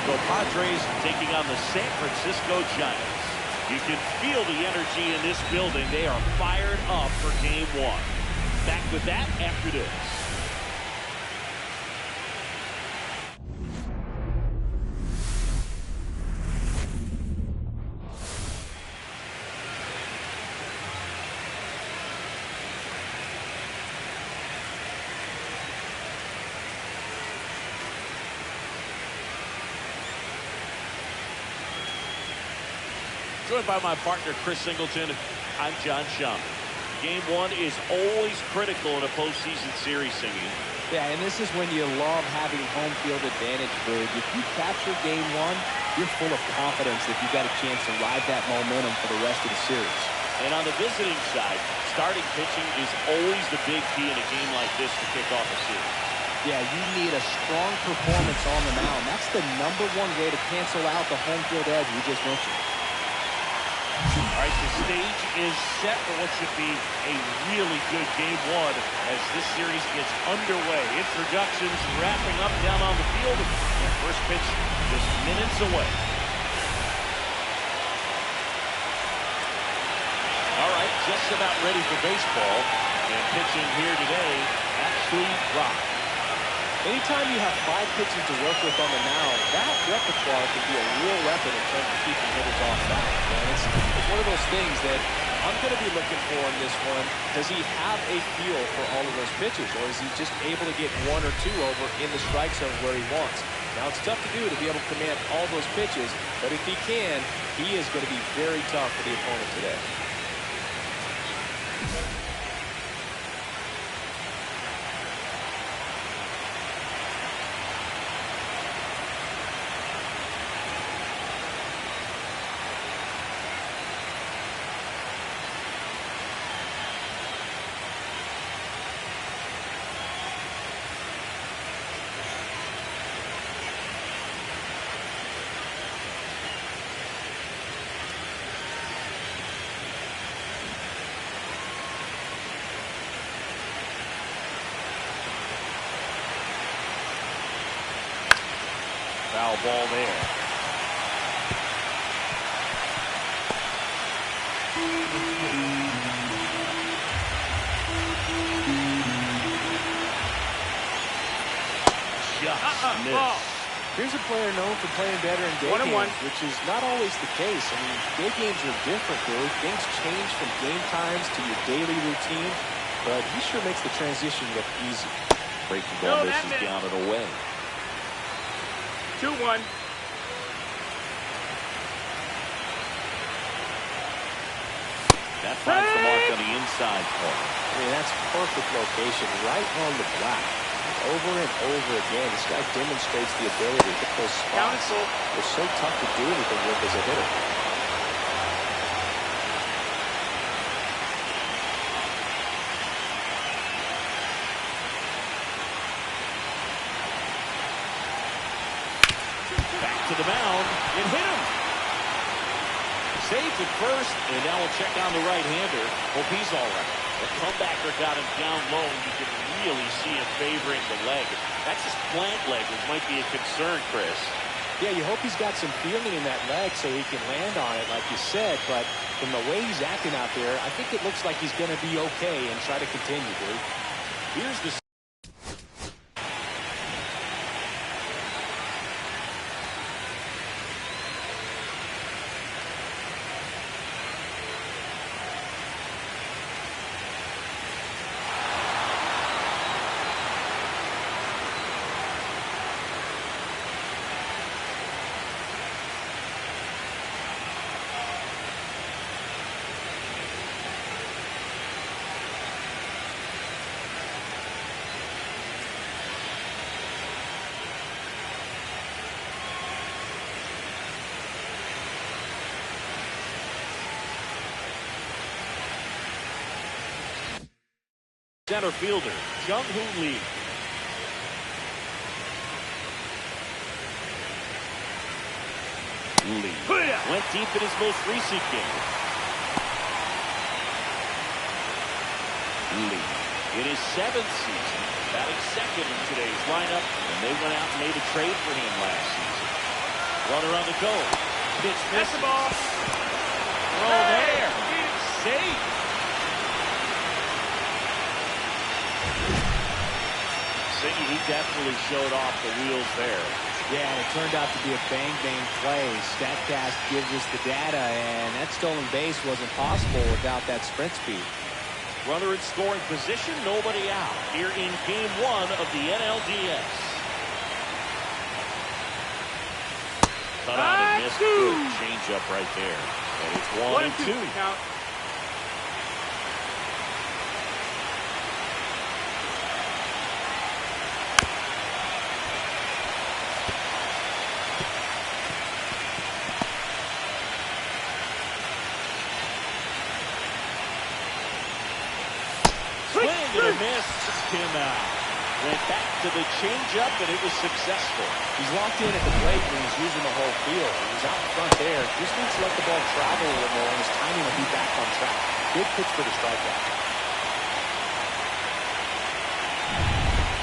Francisco Padres taking on the San Francisco Giants. You can feel the energy in this building. They are fired up for Game 1. Back with that after this. Joined by my partner, Chris Singleton. I'm John Schaum. Game 1 is always critical in a postseason series, Singy. Yeah, and this is when you love having home field advantage, Boog. If you capture Game 1, you're full of confidence that you've got a chance to ride that momentum for the rest of the series. And on the visiting side, starting pitching is always the big key in a game like this to kick off a series. Yeah, you need a strong performance on the mound. That's the #1 way to cancel out the home field edge we just mentioned. All right, the stage is set for what should be a really good Game 1 as this series gets underway. Introductions wrapping up down on the field. And first pitch just minutes away. All right, just about ready for baseball. And pitching here today, Ashley Rock. Anytime you have 5 pitches to work with on the mound, that repertoire can be a real weapon in terms of keeping hitters off balance. And it's one of those things that I'm going to be looking for in this one. Does he have a feel for all of those pitches, or is he just able to get 1 or 2 over in the strike zone where he wants? Now, it's tough to do to be able to command all those pitches, but if he can, he is going to be very tough for the opponent today. Foul ball there. Just missed. Here's a player known for playing better in day games, which is not always the case. I mean, day games are different, though. Things change from game times to your daily routine, but he sure makes the transition look easy. Breaking ball misses down and away. 2-1. That finds the mark on the inside corner. I mean, that's perfect location, right on the black. Over and over again, this guy demonstrates the ability to hit those spots. They're so tough to do anything with as a hitter. Back to the mound. It hit him. Saved at first, and now we'll check on the right-hander. Hope he's all right. The comebacker got him down low, and you can really see him favoring the leg. That's his plant leg, which might be a concern, Chris. Yeah, you hope he's got some feeling in that leg so he can land on it, like you said. But from the way he's acting out there, I think it looks like he's going to be okay and try to continue, dude. Here's the center fielder, Jung-Hoo Lee. Lee went deep in his most recent game. Lee, in his 7th season, batting second in today's lineup, and they went out and made a trade for him last season. Runner on the go. Pitch misses. the ball. Throw there. Safe. He definitely showed off the wheels there. Yeah, and it turned out to be a bang-bang play. StatCast gives us the data, and that stolen base wasn't possible without that sprint speed. Runner in scoring position, nobody out. Here in Game 1 of the NLDS. Cut out and missed. Good change-up right there. And it's 1-2. Count. And a miss. Him out. Went back to the changeup, and it was successful. He's locked in at the plate when he's using the whole field. He's out in front there. Just needs to let the ball travel a little more, and his timing will be back on track. Good pitch for the strikeout.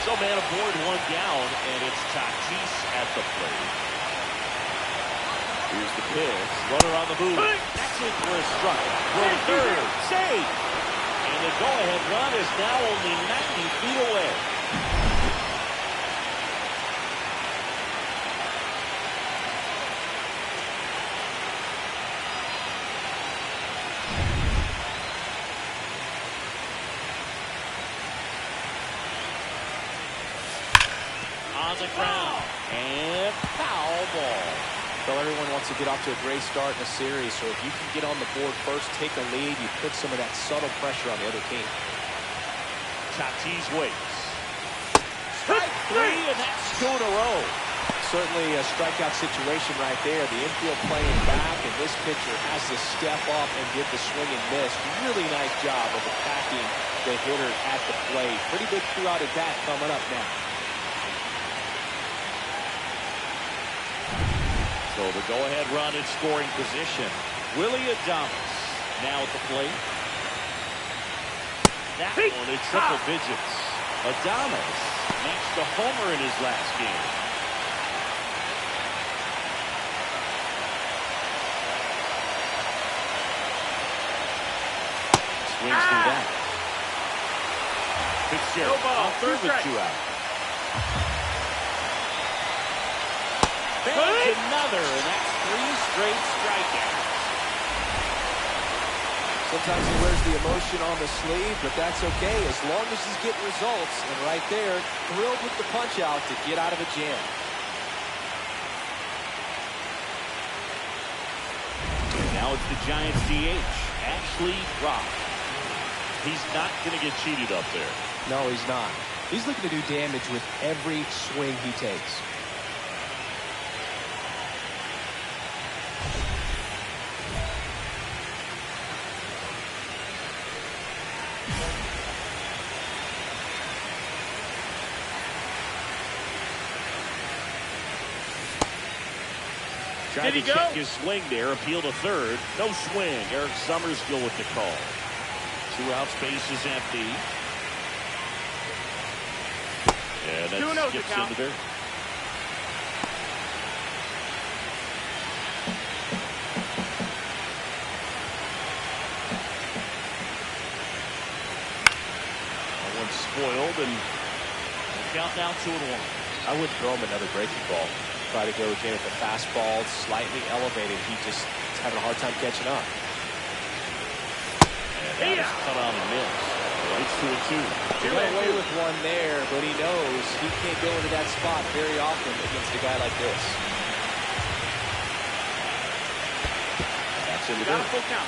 So man aboard, one down, and it's Tatis at the plate. Here's the pitch. Runner on the move. That's it for a strike. Throw third. Save. And the go-ahead run is now only 90 feet away. On the ground. And foul ball. Well, everyone wants to get off to a great start in a series, so if you can get on the board first, take a lead, you put some of that subtle pressure on the other team. Tatis waits. Strike three, and that's 2 in a row. Certainly a strikeout situation right there. The infield playing back, and this pitcher has to step up and get the swing and miss. Really nice job of attacking the hitter at the plate. Pretty big two-out at bat coming up now. So the go-ahead run in scoring position. Willie Adames now at the plate. That one in triple digits. Adames matched a homer in his last game. Swings through that. Fitzgerald on third with 2 out. Another, and that's 3 straight strikeouts. Sometimes he wears the emotion on the sleeve, but that's okay as long as he's getting results. And right there, thrilled with the punch out to get out of a jam. And now it's the Giants DH, Ashley Rock. He's not going to get cheated up there. No, he's not. He's looking to do damage with every swing he takes. Tried to check his swing there, appeal to third. No swing. Eric Summersgill with the call. 2 outs, base is empty. And that skips into there. That one's spoiled, and count now 2-1. I would throw him another breaking ball. Try to go again at the fastball, slightly elevated. He just is having a hard time catching up. And that is cut on and missed. It's 2-2. He got away with one there, but he knows he can't go into that spot very often against a guy like this. That's in the Got a full count.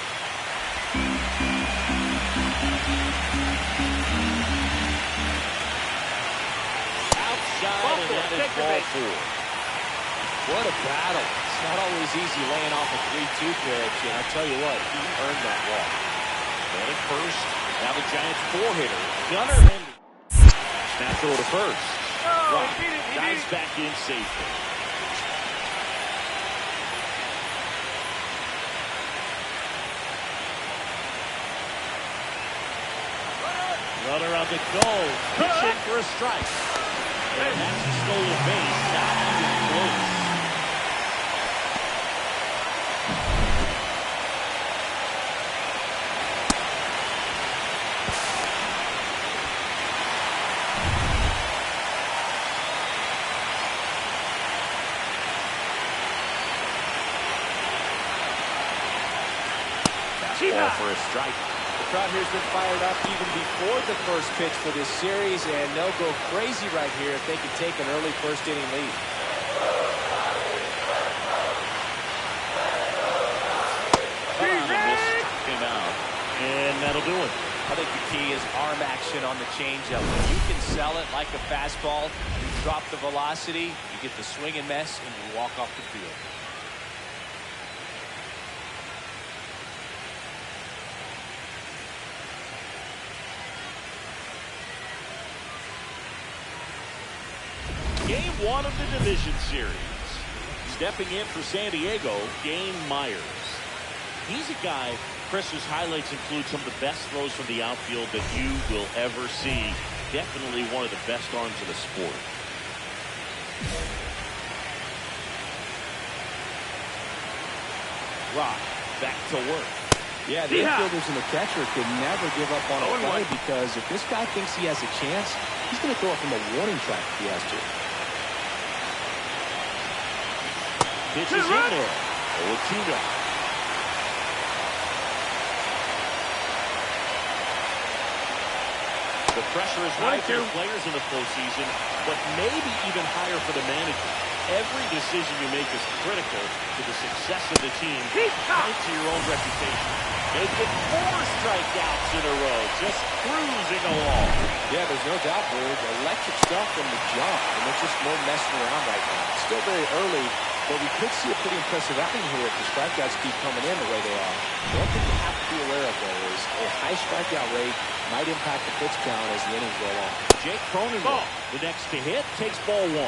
Outside, and that is ball 4. What a battle. It's not always easy laying off a 3-2 pitch, and I tell you what, he earned that walk. And at first, now the Giants 4-hitter, Gunnar Henderson. Snap throw to first. Rock dives back in safely. Runner on the go. Pitching for a strike. And that's a stolen base. Not even close. Ball for a strike. The crowd here's been fired up even before the first pitch for this series, and they'll go crazy right here if they can take an early first inning lead. Came out, and that'll do it. I think the key is arm action on the changeup. When you can sell it like a fastball, you drop the velocity, you get the swing and miss, and you walk off the field. Game 1 of the division series. Stepping in for San Diego, Dane Myers. He's a guy, Chris's highlights include some of the best throws from the outfield that you will ever see. Definitely one of the best arms in the sport. Rock, back to work. Yeah, the infielders and the catcher could never give up on a play because if this guy thinks he has a chance, he's going to throw it from a warning track if he has to. Pitches in there. 0-2 now. The pressure is high for the players in the postseason, but maybe even higher for the manager. Every decision you make is critical to the success of the team and to your own reputation. Making 4 strikeouts in a row, just cruising along. Yeah, there's no doubt, Bird. Electric stuff from the jump, and there's just no messing around right now. It's still very early, but we could see a pretty impressive outing here if the strikeouts keep coming in the way they are. One thing you have to be aware of, though, is a high strikeout rate might impact the pitch count as the innings go on. Jake Cronenworth, the next to hit, takes ball 1.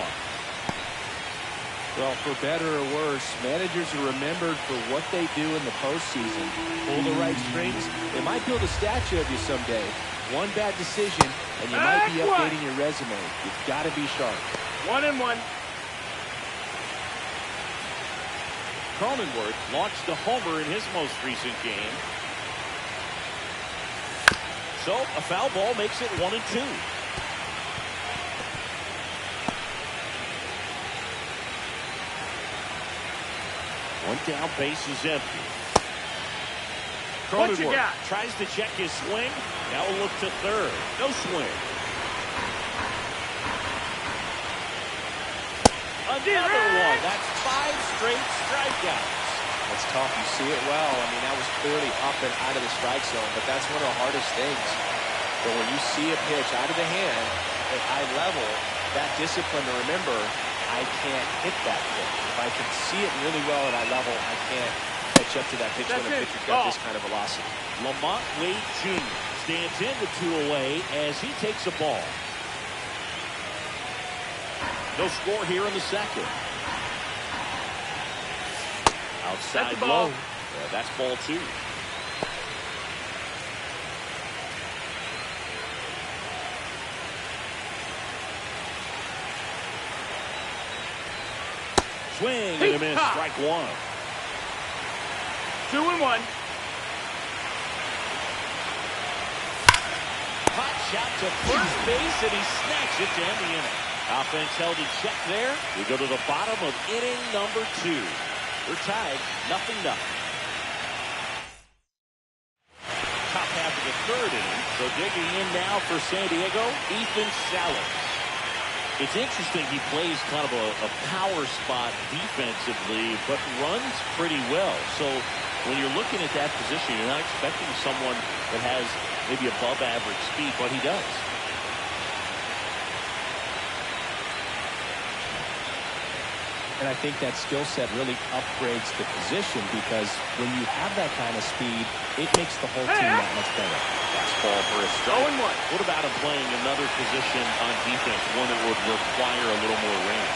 Well, for better or worse, managers are remembered for what they do in the postseason. Pull the right strings, they might build a statue of you someday. One bad decision, and you might be updating your resume. You've got to be sharp. 1-1. Cronenworth launched a homer in his most recent game. So, a foul ball makes it 1-2. One down, base is empty. Cronenworth tries to check his swing. Now we'll look to third. No swing. Another one. That's 5 straight strikeouts. That's tough. You see it well. I mean, that was clearly up and out of the strike zone, but that's one of the hardest things. But when you see a pitch out of the hand at high level, that discipline to remember, I can't hit that pitch. If I can see it really well at high level, I can't catch up to that pitch when a pitcher's got this kind of velocity. Lamont Wade Jr. stands in with 2 away as he takes a ball. No score here in the second. Outside low. Yeah, that's ball 2. Swing and a miss. Strike 1. 2-1. Hot shot to first base, and he snatched it to end the inning. Offense held in check there. We go to the bottom of inning number 2. We're tied 0-0. Top half of the 3rd inning. So digging in now for San Diego, Ethan Salas. It's interesting, he plays kind of a power spot defensively, but runs pretty well. So when you're looking at that position, you're not expecting someone that has maybe above average speed, but he does. And I think that skill set really upgrades the position because when you have that kind of speed, it makes the whole team that much better. That's ball for a strike. What about him playing another position on defense, one that would require a little more range?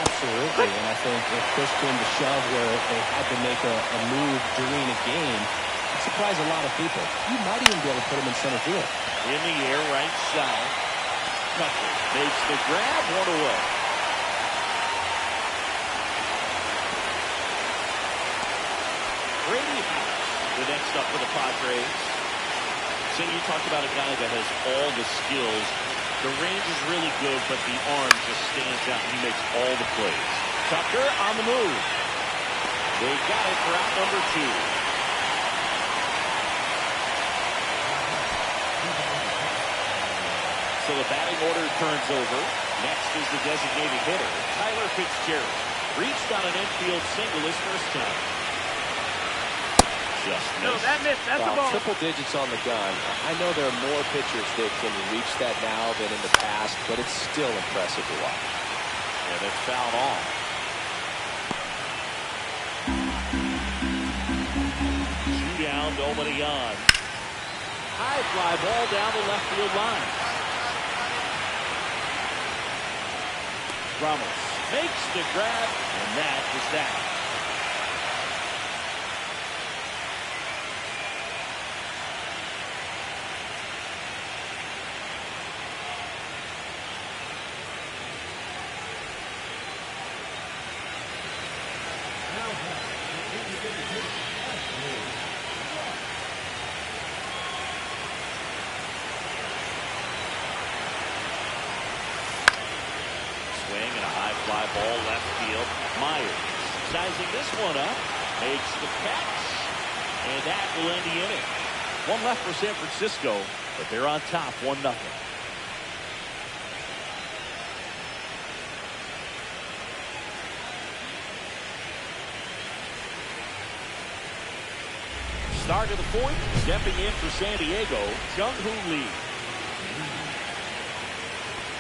Absolutely, and I think if push came to shove where they had to make a move during a game, it surprised a lot of people. You might even be able to put him in center field. In the air, right side. Tucker makes the grab, 1 away. Brady House, the next up for the Padres. So you talked about a guy that has all the skills. The range is really good, but the arm just stands out. He makes all the plays. Tucker on the move. They got it for out number 2. So the batting order turns over. Next is the designated hitter, Tyler Fitzgerald. Reached on an infield single his first time. Just missed. No, that missed. That's a ball. Triple digits on the gun. I know there are more pitchers that can reach that now than in the past, but it's still impressive to watch. And it's fouled off. Down, nobody on. High fly ball down the left field line. Ramos makes the grab, and that is that. Fly ball left field. Myers sizing this one up, makes the catch, and that will end the inning. One left for San Francisco, but they're on top 1-0. Start of the fourth, stepping in for San Diego, Jung-Hoo Lee.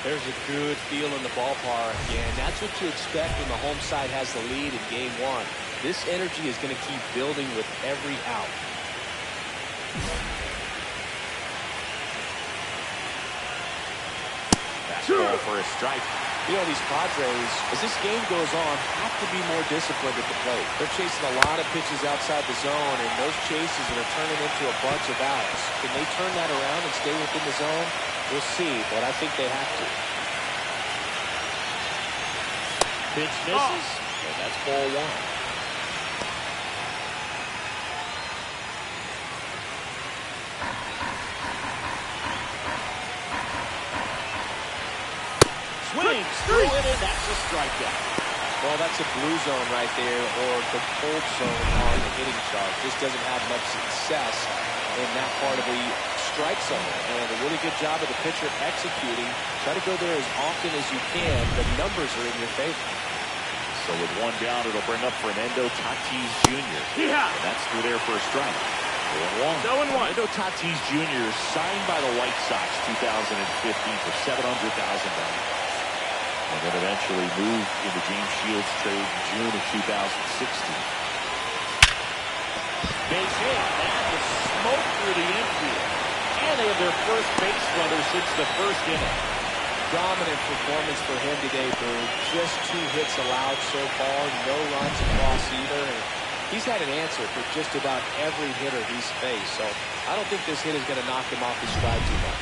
There's a good feel in the ballpark, and that's what you expect when the home side has the lead in game one. This energy is going to keep building with every out. Fastball for a strike. You know, these Padres, as this game goes on, have to be more disciplined at the plate. They're chasing a lot of pitches outside the zone, and those chases are turning into a bunch of outs. Can they turn that around and stay within the zone? We'll see, but I think they have to. Pitch misses, and that's ball one. Swings through it, and that's a strikeout. Well, that's a blue zone right there, or the cold zone on the hitting chart. Just doesn't have much success in that part of the strike zone, and a really good job of the pitcher executing. Try to go there as often as you can. The numbers are in your favor. So with one down, it'll bring up Fernando Tatis Jr. Yeah. And that's through there for a strike. 0-1. Fernando Tatis Jr. signed by the White Sox 2015 for $700,000. And then eventually moved in the James Shields trade in June of 2016. Base hit, and the smoke through the infield. And they have their first base runner since the first inning. Dominant performance for him today, Boo. Just 2 hits allowed so far, no runs across either. And he's had an answer for just about every hitter he's faced. So I don't think this hit is going to knock him off his stride too much.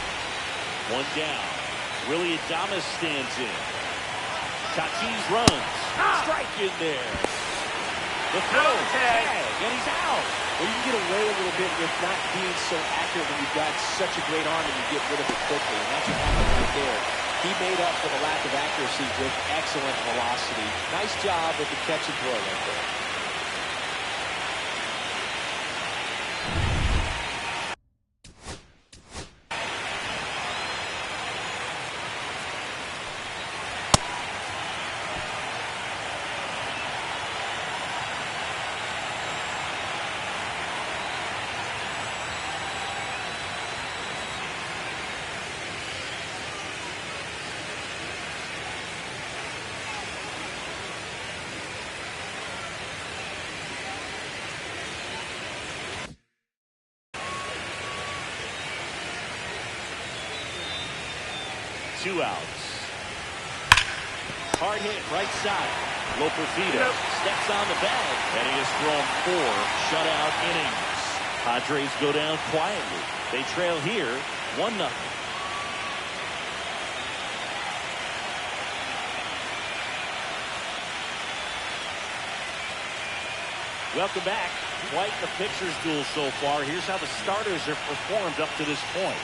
One down. Willie Adames stands in. Tatis runs. Strike in there. The throw. Tag. And he's out. Well, you can get away a little bit with not being so accurate when you've got such a great arm and you get rid of it quickly. And that's what happened right there. He made up for the lack of accuracy with excellent velocity. Nice job with the catch and throw right there. Two outs. Hard hit right side. Loperfido steps on the bag, and he has thrown 4 shutout innings. Padres go down quietly. They trail here 1-0. Welcome back. Quite the pitcher's duel so far. Here's how the starters have performed up to this point.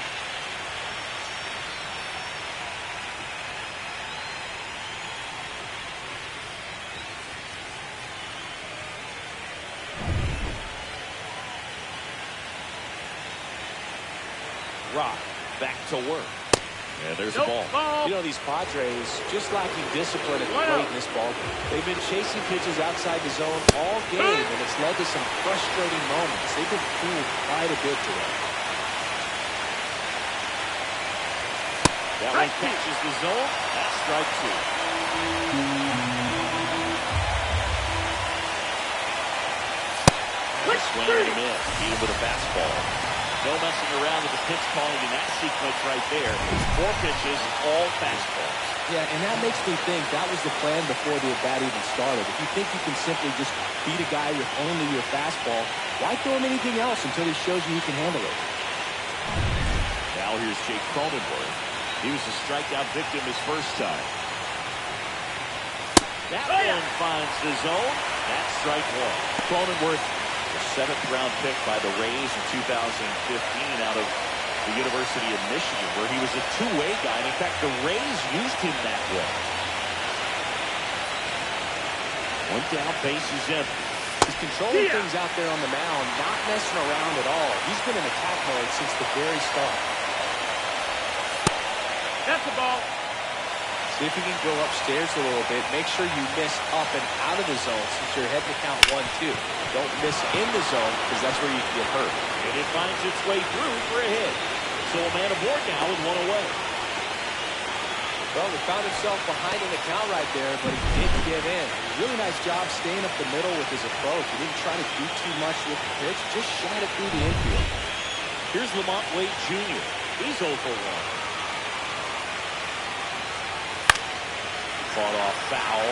Rock back to work. And there's the ball. You know, these Padres just lacking discipline at the plate in this ballgame. They've been chasing pitches outside the zone all game, and it's led to some frustrating moments. They've been fooled quite a bit today. That one catches the zone. That's strike two. Swing and a miss. Beat him with a fastball. No messing around with the pitch calling in that sequence right there. 4 pitches, all fastballs. Yeah, and that makes me think that was the plan before the at-bat even started. If you think you can simply just beat a guy with only your fastball, why throw him anything else until he shows you he can handle it? Now here's Jake Cronenworth. He was a strikeout victim his first time. That one finds the zone. That's strike one. Cronenworth, the 7th-round pick by the Rays in 2015 out of the University of Michigan, where he was a two-way guy. And in fact, the Rays used him that way. One down, bases empty. He's controlling things out there on the mound, not messing around at all. He's been in attack mode since the very start. That's the ball. See if you can go upstairs a little bit. Make sure you miss up and out of the zone since you're heading to count 1-2. Don't miss in the zone because that's where you can get hurt. And it finds its way through for a hit. So a man aboard now with one away. Well, he found himself behind in the count right there, but he didn't give in. Really nice job staying up the middle with his approach. He didn't try to do too much with the pitch, just shot it through the infield. Here's Lamont Wade Jr. He's 0 for 1. Fought off foul.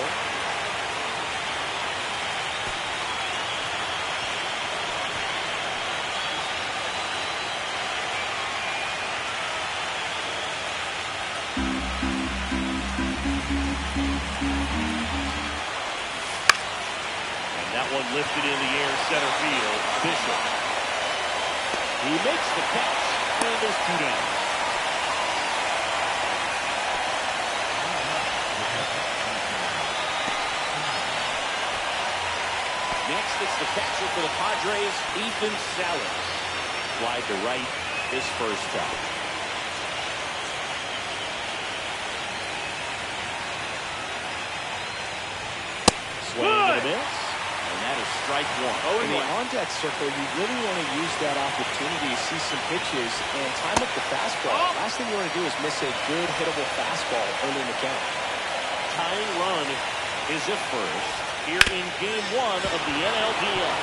And that one lifted in the air, center field. Bishop. He makes the catch, and there's 2 down. Next, it's the catcher for the Padres, Ethan Salas. Slide to right his first time. Swing and a miss. And that is strike one. In the on-deck circle, you really want to use that opportunity to see some pitches and time up the fastball. Last thing you want to do is miss a good hittable fastball early in the count. Tying run is at first here in game 1 of the NLDS.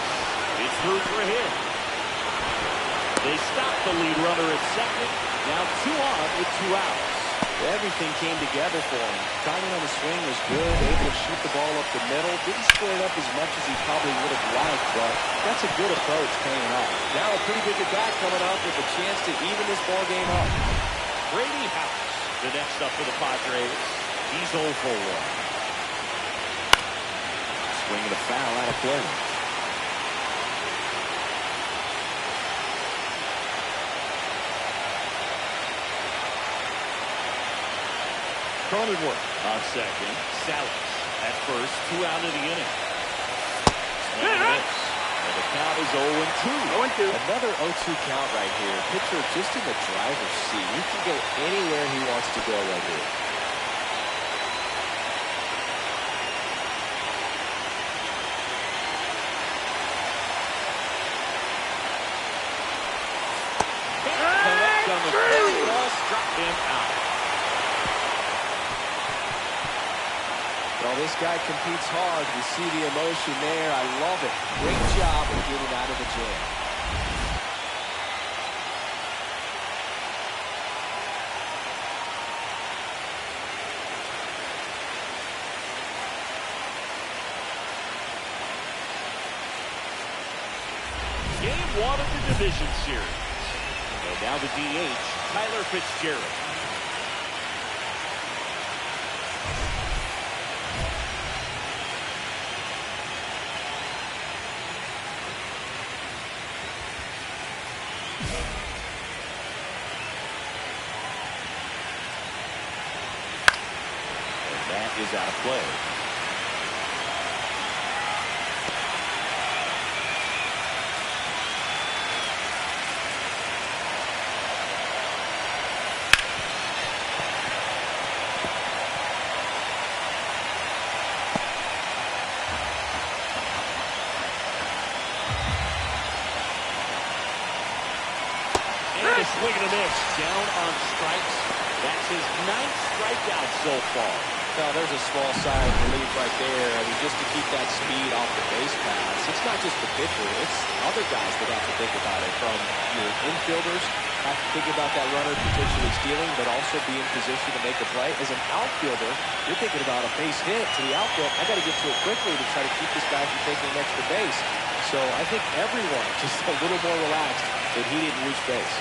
It's through for a hit. They stop the lead runner at second. Now 2 on with 2 outs. Everything came together for him. Timing on the swing was good, able to shoot the ball up the middle. Didn't square it up as much as he probably would have liked, but that's a good approach paying off. Now a pretty big at-bat coming up with a chance to even this ball game up. Brady House, the next up for the Padres. He's 0 for 1. Swinging a foul out of play. Cronenworth on second. Salas at first. 2 out of the inning. Swing and miss. And the count is 0-2. 0-2. Another 0-2 count right here. Pitcher just in the driver's seat. He can go anywhere he wants to go right here. Struck him out. Well, this guy competes hard. You see the emotion there. I love it. Great job of getting out of the jam. Game 1 of the division series. And now the DH, Tyler Fitzgerald. And that is out of play. swing and a miss. Down on strikes. That's his 9th strikeout so far. Now, there's a small sigh of relief right there. I mean, just to keep that speed off the base pass. It's not just the pitcher. It's other guys that have to think about it. From your infielders, have to think about that runner potentially stealing, but also be in position to make a play. As an outfielder, you're thinking about a base hit to the outfield. I got to get to it quickly to try to keep this guy from taking an extra base. So I think everyone just a little more relaxed that he didn't reach base.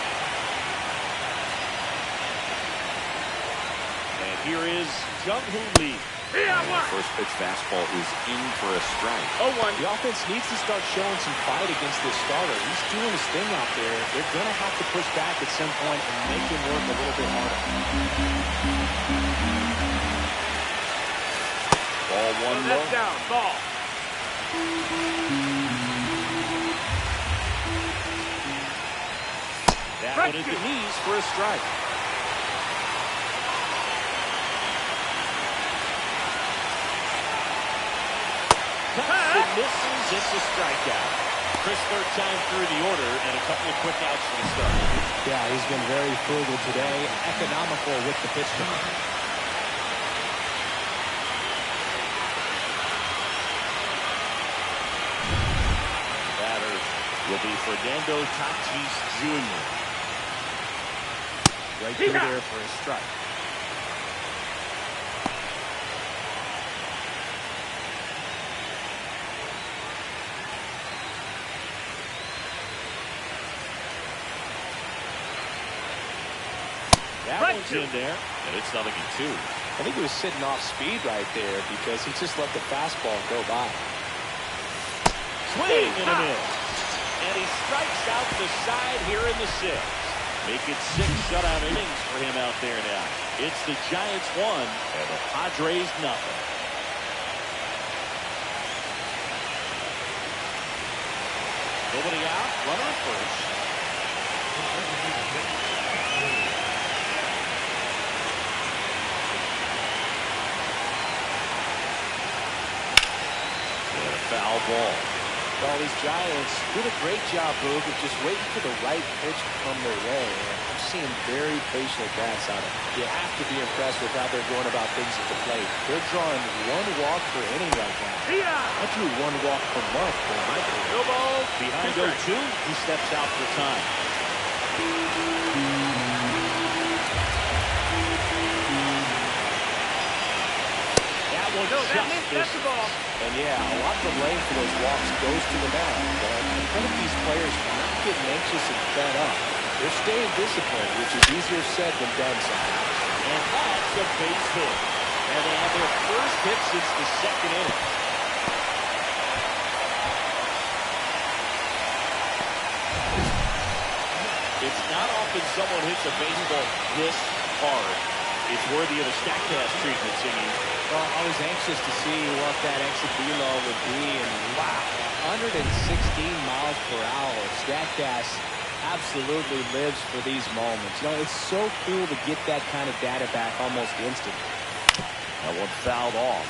And here is Jung-Hoo Lee. First pitch fastball is in for a strike. 0-1. The offense needs to start showing some fight against this starter. He's doing his thing out there. They're going to have to push back at some point and make him work a little bit harder. Ball one low. Down. Ball. That one at the knees for a strike. Cuts and misses. It's a strikeout. Chris, third time through the order and a couple of quick outs for the start. Yeah, he's been very frugal today, economical with the pitch count. Batter will be Fernando Tatis Jr. Right through there for a strike. That one's in there, and it's 0-2. I think he was sitting off speed right there because he just let the fastball go by. Swing and a miss. And he strikes out the side here in the 6th. Make it 6 shutout innings for him out there now. It's the Giants 1 and the Padres 0. Nobody out, runner at first. And a foul ball. Well, these Giants did a great job, Boog, of just waiting for the right pitch to come their way. And I'm seeing very patient at-bats out of them. You have to be impressed with how they're going about things at the plate. They're drawing 1 walk per inning right now. I drew 1 walk per month for my career. No ball. Behind 0-2, he steps out for time. That one just the ball. And yeah, a lot of the blame for those walks goes to the mound. But in front of these players, are not getting anxious and fed up. They're staying disciplined, which is easier said than done sometimes. And that's a base hit. And they have their first hit since the 2nd inning. It's not often someone hits a baseball this hard. It's worthy of a Statcast treatment, singing. Well, I was anxious to see what that exit velo would be, and wow, 116 miles per hour. Statcast absolutely lives for these moments. You know, it's so cool to get that kind of data back almost instantly. That one fouled off.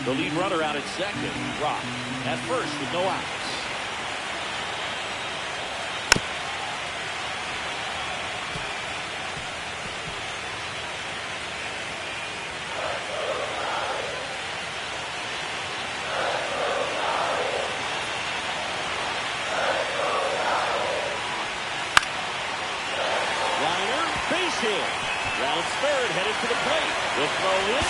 The lead runner out at second. Rock at first with no outs. Liner, base hit. Rounds third, headed to the plate. The throw in.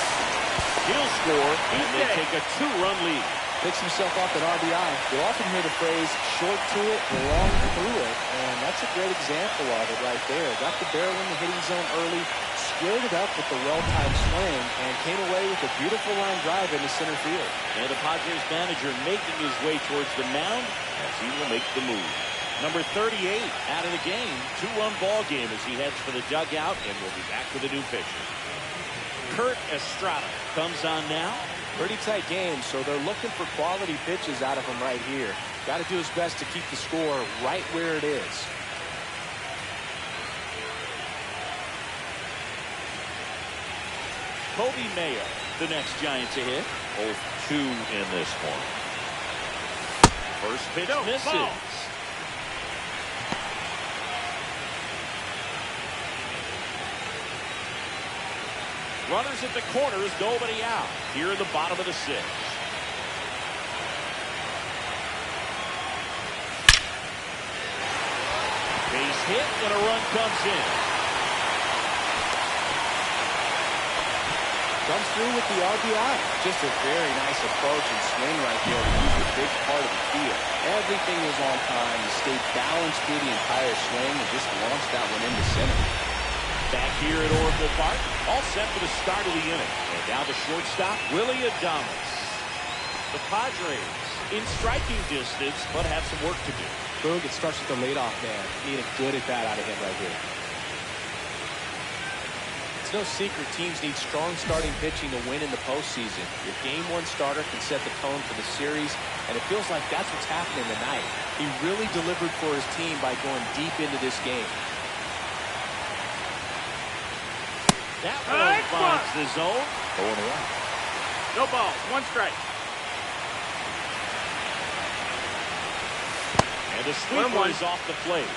He'll score, and they take a 2-run lead. Picks himself off an RBI. You'll often hear the phrase, short to it, long through it. And that's a great example of it right there. Got the barrel in the hitting zone early, squared it up with the well-timed swing, and came away with a beautiful line drive into center field. And the Padres manager making his way towards the mound as he will make the move. Number 38 out of the game. 2-run ball game as he heads for the dugout, and we'll be back with a new pitcher. Kurt Estrada comes on now. Pretty tight game, so they're looking for quality pitches out of him right here. Got to do his best to keep the score right where it is. Kobe Mayo, the next Giant to hit. 0-2 in this one. First pitch misses. Ball. Runners at the corners, nobody out. Here in the bottom of the sixth. Base hit and a run comes in. Comes through with the RBI. Just a very nice approach and swing right there to use a big part of the field. Everything was on time. He stayed balanced through the entire swing and just launched that one into center. Back here at Oracle Park, all set for the start of the inning. And now the shortstop, Willie Adames. The Padres in striking distance, but have some work to do. Boog, it starts with the leadoff man. Need a good at bat out of him right here. It's no secret teams need strong starting pitching to win in the postseason. Your game one starter can set the tone for the series, and it feels like that's what's happening tonight. He really delivered for his team by going deep into this game. That one finds the zone. 0-1. No ball. One strike. And the sweeper is off the plate.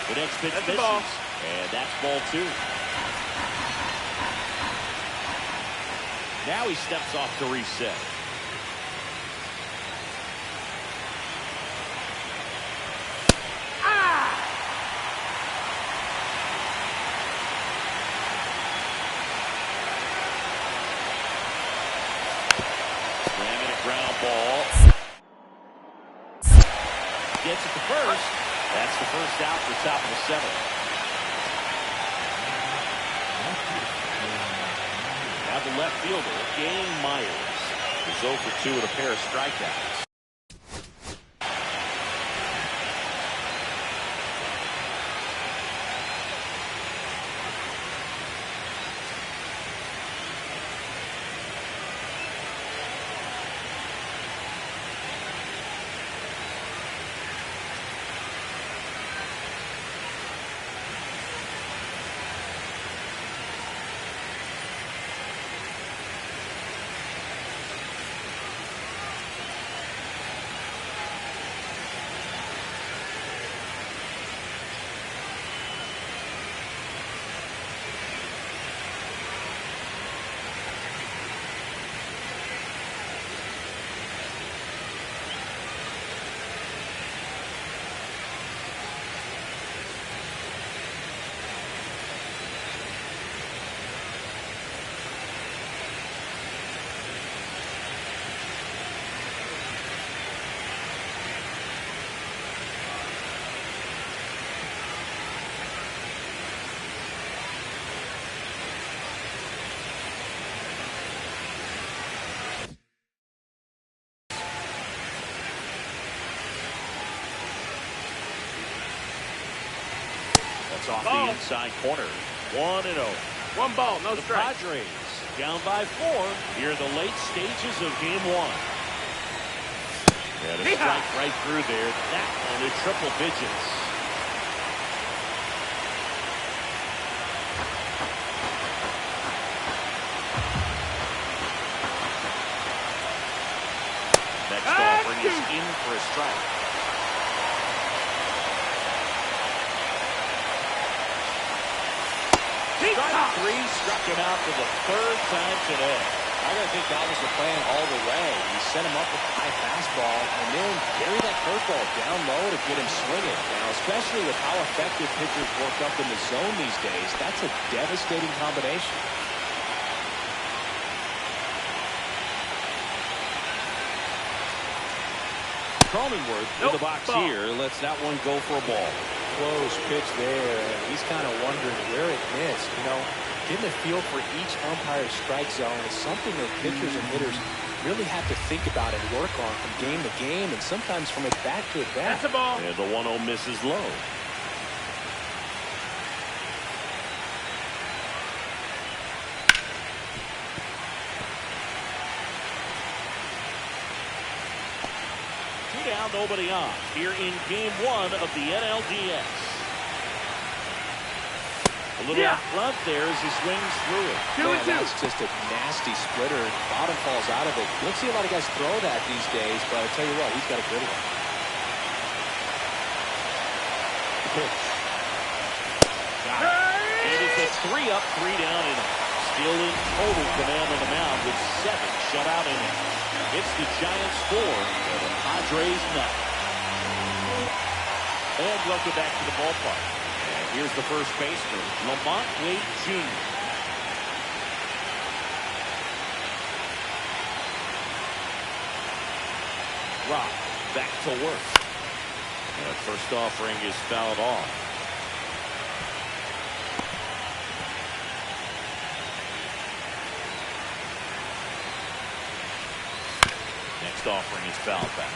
The next pitch misses. Ball. And that's ball two. Now he steps off to reset. Ground ball. Gets it to first. That's the first out for top of the seventh. Now the left fielder, Gang Myers, is 0 for 2 with a pair of strikeouts. Off the inside corner. 1-0. One ball, no strike. The Padres down by 4 here in the late stages of game one. And a strike right through there. That one in triple digits. Next offering is in for a strike. Strike 3 struck him out for the 3rd time today. I gotta think that was the plan all the way. He set him up with a high fastball and then carry that curveball down low to get him swinging. Now, especially with how effective pitchers work up in the zone these days, that's a devastating combination. Cronenworth in the box here lets that one go for a ball. Close pitch there, and he's kind of wondering where it missed. You know, getting a feel for each umpire's strike zone is something that pitchers and hitters really have to think about and work on from game to game, and sometimes from at bat to at bat. That's a ball. And the 1-0 misses low. down, nobody on here in game one of the NLDS. A little up front there as he swings through it. Man, that's just a nasty splitter. Bottom falls out of it. You don't see a lot of guys throw that these days, but I tell you what, he's got a good one. Pitch. Got it. It is a 3-up, 3-down inning. Still in total command on the mound with 7 shutout innings. It's the Giants 4 and the Padres nothing. And welcome back to the ballpark. And here's the first baseman, Lamont Wade Jr. Rock back to work. And first offering is fouled off. Next offering is fouled back.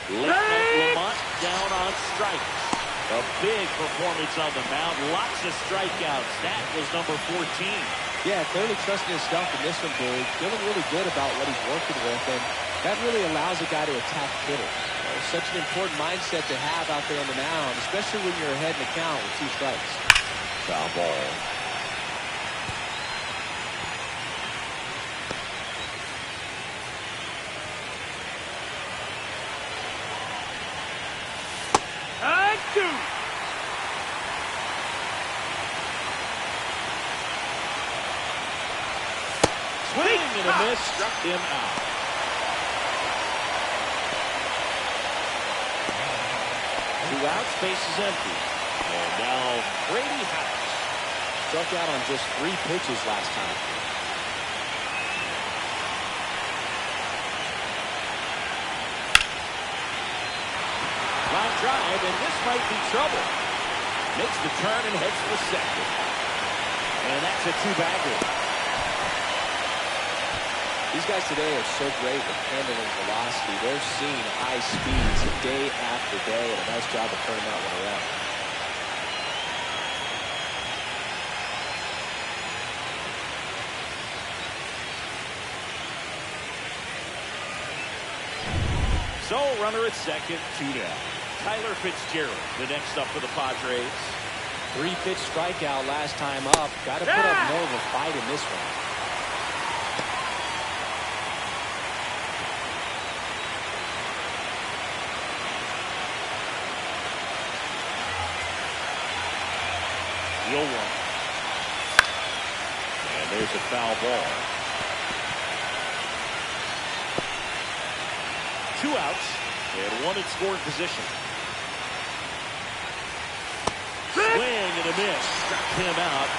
Late Lamont down on strikes. A big performance on the mound. Lots of strikeouts. That was number 14. Yeah, clearly trusting his stuff in this one, Billy. Feeling really good about what he's working with, and that really allows a guy to attack hitter. Such an important mindset to have out there on the mound, especially when you're ahead in the count with 2 strikes. Foul ball. Swing and a miss, struck him out. Two outs, base is empty. And now Brady House. Struck out on just 3 pitches last time. Line drive, and this might be trouble. Makes the turn and heads for second. And that's a 2-bagger. These guys today are so great with handling velocity. They're seeing high speeds day after day, and a nice job of turning that one around. So, runner at second, 2 down. Tyler Fitzgerald, the next up for the Padres. 3-pitch strikeout last time up. Got to put up more of a fight in this one. The 0-1. And there's a foul ball. 2 outs and 1 in scoring position. Swing and a miss. Struck him out.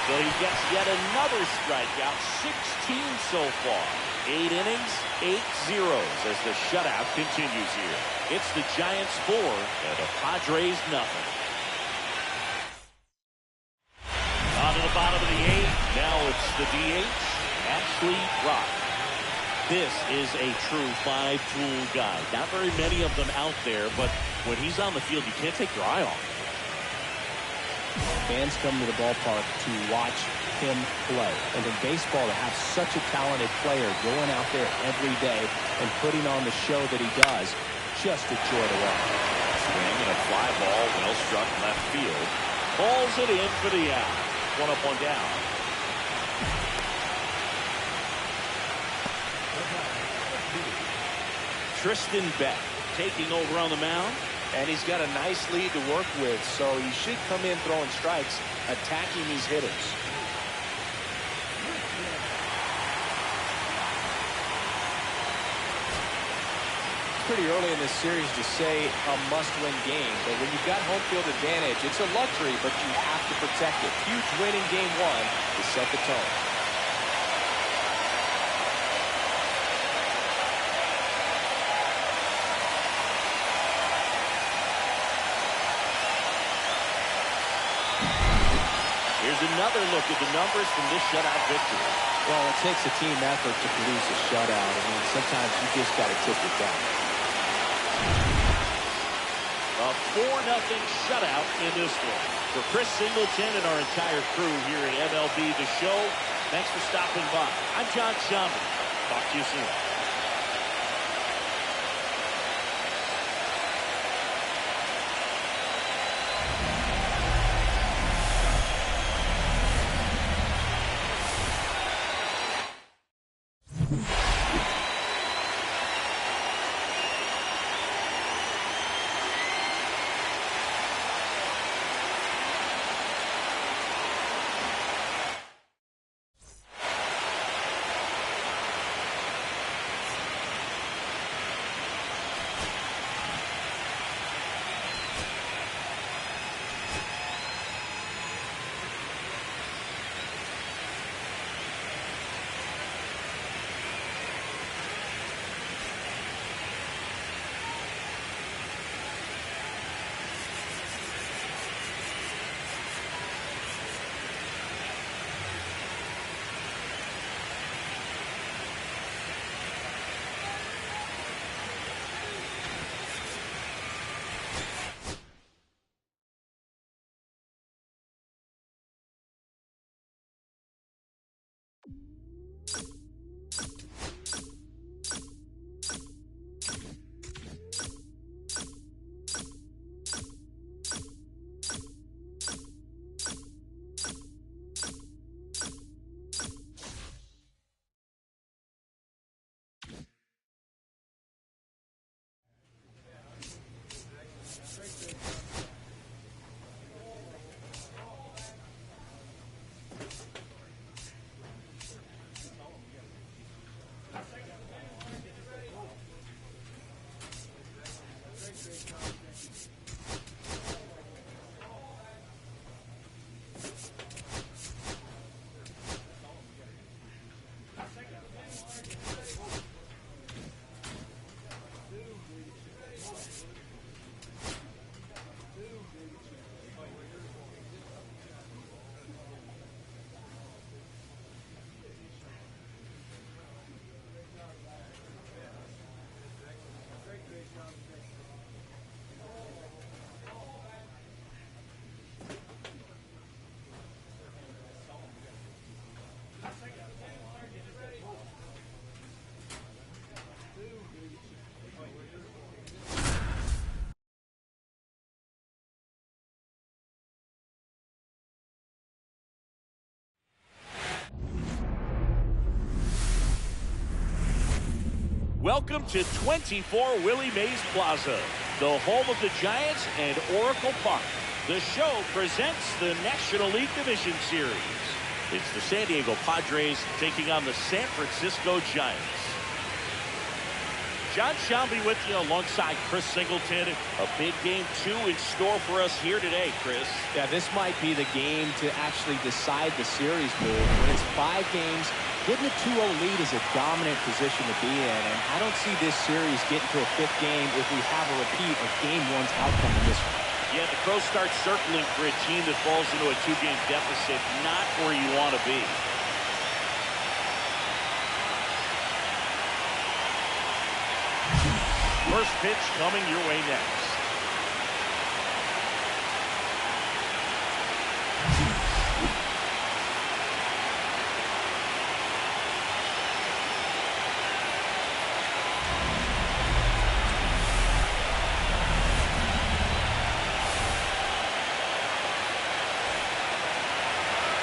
So he gets yet another strikeout. 16 so far. 8 innings, 8 zeros as the shutout continues here. It's the Giants 4 and the Padres nothing. On to the bottom of the 8th. Now it's the DH, Ashley Rock. This is a true 5-tool guy. Not very many of them out there, but when he's on the field, you can't take your eye off him. Fans come to the ballpark to watch him play. And in baseball, to have such a talented player going out there every day and putting on the show that he does, just a joy to watch. Swing and a fly ball, well struck left field. Balls it in for the out. 1 up, 1 down. Tristan Beck taking over on the mound. And he's got a nice lead to work with, so he should come in throwing strikes, attacking these hitters. It's pretty early in this series to say a must-win game, but when you've got home field advantage, it's a luxury, but you have to protect it. Huge win in game 1 to set the tone. Here's another look at the numbers from this shutout victory. Well, it takes a team effort to produce a shutout. I mean, sometimes you just got to tip it down. A 4-0 shutout in this one. For Chris Singleton and our entire crew here at MLB The Show, thanks for stopping by. I'm John Shambi. Talk to you soon. Welcome to 24 Willie Mays Plaza, the home of the Giants and Oracle Park. The show presents the National League Division Series. It's the San Diego Padres taking on the San Francisco Giants. John Shambi with you alongside Chris Singleton. A big game 2 in store for us here today, Chris. Yeah, this might be the game to actually decide the series move. When it's 5 games, getting a 2-0 lead is a dominant position to be in, and I don't see this series getting to a 5th game if we have a repeat of Game 1's outcome in this one. Yeah, the Crows start circling for a team that falls into a 2-game deficit, not where you want to be. First pitch coming your way next.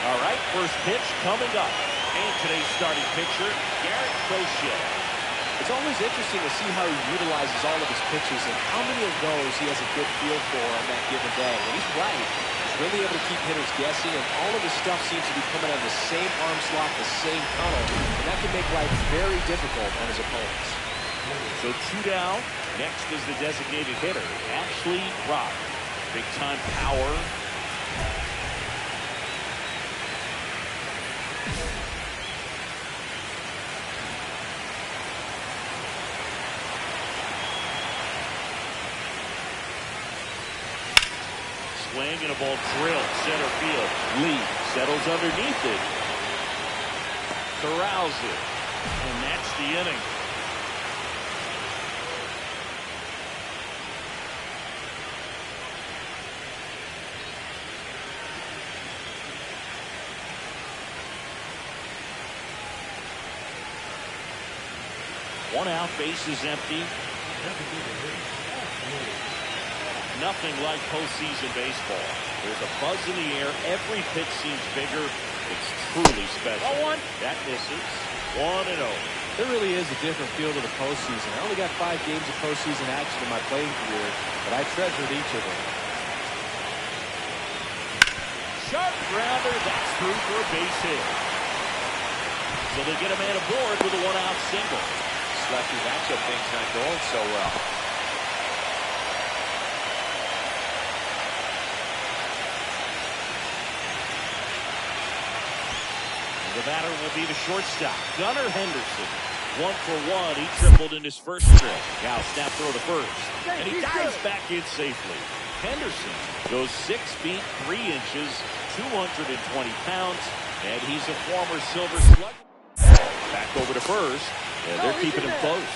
All right, first pitch coming up. And today's starting pitcher, Garrett Crochet. It's always interesting to see how he utilizes all of his pitches and how many of those he has a good feel for on that given day. And he's right. He's really able to keep hitters guessing, and all of his stuff seems to be coming out of the same arm slot, the same tunnel, and that can make life very difficult on his opponents. So 2 down. Next is the designated hitter, Ashley Rock. Big-time power. Swing and a ball drilled center field. Lee settles underneath it. Corrals it. And that's the inning. One out, bases empty. Nothing like postseason baseball. There's a buzz in the air. Every pitch seems bigger. It's truly special. That misses. 1-0. There really is a different feel to the postseason. I only got 5 games of postseason action in my playing career, but I treasured each of them. Sharp grounder. That's through for a base hit. So they get a man aboard with a 1-out single. Lefty matchup things not going so well. The batter will be the shortstop, Gunnar Henderson. 1 for 1. He tripled in his first trip. Now snap throw to first. And he dives back in safely. Henderson goes 6 feet 3 inches, 220 pounds, and he's a former Silver Slugger. Back over to first, and they're keeping him close.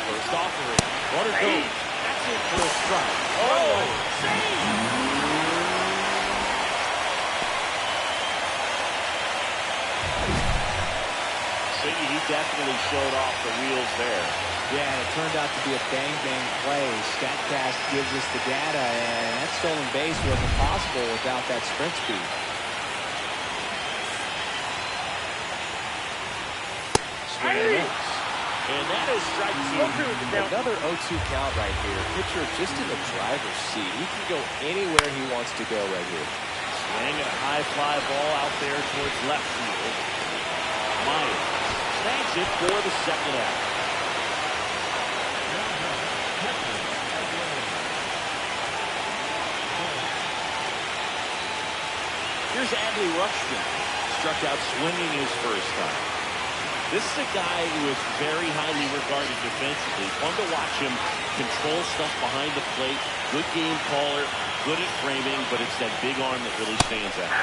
First offering. Runner goes. That's it for a strike. Oh, he definitely showed off the wheels there. Yeah, it turned out to be a bang-bang play. StatCast gives us the data, and that stolen base wasn't possible without that sprint speed. Swing and miss. And that is strike 2. Another 0-2 count right here. Pitcher just in the driver's seat. He can go anywhere he wants to go right here. Swing and a high fly ball out there towards left field. Myers snags it for the second out. Here's Adley Rutschman. Struck out swinging his first time. This is a guy who is very highly regarded defensively. Fun to watch him control stuff behind the plate. Good game caller, good at framing, but it's that big arm that really stands out.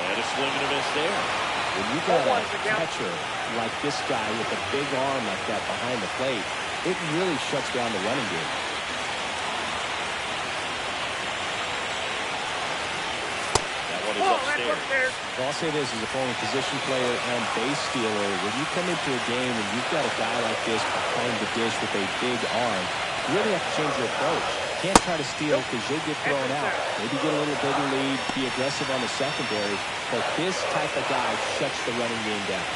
And a swing and a miss there. When you got a catcher like this guy with a big arm like that behind the plate, it really shuts down the running game. Upstairs. Well, I'll say this as a former position player and base stealer. When you come into a game and you've got a guy like this behind the dish with a big arm, you really have to change your approach. You can't try to steal because you'll get thrown out. Maybe get a little bigger lead, be aggressive on the secondary, but this type of guy shuts the running game down.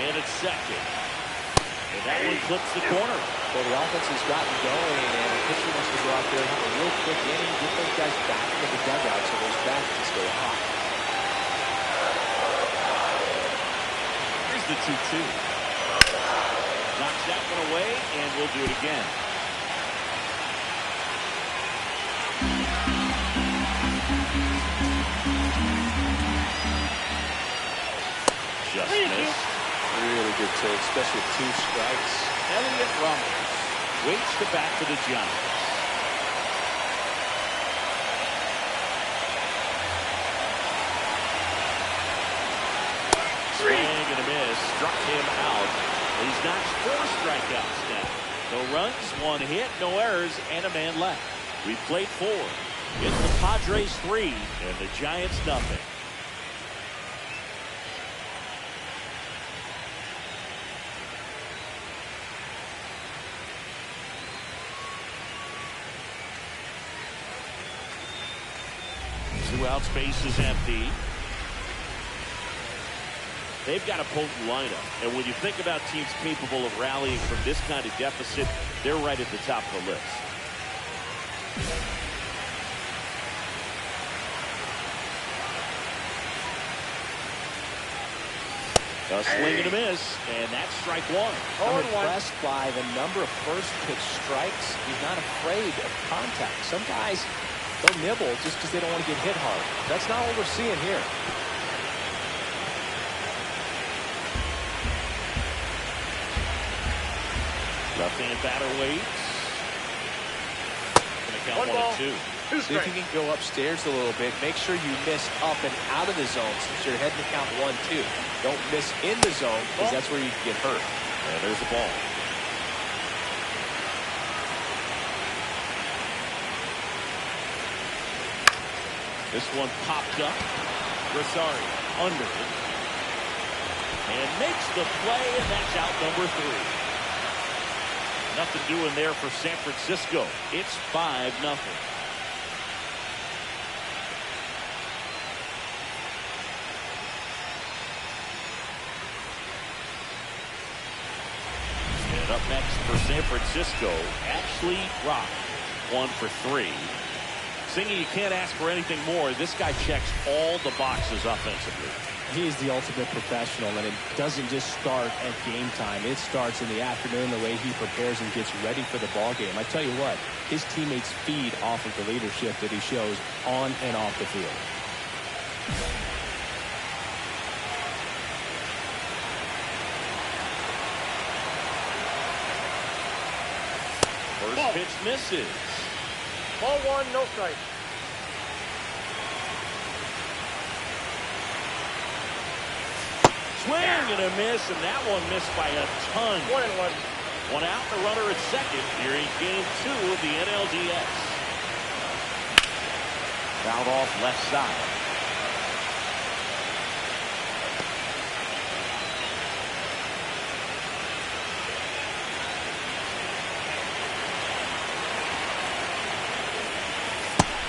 And it's second. And that one clips the corner. So the offense has gotten going, and the pitcher wants to go out there and have a real quick inning, get those guys back into the dugout so those bats can stay hot. Here's the 2-2. Knocks that one away, and we'll do it again. Just missed. Really good take, especially with 2 strikes. Elliott Ramos waits to bat for the Giants. Swing and a miss. Struck him out. He's notched 4 strikeouts now. No runs, 1 hit, no errors, and a man left. We've played 4. It's the Padres 3 and the Giants nothing. Out space is empty. They've got a potent lineup, and when you think about teams capable of rallying from this kind of deficit, they're right at the top of the list. A swing and a miss, and that's strike 1. I'm impressed by the number of first pitch strikes. He's not afraid of contact. Some guys, they'll nibble just because they don't want to get hit hard. That's not what we're seeing here. Left-hand batter waits. Gonna count 1 and 2. See if you can go upstairs a little bit. Make sure you miss up and out of the zone since you're heading to count 1-2. Don't miss in the zone because that's where you can get hurt. And there's the ball. This one popped up. Rosario under it. And makes the play, and that's out number 3. Nothing doing there for San Francisco. It's 5-0. And up next for San Francisco, Ashley Rock, 1 for 3. Singy, you can't ask for anything more. This guy checks all the boxes offensively. He is the ultimate professional, and it doesn't just start at game time. It starts in the afternoon, the way he prepares and gets ready for the ball game. I tell you what, his teammates feed off of the leadership that he shows on and off the field. First pitch misses. Ball 1, no strike. Swing and a miss, and that one missed by a ton. 1-1. One out, the runner at second here in game 2 of the NLDS. Fouled off left side.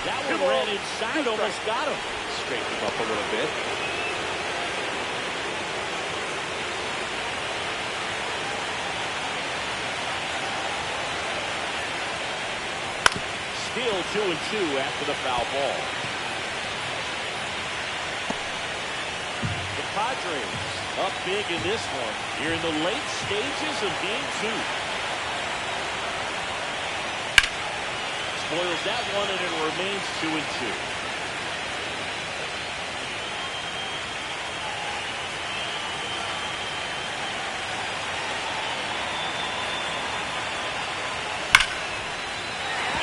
That one ran inside, almost got him. Straightened him up a little bit. Still 2-2 after the foul ball. The Padres up big in this one here in the late stages of game 2. Spoils that one, and it remains 2-2.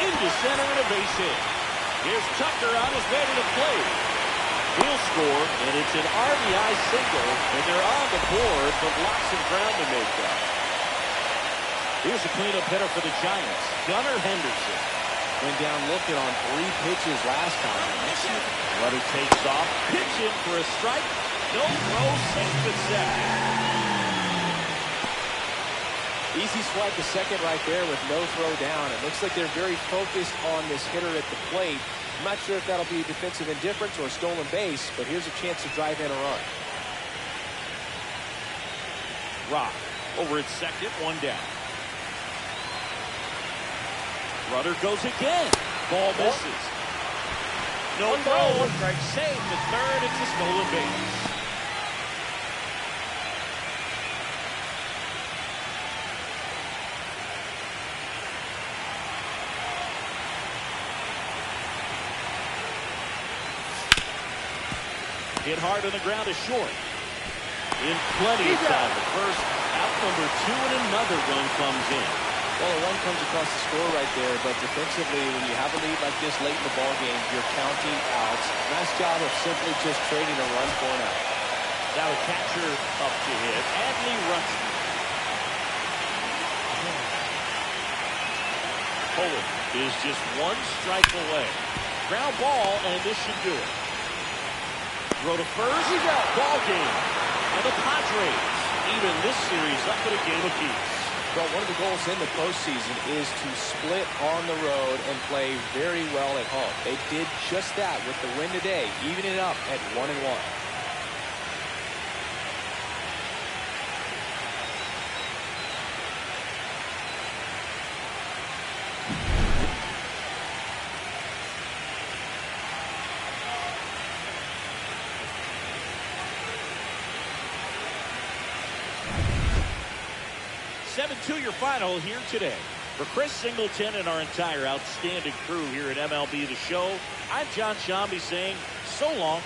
Into center and a base hit. Here's Tucker on his way to the plate. He'll score, and it's an RBI single, and they're on the board, but lots of ground to make up. Here's a cleanup hitter for the Giants, Gunnar Henderson. Went down looking on 3 pitches last time. Runner takes off, pitch in for a strike. No throw, safe at second. Easy swipe to second right there with no throw down. It looks like they're very focused on this hitter at the plate. I'm not sure if that'll be defensive indifference or a stolen base, but here's a chance to drive in a run. Rock over at second, 1 down. Runner goes again. Ball misses. No throw. Save the third. It's a stolen base. Hit hard on the ground is short. In plenty of time. The first out number 2, and another run comes in. Well, a run comes across the score right there, but defensively, when you have a lead like this late in the ball game, you're counting outs. Nice job of simply just trading a run for an out. Now a catcher up to hit. Adley Rutschman. Pollard is just 1 strike away. Ground ball, and this should do it. Throw to first. Ball game. And the Padres even this series up at a game apiece. Well, one of the goals in the postseason is to split on the road and play very well at home. They did just that with the win today, evening it up at 1-1. Your final here today. For Chris Singleton and our entire outstanding crew here at MLB The Show, I'm John Shambi saying so long.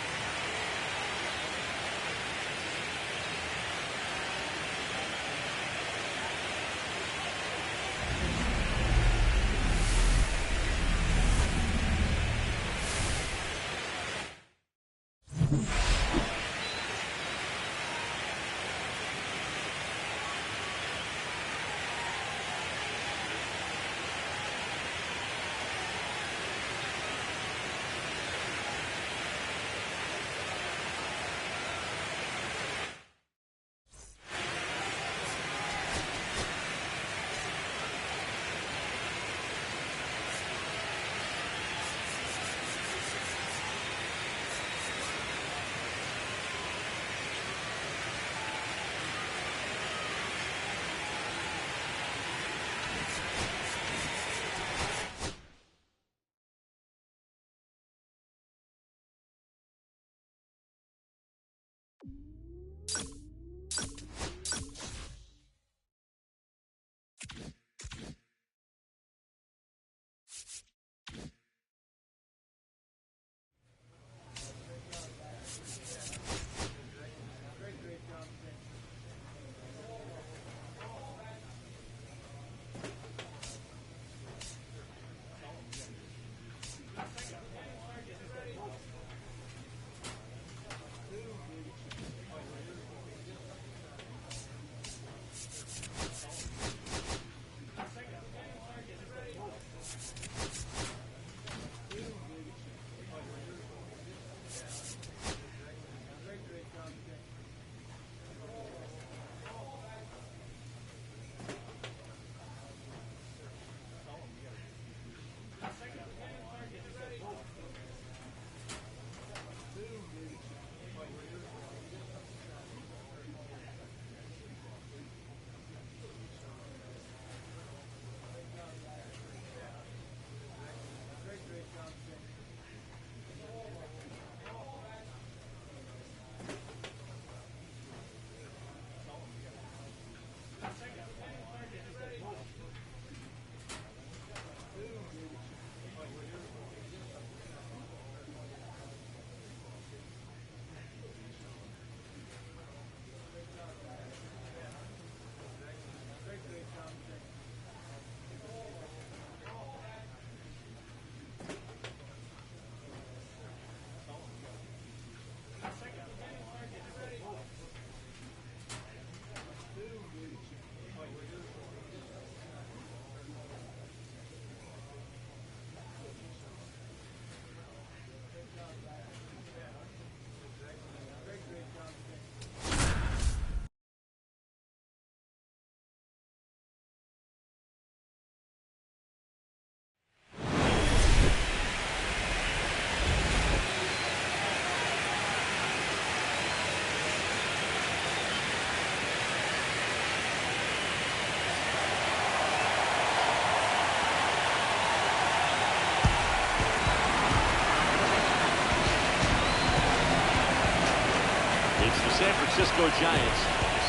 San Francisco Giants,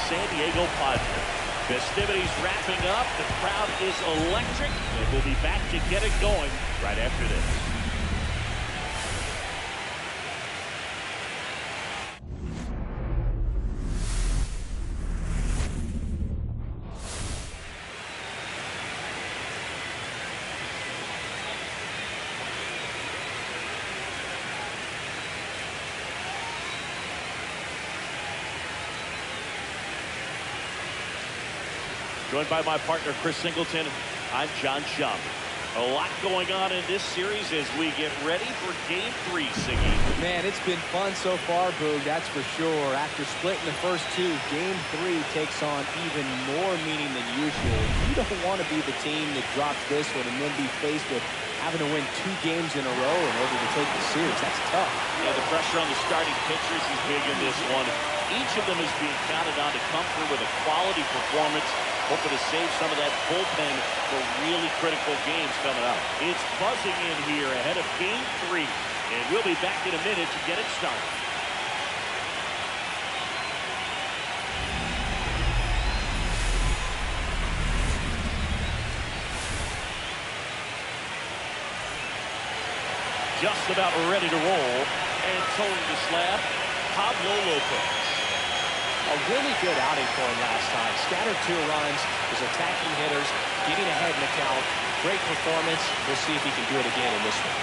San Diego Padres. Festivities wrapping up. The crowd is electric, and we'll be back to get it going right after this. Joined by my partner, Chris Singleton, I'm John Shum. A lot going on in this series as we get ready for Game 3, Siggy. Man, it's been fun so far, Boog, that's for sure. After splitting the first two, Game 3 takes on even more meaning than usual. You don't want to be the team that drops this one and then be faced with having to win 2 games in a row in order to take the series. That's tough. Yeah, the pressure on the starting pitchers is big in this one. Each of them is being counted on to come through with a quality performance, hoping to save some of that bullpen for really critical games coming up. It's buzzing in here ahead of Game 3, and we'll be back in a minute to get it started. Just about ready to roll, and towing the slab, Pablo Lopez. A really good outing for him last time. Scattered 2 runs, was attacking hitters, getting ahead in the count. Great performance. We'll see if he can do it again in this one.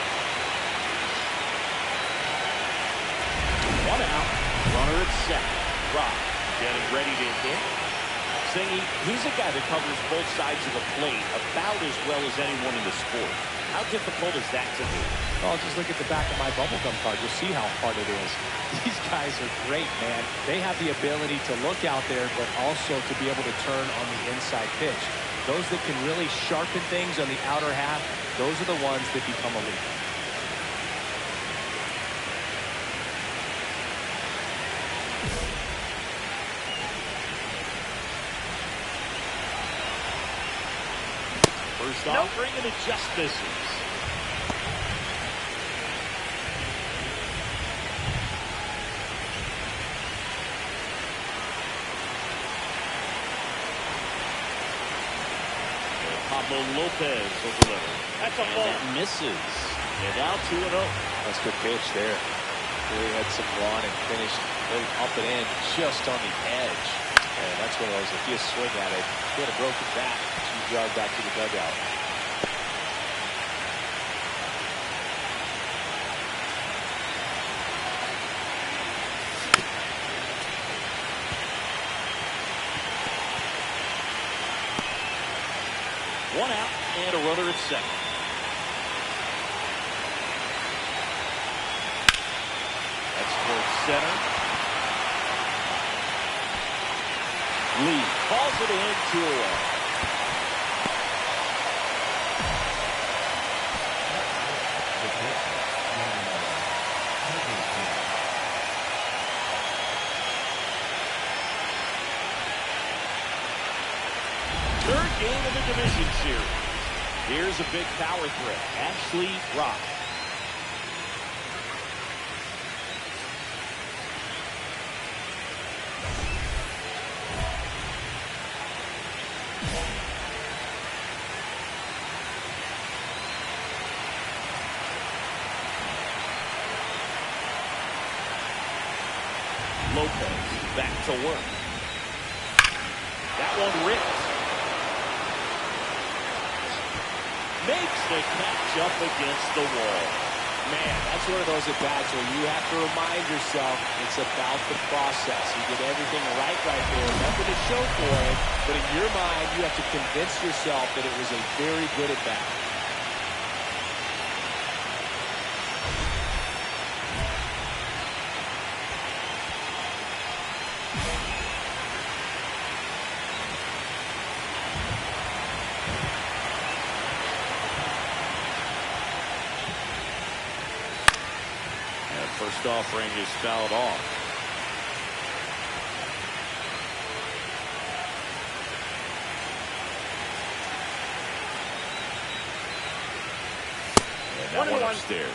1 out, runner at second. Rock getting ready to hit. Singy, he's a guy that covers both sides of the plate about as well as anyone in the sport. How difficult is that to do? Oh, just look at the back of my bubblegum card. You'll see how hard it is. These guys are great, man. They have the ability to look out there, but also to be able to turn on the inside pitch. Those that can really sharpen things on the outer half, those are the ones that become elite. First offering, and it just misses. Pablo Lopez will deliver. That's a ball. That misses. And now 2-0. That's a good pitch there. Really had some run and finished really up and in just on the edge. And that's one of those, if you swing at it, you had a broken back, you jog back to the dugout. One out and a runner at second. That's towards center. Lee calls it in 2 away. Third game of the division series. Here's a big power threat. Ashley Rock. Lopez back to work. That one ripped. Makes the catch up against the wall. Man, that's one of those at-bats where you have to remind yourself it's about the process. You did everything right there. Nothing to show for it. But in your mind, you have to convince yourself that it was a very good at-bat. First offering is fouled off. And that one upstairs.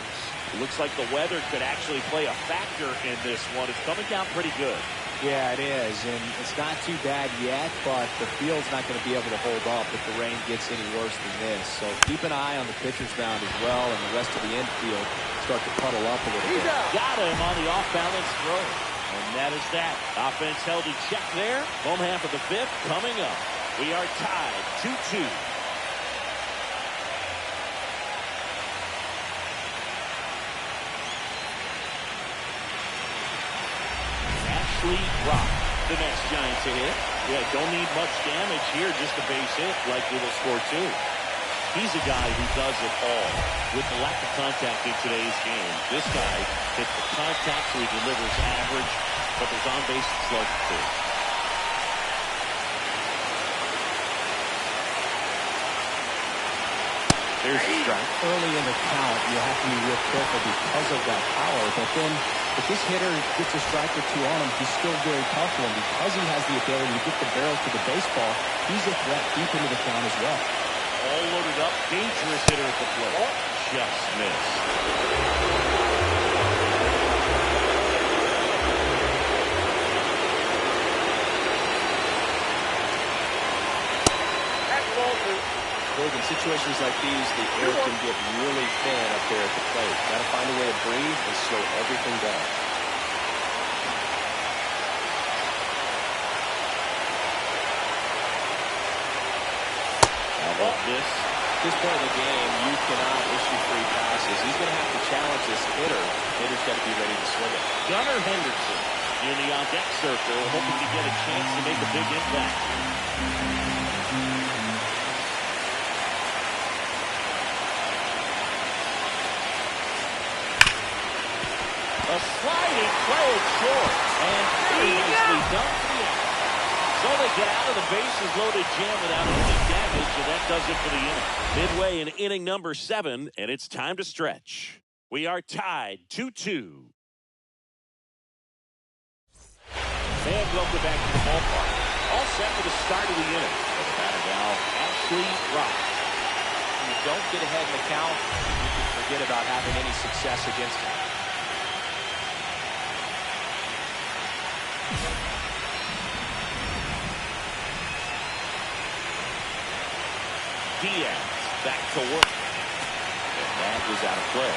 It looks like the weather could actually play a factor in this one. It's coming down pretty good. Yeah, it is, and it's not too bad yet, but the field's not going to be able to hold up if the rain gets any worse than this. So keep an eye on the pitcher's mound as well, and the rest of the infield start to puddle up a little bit. Got him on the off-balance throw. And that is that. Offense held in check there. Home half of the fifth coming up. We are tied 2-2. Rock, the next Giants to hit. Yeah, don't need much damage here, just a base hit. Likely will score two. He's a guy who does it all. With the lack of contact in today's game, this guy hits the contact so he delivers average, but there's on-base slug too. There's a strike. Early in the count, you have to be real careful because of that power, but then if this hitter gets a strike or two on him, he's still very comfortable. And because he has the ability to get the barrel to the baseball, he's a threat deep into the count as well. All loaded up, dangerous hitter at the plate. Just missed. In situations like these, the air can get really thin up there at the plate. Got to find a way to breathe and slow everything down. How about this? At this point in the game, you cannot issue free passes. He's going to have to challenge this hitter. Hitter's got to be ready to swing it. Gunnar Henderson in the on-deck circle, hoping to get a chance to make a big impact. A sliding play at short, and very nicely done for the out. So they get out of the bases loaded jam without any damage, and that does it for the inning. Midway in inning number 7, and it's time to stretch. We are tied 2-2. And welcome back to the ballpark. All set for the start of the inning. The batter now, Ashley Rock. When you don't get ahead in the count, you can forget about having any success against him. Diaz back to work. And that is out of play.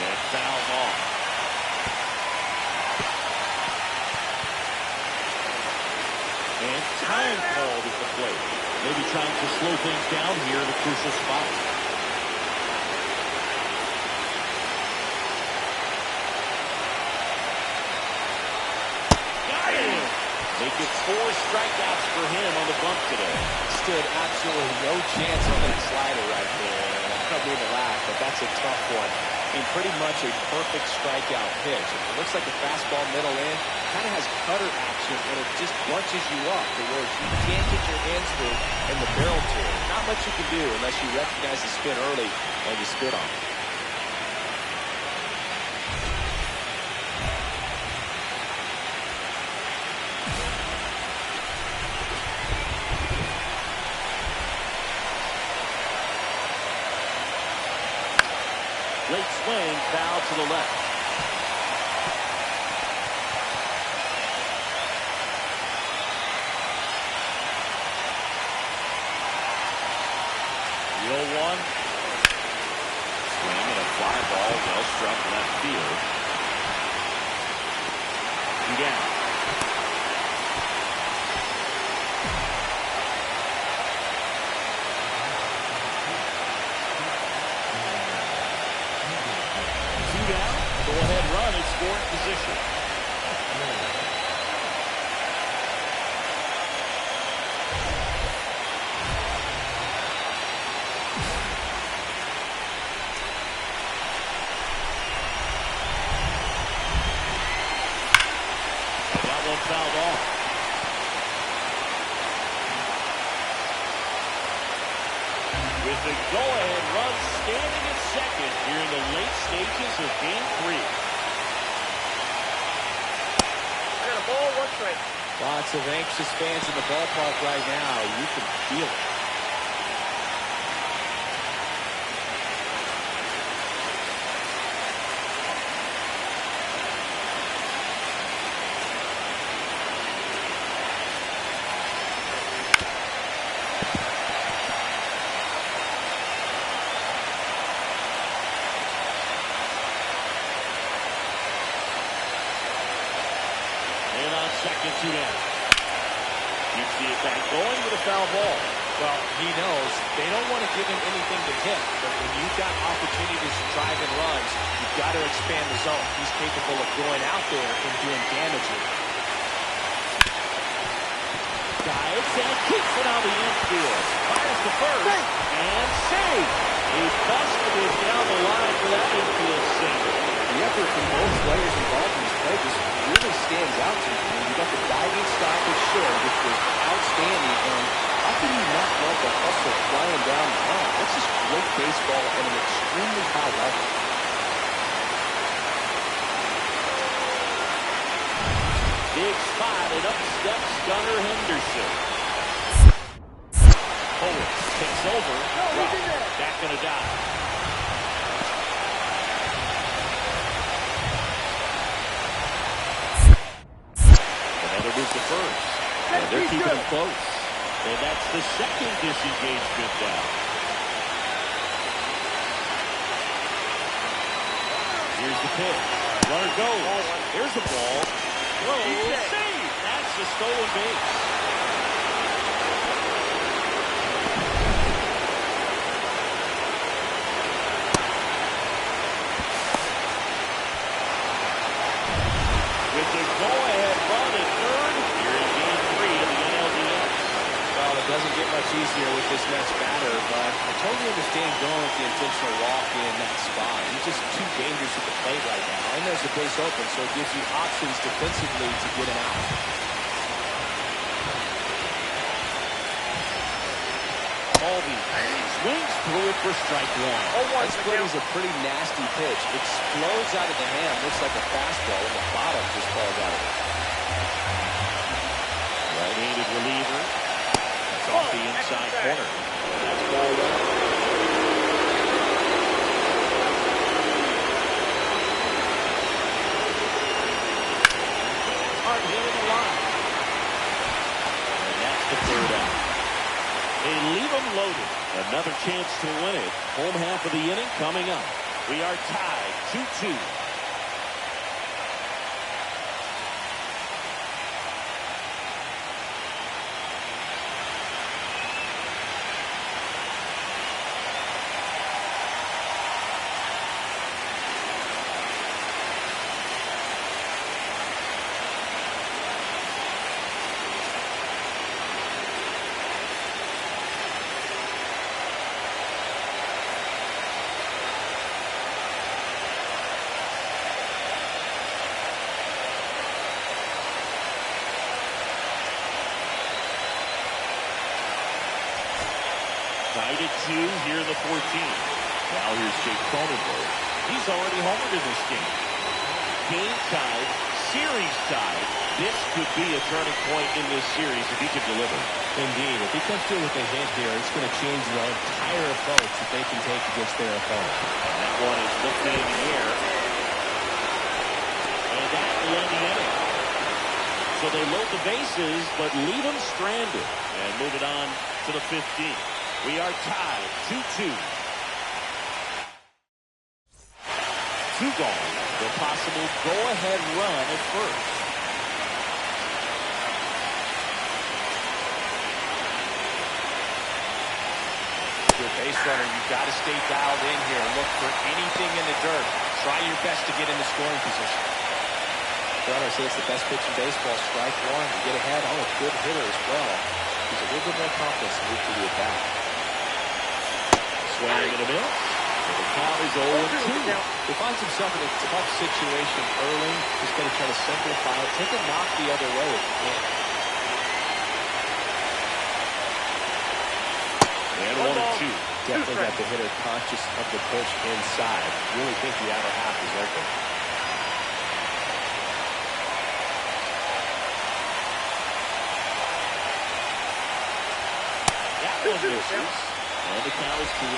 And foul ball. And time called at the plate. Maybe trying to slow things down here in a crucial spot. Make it 4 strikeouts for him on the bump today. Stood absolutely no chance on that slider right there. I don't mean to laugh, but that's a tough one. I mean, pretty much a perfect strikeout pitch. It looks like a fastball middle in. Kind of has cutter action, and it just bunches you up to where you can't get your hands through and the barrel to it. Not much you can do unless you recognize the spin early and you spit on it. Late swing, foul to the left. The 0-1. Swing and a fly ball, well struck left field. 2 down. Go-ahead run in scoring position. And that one fouled off. With the go-ahead run standing at second here in the late stages of Game 3. Well, Lots of anxious fans in the ballpark right now. You can feel it. Second two down. Keeps the attack going with a foul ball. Well, he knows they don't want to give him anything to hit, but when you've got opportunities to drive and runs, you've got to expand the zone. He's capable of going out there and doing damage with it. Dives and keeps it on the infield. Fires to first and save. He busted it down the line for that infield save. The effort from both players involved in this play just really stands out to me. You got the diving stoppage share, which was outstanding, and how can you not love the hustle flying down the line? That's just great baseball at an extremely high level. Big spot, and up steps Gunnar Henderson. Forward, takes over, back gonna die. Move to first. And they're keeping him close. And that's the second disengagement down. Here's the pitch. Runner goes. There's the ball. Throw. Save. That's the stolen base. With the go-ahead run at third, here in Game 3 of the NLDS. Well, it doesn't get much easier with this next batter, but I totally understand going with the intentional walk in that spot. He's just too dangerous at the plate right now, and there's a base open, so it gives you options defensively to get him out. Albee swings through it for strike one. That split is a pretty nasty pitch. Explodes out of the hand, looks like a fastball, and the bottom just falls out of it. Right-handed reliever. That's off the inside corner. That's ball one. Hard hit in the line. And that's the third out. They leave them loaded. Another chance to win it. Home half of the inning coming up. We are tied 2-2. Tied at 2 here in the 14th. Now here's Jake Cronenberg. He's already homered in this game. Game tied, series tied. This could be a turning point in this series if he can deliver. Indeed. If he comes through with a hit here, it's going to change the entire approach that they can take against their opponent. And that one is lifted in the air. And that will end the inning. So they load the bases, but leave them stranded. And move it on to the 15th. We are tied 2-2. 2 gone. The possible go-ahead run at first. Your base runner, you've got to stay dialed in here. Look for anything in the dirt. Try your best to get into scoring position. Runner says it's the best pitch in baseball. Strike one. You get ahead on a good hitter as well. He's a little bit more confident to move to the attack. Swinging and a miss. The count is 0-2. He finds himself in a tough situation early. He's going to try to simplify it. Take a knock the other way if you can. And 1-2. Definitely got the hitter conscious of the pitch inside. Really think the outer half is open. and misses. And the count is 2-2.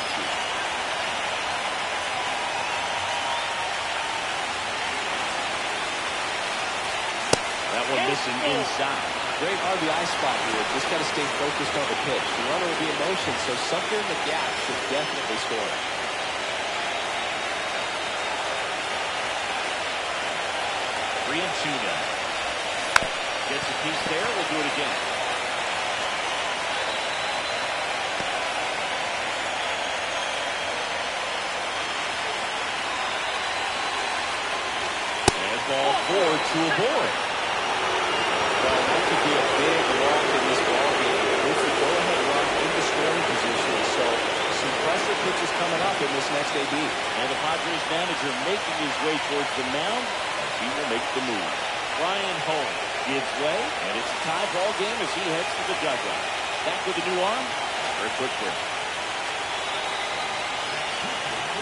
That one missing inside. Great RBI spot here. Just got to stay focused on the pitch. The runner will be in motion, so something in the gap should definitely score. 3-2 now. Gets a piece there. We'll do it again. And ball forward to a board. Well, that could be a big walk in this ballgame. It's a go-ahead run into scoring position, so some pressure pitches coming up in this next AB. And the Padres manager making his way towards the mound. He will make the move. Brian Home gives way, and it's a tie ball game as he heads to the dugout. Back with a new arm. Very quick break.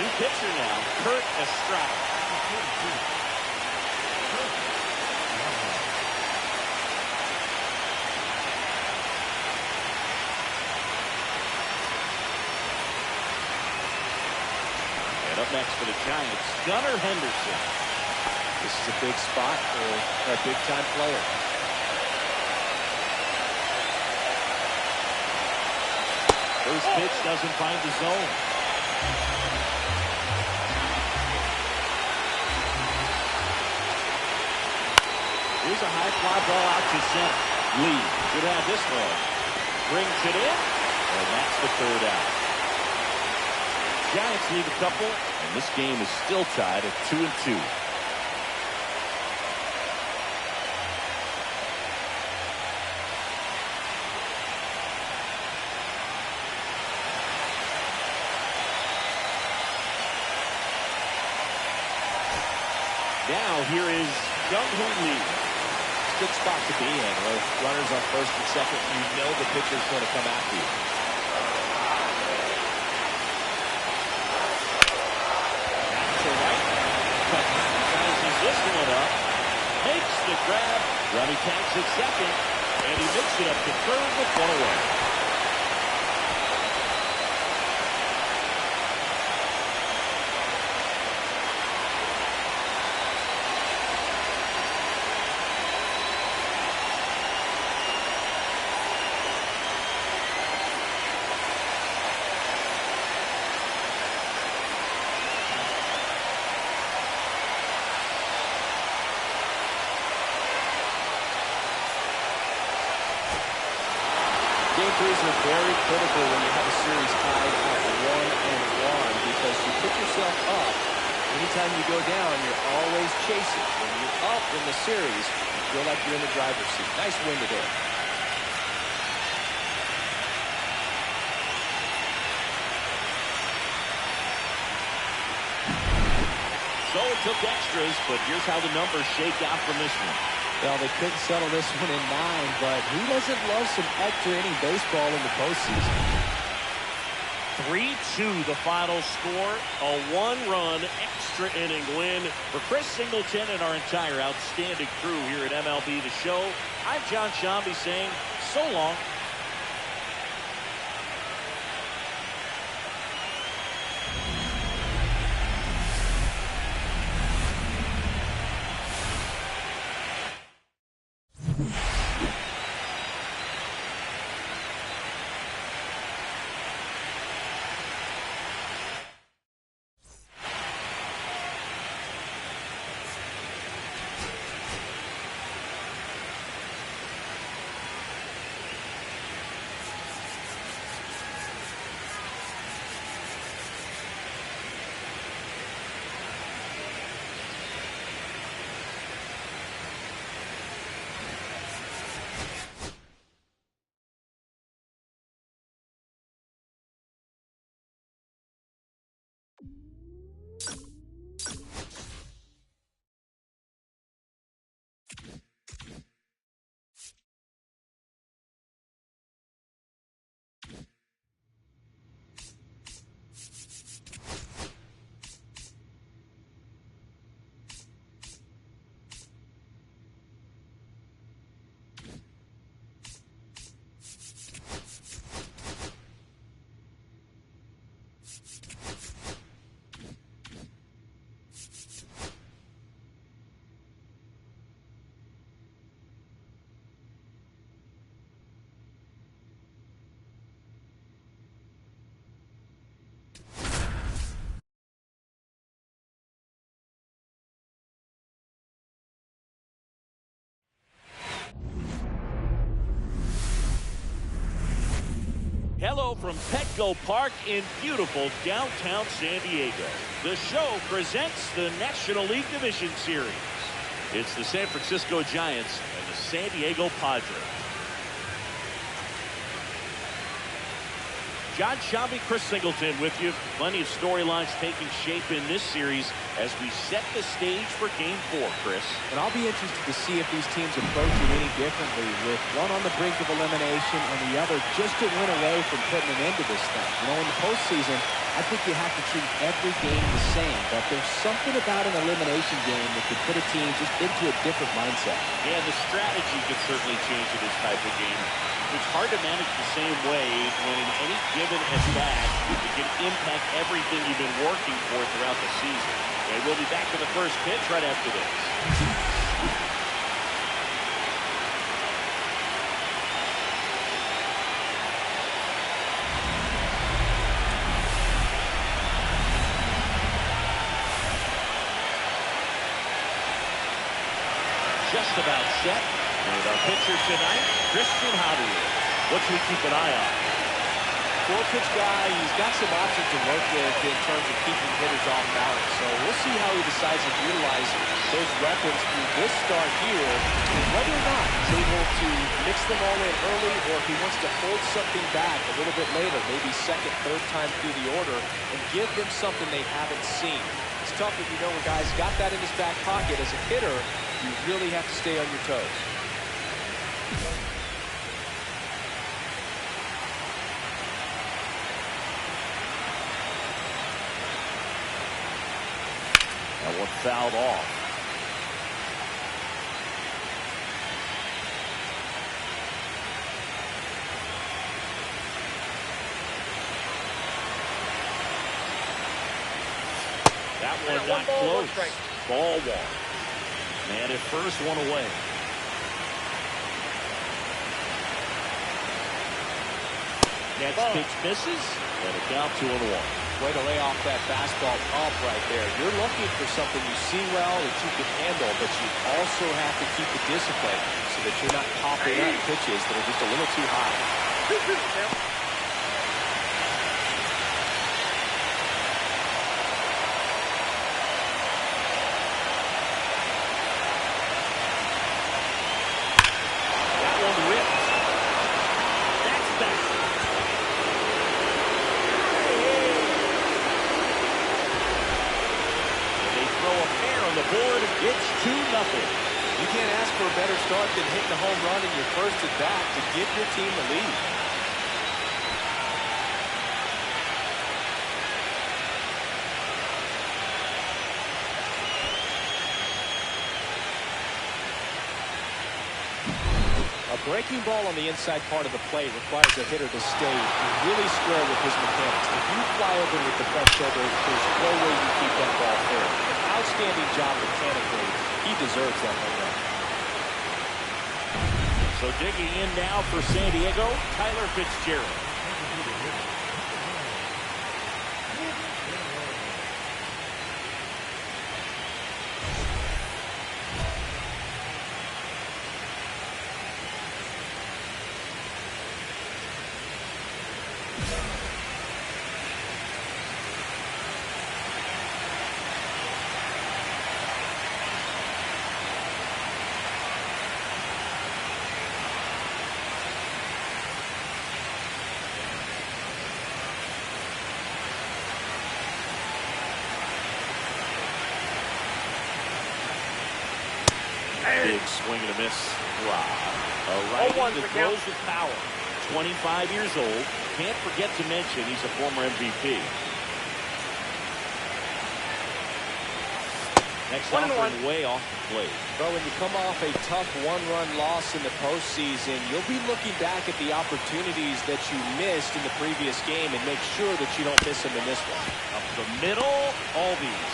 New pitcher now, Kurt Estrada. And up next for the Giants, Gunnar Henderson. This is a big spot for a big-time player. First pitch doesn't find the zone. Here's a high fly ball out to center. Lee should have this one. Brings it in, and that's the third out. Giants leave a couple, and this game is still tied at 2-2. Now here is Young Lee. It's a good spot to be in. With runners on first and second, you know the pitcher's going to come after you. Back to right. Sizes this one up. Makes the grab. Ronnie tags at second. And he makes it up to third with one away. Game threes are very critical when you have a series tied at 1-1 because you put yourself up. Anytime you go down, you're always chasing. When you're up in the series, you feel like you're in the driver's seat. Nice win today. So it took extras, but here's how the numbers shake out from this one. Well, they couldn't settle this one in 9, but who doesn't love some extra inning baseball in the postseason? 3-2 the final score. A one-run extra inning win for Chris Singleton and our entire outstanding crew here at MLB The Show. I'm John Shambi saying so long. Hello from Petco Park in beautiful downtown San Diego. The show presents the National League Division Series. It's the San Francisco Giants and the San Diego Padres. John Shabby, Chris Singleton with you. Plenty of storylines taking shape in this series as we set the stage for Game 4, Chris. And I'll be interested to see if these teams approach it any differently, with one on the brink of elimination and the other just to win away from putting an end to this thing. You know, in the postseason, I think you have to treat every game the same, but there's something about an elimination game that could put a team just into a different mindset. Yeah, the strategy could certainly change in this type of game. It's hard to manage the same way when in any given at-bat it can impact everything you've been working for throughout the season. And we'll be back to the first pitch right after this. Just about set. And our pitcher tonight, Christian Javier. What should we keep an eye on? Four-pitch guy, he's got some options to work with in terms of keeping hitters off balance. So we'll see how he decides to utilize those weapons through this start here, and whether or not he's able to mix them all in early, or if he wants to hold something back a little bit later, maybe second, third time through the order, and give them something they haven't seen. It's tough if you know a guy's got that in his back pocket. As a hitter, you really have to stay on your toes. That one fouled off. That one not close. Ball one. Man at first, one away. Next pitch misses, and a count 2-1. Way to lay off that fastball pump right there. You're looking for something you see well that you can handle, but you also have to keep the discipline so that you're not popping up pitches that are just a little too high. It's 2-0. You can't ask for a better start than hitting a home run in your first at bat to give your team the lead. A breaking ball on the inside part of the plate requires a hitter to stay really square with his mechanics. If you fly over with the left shoulder, there's no way you keep that ball fair. Outstanding job mechanically. He deserves that home run. So digging in now for San Diego, Tyler Fitzgerald. Big swing and a miss. Wow. A righty that throws with power. 25 years old. Can't forget to mention he's a former MVP. Next offering way off the plate. But when you come off a tough one-run loss in the postseason, you'll be looking back at the opportunities that you missed in the previous game and make sure that you don't miss them in this one. Up the middle, Albies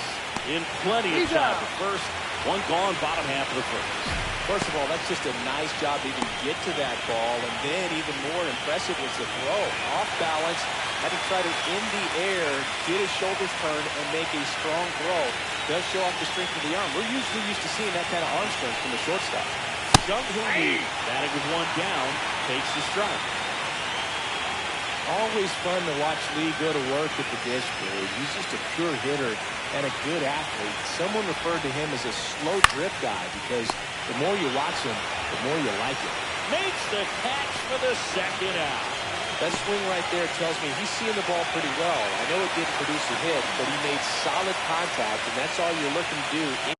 in plenty of time. The first, one gone, bottom half of the first. First of all, that's just a nice job to even get to that ball, and then even more impressive was the throw. Off balance, had to try to in the air, get his shoulders turned, and make a strong throw. Does show off the strength of the arm. We're usually used to seeing that kind of arm strength from the shortstop. Young batting with one down, takes the strike. Always fun to watch Lee go to work at the dish bridge. He's just a pure hitter and a good athlete. Someone referred to him as a slow drip guy because the more you watch him, the more you like it. Makes the catch for the second out. That swing right there tells me he's seeing the ball pretty well. I know it didn't produce a hit, but he made solid contact, and that's all you're looking to do.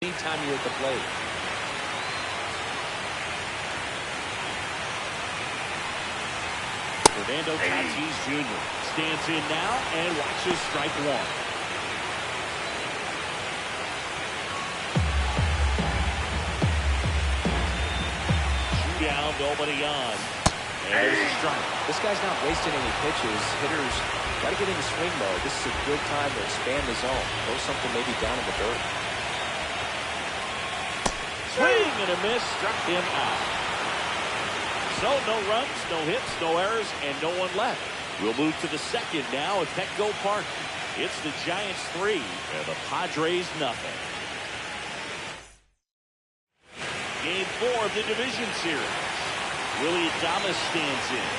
Anytime you're at the plate. Fernando Tatis Jr. stands in now and watches strike one. Down, nobody on. And there's a strike. This guy's not wasting any pitches. Hitters got to get into swing mode. This is a good time to expand the zone. Throw something maybe down in the dirt. Swing and a miss, struck him out. So no runs, no hits, no errors, and no one left. We'll move to the second now at Petco Park. It's the Giants 3 and the Padres nothing. Game 4 of the division series. Willie Adames stands in.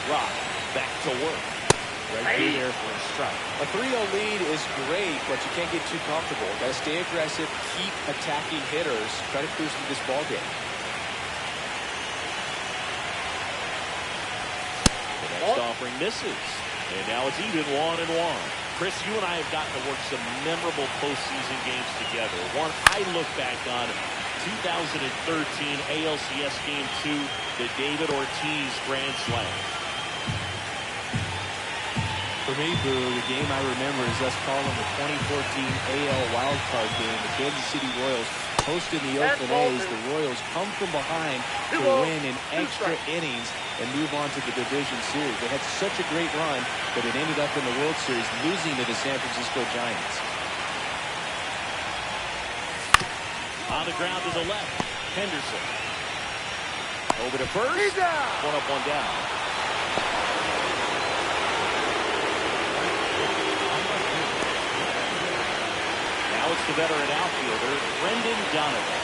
Rock back to work. Right there for a strike. A 3-0 lead is great, but you can't get too comfortable. Got to stay aggressive, keep attacking hitters. Try to cruise into this ball game. The next offering misses, and now it's even 1-1. Chris, you and I have gotten to work some memorable postseason games together. One I look back on, 2013 ALCS Game 2, the David Ortiz Grand Slam. For me, Boo, the game I remember is us calling the 2014 AL wildcard game. The Kansas City Royals hosting the Oakland A's. The Royals come from behind to win in extra innings and move on to the division series. They had such a great run, but it ended up in the World Series losing to the San Francisco Giants. On the ground to the left, Henderson. Over to first. One up, one down. Now it's the veteran outfielder, Brendan Donovan.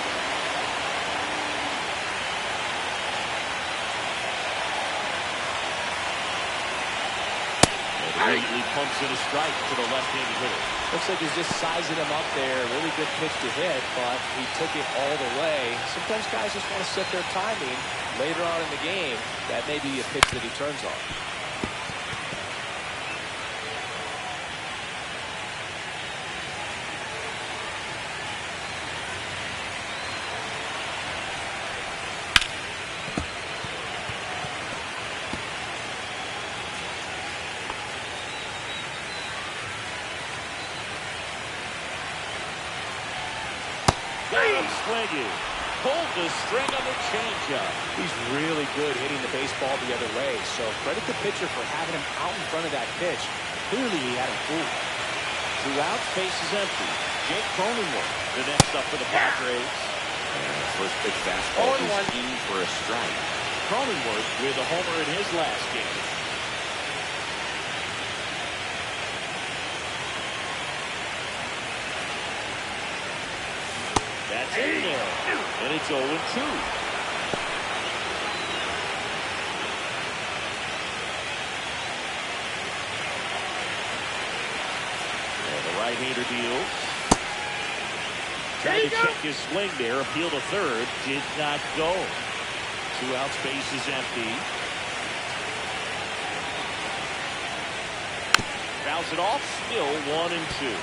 And immediately pumps in a strike to the left-handed hitter. Looks like he's just sizing him up there. Really good pitch to hit, but he took it all the way. Sometimes guys just want to set their timing. Later on in the game, that may be a pitch that he turns on. Swinging. Pulled the string on the changeup. He's really good hitting the baseball the other way, so credit the pitcher for having him out in front of that pitch. Clearly he had him fooled. 2 outs, base is empty. Jake Cronenworth, the next up for the Padres. First pitch fastball is in for a strike. Cronenworth with a homer in his last game. That's in there, and it's 0-2. And the right-hander deals. Tried to check his swing there, appeal to third, did not go. 2 outs, base is empty. Fouls it off, still 1-2.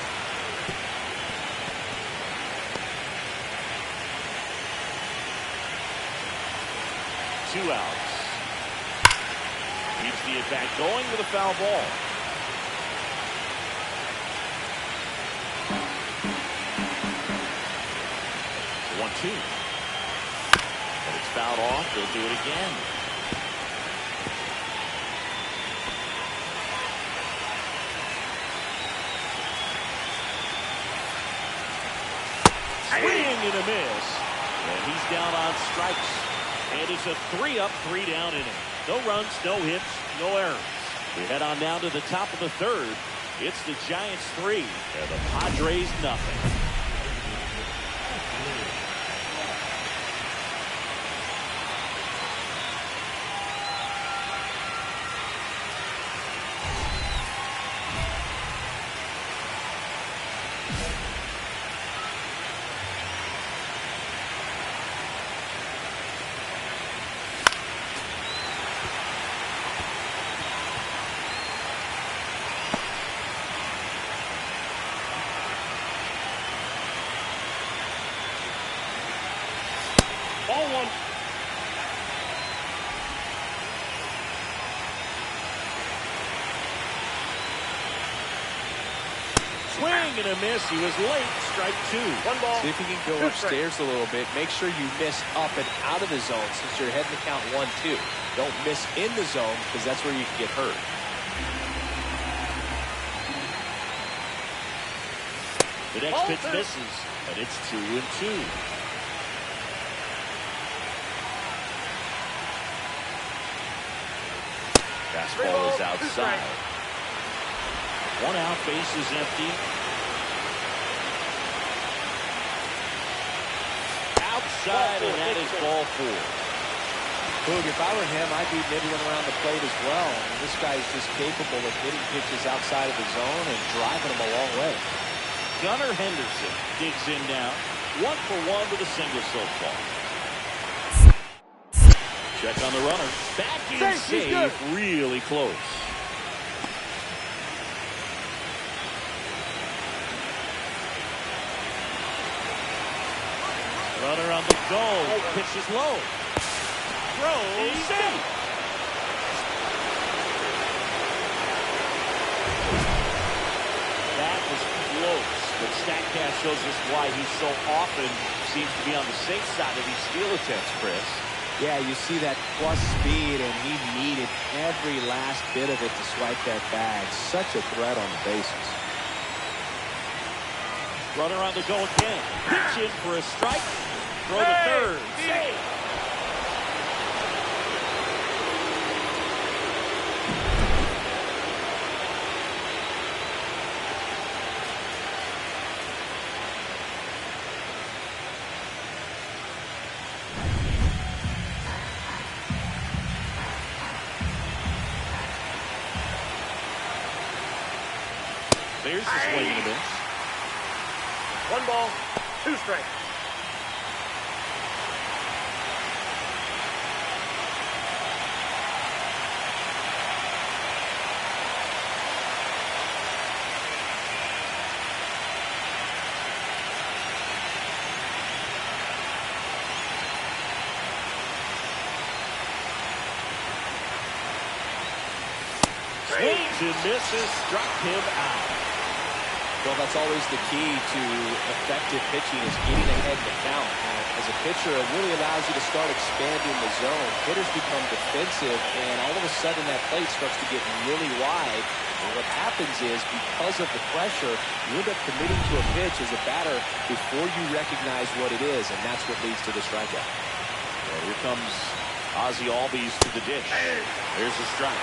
Two outs. Keeps the attack going with a foul ball. The 1-2. And it's fouled off. He'll do it again. Swing and a miss. And he's down on strikes. And it's a 3-up, 3-down inning. No runs, no hits, no errors. We head on down to the top of the third. It's the Giants 3 and the Padres nothing. Ball one. Swing and a miss. He was late. Strike two. One ball. See if you can go upstairs a little bit. Make sure you miss up and out of the zone since you're heading to count 1-2. Don't miss in the zone because that's where you can get hurt. The next pitch misses, and it's 2-2. Fastball is outside. One out, base is empty. Outside, and that is ball four. Boog, if I were him, I'd be nibbling around the plate as well. I mean, this guy is just capable of hitting pitches outside of the zone and driving them a long way. Gunnar Henderson digs in now. 1 for 1 with a single so far. Check on the runner. Back in save. Really close. Runner on the go. Pitch is low. Throws. Safe. That was close. But StatCast shows us why he so often seems to be on the safe side of these steal attempts, Chris. Yeah, you see that plus speed, and he needed every last bit of it to swipe that bag. Such a threat on the bases. Runner on the go again. Pitch in for a strike. Throw to third. Save. There's the swing and a miss. 1 ball, 2 strikes. Swings and misses, struck him out. Well, that's always the key to effective pitching is getting ahead in the count. As a pitcher, it really allows you to start expanding the zone. Hitters become defensive, and all of a sudden that plate starts to get really wide. And what happens is, because of the pressure, you end up committing to a pitch as a batter before you recognize what it is, and that's what leads to the strikeout. Well, here comes Ozzie Albies to the dish. There's a strike.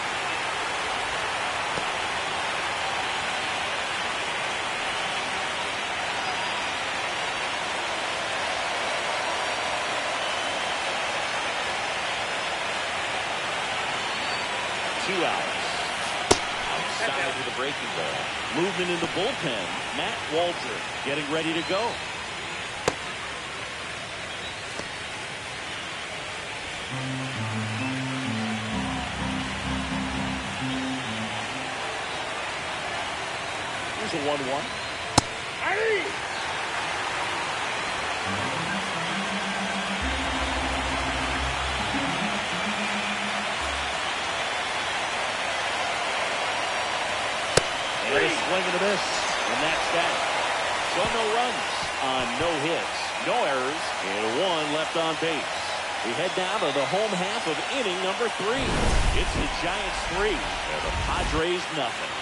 Two outs. Outside with a breaking ball. Movement in the bullpen. Matt Walter getting ready to go. Here's a 1-1. And a swing and a miss, and that's that. So no runs on no hits, no errors, and 1 left on base. We head down to the home half of inning number 3. It's the Giants 3 and the Padres nothing.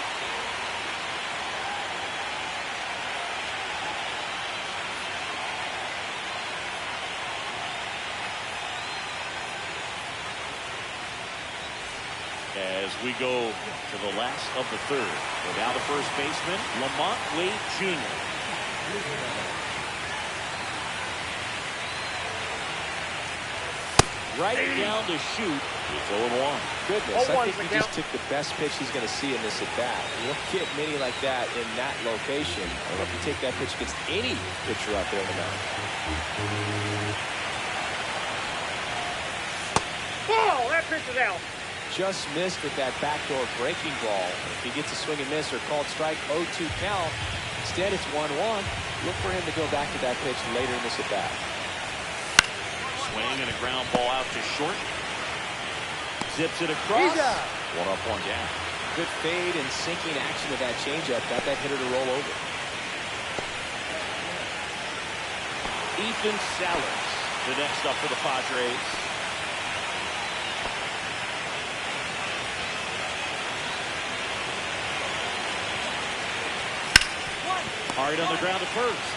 As we go to the last of the 3rd. So now the first baseman, Lamont Wade Jr. Right down to shoot. It's 0-1. Goodness, I think he just took the best pitch he's going to see in this at-bat. You don't get many like that in that location. I don't know if you take that pitch against any pitcher out there in the mound. Ball! That pitch is out. Just missed with that backdoor breaking ball. If he gets a swing and miss or called strike, 0-2 count. Instead, it's 1-1. Look for him to go back to that pitch later in this at-bat. Swing and a ground ball out to short. Zips it across. 1 up, 1 down. Good fade and sinking action of that changeup. Got that hitter to roll over. Ethan Salas, the next up for the Padres. Hard on the ground at first.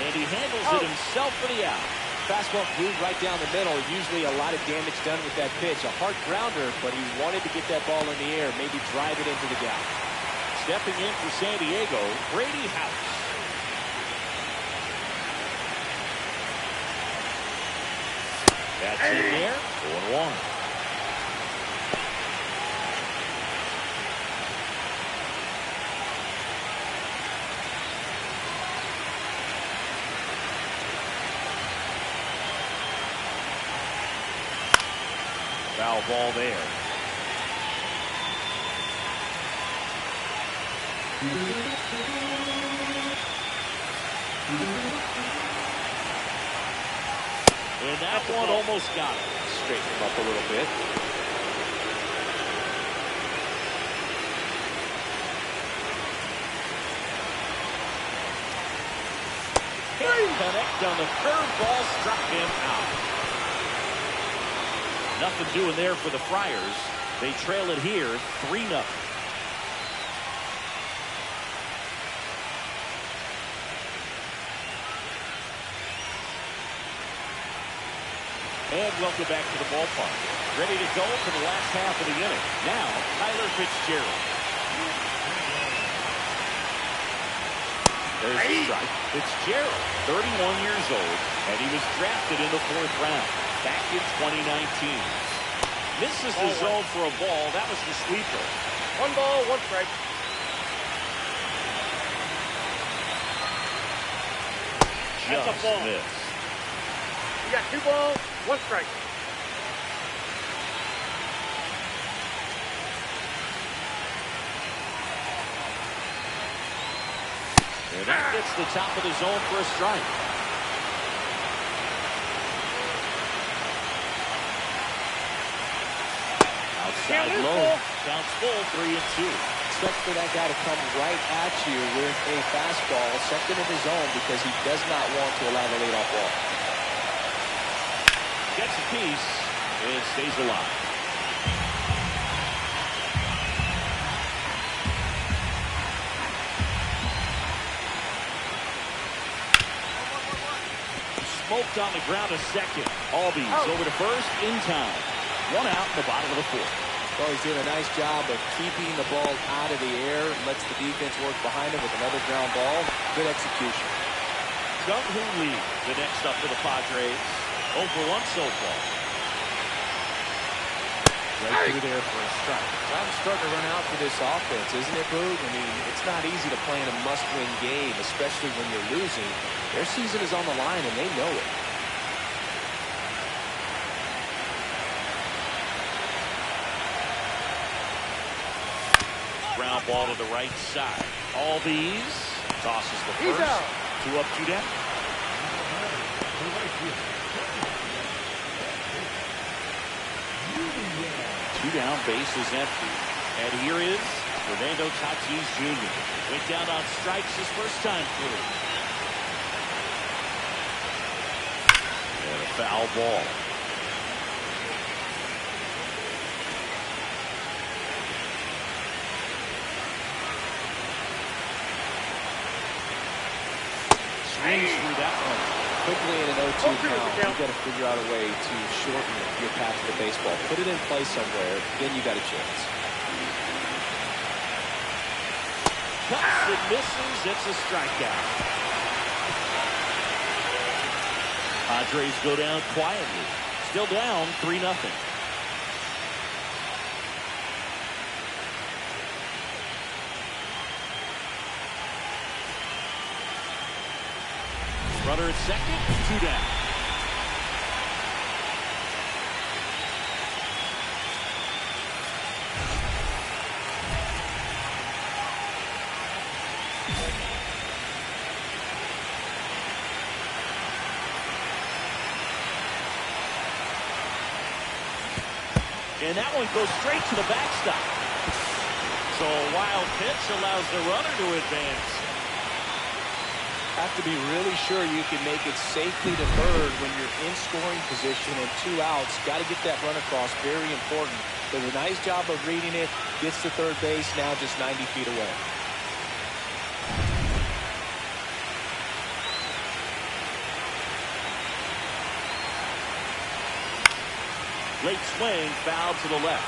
And he handles it himself for the out. Fastball glued right down the middle. Usually a lot of damage done with that pitch. A hard grounder, but he wanted to get that ball in the air, maybe drive it into the gap. Stepping in for San Diego, Brady House. That's in there. 0-1. Foul ball there. And that one almost got it. Straighten him up a little bit. Can't connect on the curveball, struck him out. Nothing doing there for the Friars. They trail it here 3-0. And welcome back to the ballpark. Ready to go for the last half of the inning. Now, Tyler Fitzgerald. There's a strike. Fitzgerald, 31 years old, and he was drafted in the 4th round back in 2019. Misses the zone for a ball. That was the sweeper. 1 ball, 1 strike. That's a ball. Missed. You got 2 balls, 1 strike. And that gets the top of the zone for a strike. Outside low. Counts full, 3-2. Expect for that guy to come right at you with a fastball, something in his zone, because he does not want to allow the leadoff ball. Gets a piece and stays alive. Smoked on the ground a second. Albies over to first in time. 1 out in the bottom of the 4th. Well, he's doing a nice job of keeping the ball out of the air. Lets the defense work behind him with another ground ball. Good execution. Jung-Hoo Lee, the next up for the Padres. 0 for 1 so far. Right through there for a strike. Time's starting to run out for this offense, isn't it, Boog? I mean, it's not easy to play in a must-win game, especially when you're losing. Their season is on the line, and they know it. Ground ball to the right side. Albies tosses the first. 2 up, 2 down. 2 down, base is empty. And here is Fernando Tatis Jr. Went down on strikes his first time through. And a foul ball. swings through that one. Quickly in an 0-2 count, you've got to figure out a way to shorten your path to the baseball. Put it in play somewhere, then you got a chance. Cuts and misses. It's a strikeout. Padres go down quietly. Still down 3-0. Runner at second, 2 down. And that one goes straight to the backstop. So a wild pitch allows the runner to advance. Have to be really sure you can make it safely to third when you're in scoring position and 2 outs. Got to get that run across. Very important. Does a nice job of reading it. Gets to third base. Now just 90 feet away. Late swing, foul to the left.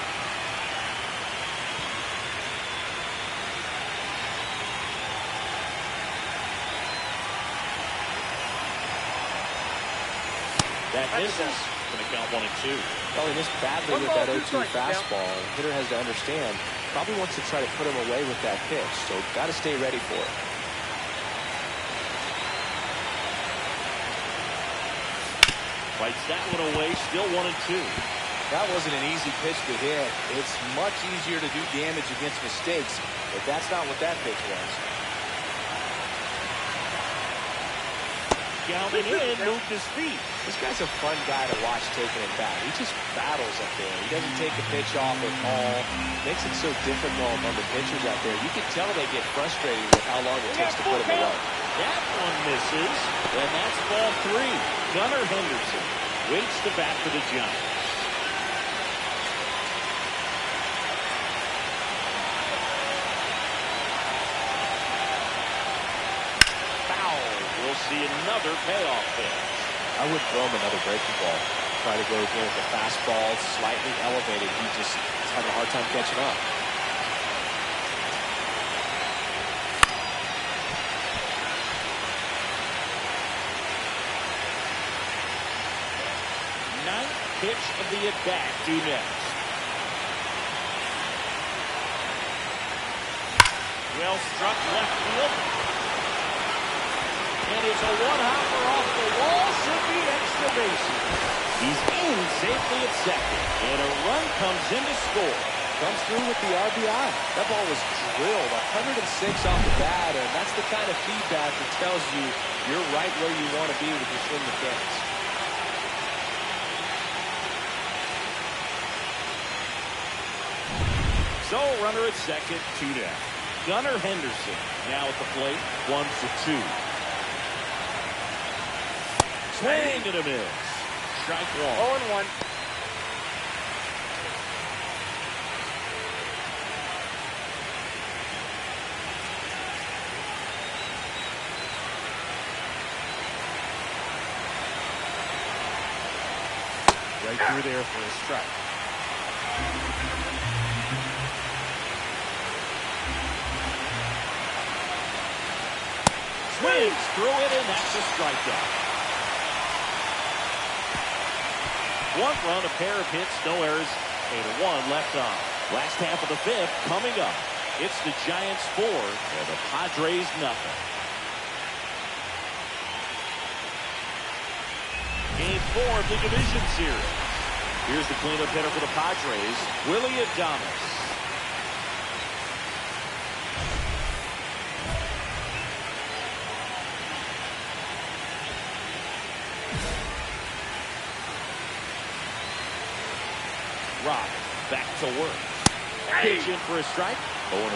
That misses. Going to count 1-2. Well, he missed badly with that 0-2 fastball. The hitter has to understand. Probably wants to try to put him away with that pitch. So got to stay ready for it. Fights that one away. Still 1-2. That wasn't an easy pitch to hit. It's much easier to do damage against mistakes, but that's not what that pitch was. Counting in, moved his feet. This guy's a fun guy to watch taking it back. He just battles up there. He doesn't take the pitch off at all. Makes it so difficult on the pitchers out there. You can tell they get frustrated with how long it takes to put him away. That one misses, and that's ball 3. Gunnar Henderson waits to bat for the Giants. See another payoff pitch. I would throw him another breaking ball. Try to go again with the fastball slightly elevated. He just is having a hard time catching up. Ninth pitch of the at-bat due next. Well struck left field. And it's a one-hopper off the wall. Should be extra bases. He's in safely at second. And a run comes in to score. Comes through with the RBI. That ball was drilled 106 off the bat, and that's the kind of feedback that tells you you're right where you want to be with your swing mechanics. So runner at second, 2 down. Gunnar Henderson now at the plate, 1-2. Swing and a miss. Strike 1. 0-1. Right through there for a strike. Swings through it, and that's a strikeout. 1 run, a pair of hits, no errors, and 1 left on. Last half of the 5th coming up. It's the Giants 4 and the Padres nothing. Game 4 of the division series. Here's the cleanup hitter for the Padres, Willie Adames. Rock back to work. Pitch in for a strike. 0-1.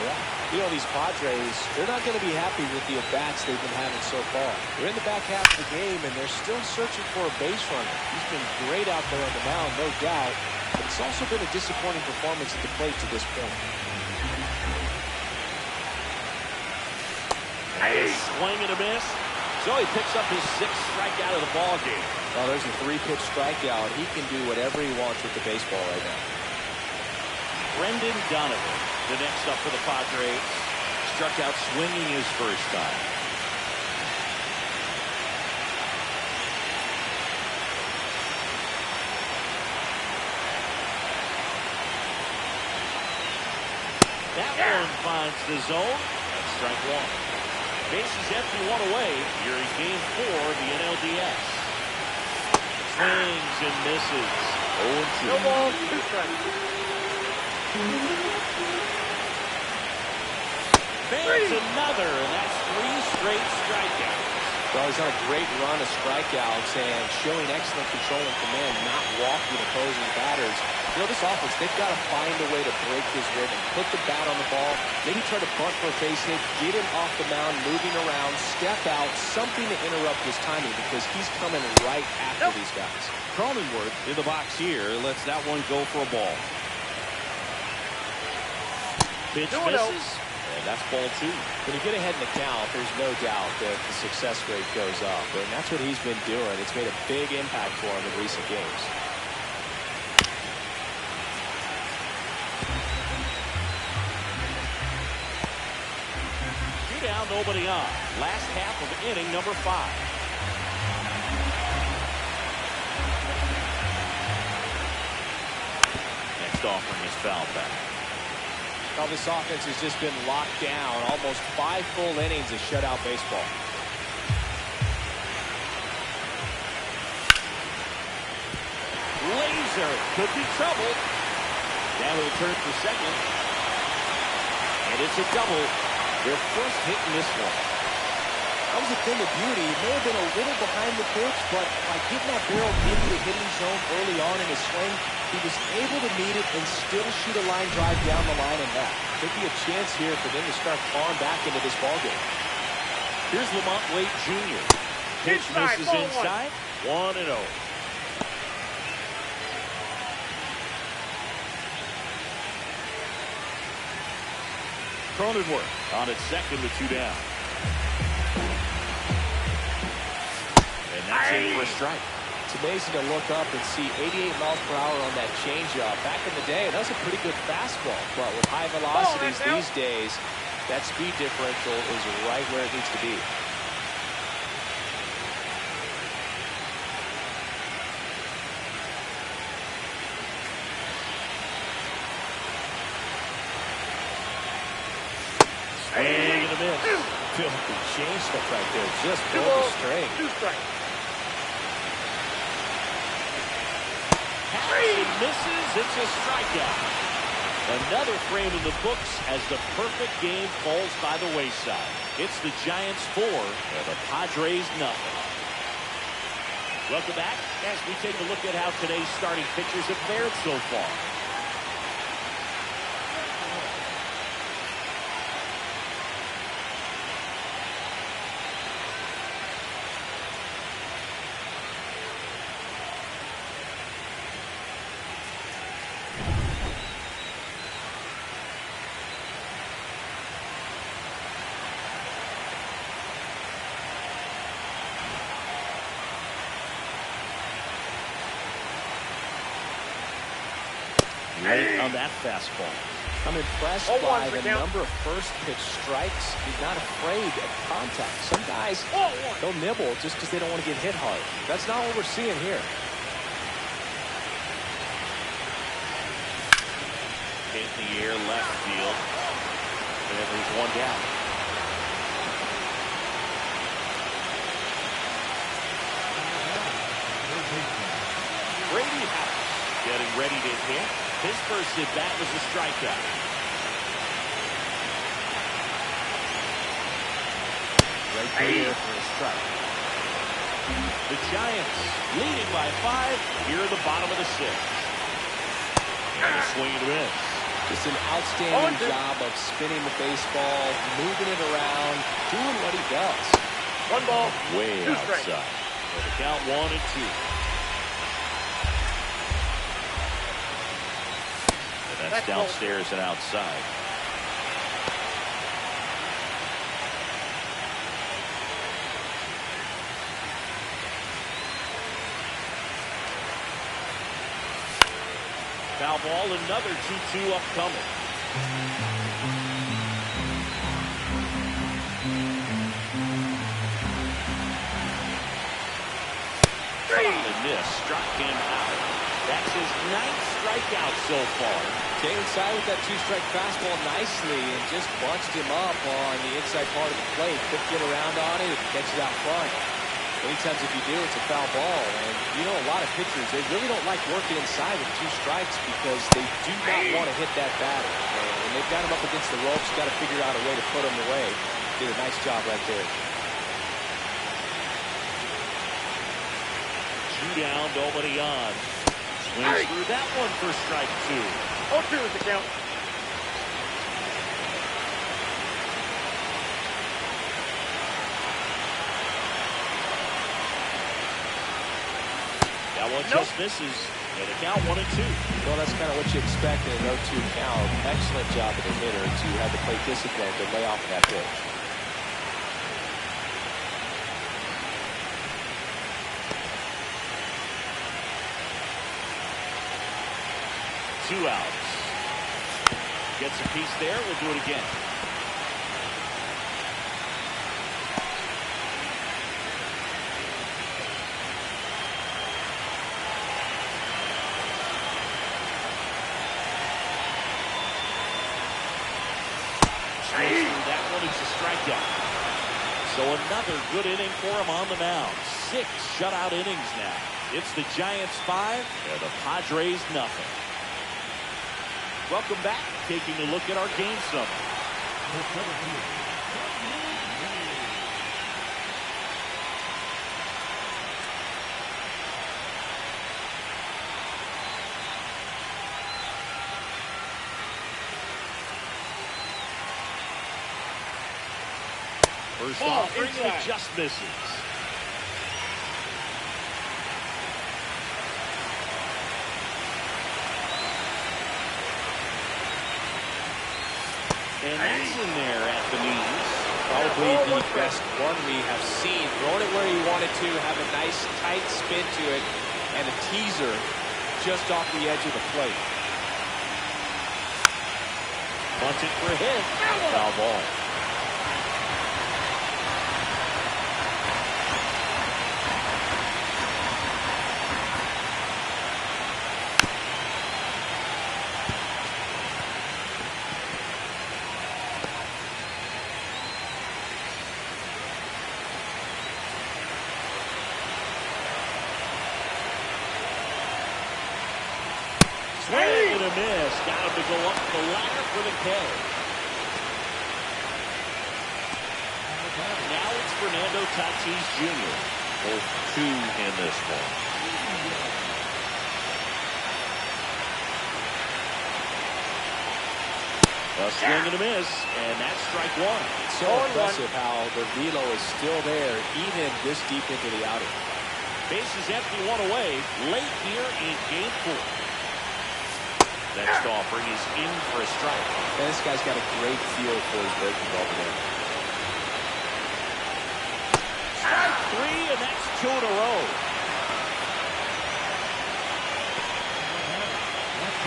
You know, these Padres, they're not going to be happy with the at-bats they've been having so far. They're in the back half of the game, and they're still searching for a base runner. He's been great out there on the mound, no doubt, but it's also been a disappointing performance at the plate to this point. And a swing and a miss. So So he picks up his 6th strikeout of the ball game. Well, there's a 3-pitch strikeout. He can do whatever he wants with the baseball right now. Brendan Donovan, the next up for the Padres, struck out swinging his first time. That one finds the zone. That's strike 1. Bases empty, 1 away. Here is game 4 of the NLDS. Swings and misses. 0-2. No ball, 2 strikes. There's another, and that's 3 straight strikeouts. Well, he's on a great run of strikeouts and showing excellent control and command, not walking opposing batters. You know, this offense, they've got to find a way to break his rhythm, put the bat on the ball, maybe try to bunt for a base hit, get him off the mound, moving around, step out, something to interrupt his timing because he's coming right after these guys. Cronenworth in the box here lets that one go for a ball. Pitch misses, and that's ball 2. When you get ahead in the count, there's no doubt that the success rate goes up, and that's what he's been doing. It's made a big impact for him in recent games. Down, nobody on. Last half of inning number 5. Next offering is foul back. Now this offense has just been locked down. Almost 5 full innings of shutout baseball. Laser could be trouble. Now he'll turn for second. And it's a double. Their first hit in this one. That was a thing of beauty. He may have been a little behind the pitch, but by getting that barrel into the hitting zone early on in his swing, he was able to meet it and still shoot a line drive down the line and left. Could be a chance here for them to start clawing back into this ballgame. Here's Lamont Wade Jr. Pitch misses inside. 1-0. Cronenworth on its second with 2 down. And that's it for a strike. It's amazing to look up and see 88 miles per hour on that changeup. Back in the day, that was a pretty good fastball. But with high velocities these days, that speed differential is right where it needs to be. Swing and a miss. Filthy changeup right there. Just pulled the string. 2 strikes. Harrison misses. It's a strikeout. Another frame in the books as the perfect game falls by the wayside. It's the Giants 4 and the Padres nothing. Welcome back as we take a look at how today's starting pitchers have fared so far. Late on that fastball. I'm impressed by the number of first pitch strikes. He's not afraid of contact. Some guys, they'll nibble just because they don't want to get hit hard. That's not what we're seeing here. Hit in the air, left field. And there's 1 down. Brady House getting ready to hit. His first at bat was a strikeout. Right there for a strike. The Giants leading by 5 here in the bottom of the 6th. And a swing and a miss. Just an outstanding job of spinning the baseball, moving it around, doing what he does. 1 ball, way 2 outside. strikes. So the count 1-2. That's downstairs and outside. Foul ball, another 2-2 upcoming. And this struck him out. That's his 9th strikeout so far. Came inside with that 2-strike fastball nicely and just bunched him up on the inside part of the plate. Couldn't get around on it and catch it out front. Many times if you do, it's a foul ball. And you know, a lot of pitchers, they really don't like working inside with 2 strikes because they do not want to hit that batter. And when they've got him up against the ropes, got to figure out a way to put him away. Did a nice job right there. 2 down, nobody on. Swings through that one for strike 2. 0-2 is the count. That one just misses. And the count 1-2. Well, that's kind of what you expect in an 0-2 count. Excellent job of the hitter to have the plate discipline to lay off of that pitch. Two outs. Gets a piece there. We'll do it again. That one is a strikeout. So another good inning for him on the mound. 6 shutout innings now. It's the Giants 5 and the Padres nothing. Welcome back. Taking a look at our game summary. First offering, it just misses. And that's in there at the knees. Probably the best one we have seen. Throwing it where he wanted to, have a nice tight spin to it, and a teaser just off the edge of the plate. Bunted for a hit. Foul ball. Swing and a miss. Got him to go up the ladder for the K. Now it's Fernando Tatis Jr. Both 2 in this one. A swing and a miss, and that's strike 1. So impressive how the velo is still there, even this deep into the outing. Bases empty, 1 away, late here in game 4. Next offering is in for a strike. And this guy's got a great feel for his breaking ball today. Strike 3, and that's 2 in a row.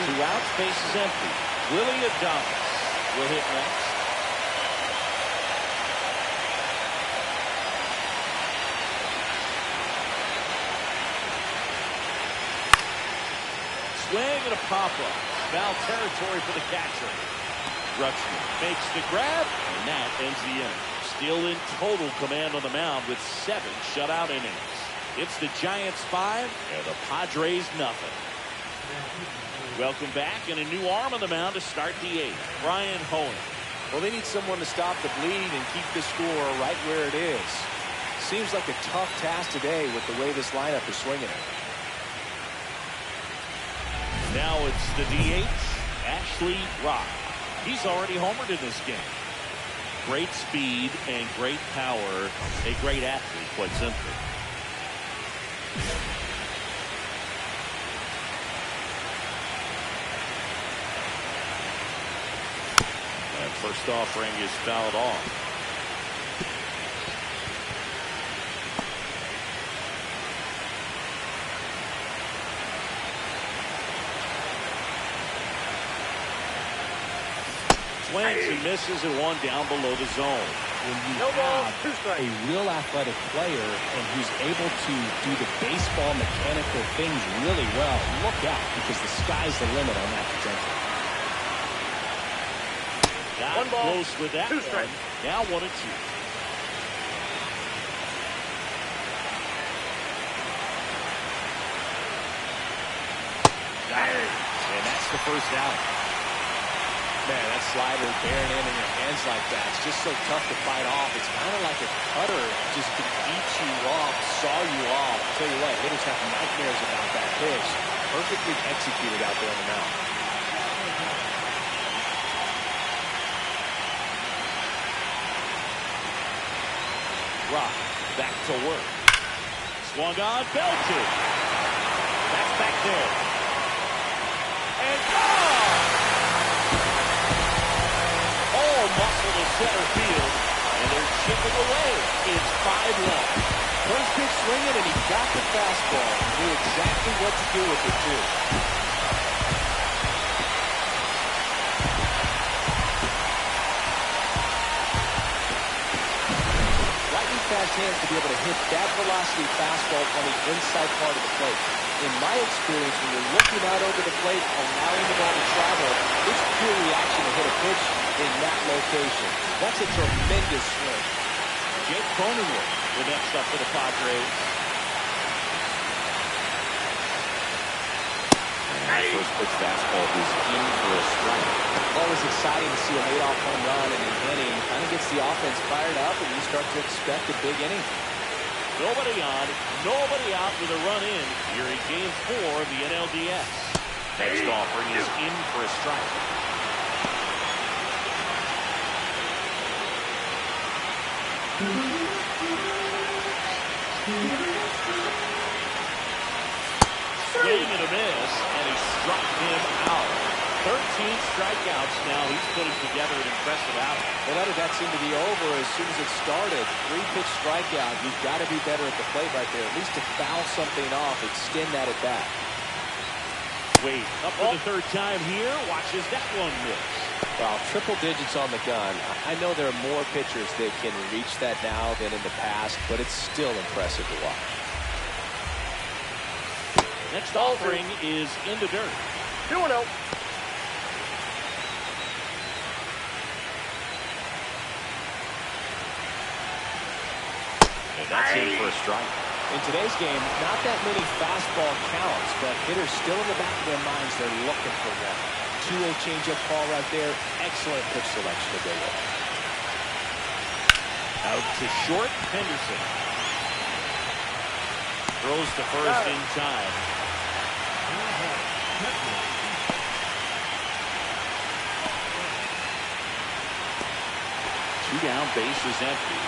2 outs, bases empty. Willie Adames will hit next. Swing and a pop-up. Foul territory for the catcher. Rutschman makes the grab, and that ends the inning. Still in total command on the mound with 7 shutout innings. It's the Giants 5 and the Padres nothing. Welcome back, and a new arm on the mound to start the 8th. Brian Hoeing. Well, they need someone to stop the bleed and keep the score right where it is. Seems like a tough task today with the way this lineup is swinging it. Now it's the DH, Ashley Rock. He's already homered in this game. Great speed and great power. A great athlete, quite simply. And first offering is fouled off. swings and misses and one down below the zone. When you No ball, have 2 strikes. a real athletic player and who's able to do the baseball mechanical things really well, look out, because the sky's the limit on that potential. Got 1 ball, close with that 2 one. strikes. Now 1-2. And that's the first out. Man, that slider bearing in your hands like that, it's just so tough to fight off. It's kind of like a cutter, just can eat you off, saw you off. I'll tell you what, hitters have nightmares about that pitch. Perfectly executed out there on the mound. Rock back to work. Swung on, belted. That's back there. And gone! All muscle to center field. And they're chipping away. It's 5-1. First pitch swinging, and he got the fastball. He knew exactly what to do with it, too. Lightning fast hands to be able to hit that velocity fastball on the inside part of the plate. In my experience, when you're looking out over the plate, allowing the ball to travel, it's pure reaction to hit a pitch in that location. That's a tremendous swing. Jake Cronenworth, the next up for the Padres. First pitch fastball is in for a strike. Always exciting to see a leadoff home run in an inning. Kind of gets the offense fired up, and you start to expect a big inning. Nobody on, nobody out with a run in here in Game 4 of the NLDS. Next offering is in for a strike. Swing and a miss, and he struck him out. 13 strikeouts now. He's putting together an impressive outing. Well, that seemed to be over as soon as it started. 3-pitch strikeout. You've got to be better at the plate right there. At least to foul something off, extend that at bat. Wade up for the third time here. Watches that one miss. Well, triple digits on the gun. I know there are more pitchers that can reach that now than in the past, but it's still impressive to watch. Next offering is in the dirt. 2-0. And that's in for a strike. In today's game, not that many fastball counts, but hitters still in the back of their minds, they're looking for one. 2-0 changeup call right there. Excellent pitch selection to go with. Out to short, Henderson. Throws to first in time. Two down, base is empty.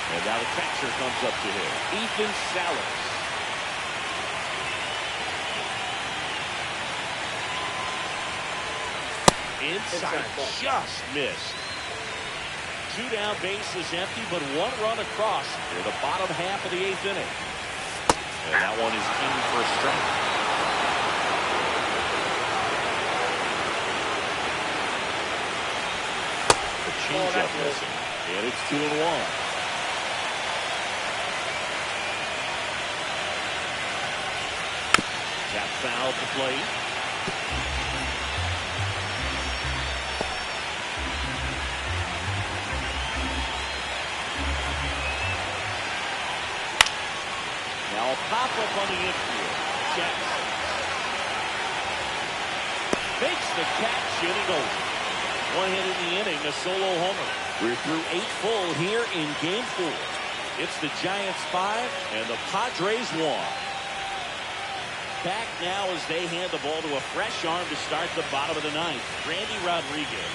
And now the catcher comes up to him. Ethan Salas. Inside, just missed. Two down, base is empty, but one run across near the bottom half of the 8th inning. And that one is in for a strike. The changeup missing. And it's 2-1. Tap foul to play. Now a pop-up on the infield. Checks. Makes the catch, and he goes. One hit in the inning, a solo homer. We're through 8 full here in Game 4. It's the Giants 5 and the Padres 1. Back now as they hand the ball to a fresh arm to start the bottom of the 9th. Randy Rodriguez.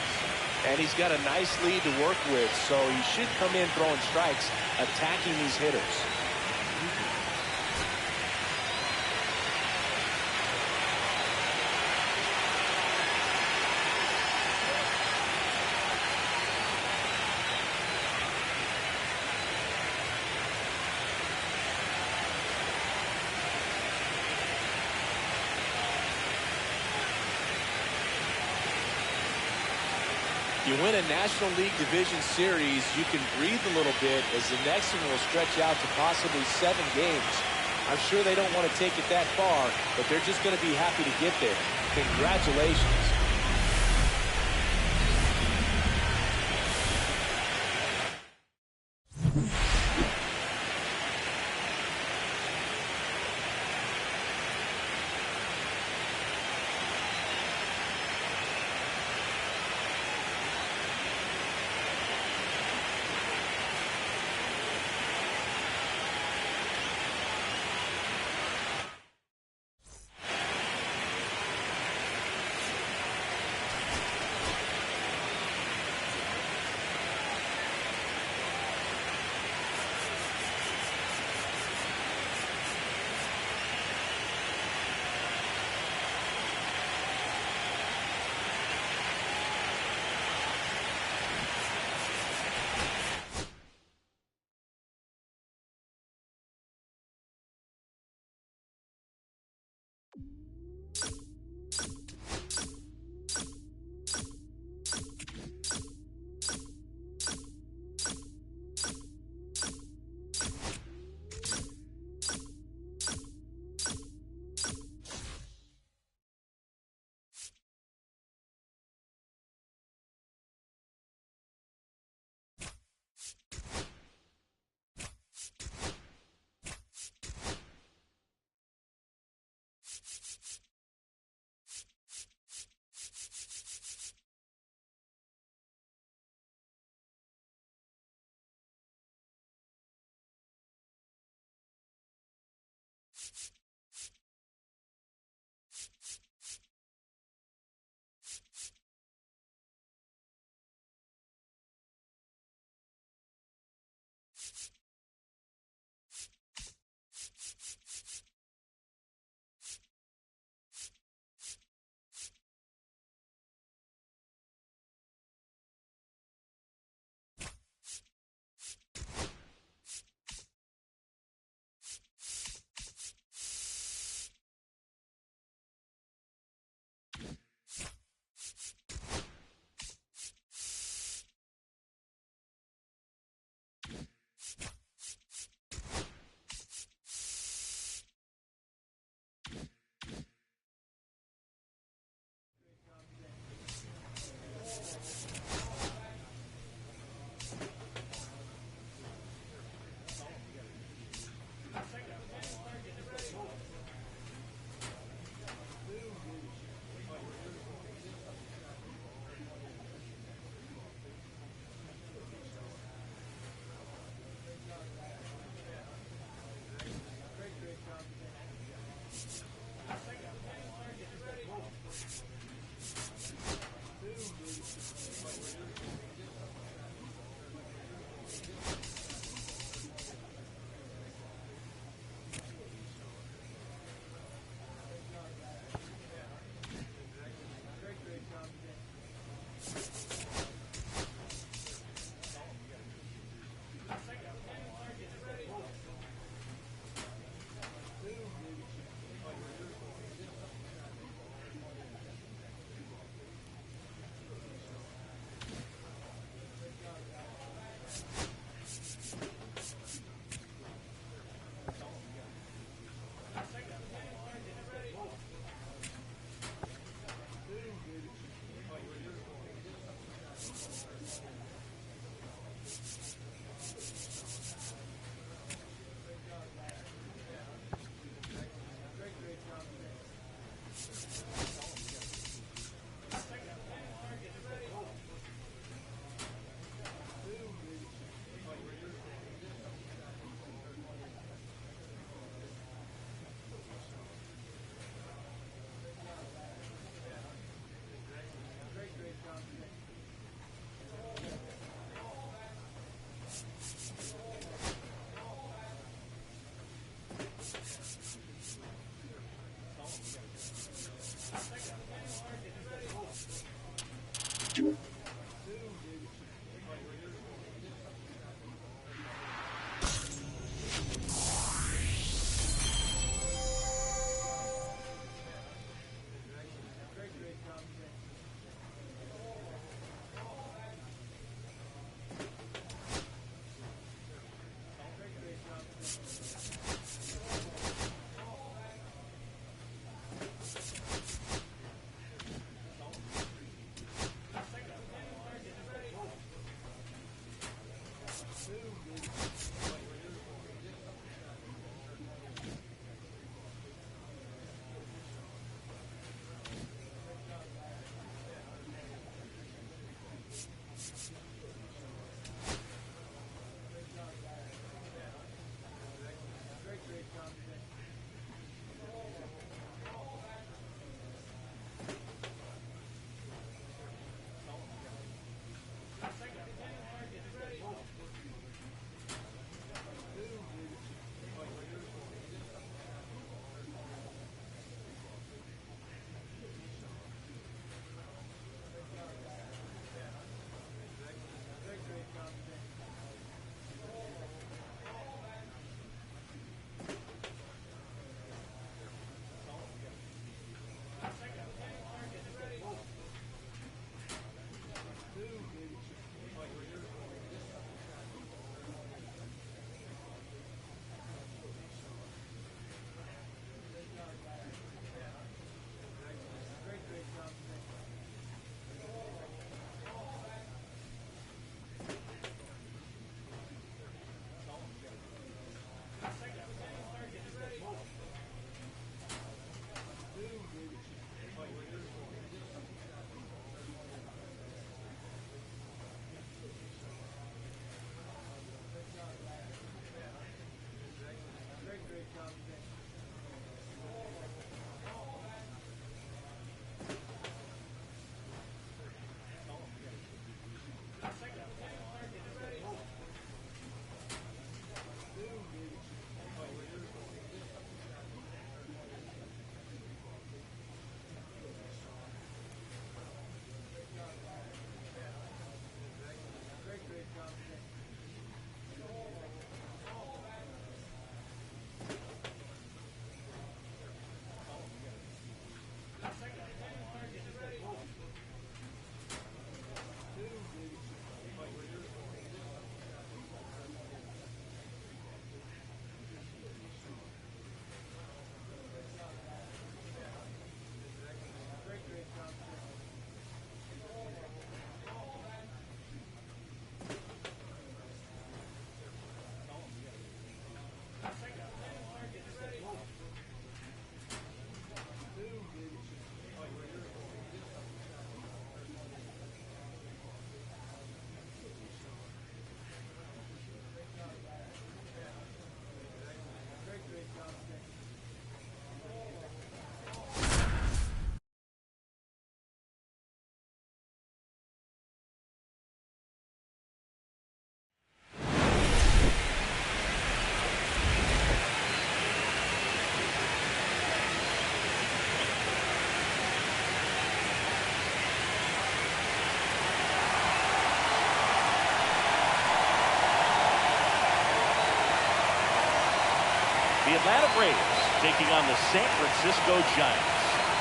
And he's got a nice lead to work with, so he should come in throwing strikes, attacking these hitters. You win a National League Division Series, you can breathe a little bit as the next one will stretch out to possibly 7 games. I'm sure they don't want to take it that far, but they're just going to be happy to get there. Congratulations. Atlanta Braves taking on the San Francisco Giants.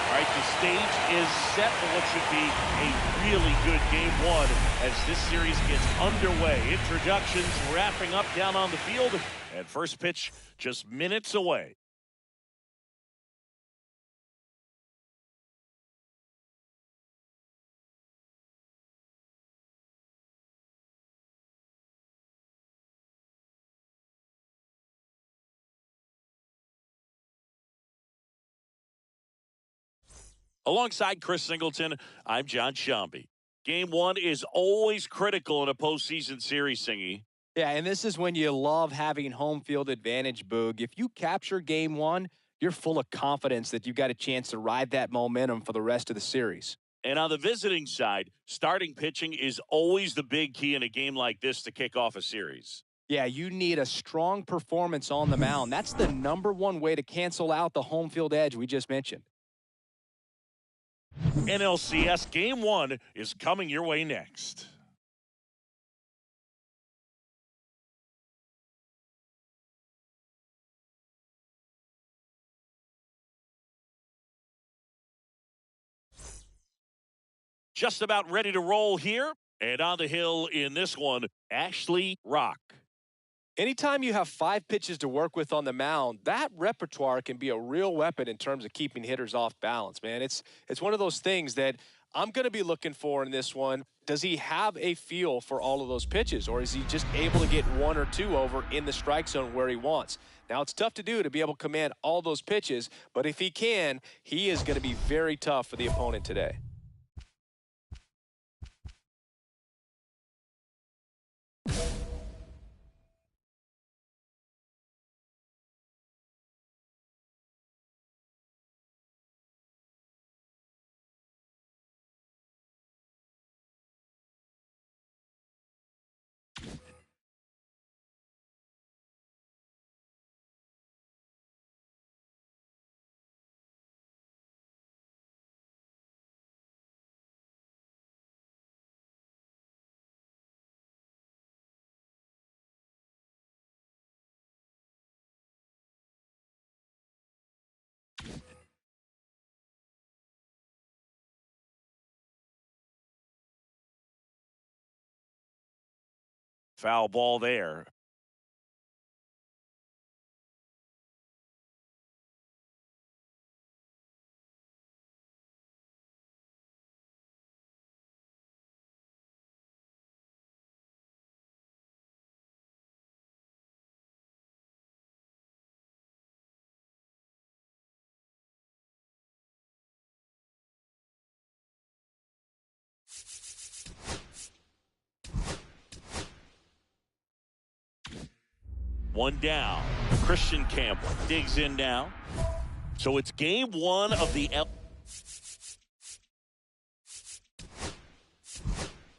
All right, the stage is set for what should be a really good game one as this series gets underway. Introductions wrapping up down on the field, and first pitch just minutes away. Alongside Chris Singleton, I'm John Shambi. Game one is always critical in a postseason series, Singy. Yeah, and this is when you love having home field advantage, Boog. If you capture game one, you're full of confidence that you've got a chance to ride that momentum for the rest of the series. And on the visiting side, starting pitching is always the big key in a game like this to kick off a series. Yeah, you need a strong performance on the mound. That's the #1 way to cancel out the home field edge we just mentioned. NLCS Game 1 is coming your way next. Just about ready to roll here. And on the hill in this one, Ashley Rock. Anytime you have 5 pitches to work with on the mound, that repertoire can be a real weapon in terms of keeping hitters off balance, man. It's one of those things that I'm going to be looking for in this one. Does he have a feel for all of those pitches, or is he just able to get 1 or 2 over in the strike zone where he wants? Now, it's tough to do to be able to command all those pitches, but if he can, he is going to be very tough for the opponent today. Foul ball there. One down. Christian Campbell digs in now. So it's game one of the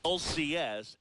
LCS.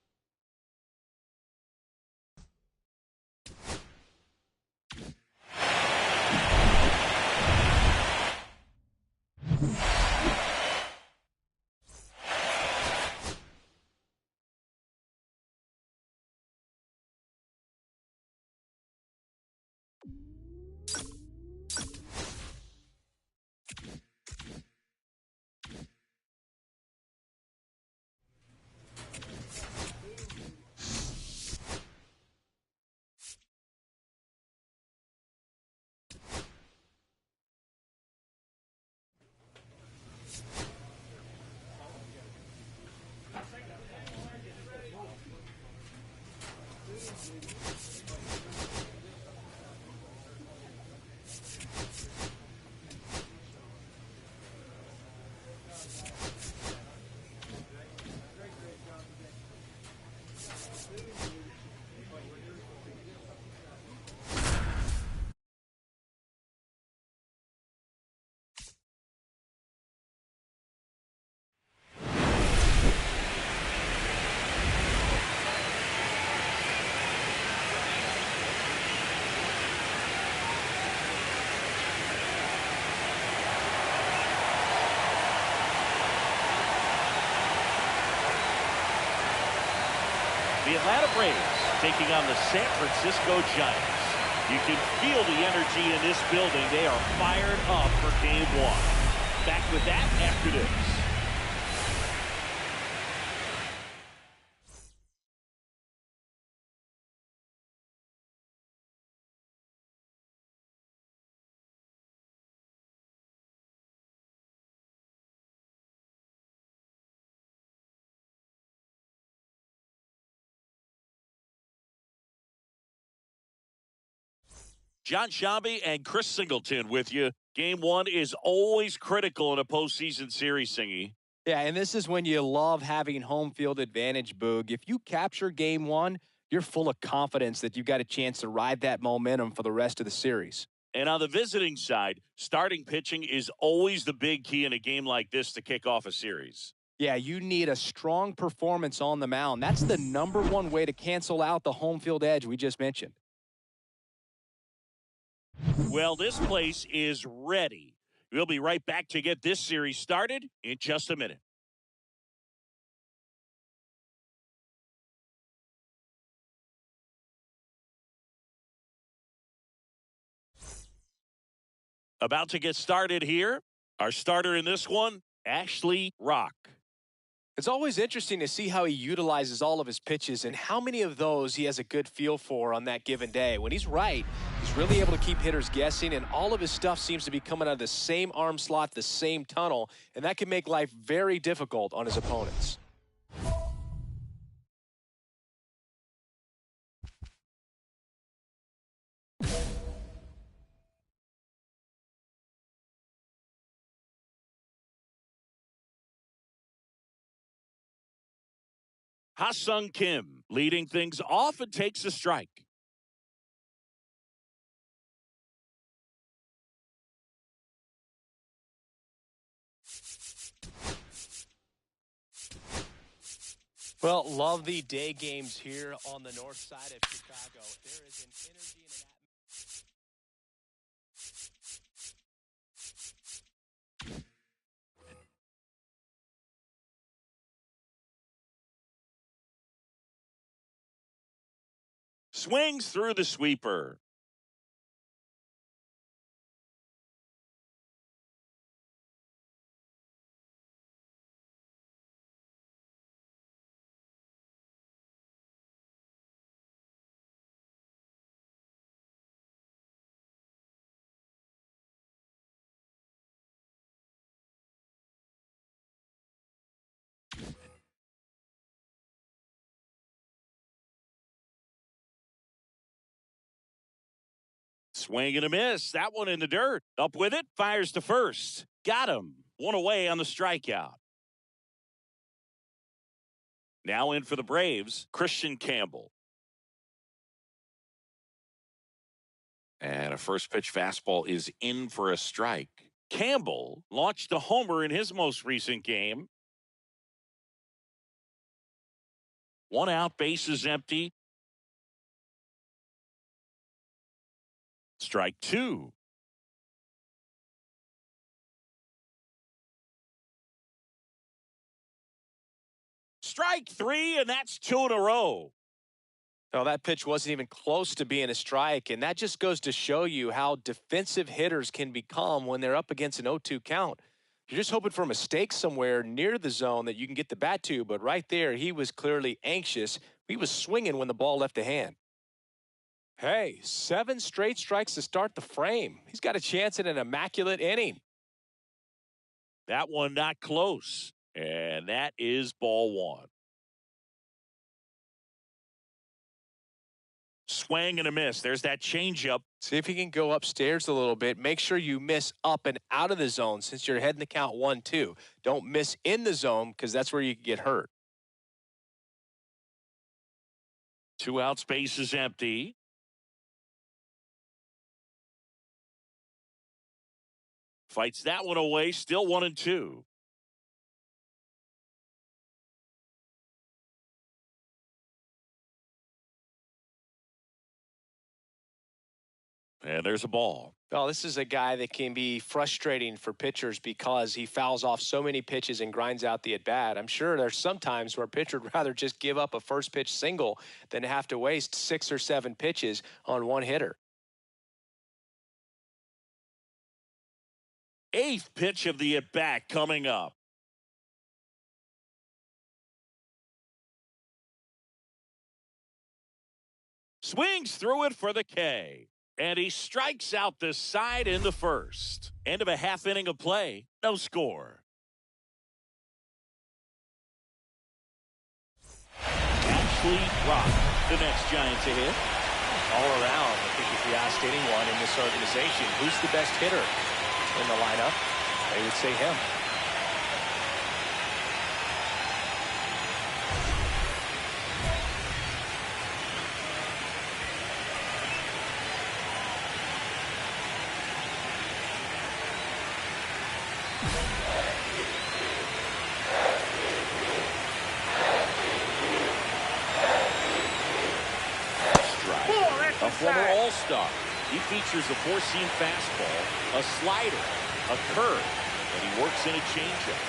The Atlanta Braves taking on the San Francisco Giants. You can feel the energy in this building. They are fired up for game one. Back with that after this. John Shambi and Chris Singleton with you. Game one is always critical in a postseason series, Singy. Yeah, and this is when you love having home field advantage, Boog. If you capture game one, you're full of confidence that you've got a chance to ride that momentum for the rest of the series. And on the visiting side, starting pitching is always the big key in a game like this to kick off a series. Yeah, you need a strong performance on the mound. That's the #1 way to cancel out the home field edge we just mentioned. Well, this place is ready. We'll be right back to get this series started in just a minute. About to get started here. Our starter in this one, Ashley Rock. It's always interesting to see how he utilizes all of his pitches and how many of those he has a good feel for on that given day. When he's right, he's really able to keep hitters guessing, and all of his stuff seems to be coming out of the same arm slot, the same tunnel, and that can make life very difficult on his opponents. Ha-Sung Kim leading things off and takes a strike. Well, love the day games here on the north side of Chicago. There is an energy and an Swings through the sweeper. Swing and a miss. That one in the dirt. Up with it. Fires to first. Got him. One away on the strikeout. Now in for the Braves, Christian Campbell. And a first pitch fastball is in for a strike. Campbell launched a homer in his most recent game. One out, bases empty. Strike two. Strike three, and that's two in a row. No, that pitch wasn't even close to being a strike, and that just goes to show you how defensive hitters can become when they're up against an 0-2 count. You're just hoping for a mistake somewhere near the zone that you can get the bat to, but right there, he was clearly anxious. He was swinging when the ball left the hand. Hey, 7 straight strikes to start the frame. He's got a chance at an immaculate inning. That one not close, and that is ball one. Swing and a miss. There's that changeup. See if he can go upstairs a little bit. Make sure you miss up and out of the zone since you're heading the count 1-2. Don't miss in the zone because that's where you can get hurt. 2 outs, base is empty. Fights that one away, still 1-2. And there's a ball. Well, this is a guy that can be frustrating for pitchers because he fouls off so many pitches and grinds out the at-bat. I'm sure there's some times where a pitcher would rather just give up a first pitch single than have to waste 6 or 7 pitches on one hitter. 8th pitch of the at-bat coming up. Swings through it for the K. And he strikes out the side in the first. End of a half inning of play. No score. Ashley Rock, the next Giant to hit. All around, I think if you asked anyone in this organization, who's the best hitter in the lineup, they would say him. A former All-Star. He features a four-seam fastball, a slider, a curve, and he works in a changeup.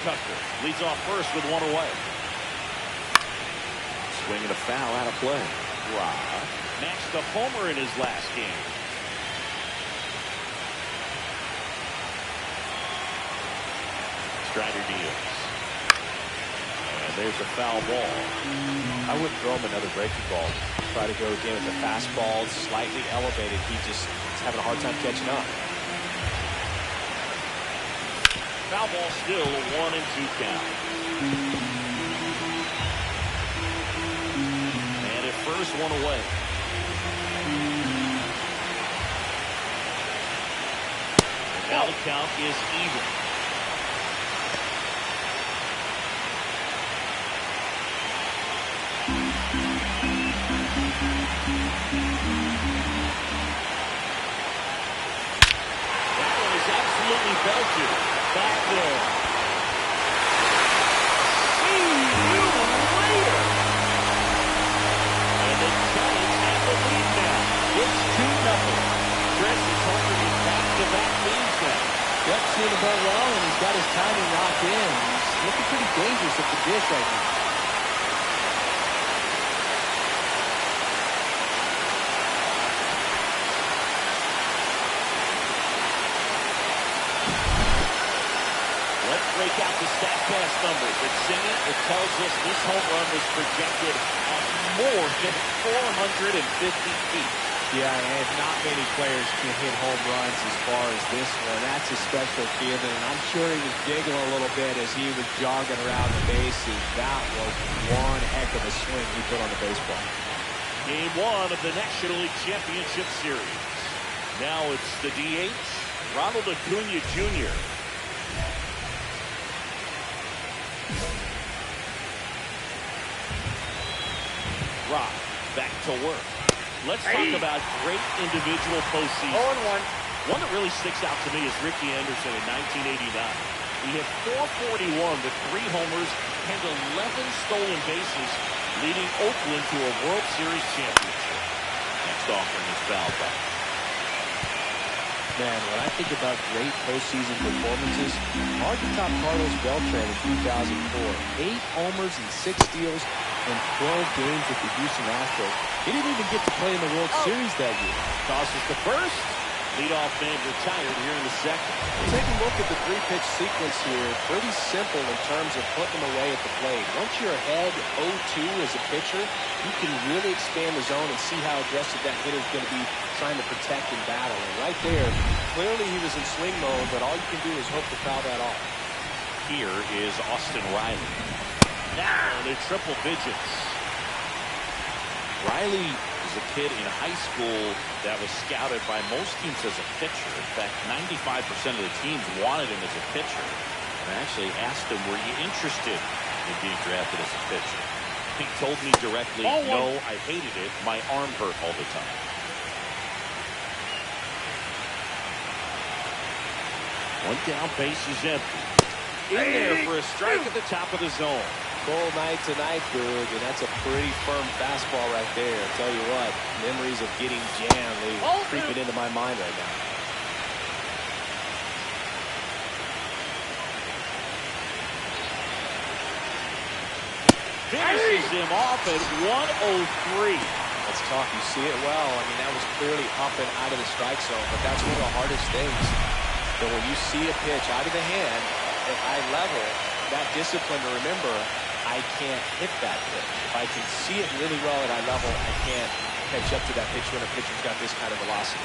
Tucker leads off first with one away. Swinging a foul out of play. Rock matched a homer in his last game. Strider deals. And there's a foul ball. I wouldn't throw him another breaking ball. Try to go again with the fastball slightly elevated. He just is having a hard time catching up. Foul ball still a 1-2 count. And at first, one away. And now the count is even. Belted back there. See you later. And the Giants have the lead now. It's 2-0. Chris is hoping he back-to-back leads now. Yep, seeing the ball well, and he's got his timing locked in. He's looking pretty dangerous at the dish right now. Break out the StatCast numbers. It's singing. It tells us this home run was projected at more than 450 feet. Yeah, and not many players can hit home runs as far as this one. That's a special feeling, and I'm sure he was giggling a little bit as he was jogging around the bases. That was one heck of a swing he put on the baseball. Game 1 of the National League Championship Series. Now it's the DH, Ronald Acuna Jr. Rock back to work. Let's talk about great individual postseason. 0-1. One that really sticks out to me is Rickey Henderson in 1989. He hit .441 with 3 homers and 11 stolen bases, leading Oakland to a World Series championship. Next offering is fouled back. Man, when I think about great postseason performances, hard to top Carlos Beltran in 2004. 8 homers and 6 steals in 12 games with the Houston Astros. He didn't even get to play in the World Series that year. Tosses the first. Leadoff man retired here in the second. Take a look at the 3-pitch sequence here. Pretty simple in terms of putting them away at the plate. Once you're ahead 0-2 as a pitcher, you can really expand the zone and see how aggressive that hitter is going to be trying to protect and battle. And right there, clearly he was in swing mode, but all you can do is hope to foul that off. Here is Austin Riley. Now they're triple digits. Riley was a kid in high school that was scouted by most teams as a pitcher. In fact, 95% of the teams wanted him as a pitcher. And I actually asked him, were you interested in being drafted as a pitcher? He told me directly, no, I hated it. My arm hurt all the time. One down, base is empty. In there for a strike at the top of the zone. Cold night tonight, Boog, and that's a pretty firm fastball right there. I'll tell you what, memories of getting jammed, they creeping into my mind right now. Finishes him off at 103. That's tough. You see it well. I mean, that was clearly up and out of the strike zone, but that's one of the hardest things So when you see a pitch out of the hand at high level, that discipline to remember, I can't hit that pitch. If I can see it really well at high level, I can't catch up to that pitch when a pitcher's got this kind of velocity.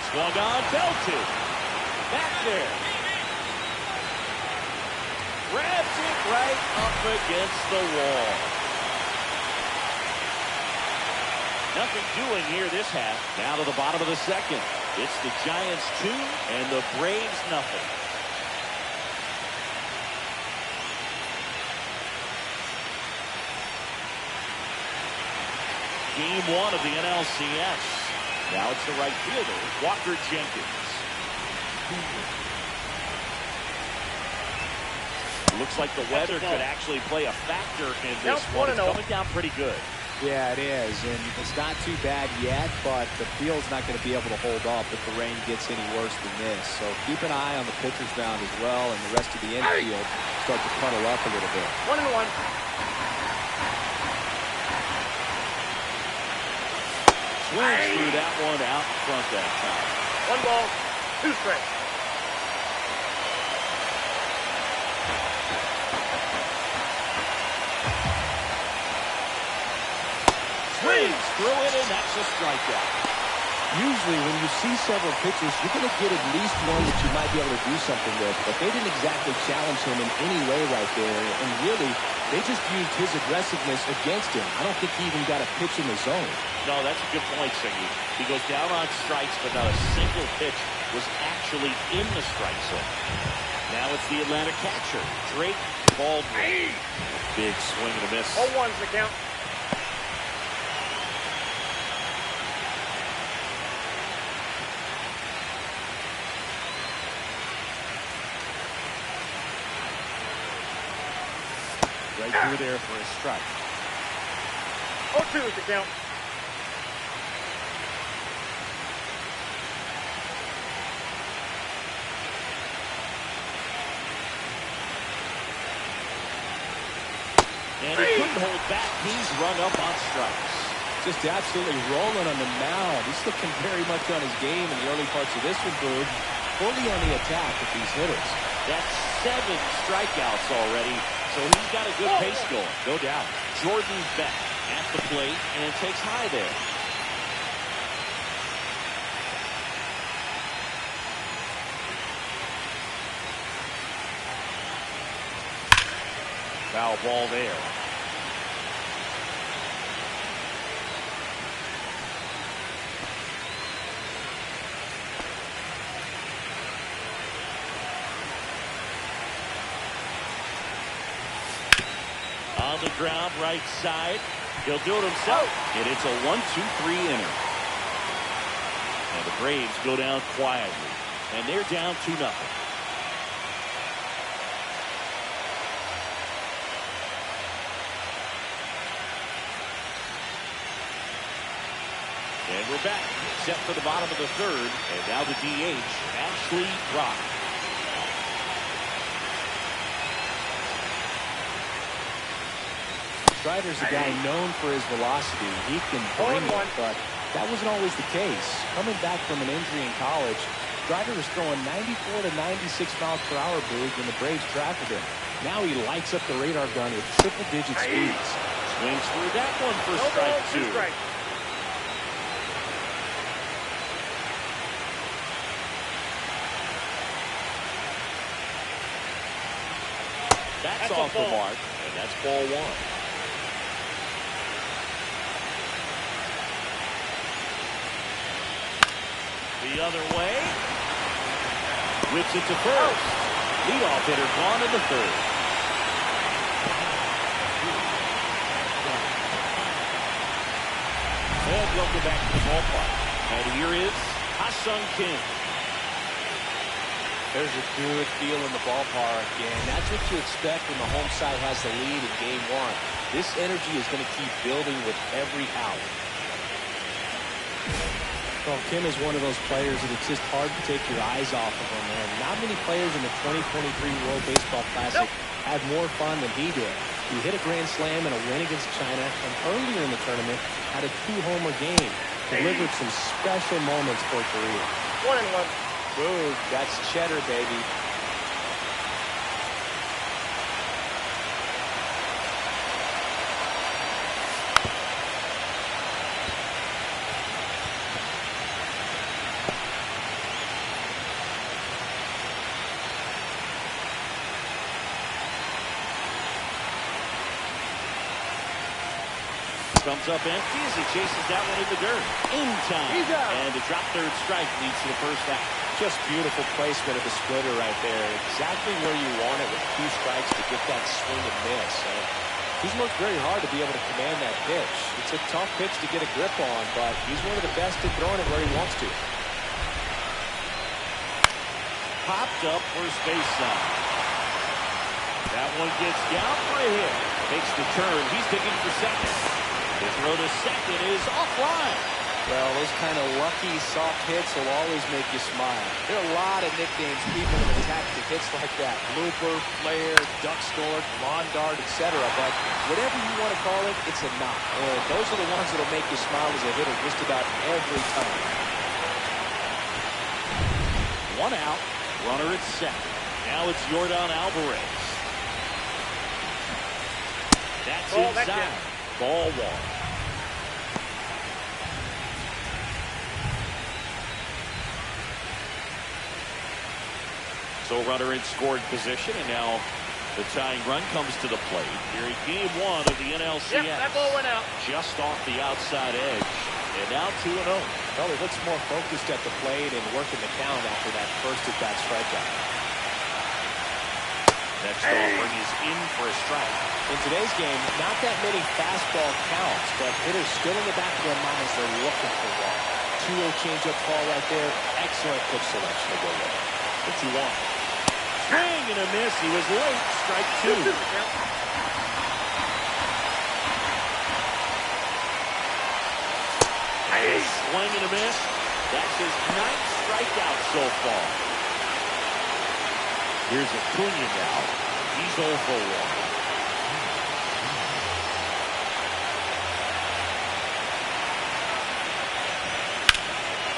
Swung on, belted. Back there. Grabs it right up against the wall. Nothing doing here this half. Now to the bottom of the second. It's the Giants 2 and the Braves nothing. Game 1 of the NLCS. Now it's the right fielder, Walker Jenkins. Looks like the weather could actually play a factor in this one. It's coming down pretty good. Yeah, it is, and it's not too bad yet, but the field's not going to be able to hold up if the rain gets any worse than this. So keep an eye on the pitcher's mound as well, and the rest of the infield start to puddle up a little bit. 1-1. Swings through that one out front that time. 1 ball, 2 strikes. Swings through it, and that's a strikeout. Usually when you see several pitches, you're going to get at least one that you might be able to do something with, but they didn't exactly challenge him in any way right there, and really, they just used his aggressiveness against him. I don't think he even got a pitch in the zone. No, that's a good point, Singy. He goes down on strikes, but not a single pitch was actually in the strike zone. Now it's the Atlanta catcher, Drake Baldwin. Big swing and a miss. 0-1's the count. Right through there for a strike. 0-2 is the count. And he couldn't hold back. He's run up on strikes. Just absolutely rolling on the mound. He's looking very much on his game in the early parts of this one, Boog. Fully on the attack with these hitters. That's 7 strikeouts already, so he's got a good pace going, no doubt. Jordan Beck at the plate and takes high there. Foul ball there. On the ground, right side. He'll do it himself. And it's a 1-2-3 inning. And the Braves go down quietly. And they're down 2-0. And we're back, set for the bottom of the third. And now the DH, Ashley Rock. Strider's a guy known for his velocity. He can bring it, but that wasn't always the case. Coming back from an injury in college, Strider was throwing 94 to 96 miles per hour, Boog, when the Braves drafted him. Now he lights up the radar gun with triple-digit speeds. Swings through that one for strike 2. That's off the mark, and that's ball 1. The other way. Whips it to first. Leadoff hitter gone in the third. And welcome back to the ballpark. And here is Ha-Sung Kim. There's a good feel in the ballpark, and that's what you expect when the home side has the lead in game 1. This energy is going to keep building with every out. Well, Kim is one of those players that it's just hard to take your eyes off of him, man. Not many players in the 2023 World Baseball Classic had more fun than he did. He hit a grand slam and a win against China, and earlier in the tournament had a 2-homer game. Delivered some special moments for Korea. 1-1. Boom, that's cheddar, baby. Comes up empty as he chases that one in the dirt. In time. And the drop third strike leads to the first out. Just beautiful placement of the splitter right there. Exactly where you want it with 2 strikes to get that swing and miss. And he's worked very hard to be able to command that pitch. It's a tough pitch to get a grip on, but he's one of the best at throwing it where he wants to. Popped up first base side. That one gets down for a hit. Makes the turn. He's digging for second. The throw to second is offline. Well, those kind of lucky, soft hits will always make you smile. There are a lot of nicknames people have attached to hits like that. Blooper, flare, duck snort, lawn dart, etc. But whatever you want to call it, it's a knock. And those are the ones that will make you smile as a hitter just about every time. 1 out, runner at second. Now it's Yordan Alvarez. That's inside. Ball 1. So runner in scoring position, and now the tying run comes to the plate here in game 1 of the NLCS. Yep, that ball went out. Just off the outside edge, and now 2-0. Well, he looks more focused at the plate and working the count after that first at-bat strikeout. Next offering is in for a strike. In today's game, not that many fastball counts, but hitters still in the back of their minds, they're looking for one. 2-0 changeup call right there. Excellent pitch selection to go with. What you want? Swing and a miss. He was late. Strike 2. Swing and a miss. That's his 9th strikeout so far. Here's Acuna now. He's 0 for 1.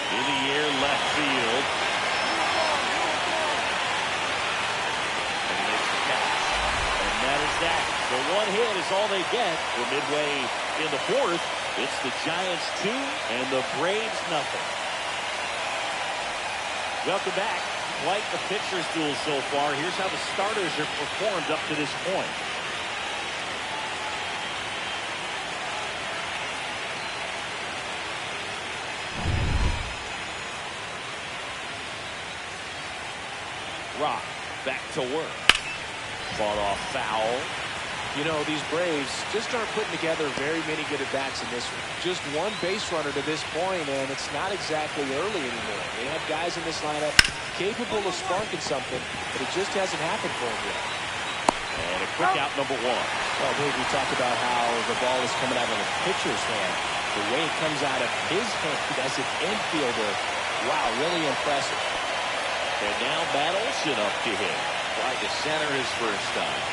In the air, left field. And he makes the catch. And that is that. The 1 hit is all they get. We're midway in the 4th. It's the Giants 2 and the Braves nothing. Welcome back. Quite the pitcher's duel so far. Here's how the starters have performed up to this point. Rock back to work. Fought off foul. You know, these Braves just aren't putting together very many good at-bats in this one. Just 1 base runner to this point, and it's not exactly early anymore. They have guys in this lineup capable of sparking something, but it just hasn't happened for them yet. And a quick out number 1. Well, Dave, we talked about how the ball is coming out of the pitcher's hand. The way it comes out of his hand as an infielder, wow, really impressive. And now Matt Olson up to hit. Tried to center his first time.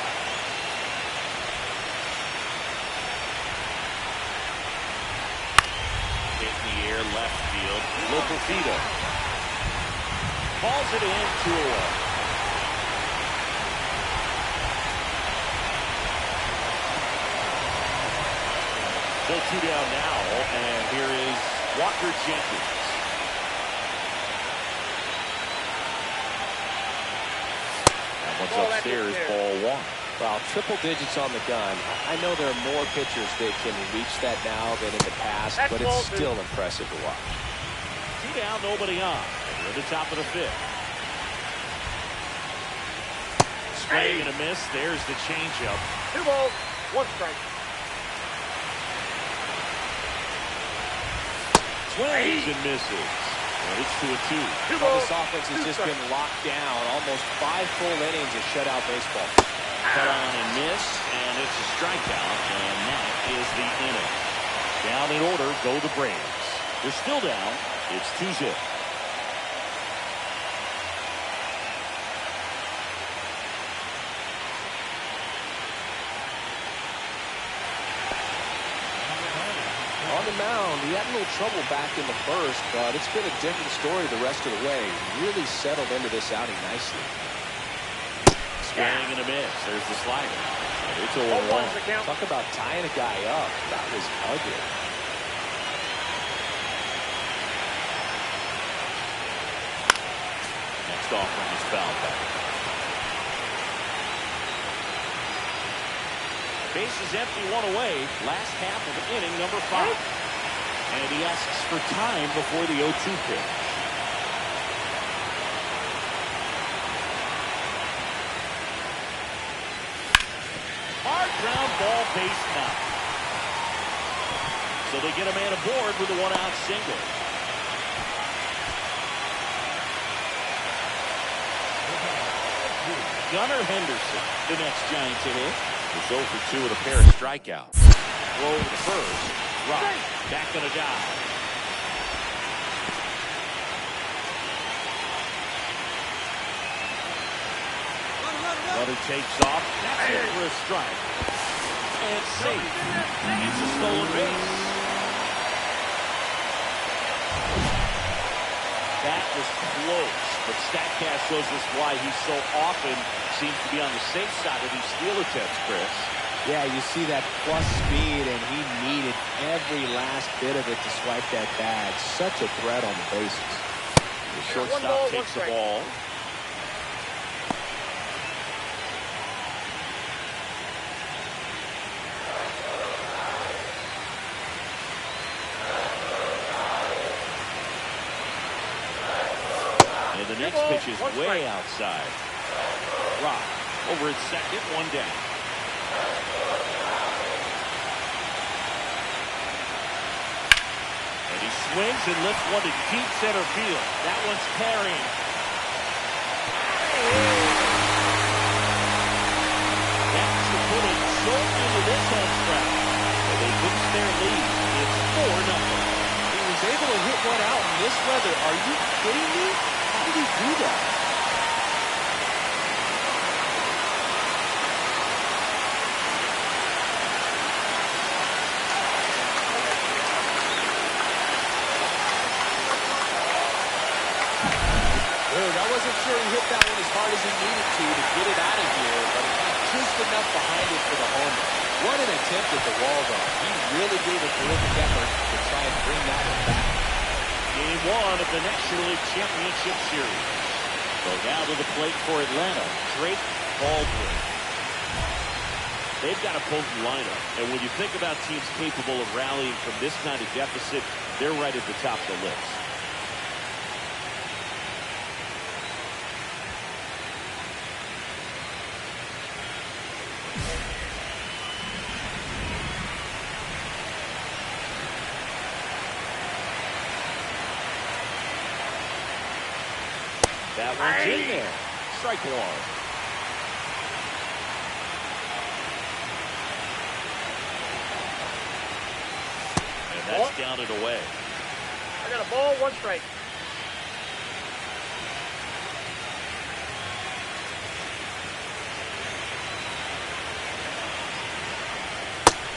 Hit in the air, left field. Lopofita. Calls it in, 2-1. Still 2 down now, and here is Walker Jenkins. That one's upstairs, ball 1. Wow, triple digits on the gun. I know there are more pitchers that can reach that now than in the past, but it's still impressive to watch. 2 down, nobody on. We're at the top of the 5th. Swing and a miss. There's the changeup. 2 balls, 1 strike. Swings and misses. And it's 2-2. Well, this offense has just been locked down. Almost 5 full innings of shutout baseball. Cut on and miss, and it's a strikeout, and that is the inning. Down in order go the Braves. They're still down. It's 2-0. On the mound, he had a little trouble back in the first, but it's been a different story the rest of the way. Really settled into this outing nicely. Swing and a miss. There's the slider. And it's 0-1. Talk about tying a guy up. That was ugly. Next offering is fouled back. Base is empty, one away. Last half of inning number 5. And he asks for time before the 0-2 pitch. Hard ground ball, base knock. So they get a man aboard with a 1-out single. Gunnar Henderson, the next Giants to hit. It's 0 for 2 with a pair of strikeouts. Throw to the first. Rock back on a dive. Runner takes off. That's it for a strike. And safe. It's a stolen base. That was close. But StatCast shows us why he so often seems to be on the safe side of these steal attempts, Chris. Yeah, you see that plus speed, and he needed every last bit of it to swipe that bag. Such a threat on the bases. The shortstop takes the ball. And the next pitch is way outside. Rock over at second, 1 down. And he swings and lifts one to deep center field. That one's carrying. That's to put it short into this home stretch. And they boost their lead. It's 4-0. He was able to hit one out in this weather. Are you kidding me? How did he do that? I wasn't sure he hit that one as hard as he needed to get it out of here, but he had just enough behind it for the homer. What an attempt at the wall, though. He really gave a terrific effort to try and bring that one back. Game 1 of the National League Championship Series. So now to the plate for Atlanta, Drake Baldwin. They've got a potent lineup, and when you think about teams capable of rallying from this kind of deficit, they're right at the top of the list. That one's in there. Strike 1. And that's down and away. I got a ball, 1 strike.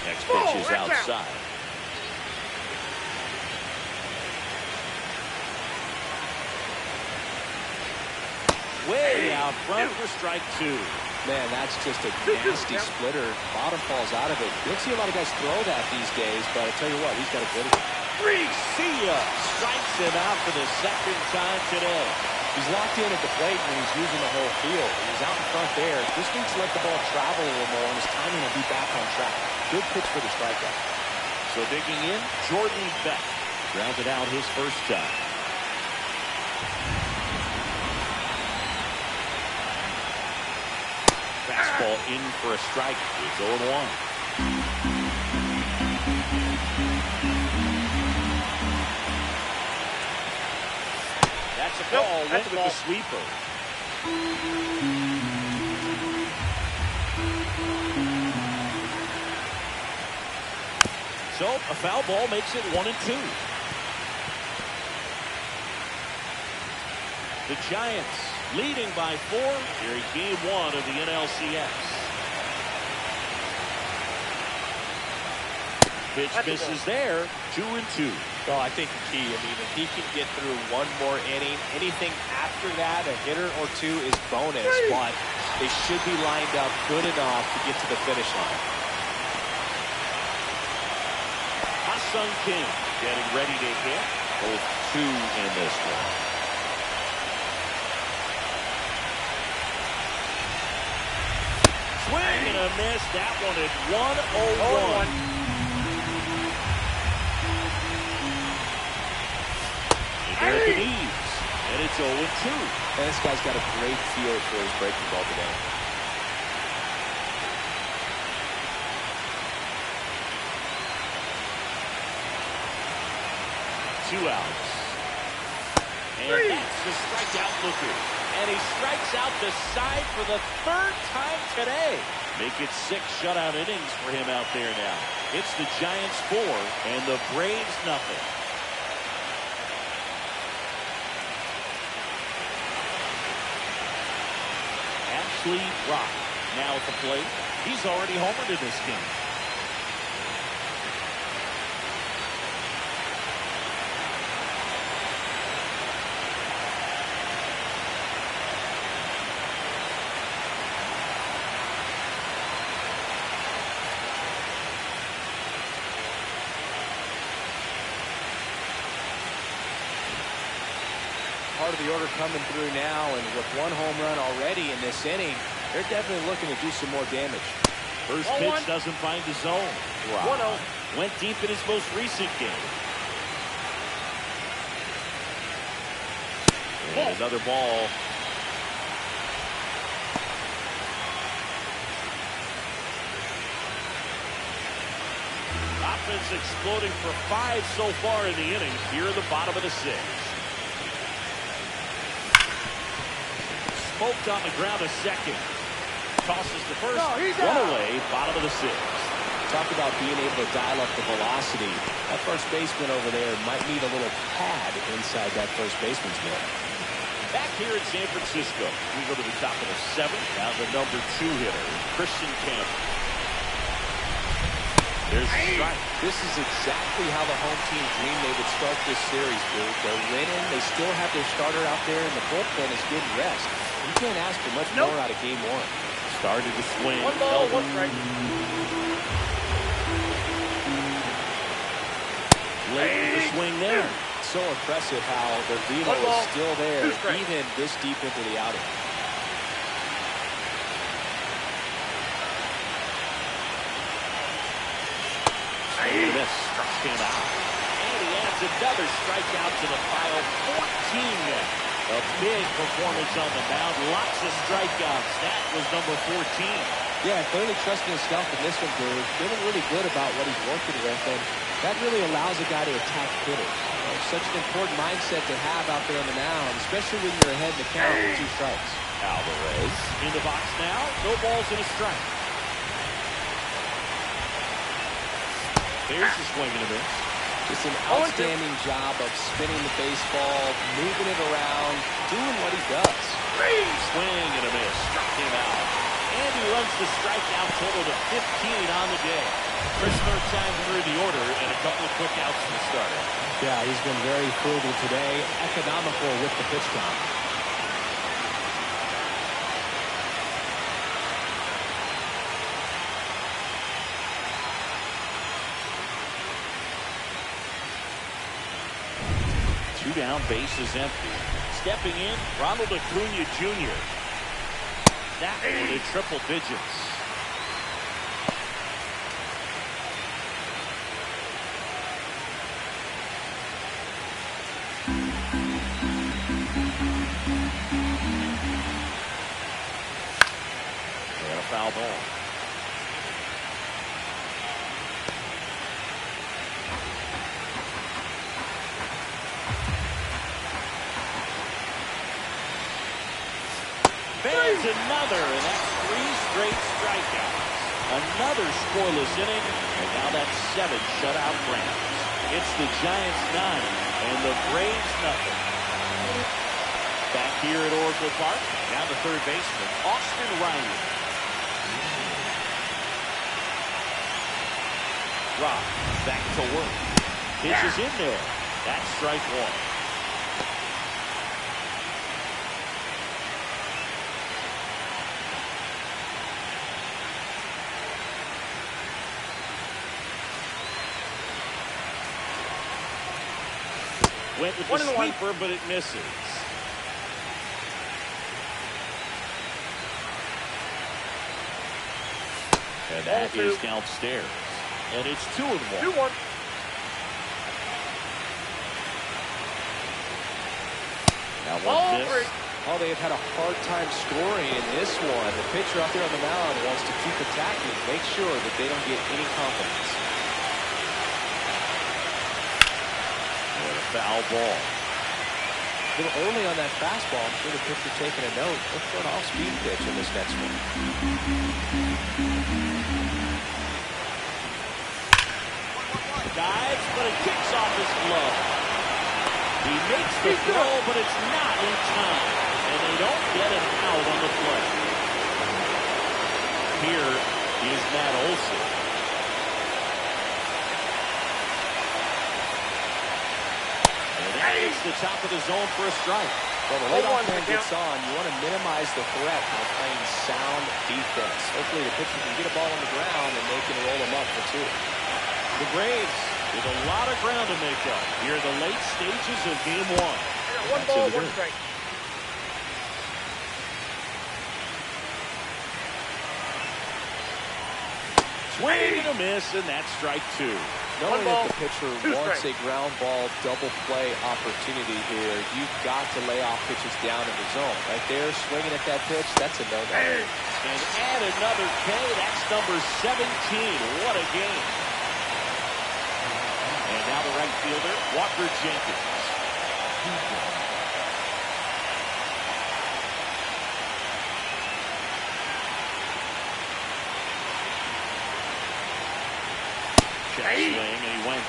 Next pitch is outside. Way out front for strike 2. Man, that's just a nasty splitter. Bottom falls out of it. You don't see a lot of guys throw that these days, but I tell you what, he's got a good one. Rickey strikes him out for the second time today. He's locked in at the plate when he's using the whole field. He's out in front there. Just needs to let the ball travel a little more, and his timing will be back on track. Good pitch for the strikeout. So digging in, Jordan Beck grounded out his first time. Fastball in for a strike. It's 0-1. That's a ball. Went with the sweeper. So a foul ball makes it 1-2. The Giants leading by 4 here in Game 1 of the NLCS. Pitch misses there, 2-2. Well, I think the key, I mean, if he can get through one more inning, anything after that, a hitter or two is bonus, but they should be lined up good enough to get to the finish line. Ha-Sung Kim getting ready to hit. Both 2 in this one. Swing and a miss. That one at 1-0-1. There at the knees, and it's 0-2. And this guy's got a great feel for his breaking ball today. Two outs. And that's the strikeout looker. And he strikes out the side for the 3rd time today. Make it 6 shutout innings for him out there now. It's the Giants 4 and the Braves nothing. Ashley Rock now at the plate. He's already homered in this game. Part of the order coming through now, and with 1 home run already in this inning, they're definitely looking to do some more damage. First pitch doesn't find the zone. Wow. Went deep in his most recent game. And another ball. Offense exploding for 5 so far in the inning. Here in the bottom of the 6th. Smoked on the ground a second. Tosses the first. One away, bottom of the 6th. Talk about being able to dial up the velocity. That first baseman over there might need a little pad inside that first baseman's mitt. Back here in San Francisco, we go to the top of the 7th. Now the number 2 hitter, Christian Campbell. There's a strike. This is exactly how the home team dreamed they would start this series, dude. They're winning. They still have their starter out there, and the bullpen is getting rest. You can't ask for much more out of Game 1. Started to swing. 1 ball, 1 strike. Late in the swing there. So impressive how their velo is still there, even this deep into the outing. This struck him out. And he adds another strikeout to the pile. 14 now. A big performance on the mound. Lots of strikeouts. That was number 14. Yeah, clearly trusting himself in this one, dude. Feeling really good about what he's working with, and that really allows a guy to attack hitters. Such an important mindset to have out there on the mound, especially when you're ahead in the count with 2 strikes. Alvarez in the box now. No balls and a strike. There's the swing and a miss. Just an outstanding job of spinning the baseball, moving it around, doing what he does. Swing and a miss. Struck him out. And he runs the strikeout total to 15 on the day. First 3rd time through the order and a couple of quick outs to the starter. Yeah, he's been very frugal today, economical with the pitch count. Two down, bases empty. Stepping in, Ronald Acuna Jr. That one in triple digits. And a foul ball. There's another, and that's 3 straight strikeouts. Another scoreless inning, and now that's 7 shutout Browns. It's the Giants 9 and the Braves nothing. Back Here at Oracle Park, now the third baseman, Austin Riley. Rock, back to work. Pitches in there. That's strike one. Went with the sweeper, but it misses. And that is downstairs. And it's 2-1. 2-1. Now one miss. Oh, they have had a hard time scoring in this one. The pitcher out there on the mound wants to keep attacking, make sure that they don't get any confidence. And a foul ball. A little early on that fastball. I'm sure the pitcher taking a note. Look for an off-speed pitch in this next one. Dives, but it kicks off his glove. He makes the throw, but it's not in time. And they don't get an out on the play. Here is Matt Olson. And that is the top of the zone for a strike. Well, the leadoff man gets on. You want to minimize the threat by playing sound defense. Hopefully the pitcher can get a ball on the ground and they can roll him up for two. The Braves with a lot of ground to make up here in the late stages of game one. One ball, one strike. Swing and a miss, and that's strike two. Knowing that the pitcher wants a ground ball double play opportunity here, you've got to lay off pitches down in the zone. Right there, swinging at that pitch, that's a no-no. And add another K, that's number 17. What a game. And now the right fielder, Walker Jenkins. Check swing, and he went.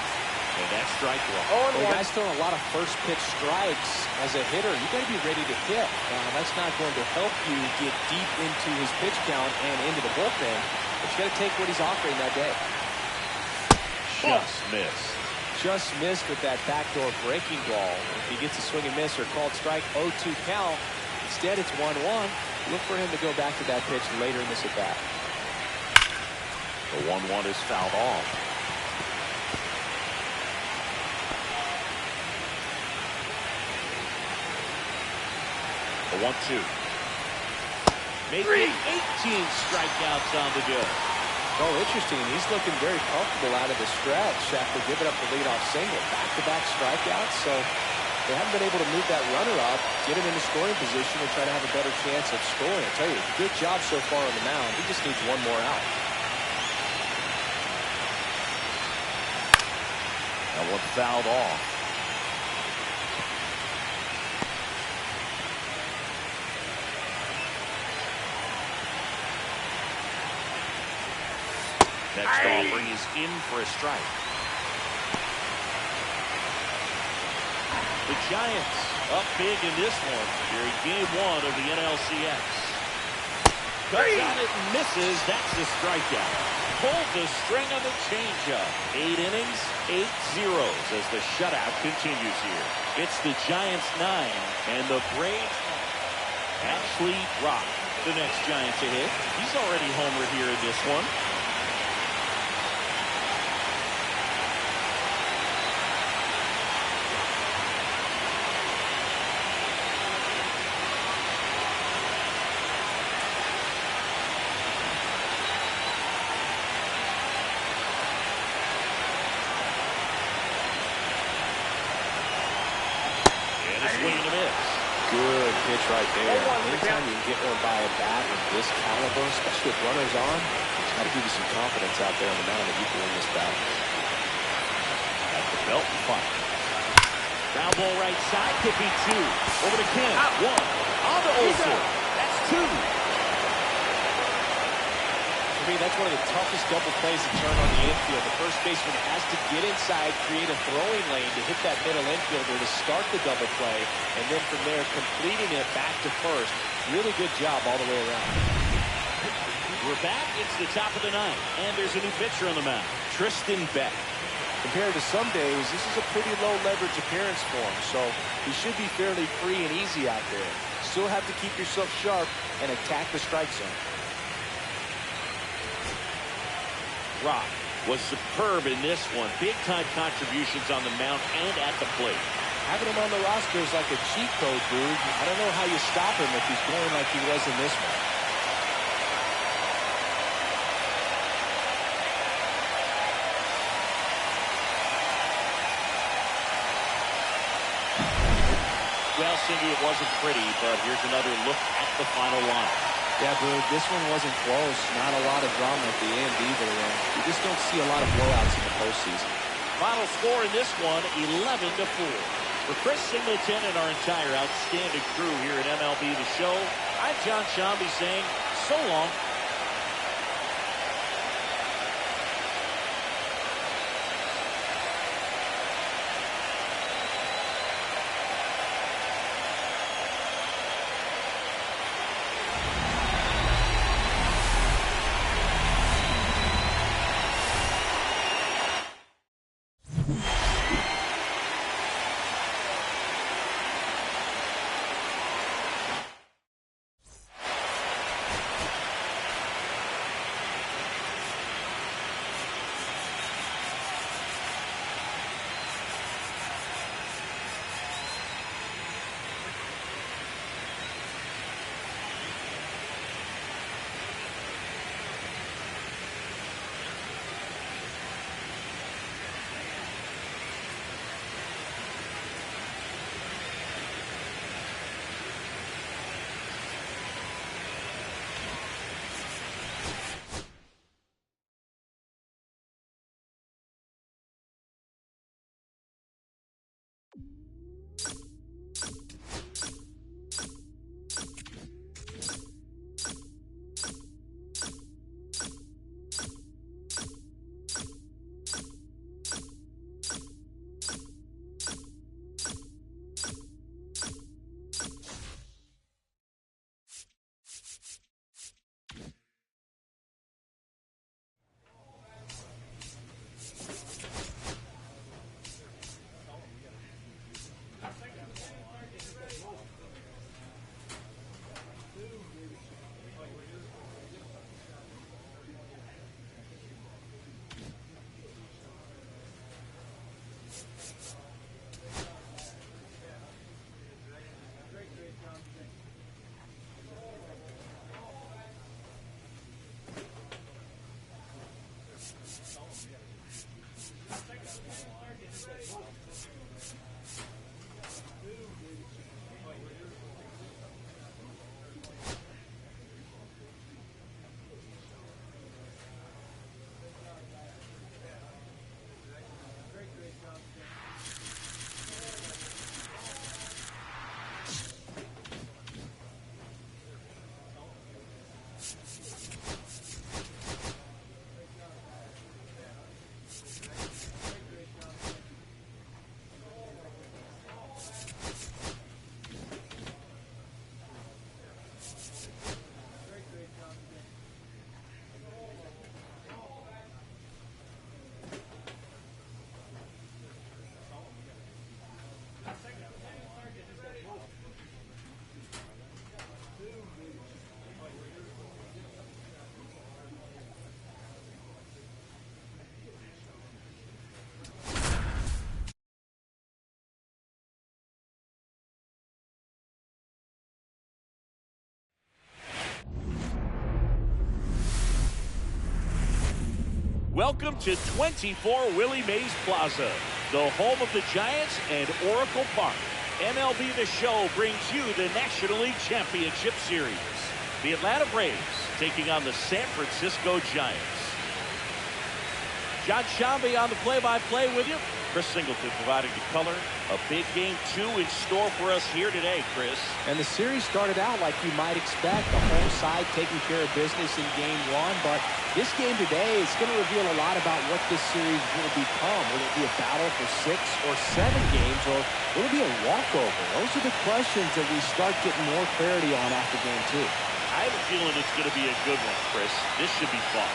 And that's strike one. Oh, the guy's throwing a lot of first pitch strikes as a hitter. You got to be ready to hit. That's not going to help you get deep into his pitch count and into the bullpen. But you got to take what he's offering that day. Just missed. Just missed with that backdoor breaking ball. If he gets a swing and miss or called strike, 0-2 count. Instead, it's 1-1. Look for him to go back to that pitch later in this at bat. The 1-1 is fouled off. A 1-2. Making 18 strikeouts on the go. Oh, interesting. He's looking very comfortable out of the stretch after giving up the leadoff single. Back-to-back strikeouts, so they haven't been able to move that runner up, get him into scoring position, and try to have a better chance of scoring. I tell you, good job so far on the mound. He just needs one more out. That one fouled off. Next offering is in for a strike. The Giants up big in this one here in game one of the NLCS. Cuts on it and misses. That's the strikeout. Pulled the string on the changeup. 8 innings, 8 zeros as the shutout continues here. It's the Giants 9 and the Braves. Ashley Rock, the next Giant to hit. He's already homered here in this one. Good pitch right there. Anytime you can get one by a bat of this caliber, especially with runners on, it's got to give you some confidence out there on the mound that you can win this battle. At the belt and fire. Ground ball right side, could be 2. Over to Kim. 1. On to Olsen. That's 2. For me, that's one of the toughest double plays to turn on the infield. The first baseman has to get inside, create a throwing lane to hit that middle infielder to start the double play, and then from there, completing it back to first. Really good job all the way around. We're back. It's the top of the ninth, and there's a new pitcher on the mound, Tristan Beck. Compared to some days, this is a pretty low leverage appearance for him, so he should be fairly free and easy out there. Still have to keep yourself sharp and attack the strike zone. Rock was superb in this one. Big-time contributions on the mound and at the plate. Having him on the roster is like a cheat code, dude. I don't know how you stop him if he's going like he was in this one. Well, Cindy, it wasn't pretty, but here's another look at the final line. Yeah, dude, this one wasn't close. Not a lot of drama at the end either, and you just don't see a lot of blowouts in the postseason. Final score in this one, 11-4. For Chris Singleton and our entire outstanding crew here at MLB The Show, I'm John Shambi saying so long. Welcome to 24 Willie Mays Plaza, the home of the Giants and Oracle Park. MLB The Show brings you the National League Championship Series. The Atlanta Braves taking on the San Francisco Giants. John Shambi on the play-by-play with you. Chris Singleton providing the color. A big game 2 in store for us here today, Chris. And the series started out like you might expect. The home side taking care of business in game 1. But this game today is going to reveal a lot about what this series will become. Will it be a battle for 6 or 7 games, or will it be a walkover? Those are the questions that we start getting more clarity on after game 2. I have a feeling it's going to be a good one, Chris. This should be fun.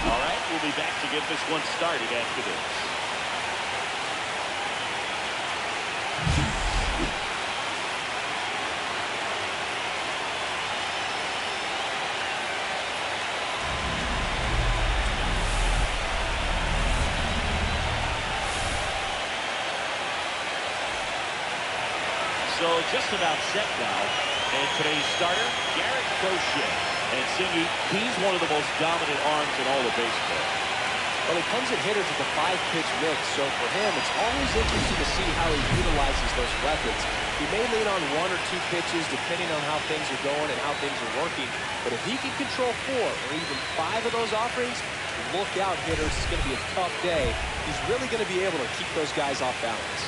All right, we'll be back to get this one started after this. So just about set now. And today's starter, Garrett Crochet. And Singy, he's one of the most dominant arms in all of baseball. Well, he comes at hitters with a 5-pitch mix, so for him, it's always interesting to see how he utilizes those weapons. He may lean on 1 or 2 pitches, depending on how things are going and how things are working. But if he can control 4 or even 5 of those offerings, look out, hitters. It's going to be a tough day. He's really going to be able to keep those guys off balance.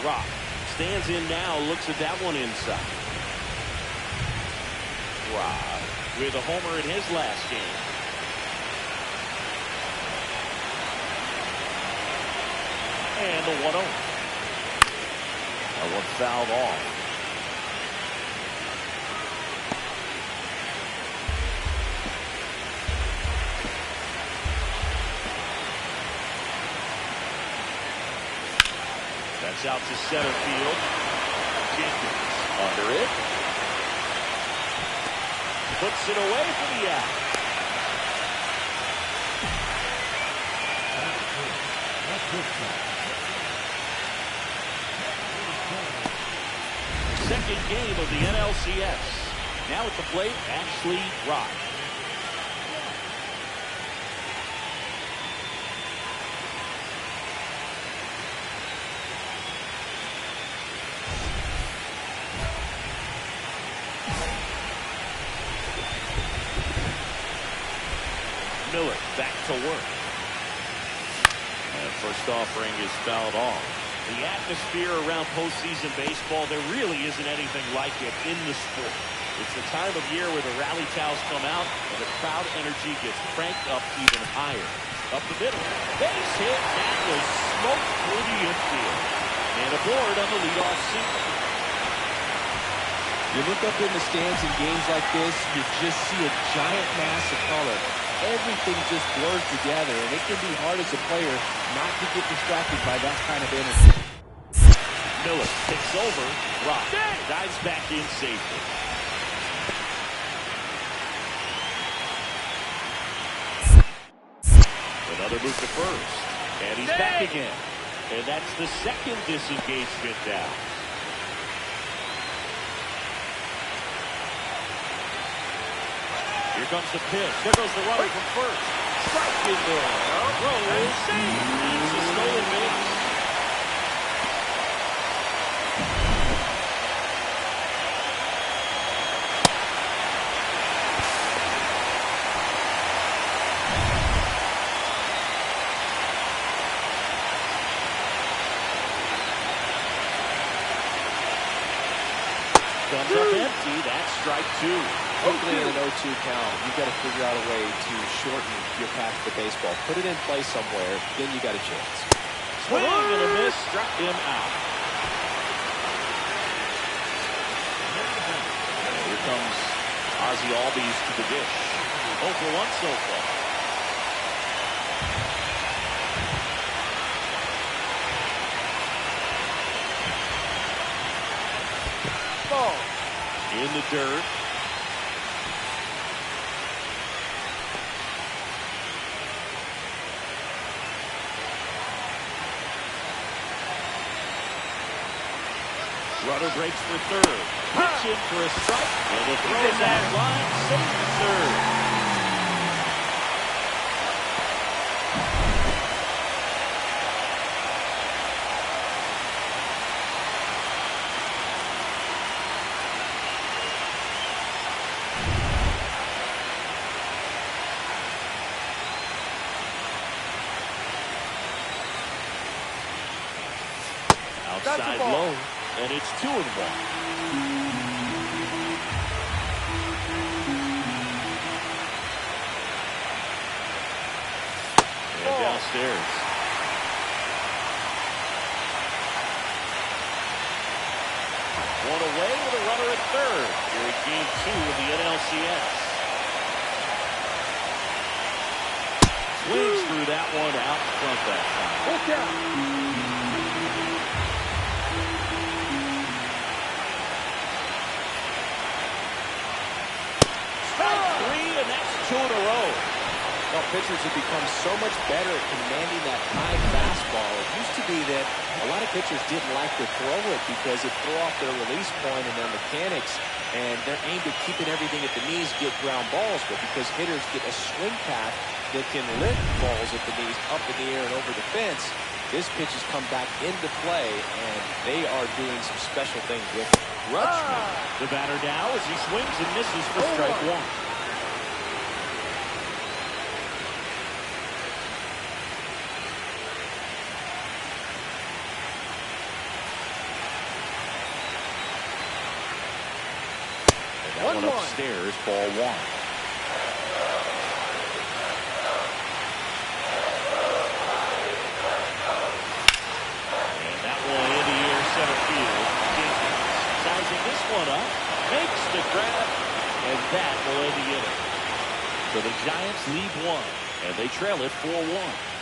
Rock stands in now, looks at that one inside. Rock with a homer in his last game. And the 1-0. That one fouled off. That's out to center field. Jenkins under it. Puts it away for the out. Second game of the NLCS. Now at the plate, Ashley Rock. Miller back to work. And first offering is fouled off. The atmosphere around postseason baseball, there really isn't anything like it in the sport. It's the time of year where the rally towels come out and the crowd energy gets cranked up even higher. Up the middle. Base hit. That was smoked through the infield. And aboard on the leadoff single. You look up in the stands in games like this, you just see a giant mass of color. Everything just blurs together, and it can be hard as a player not to get distracted by that kind of energy. Miller picks over. Rock dives back in safely. Another move to first. And he's back again. And that's the second disengagement now. Here comes the pitch. There goes the runner from first. Strike in there. Throw and save. It's a stolen base. Comes up empty. That's strike 2. Quickly in an 0-2 count, you've got to figure out a way to shorten your path to the baseball. Put it in play somewhere, then you got a chance. Swing and a miss, struck him out. Here comes Ozzie Albies to the dish. 0 for 1 so far. Ball. In the dirt. Runner breaks for third. Pitch in for a strike. And the throw is that line. Safe for third. Outside low, and it's 2-1. And downstairs. One away with a runner at third. Here in game 2 of the NLCS. Swings through that one out in front that time. Look out. Two in a row. Well, pitchers have become so much better at commanding that high fastball. It used to be that a lot of pitchers didn't like to throw it because it threw off their release point and their mechanics, and they're aimed at keeping everything at the knees, get ground balls. But because hitters get a swing path that can lift balls at the knees, up in the air and over the fence, this pitch has come back into play, and they are doing some special things with it. Rutschman, the batter now as he swings and misses for strike one. That one upstairs, ball one. And that one in the air center field. Jenkins sizing this one up, makes the grab, and that will end the inning. So the Giants lead one, and they trail it 4-1.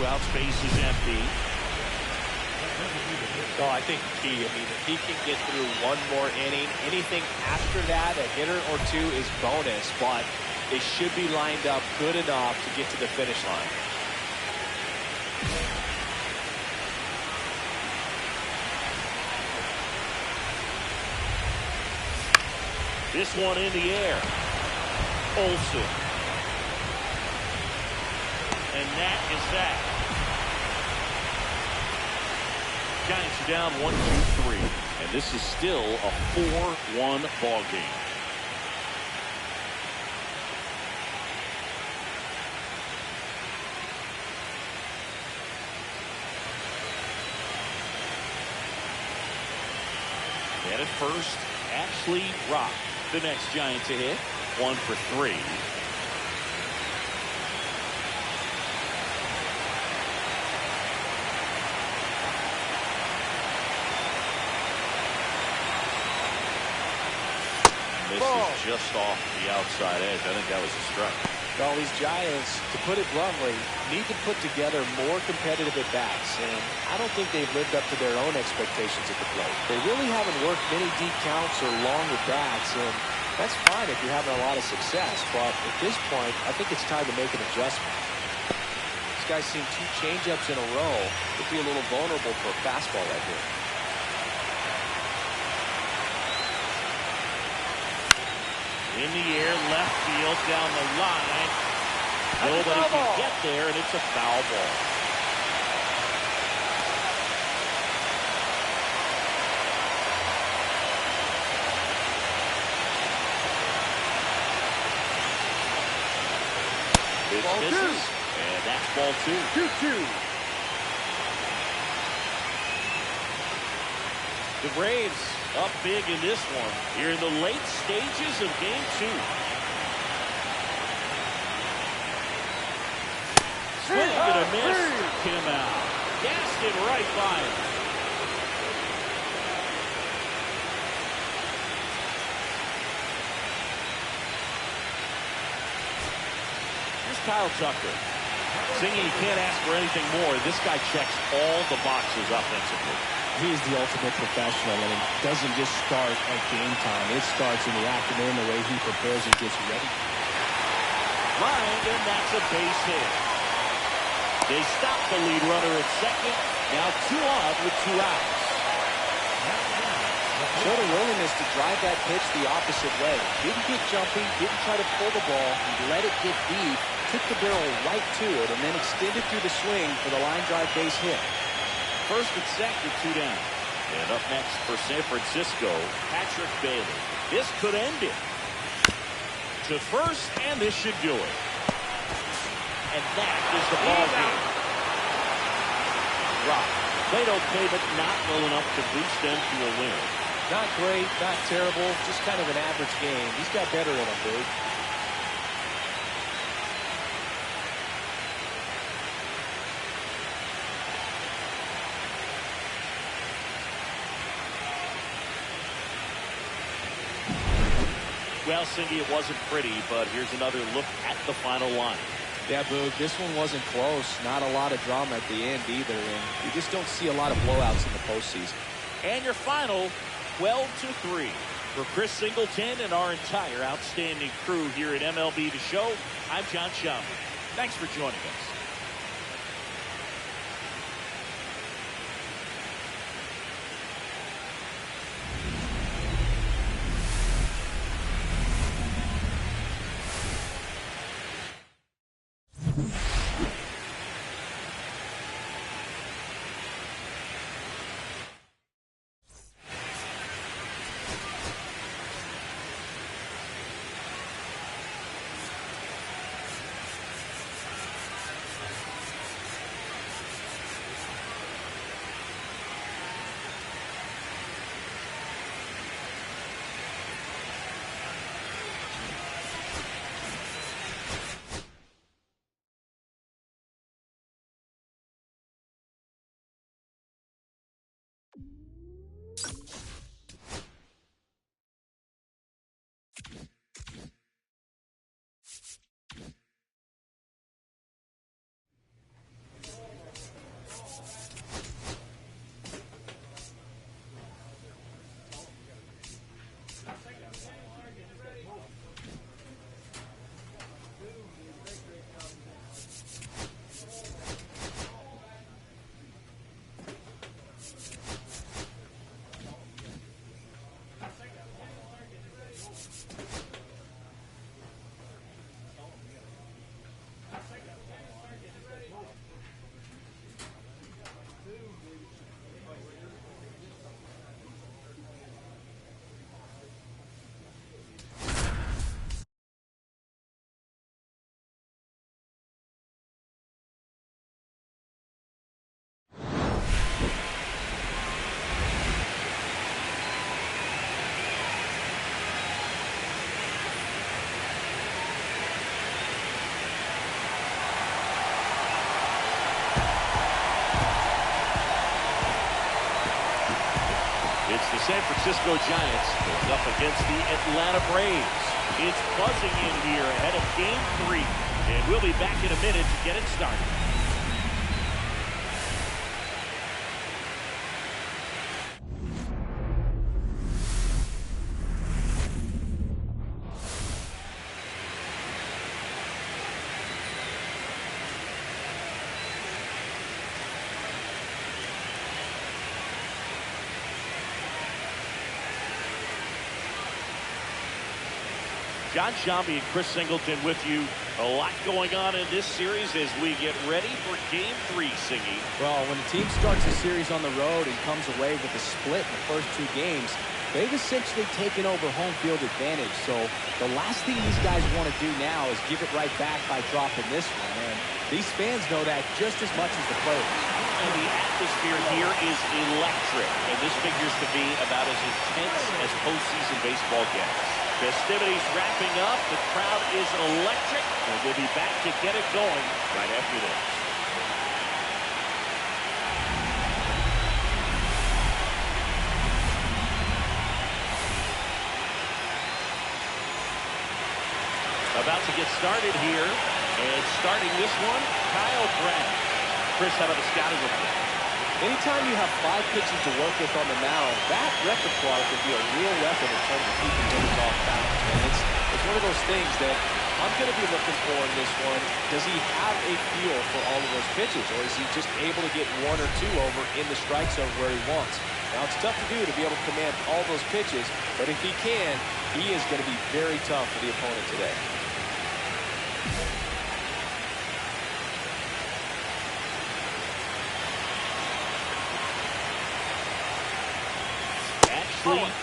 Out, space is empty. So I think key. I mean, if he can get through one more inning, anything after that, a hitter or two is bonus, but they should be lined up good enough to get to the finish line. This one in the air. Olsen. And that is that. Giants are down 1-2-3, and this is still a 4-1 ball game. And at first, Ashley Rock, the next Giant to hit, 1 for 3. This is just off the outside edge. I think that was a strike. Well, these Giants, to put it bluntly, need to put together more competitive at-bats, and I don't think they've lived up to their own expectations at the plate. They really haven't worked many deep counts or long at-bats, and that's fine if you're having a lot of success, but at this point, I think it's time to make an adjustment. This guy's seen 2 changeups in a row. Could be a little vulnerable for a fastball right here. In the air, left field, down the line. Nobody can get there, and it's a foul ball. It misses, and that's ball 2. 2-2. The Braves up big in this one here in the late stages of game 2. Swing and a miss. Him out. Gassed it right by him. Here's Kyle Tucker. Singing, you can't ask for anything more. This guy checks all the boxes offensively. He is the ultimate professional, and it doesn't just start at game time. It starts in the afternoon, the way he prepares and gets ready. Lined, and that's a base hit. They stop the lead runner at second. Now 2 on with 2 outs. Showed a willingness to drive that pitch the opposite way. Didn't get jumpy, didn't try to pull the ball. He let it get deep, took the barrel right to it, and then extended through the swing for the line drive base hit. First and second, 2 down. And up next for San Francisco, Patrick Bailey. This could end it. To first, and this should do it. And that is the ball game. Rock. Played okay, but not well enough to boost them to a win. Not great, not terrible, just kind of an average game. He's got better in him, dude. Well, Cindy, it wasn't pretty, but here's another look at the final line. Yeah, Boog, this one wasn't close. Not a lot of drama at the end either, and we just don't see a lot of blowouts in the postseason. And your final, 12-3. For Chris Singleton and our entire outstanding crew here at MLB The Show, I'm John Schaumburg. Thanks for joining us. The San Francisco Giants going up against the Atlanta Braves. It's buzzing in here ahead of Game 3. And we'll be back in a minute to get it started. John Schaumburg and Chris Singleton with you. A lot going on in this series as we get ready for Game 3, Singy. Well, when the team starts a series on the road and comes away with a split in the first 2 games, they've essentially taken over home field advantage. So the last thing these guys want to do now is give it right back by dropping this one. And these fans know that just as much as the players. And the atmosphere here is electric. And this figures to be about as intense as postseason baseball gets. Festivities wrapping up. The crowd is electric. And we'll be back to get it going right after this. About to get started here. And starting this one, Kyle Brown. Chris, how about the scouting report? Anytime you have 5 pitches to work with on the mound, that repertoire could be a real weapon in terms of keeping hitters off balance. And it's one of those things that I'm going to be looking for in this one, does he have a feel for all of those pitches, or is he just able to get one or two over in the strike zone where he wants? Now, it's tough to do to be able to command all those pitches, but if he can, he is going to be very tough for the opponent today.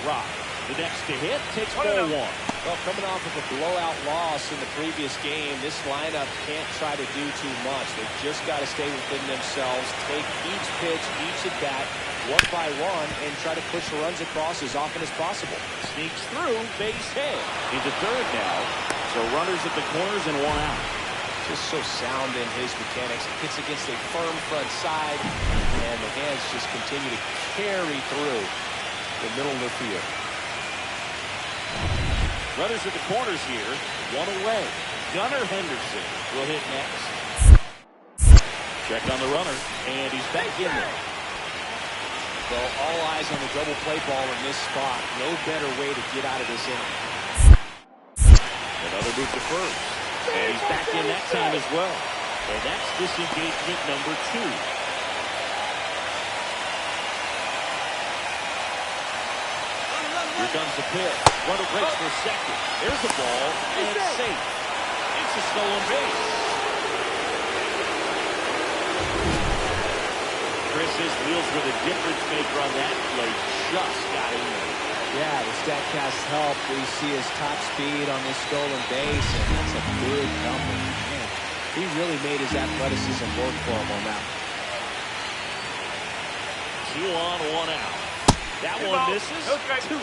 Rock. The next to hit takes ball one. Well, coming off of a blowout loss in the previous game, this lineup can't try to do too much. They've just got to stay within themselves, take each pitch, each at bat, one by one, and try to push the runs across as often as possible. Sneaks through, base hit. Into third now. So runners at the corners and one out. Just so sound in his mechanics. Hits against a firm front side, and the hands just continue to carry through the middle of the field. Runners at the corners here, one away. Gunnar Henderson will hit next. Check on the runner, and he's back in there. Well, all eyes on the double play ball in this spot. No better way to get out of this inning. Another move to first, and he's back in that time as well. And that's disengagement number 2. Here comes the pitch. Runner breaks for second. There's the ball, and it's safe. It's a stolen base. Chris's wheels were the difference maker on that play. Just got in there. Yeah, the StatCast help. We see his top speed on this stolen base, and that's a big number. Man, he really made his athleticism work for him on that. 2 on, 1 out. That one misses. 2-0.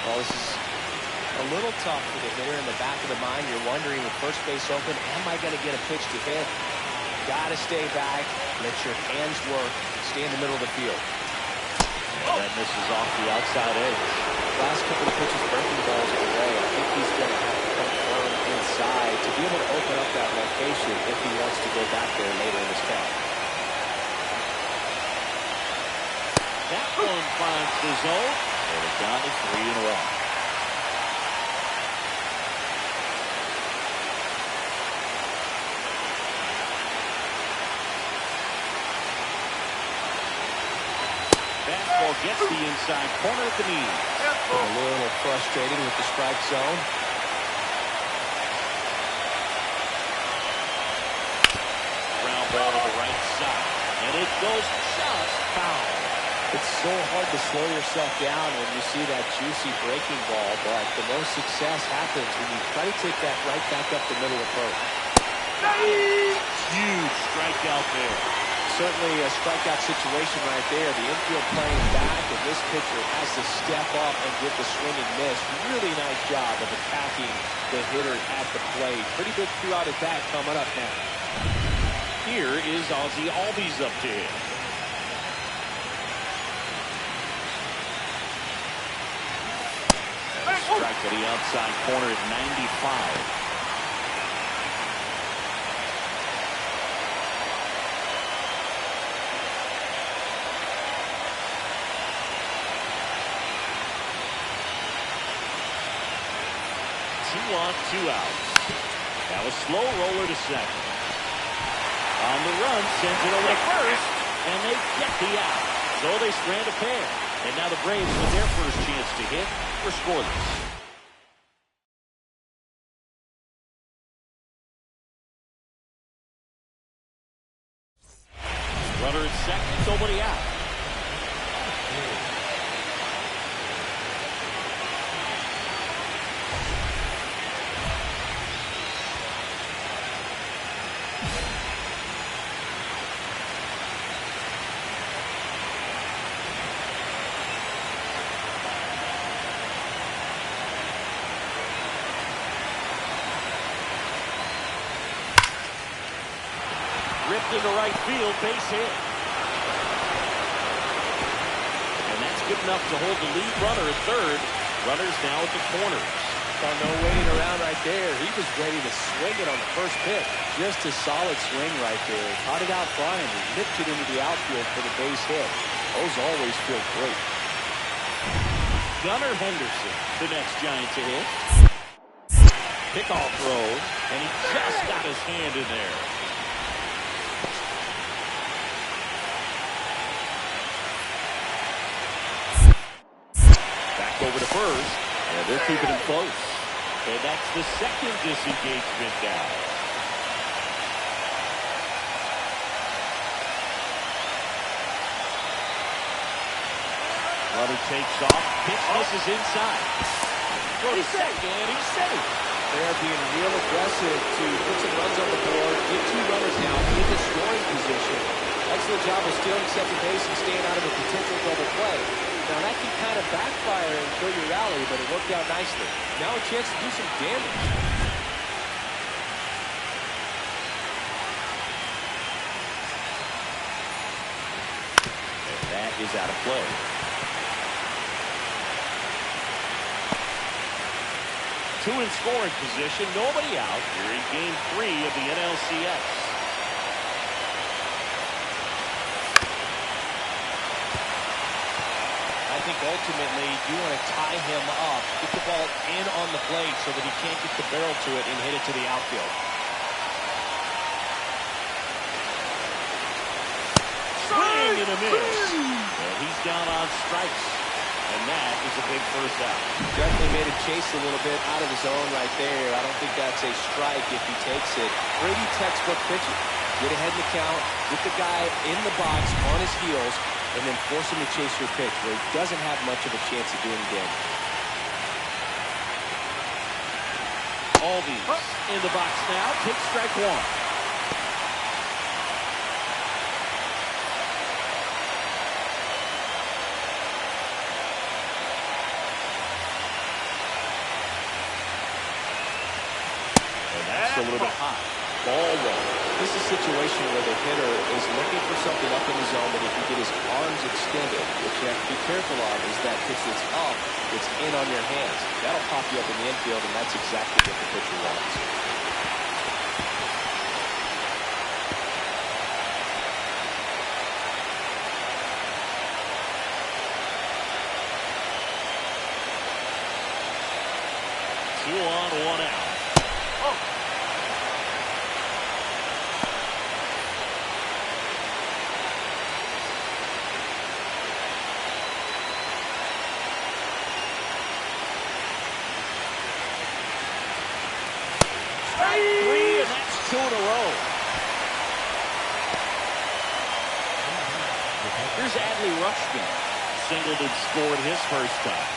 Well, this is a little tough for the hitter in the back of the mind. You're wondering with first base open, am I going to get a pitch to hit? Got to stay back, let your hands work, stay in the middle of the field. And that misses off the outside edge. Last couple of pitches breaking balls away. I think he's going to have to come firm inside to be able to open up that location if he wants to go back there later in this count. That one finds the zone, and it's down to 3-1. Fastball gets the inside corner at the knee. A little frustrated with the strike zone. Ground ball to the right side, and it goes just foul. It's so hard to slow yourself down when you see that juicy breaking ball, but the most success happens when you try to take that right back up the middle of first. Huge strikeout there. Certainly a strikeout situation right there. The infield playing back, and this pitcher has to step up and get the swing and miss. Really nice job of attacking the hitter at the plate. Pretty big 2-out at bat coming up now. Here is Ozzie Albies up to him. Strike to the outside corner at 95. Two on, 2 outs. Now a slow roller to second. On the run, sends it over to first, and they get the out. So they strand a pair. And now the Braves with their first chance to hit were scoreless. Runner at second, nobody out. Ripped into right field, base hit. And that's good enough to hold the lead runner at third. Runners now at the corners. Well, no waiting around right there. He was ready to swing it on the first pitch. Just a solid swing right there. Caught it out front and nipped it into the outfield for the base hit. Those always feel great. Gunnar Henderson, the next Giant to hit. Pickoff throws, and he just got his hand in there. Back over to first, and they're keeping him close. And that's the second disengagement down. Runner takes off, pitch misses inside. Throw to second, and he's safe. They're being real aggressive to put some runs on the board, get two runners now in the scoring position. Excellent job of stealing second base and staying out of a potential double play. Now that can kind of backfire and kill your rally, but it worked out nicely. Now a chance to do some damage. And that is out of play. Two in scoring position, nobody out here in Game 3 of the NLCS. I think ultimately you want to tie him up, get the ball in on the plate so that he can't get the barrel to it and hit it to the outfield. Swing and a miss. And he's down on strikes. And that is a big first out. Definitely made a chase a little bit out of his own right there. I don't think that's a strike if he takes it. Pretty textbook pitching. Get ahead in the count, get the guy in the box on his heels, and then force him to chase your pitch where he doesn't have much of a chance of doing damage. Albies in the box now. Take strike one. And that's a little bit high. Ball one. This is a situation where the hitter is looking for something up in the zone, but if you get his arms extended, what you have to be careful of is that pitch that's up, it's in on your hands. That'll pop you up in the infield, and that's exactly what the pitcher wants. Two on, one out. Three, and that's two in a row. Here's Adley Rutschman. Singled and scored his first time.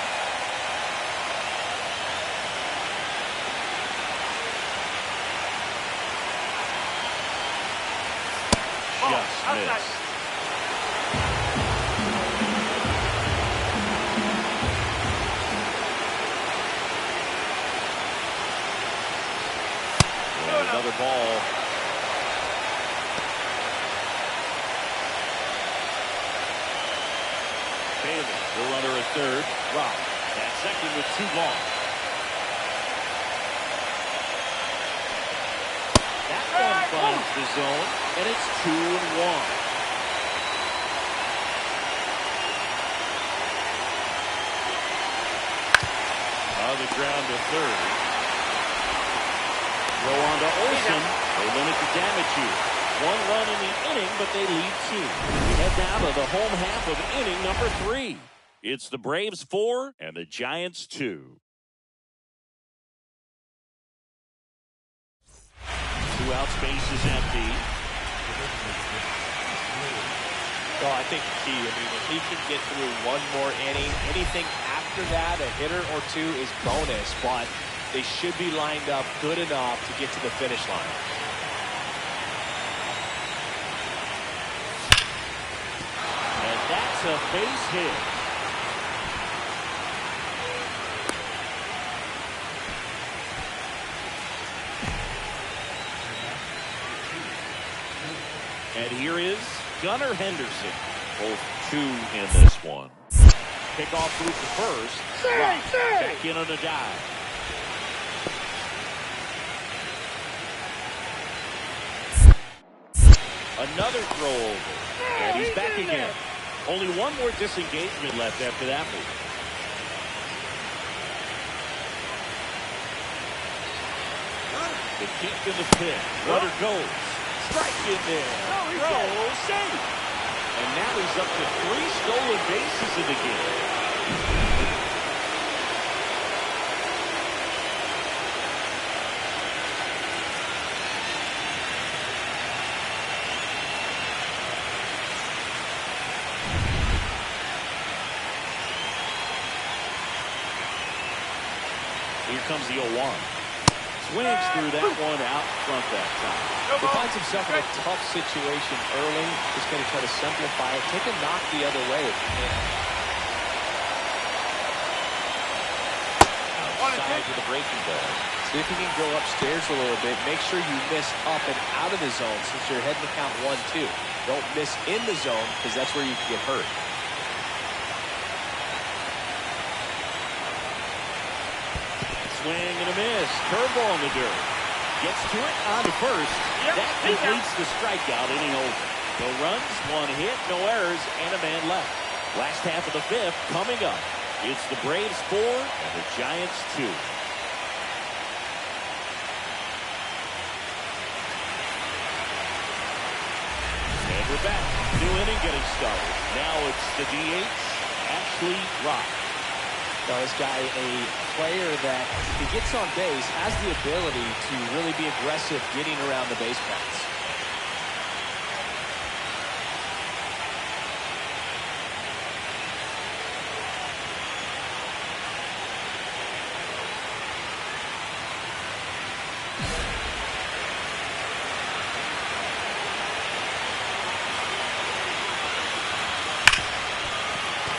Just missed. Another ball. Bailey, the runner at third. Rock at second with two gone. That one finds the zone, and it's 2-1. On the ground to third. Throw on to Olsen. They limit the damage here. One run in the inning, but they lead two. We head now to the home half of inning number 3. It's the Braves 4 and the Giants 2. 2 out, space is empty. So I think the key, if he can get through one more inning, anything after that, a hitter or two is bonus, but they should be lined up good enough to get to the finish line. And that's a base hit. And here is Gunnar Henderson. Both 2 in this one. Kickoff move to first. Back in on a dive. Another throw over. And he's back again. Only one more disengagement left after that move. The kick in the pit. Runner goes. Strike in there. Throw, safe. And now he's up to 3 stolen bases in the game. Here comes the 0-1. Swings through that one out front that time. He finds himself in a tough situation early. He's going to try to simplify it. Take a knock the other way if you can. Outside with a breaking ball. See if you can go upstairs a little bit. Make sure you miss up and out of the zone since you're heading to count 1-2. Don't miss in the zone because that's where you can get hurt. Swing and a miss. Curveball in the dirt. Gets to it on the first. That completes the strikeout inning over. No runs, 1 hit, no errors, and a man left. Last half of the 5th coming up. It's the Braves 4 and the Giants 2. And we're back. New inning getting started. Now it's the DH, Ashley Rock. Now this guy, a player that if he gets on base, has the ability to really be aggressive getting around the base paths.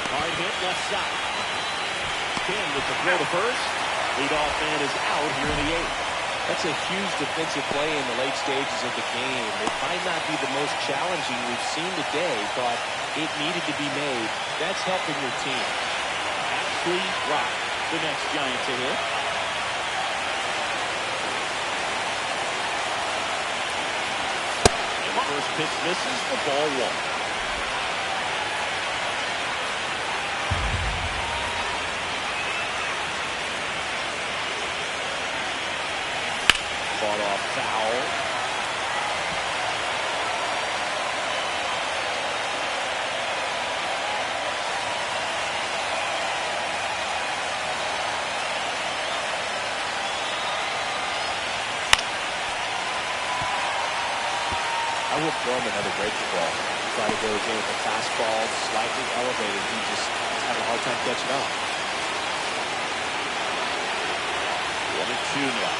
Hard hit left side. Ken with the throw to first. Leadoff man is out here in the 8th. That's a huge defensive play in the late stages of the game. It might not be the most challenging we've seen today, but it needed to be made. That's helping your team. Ashley Rock, the next Giant to hit. And the first pitch misses, the ball 1. Fought off foul. I would throw him another breaking ball. Try to go again with the fastball, slightly elevated. He's having a hard time catching up. 1-2 now.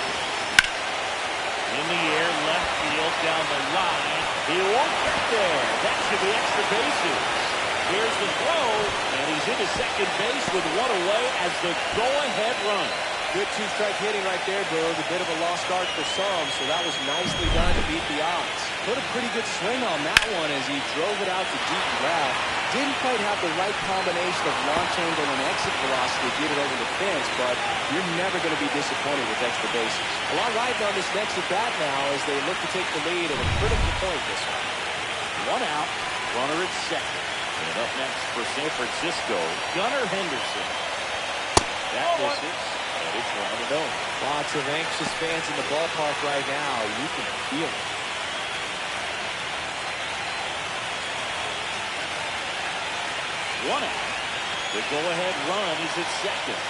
In the air, left field, down the line. He won't get there. That should be extra bases. Here's the throw, and he's into second base with 1 away as the go-ahead run. Good 2-strike hitting right there, Boog. A bit of a lost start for some, so that was nicely done to beat the odds. Put a pretty good swing on that one as he drove it out to deep left. Didn't quite have the right combination of launch angle and exit velocity to get it over the fence, but you're never going to be disappointed with extra bases. A lot riding on this next at-bat now as they look to take the lead at a critical point this one. 1 out, runner at second. And up next for San Francisco, Henderson. That misses, and it's 1-0. Lots of anxious fans in the ballpark right now. You can feel it. 1 out. The go-ahead run is at second.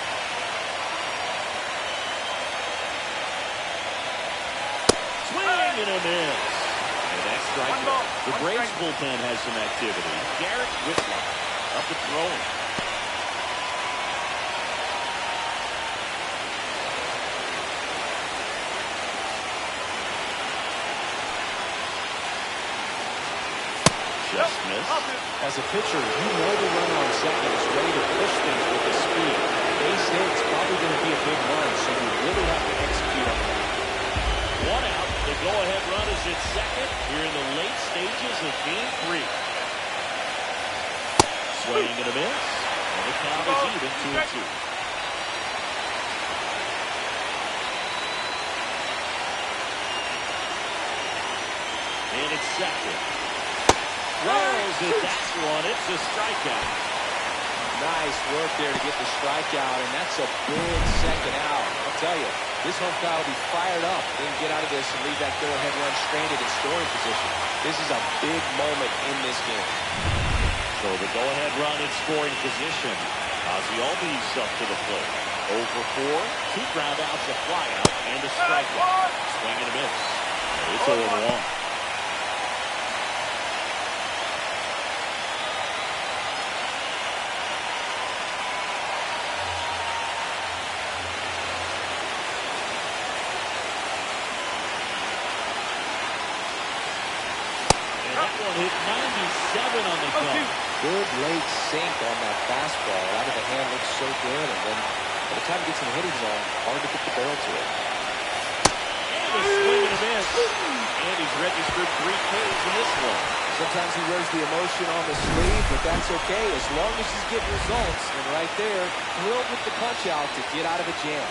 Swing and a miss. And that's strike one. The Braves bullpen has some activity. Garrett Whitlock up to throwing. Just missed. As a pitcher, you know the runner on second is ready to push things with his speed. Base hit is probably going to be a big run, so you really have to execute on that. 1 out. The go-ahead run is at second here in the late stages of Game 3. Swing and a miss. And the count is even 2-2. And it's second. Rolls at that one. It's a strikeout. Nice Nice work there to get the strikeout, and that's a big second out. I'll tell you, this home crowd will be fired up. They can get out of this and leave that go-ahead run stranded in scoring position. This is a big moment in this game. So the go-ahead run in scoring position. Ozzy Albies up to the plate. 0 for 4, 2 ground outs, a fly out, and a strikeout. Swing and a miss. It's 0-1. Hit 97 on the count. Good late sink on that fastball. Out of the hand looks so good, and then by the time it gets in the hitting zone, hard to get the barrel to it. And a swing and a miss. And he's registered 3 Ks in this one. Sometimes he wears the emotion on the sleeve, but that's okay as long as he's getting results. And right there, thrilled with the punch out to get out of a jam.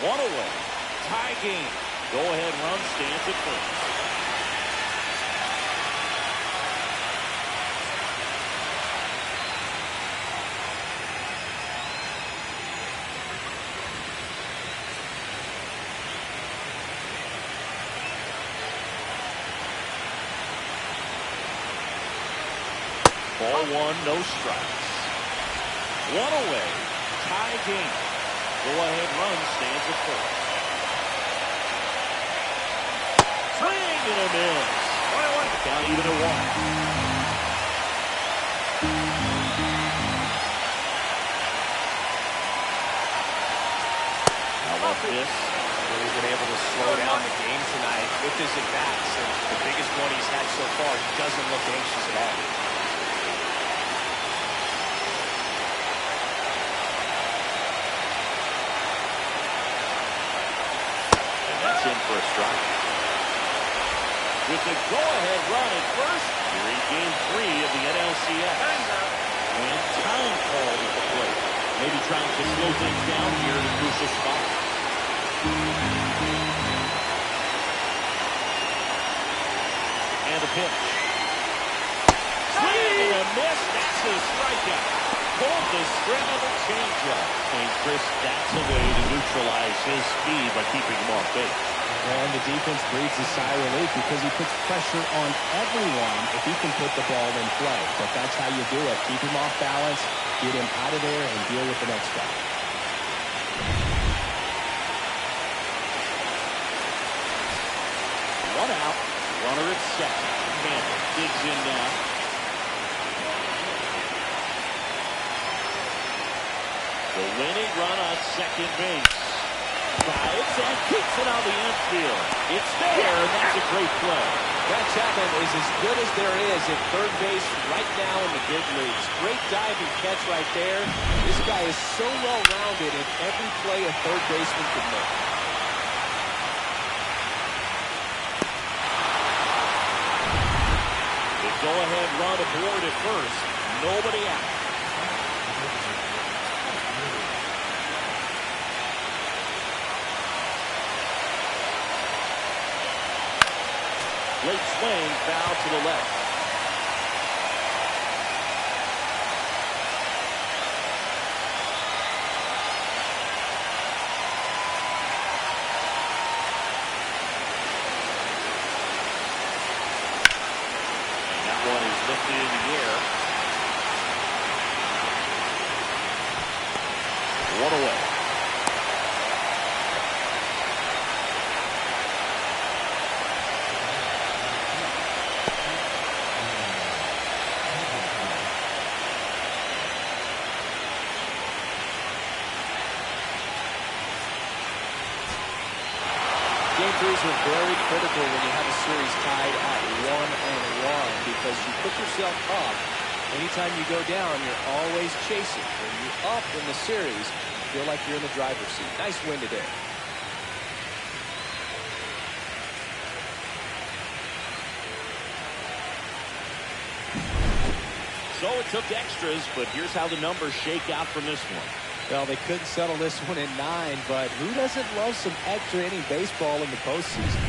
One away. Tie game. Go-ahead run stands at first. Ball 1, no strikes. One away. Tie game. Go-ahead run stands at first. Swing and a miss. Count even at 1. How about this? Really been able to slow down the game tonight with his at-bats. And the biggest one he's had so far, he doesn't look anxious at all. In for a strike. With the go-ahead run at first, here in Game 3 of the NLCS. And time called at the plate. Maybe trying to slow things down here in a crucial spot. And a pitch. Swing and a miss. That's a strikeout. Pulled the string of a changeup. And Chris, that's a way to neutralize his speed by keeping him off base. And the defense breathes a sigh of relief because he puts pressure on everyone if he can put the ball in play. But that's how you do it. Keep him off balance, get him out of there, and deal with the next guy. One out, runner at second. Campbell digs in now. The winning run on second base. Dives and keeps it on the infield. It's there, and that's a great play. That Chapman is as good as there is at third base right now in the big leagues. Great diving catch right there. This guy is so well-rounded in every play a third baseman can make. The go-ahead run aboard at first. Nobody out. Late swing, foul to the left. And that one is lifted in the air. One away. Game threes are very critical when you have a series tied at 1-1 because you put yourself up. Anytime you go down, you're always chasing. When you're up in the series, you feel like you're in the driver's seat. Nice win today. So it took extras, but here's how the numbers shake out from this one. Well, they couldn't settle this one in 9, but who doesn't love some extra inning baseball in the postseason?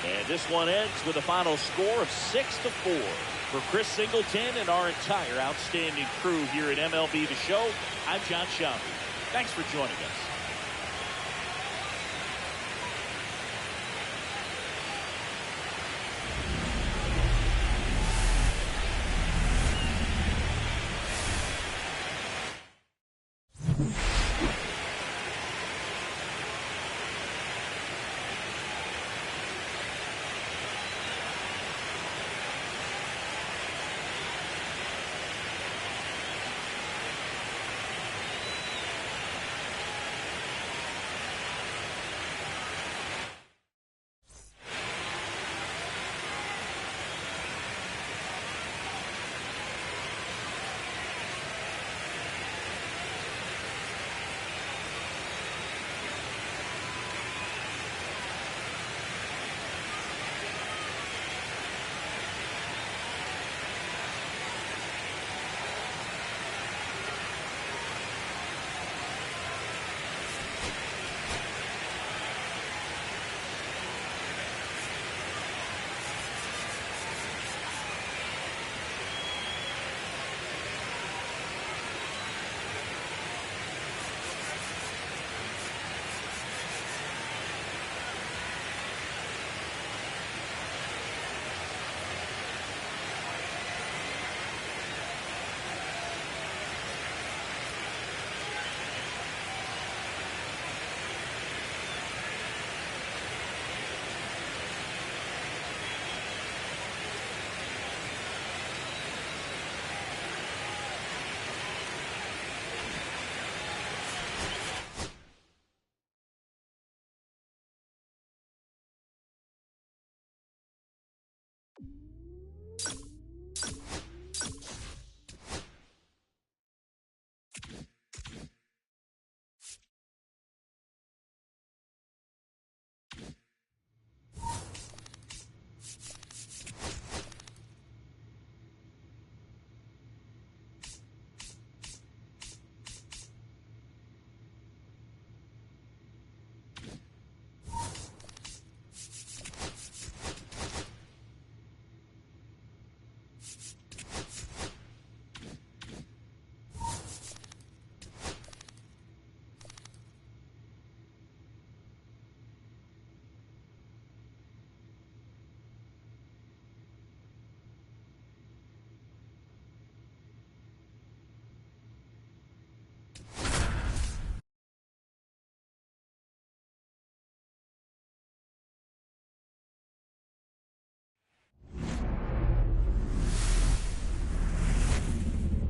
And And this one ends with a final score of 6-4. For Chris Singleton and our entire outstanding crew here at MLB The Show, I'm John Shelby. Thanks for joining us.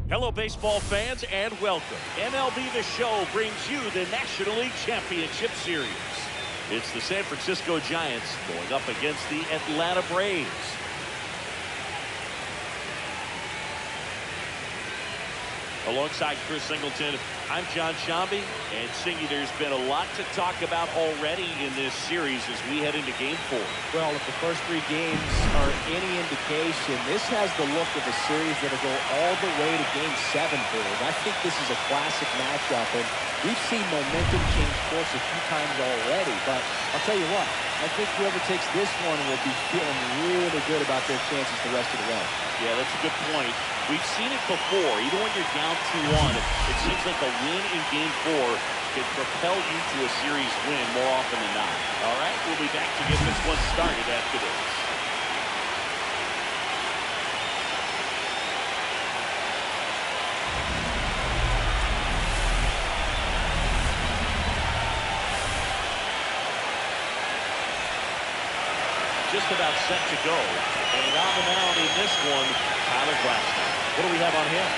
Hello, baseball fans, and welcome. MLB The Show brings you the National League Championship Series. It's the San Francisco Giants going up against the Atlanta Braves. Alongside Chris Singleton, I'm John Shambi, and Singy, there's been a lot to talk about already in this series as we head into Game 4. Well, if the first three games are any indication, this has the look of a series that'll go all the way to Game 7, boys. I think this is a classic matchup, and we've seen momentum change course a few times already, but I'll tell you what, I think whoever takes this one will be feeling really good about their chances the rest of the way. Yeah, that's a good point. We've seen it before. Even when you're down 2-1, it seems like a win in Game 4 can propel you to a series win more often than not. All right, we'll be back to get this one started after this. Just about set to go. And on the mound in this one, Tyler Glasnow. What do we have on him?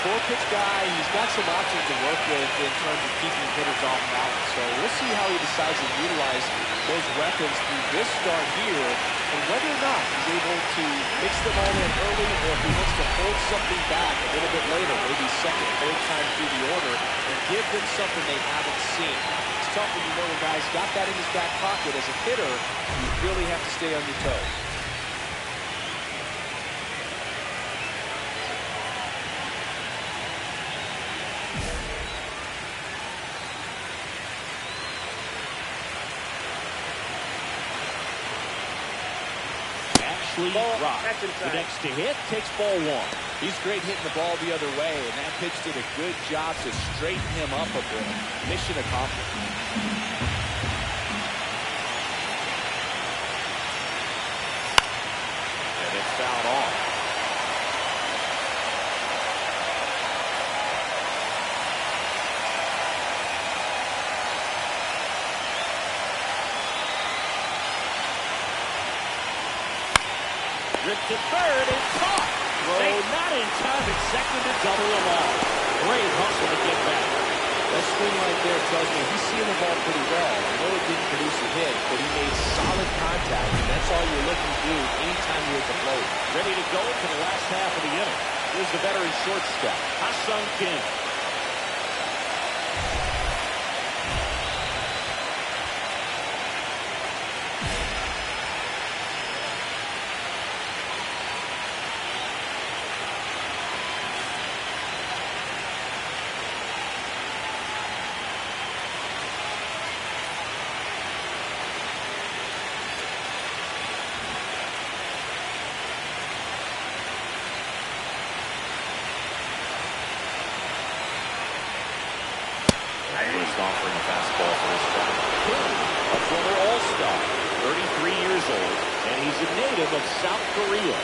Four-pitch guy. He's got some options to work with in terms of keeping hitters off balance. So we'll see how he decides to utilize those weapons through this start here, and whether or not he's able to mix them all in early, or if he wants to hold something back a little bit later, maybe second, third time through the order, and give them something they haven't seen. It's tough when you know the guy's got that in his back pocket. As a hitter, you really have to stay on your toes. nicely rocked. The next to hit takes ball one. He's great hitting the ball the other way, and that pitch did a good job to straighten him up a bit. Mission accomplished. And it's fouled off. Ripped to third and caught. Throw not in time at second to double him off. Great hustle to get back. That swing right there tells me he's seeing the ball pretty well. I know it didn't produce a hit, but he made solid contact, and that's all you're looking to do anytime you're at the plate. Ready to go for the last half of the inning. Here's the veteran shortstop, Ha-Sung Kim. Offering a fastball for his friend. A former All-Star, 33 years old, and he's a native of South Korea.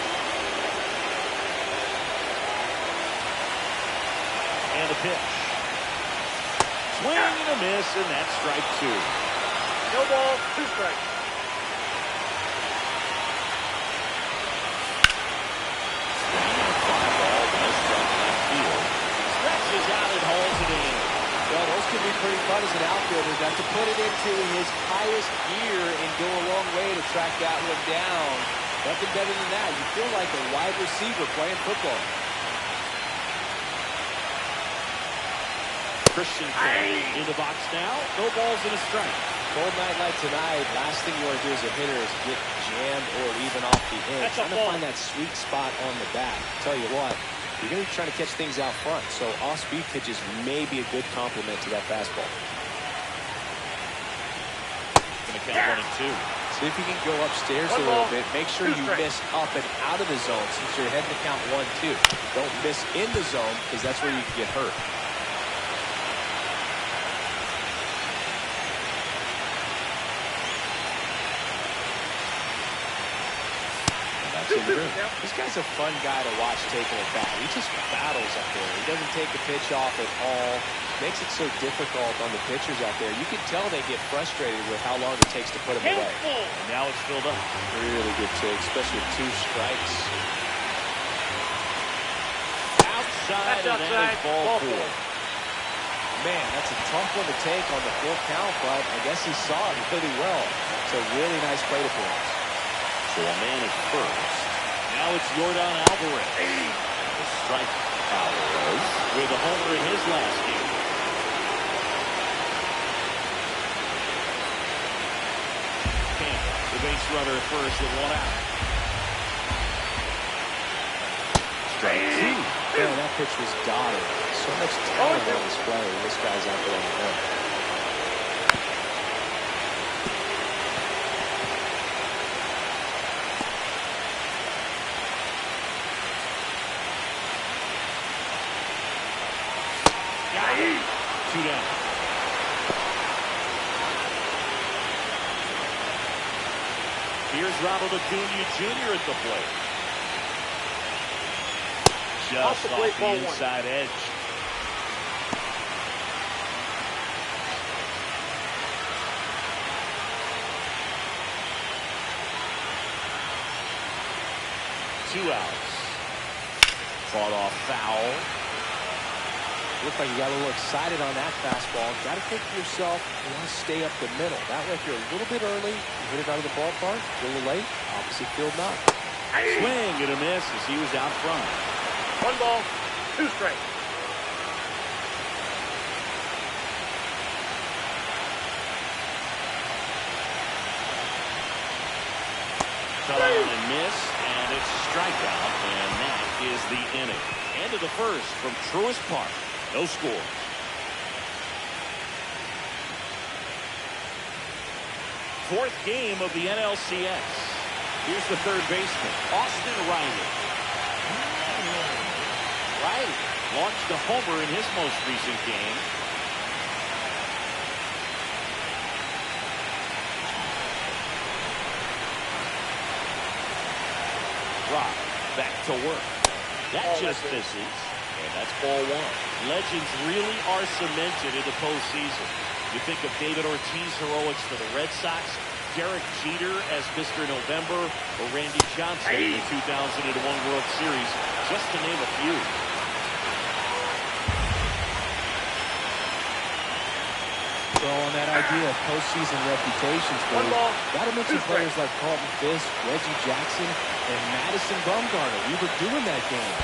And a pitch. Swing and a miss, and that's strike two. No ball, two strikes. Swing and a fly ball, nice struck left field. Stretches out and hauls it in. Well, those can be pretty fun as an outfielder. Got to put it into his highest gear and go a long way to track that one down. Nothing better than that. You feel like a wide receiver playing football. Christian in the box now. No balls and a strike. Cold night like tonight, last thing you want to do as a hitter is get jammed or even off the edge. Trying to find that sweet spot on the bat. Tell you what, you're going to be trying to catch things out front, so off-speed pitches may be a good complement to that fastball. Going to count 1 and 2. See if you can go upstairs a little bit. Make sure you miss up and out of the zone since you're heading to count 1-2. Don't miss in the zone because that's where you can get hurt. This guy's a fun guy to watch taking it back. He just battles up there. He doesn't take the pitch off at all. Makes it so difficult on the pitchers out there. You can tell they get frustrated with how long it takes to put him away. And now it's filled up. Really good take, especially with 2 strikes. Outside, and that is ball 4. Man, that's a tough one to take on the full count, but I guess he saw it really well. It's a really nice plate appearance. So a man at first. Now it's Yordan Alvarez. The strike Alvarez with a homer in his last game. Camp, the base runner at first with 1 out. Strike 2. Man, that pitch was dotted. So much talent on display. This guy's out there on the hill. Two down. Here's Ronald Acuna Jr. at the plate. Just off the inside edge. Two outs. Fought off foul. Looked like you got a little excited on that fastball. Got to think to yourself, you want to stay up the middle. That way, if you're a little bit early, you hit it out of the ballpark. A little late, opposite field knock. Swing and a miss as he was out front. 1 ball, 2 strikes. Cut on and miss, and it's strikeout, and that is the inning. End of the first from Truist Park. No score. Fourth game of the NLCS. Here's the third baseman, Austin Riley. Riley launched a homer in his most recent game. Rock back to work. That just misses, and that's ball one. Legends really are cemented in the postseason. You think of David Ortiz heroics for the Red Sox, Derek Jeter as Mr. November, or Randy Johnson in the 2001 World Series, just to name a few. So on that idea of postseason reputations, gotta mention players like Carlton Fisk, Reggie Jackson, and Madison Bumgarner. We were doing that game.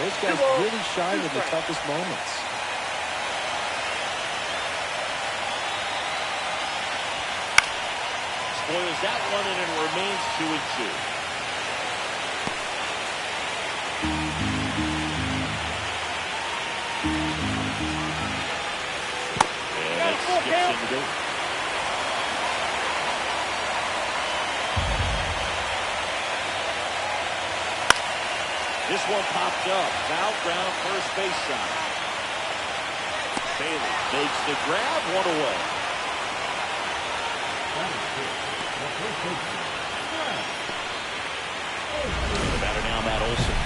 Those guys really shine in the toughest moments. Spoils that one, and it remains 2-2. This one popped up. Foul ground, first base side. Bailey makes the grab, one away. The batter now, Matt Olson.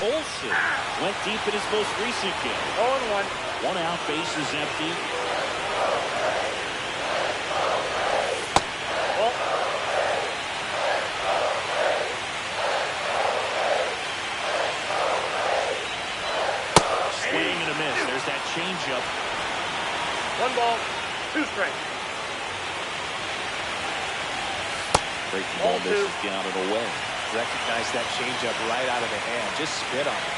Olson went deep in his most recent game. 0-1. One out, base is empty. Swing and a miss. There's that changeup. 1 ball, 2 strikes. Breaking ball misses down and away. Recognize that changeup right out of the hand. Just spit on it.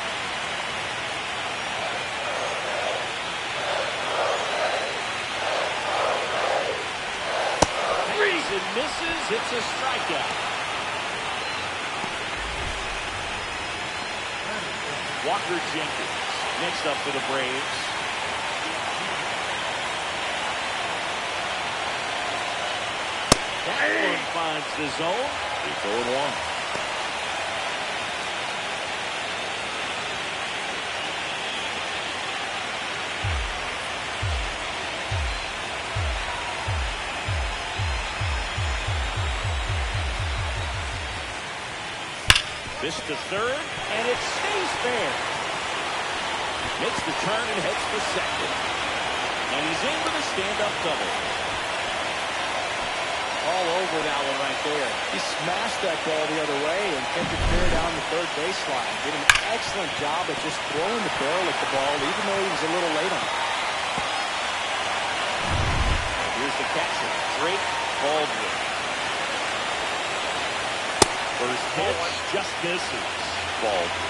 Hangs and misses. It's a strikeout. Walker Jenkins next up for the Braves. That one finds the zone. It's 0-1. This to third, and it stays fair. Makes the turn and heads for second. And he's in with a stand-up double. All over that one right there. He smashed that ball the other way and kept it fair down the third baseline. Did an excellent job of just throwing the barrel at the ball, even though he was a little late on it. Here's the catcher, Drake Baldwin. First pitch just misses. Baldwin.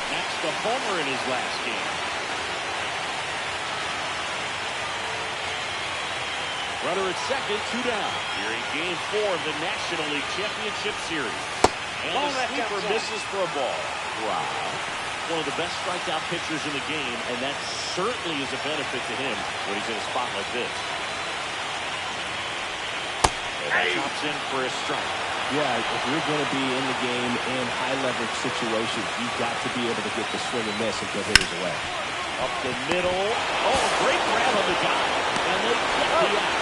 That's the homer in his last game. Runner at second, 2 down. Here in Game 4 of the National League Championship Series. And the sweeper misses for a ball. Wow. One of the best strikeout pitchers in the game, and that certainly is a benefit to him when he's in a spot like this. And that chops in for a strike. Yeah, if you're going to be in the game in high-leverage situations, you've got to be able to get the swing and miss and get hitters away. Up the middle. Oh, great grab on the dive. And they get the out.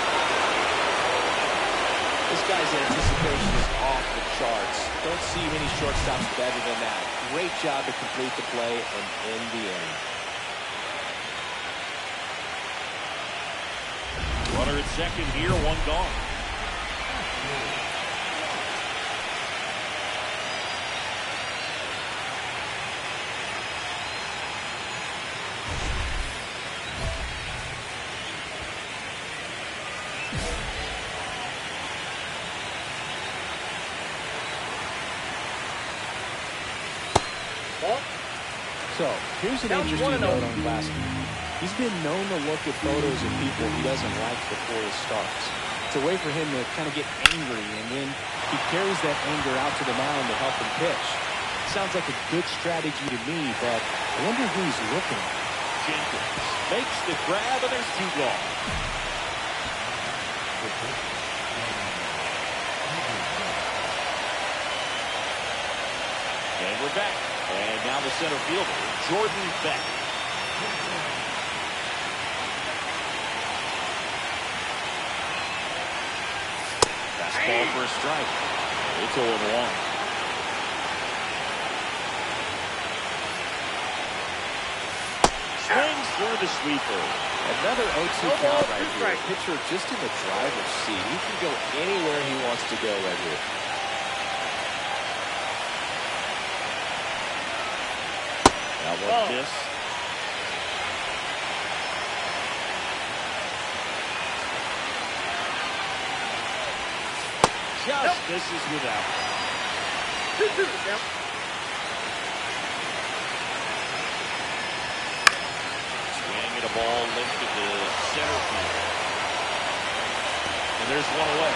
This guy's anticipation is off the charts. Don't see many shortstops better than that. Great job to complete the play and end the inning. Runner at second here, 1 gone. So, here's an interesting note on Glasnow. He's been known to look at photos of people he doesn't like before he starts. It's a way for him to kind of get angry, and then he carries that anger out to the mound to help him pitch. Sounds like a good strategy to me, but I wonder who he's looking at. Jenkins makes the grab, and there's 2 gone. And we're back. And now the center fielder, Jordan Beck. Fastball for a strike. It's 0-1. Swings through the sweeper. Another 0-2 count right here. Pitcher just in the driver's seat. He can go anywhere he wants to go right here. That one missed. Just misses without. 2-2 count. Swing at a ball lifted to center field. And there's one away.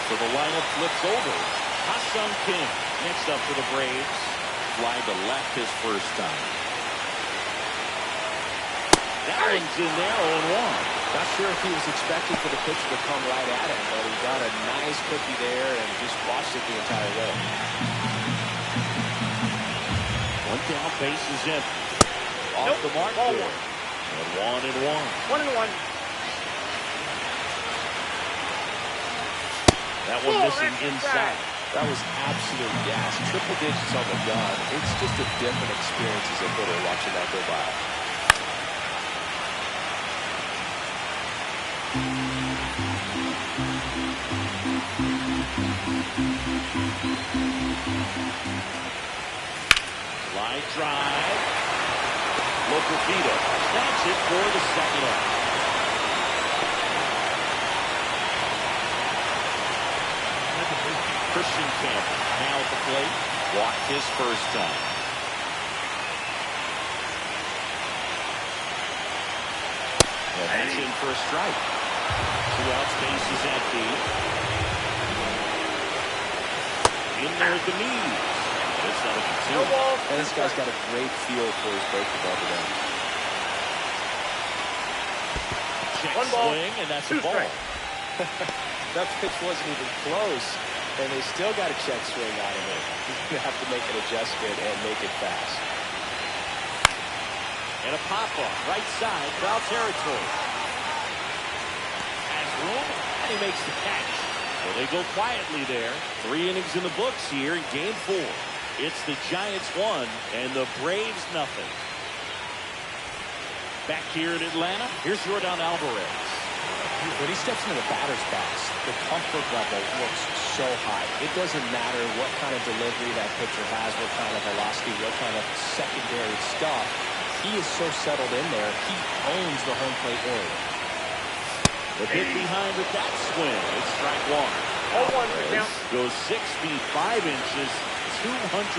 So the lineup flips over. Ha-Sung Kim next up for the Braves. Fly to left his first time. That one's in there, 0-1. Not sure if he was expecting for the pitcher to come right at him, but he got a nice cookie there and just watched it the entire way. One down, base is empty. Off the mark Ball there. one. And 1-1. 1-1. That one missing inside. That was absolute gas. Triple digits on the gun. It's just a different experience as a hitter watching that go by. Line drive. Local Vito. That's it for the second out. Christian Campbell now at the plate. Walked his first time. And that's in for a strike. 2 outs, base is empty. In there at the knees. It's not a No ball. And this guy's got a great feel for his break above the ball. check 1 ball, swing, and that's 2 a ball. strikes. That pitch wasn't even close, and they still got a check swing out of it. You have to make an adjustment and make it fast. And a pop-up, right side, foul territory. Has room, and he makes the catch. So they go quietly there. 3 innings in the books here in Game 4. It's the Giants 1 and the Braves nothing. Back here in Atlanta, here's Yordan Alvarez. When he steps into the batter's box, the comfort level looks so high. It doesn't matter what kind of delivery that pitcher has, what kind of velocity, what kind of secondary stuff. He is so settled in there, he owns the home plate area. The hit behind with that swing. It's strike 1. 0-1 for the count. Goes 6 feet 5 inches, 235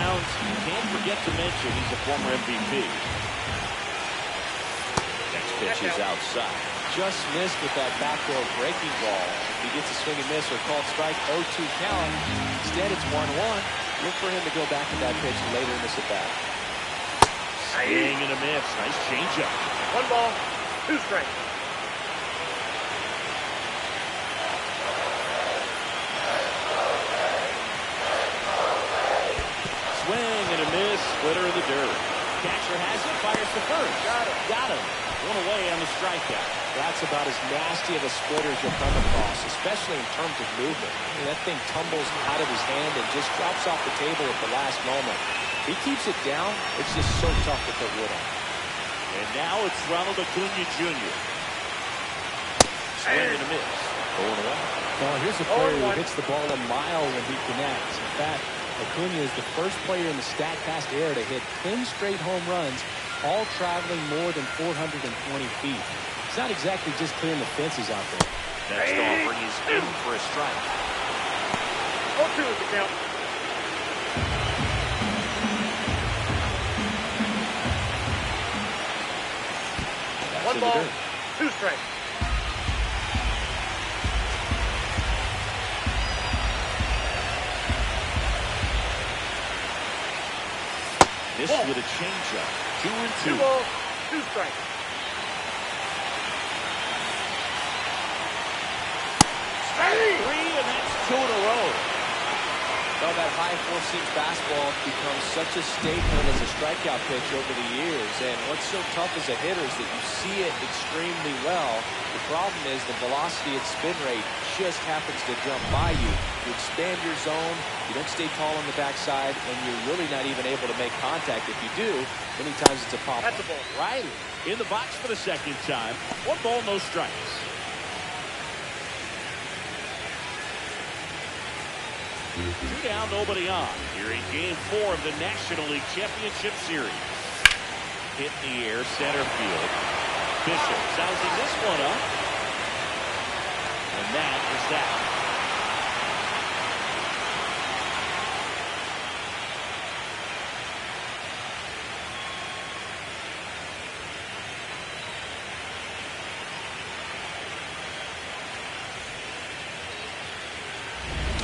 pounds. Can't forget to mention he's a former MVP. Next pitch is outside. Just missed with that backdoor breaking ball. If he gets a swing and miss or called strike, 0-2 count. Instead, it's 1-1. Look for him to go back to that pitch later in this at-bat. Swing and a miss. Nice changeup. 1 ball, 2 strikes. Swing and a miss. Splitter in the dirt. Catcher has it. Fires to first. Got him. 1 away on the strikeout. That's about as nasty of a splitter as you'll come across, especially in terms of movement. I mean, that thing tumbles out of his hand and just drops off the table at the last moment. He keeps it down. It's just so tough to put wood on. And now it's Ronald Acuna Jr. Swing and a miss. Going away. Now, here's a player who hits the ball a mile when he connects. In fact, Acuna is the first player in the StatCast era to hit 10 straight home runs, all traveling more than 420 feet. It's not exactly just clearing the fences out there. Next offering is in for a strike. 0-2 is the count. One in the ball, dirt. 2 strikes. This with a changeup. 2-2. 2 balls, 2 strikes. Three, and that's 2 in a row. Well, that high four-seam fastball becomes such a staple as a strikeout pitch over the years. And what's so tough as a hitter is that you see it extremely well. The problem is the velocity and spin rate just happens to jump by you. You expand your zone, you don't stay tall on the backside, and you're really not even able to make contact. If you do, many times it's a pop. That's a ball. Riley in the box for the second time. 1 ball, no strikes. Two down, nobody on. Here in Game 4 of the National League Championship Series. Hit in the air, center field. Bishop sousing this one up. And that is that.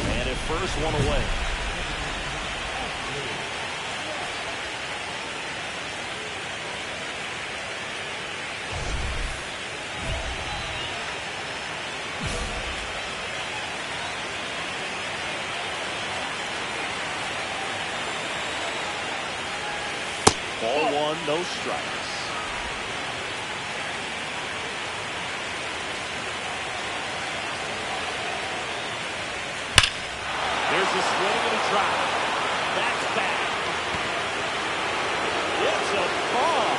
And at first, one away. Ball 1, no strikes. There's a swing and a drive. That's back. It's a ball.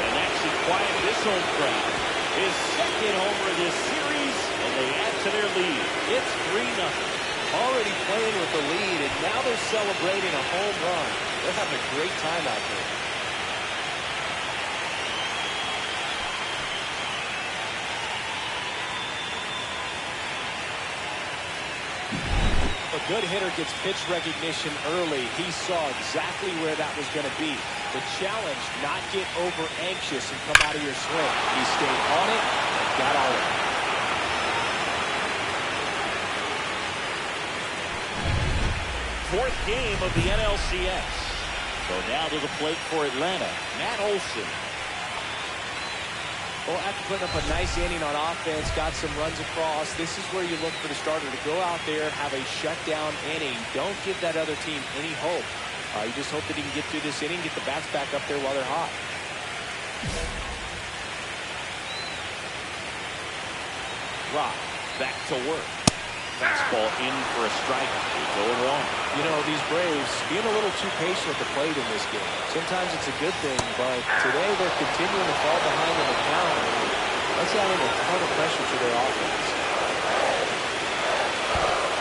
And that should quiet this home crowd. His second homer of this series, and they add to their lead. It's 3-0. Already playing with the lead, and now they're celebrating a home run. They're having a great time out there. A good hitter gets pitch recognition early. He saw exactly where that was going to be. The challenge, not get over anxious and come out of your swing. He stayed on it and got all of it. Fourth game of the NLCS. So now to the plate for Atlanta, Matt Olson. Well, after putting up a nice inning on offense, got some runs across, this is where you look for the starter to go out there, have a shutdown inning. Don't give that other team any hope. You just hope that he can get through this inning, get the bats back up there while they're hot. Rock back to work. Fastball in for a strike. 0-1. You know, these Braves being a little too patient at the plate in this game. Sometimes it's a good thing, but today they're continuing to fall behind in the count. That's adding a ton of pressure to their offense.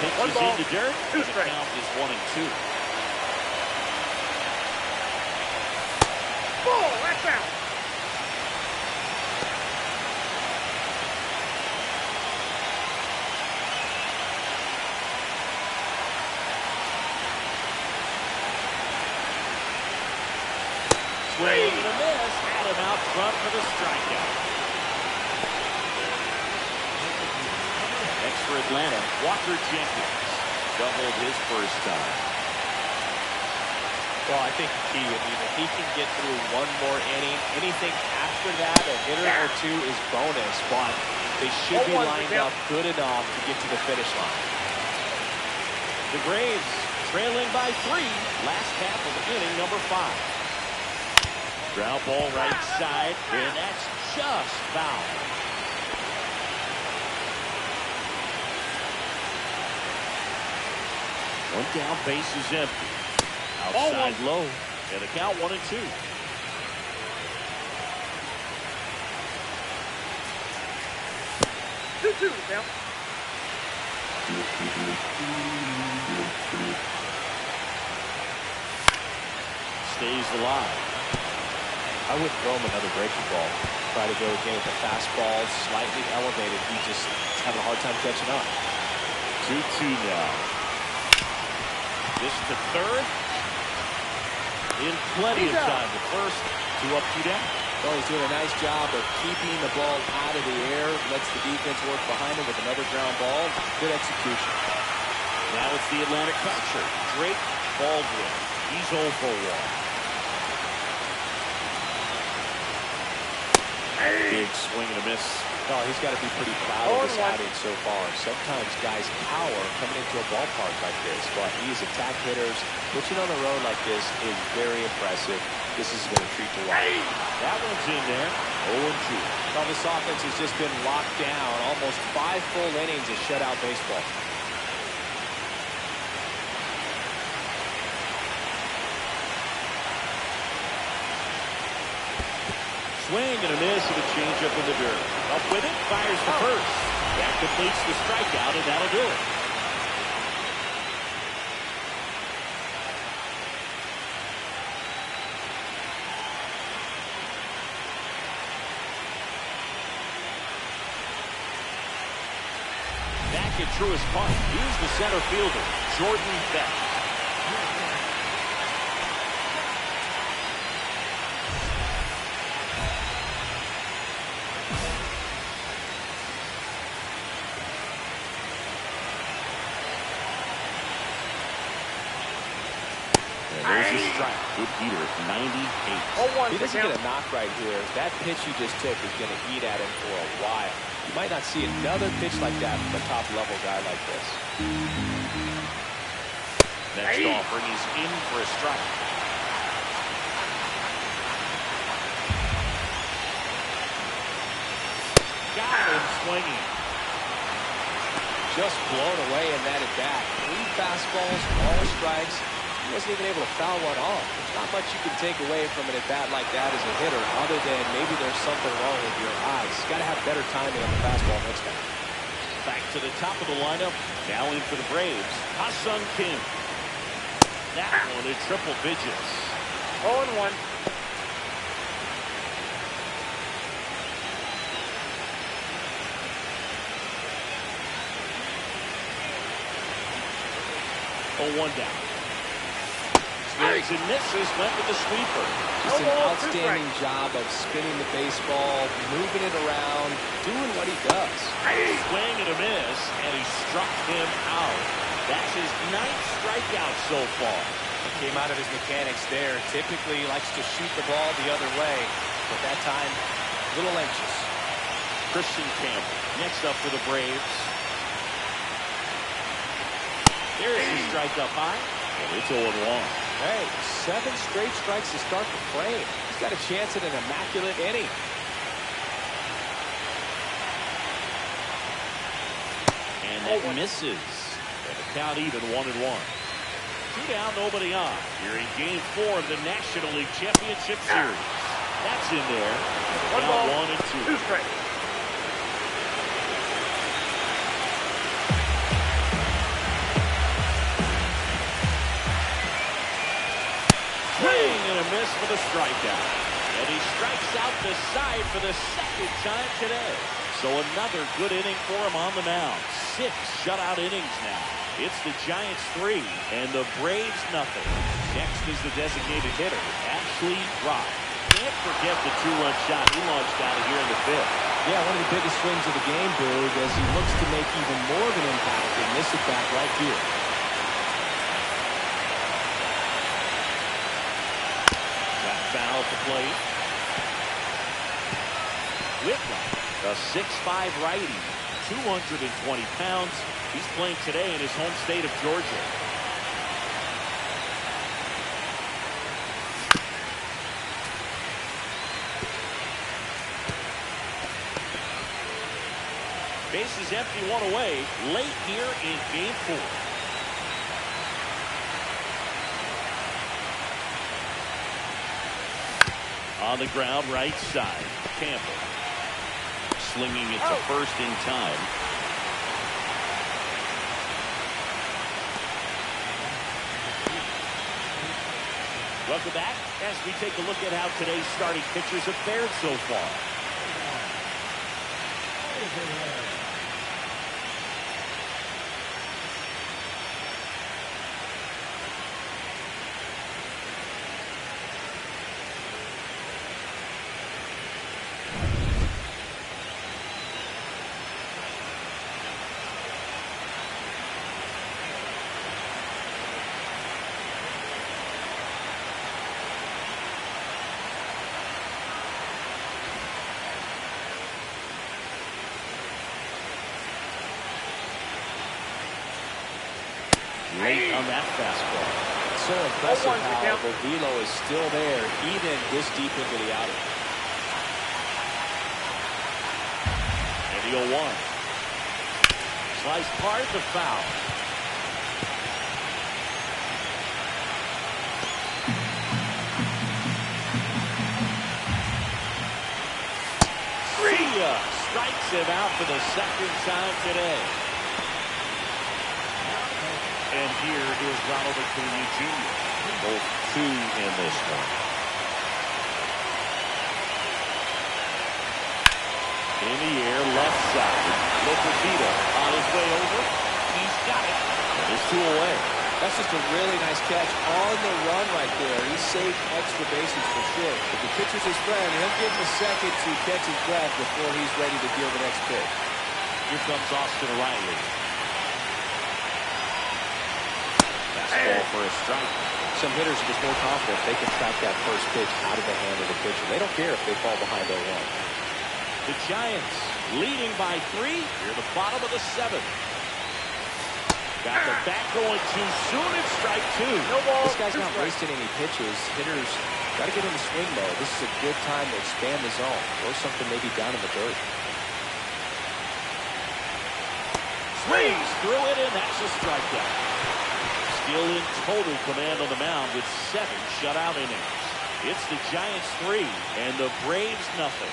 Pitches in the dirt. The count is 1-2. Ball, that's out. Swing and a miss. Had him out front for the strikeout. Next for Atlanta, Walker Jenkins. Doubled his first time. Well, I think he, if he can get through one more inning, anything after that, a hitter or two is bonus, but they should be lined up good enough to get to the finish line. The Braves trailing by 3. Last half of inning number 5. Ground ball right side, and that's just foul. One down, base is empty. Outside low, and a count 1-2. Two now. Stays alive. I wouldn't throw him another breaking ball. Try to go again with the fastball, slightly elevated. He just having a hard time catching up. 2-2 now. This to third. In plenty of time. The first 2 up, 2 down. Well, he's doing a nice job of keeping the ball out of the air. Lets the defense work behind him with another ground ball. Good execution. Now it's the Atlantic catcher, Drake Baldwin. He's 0 for 1. Big swing and a miss. No, he's got to be pretty proud of his outing so far. Sometimes guys cower coming into a ballpark like this, but he's attacked hitters. Pitching on the road like this is very impressive. This is going to treat to watch. That one's in there. 0-2. Well, this offense has just been locked down. Almost 5 full innings of shutout baseball. Swing and a miss and a changeup in the dirt. Up with it, fires the first. That completes the strikeout, and that'll do it. Back at Truist Park, here's the center fielder, Jordan Beck. There's a strike. Good heater at 98. He doesn't get a knock right here. That pitch he just took is going to eat at him for a while. You might not see another pitch like that from a top-level guy like this. Next offering is in for a strike. Got him swinging. Just blown away in that at-bat. 3 fastballs, all strikes. He wasn't even able to foul one off. There's not much you can take away from an at-bat like that as a hitter, other than maybe there's something wrong with your eyes. Got to have better timing on the fastball next time. Back to the top of the lineup. Now in for the Braves, Ha-Sung Kim. That one in triple digits. 0-1. One down. Swings and misses, went with the sweeper. Just an outstanding job of spinning the baseball, moving it around, doing what he does. Swing and a miss, and he struck him out. That's his 9th strikeout so far. Came out of his mechanics there. Typically he likes to shoot the ball the other way, but that time, a little anxious. Christian Campbell next up for the Braves. There's the strike up high, and it's 0-1. Hey, 7 straight strikes to start the frame. He's got a chance at an immaculate inning. And that misses. And the count even 1-1. 2 down, nobody on. Here in Game 4 of the National League Championship Series. That's in there. 1 ball, 1 and 2. 2 strikes. Swing and a miss for the strikeout. And he strikes out the side for the 2nd time today. So another good inning for him on the mound. 6 shutout innings now. It's the Giants 3 and the Braves nothing. Next is the designated hitter, Ashley Rock. Can't forget the 2-run shot he launched out of here in the 5th. Yeah, one of the biggest swings of the game, Boog, as he looks to make even more of an impact in this at-bat right here. Foul at the plate. Whitlock, a 6'5" righty, 220 pounds. He's playing today in his home state of Georgia. Bases empty, 1 away, late here in Game 4. On the ground, right side. Campbell. Slinging it to first in time. Welcome back as we take a look at how today's starting pitchers have fared so far. late on that fastball. So impressive how the velo is still there, even this deep into the outing. And the 0-1. Sliced hard to foul. Strikes him out for the second time today. And here is Ronald Acuna Jr. Both two in this one. In the air, left side. Lopezito on his way over. He's got it. And it's 2 away. That's just a really nice catch on the run right there. He saved extra bases for sure. If the pitcher's his friend, he'll give him a second to catch his breath before he's ready to deal the next pitch. Here comes Austin Riley. Fastball for a strike. Some hitters are just more confident they can track that first pitch out of the hand of the pitcher. They don't care if they fall behind 0-1. The Giants leading by 3 near the bottom of the 7th. Got the bat going too soon. It's strike 2. No ball. This guy's not wasting any pitches. Hitters got to get into swing mode. This is a good time to expand the zone. Throw something maybe down in the dirt. Swings through it, and that's a strikeout. Still in total command on the mound with 7 shutout innings. It's the Giants 3 and the Braves nothing.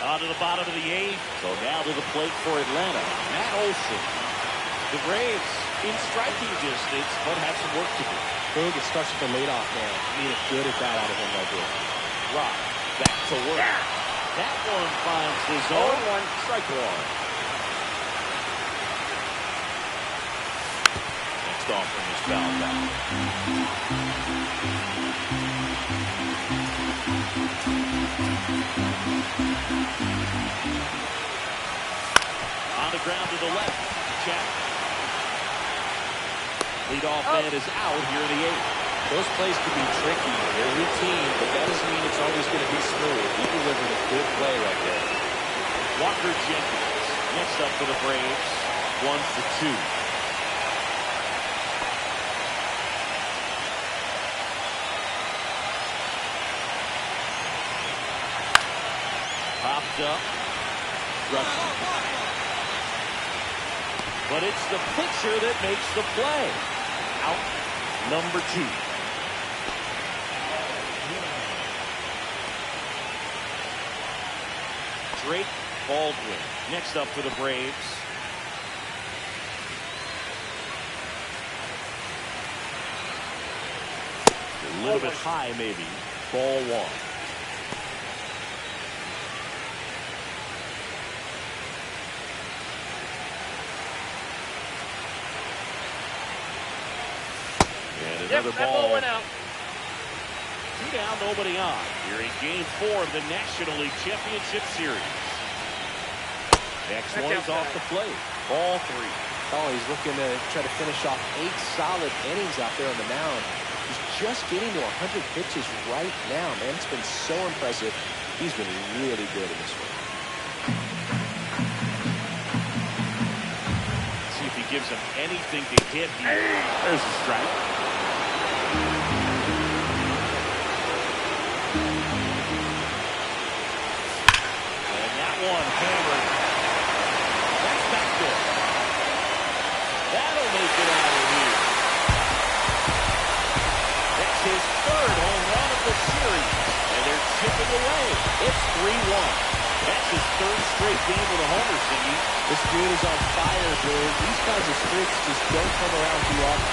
On to the bottom of the 8th. So now to the plate for Atlanta. Matt Olson. The Braves in striking distance, but have some work to do. Boog, it starts with the leadoff man. Need a good at bat out of him right here. Rock back to work. That one finds the zone. 0-1. Strike 1. Next offering is fouled back. On the ground to the left. Check. Leadoff man is out here in the 8th. Those plays can be tricky. They're routine, but that doesn't mean it's always going to be smooth. He delivered a good play right there. Walker Jenkins next up for the Braves. 1-2. Popped up. But it's the pitcher that makes the play. Out number 2. Drake Baldwin next up for the Braves. A little bit high maybe. Ball 1. Another ball. Went out. 2 down, nobody on. Here in Game 4 of the National League Championship Series. Next one is off the plate. Ball 3. Oh, he's looking to try to finish off 8 solid innings out there on the mound. He's just getting to 100 pitches right now, man. It's been so impressive. He's been really good in this one. See if he gives him anything to hit. There's a strike. One hammered. That's back there. That'll make it out of here. That's his 3rd home run of the series. And they're chipping away. It's 3-1. That's his 3rd straight game with a homer, Singy. This dude is on fire, dude. These kinds of streaks just don't come around too often.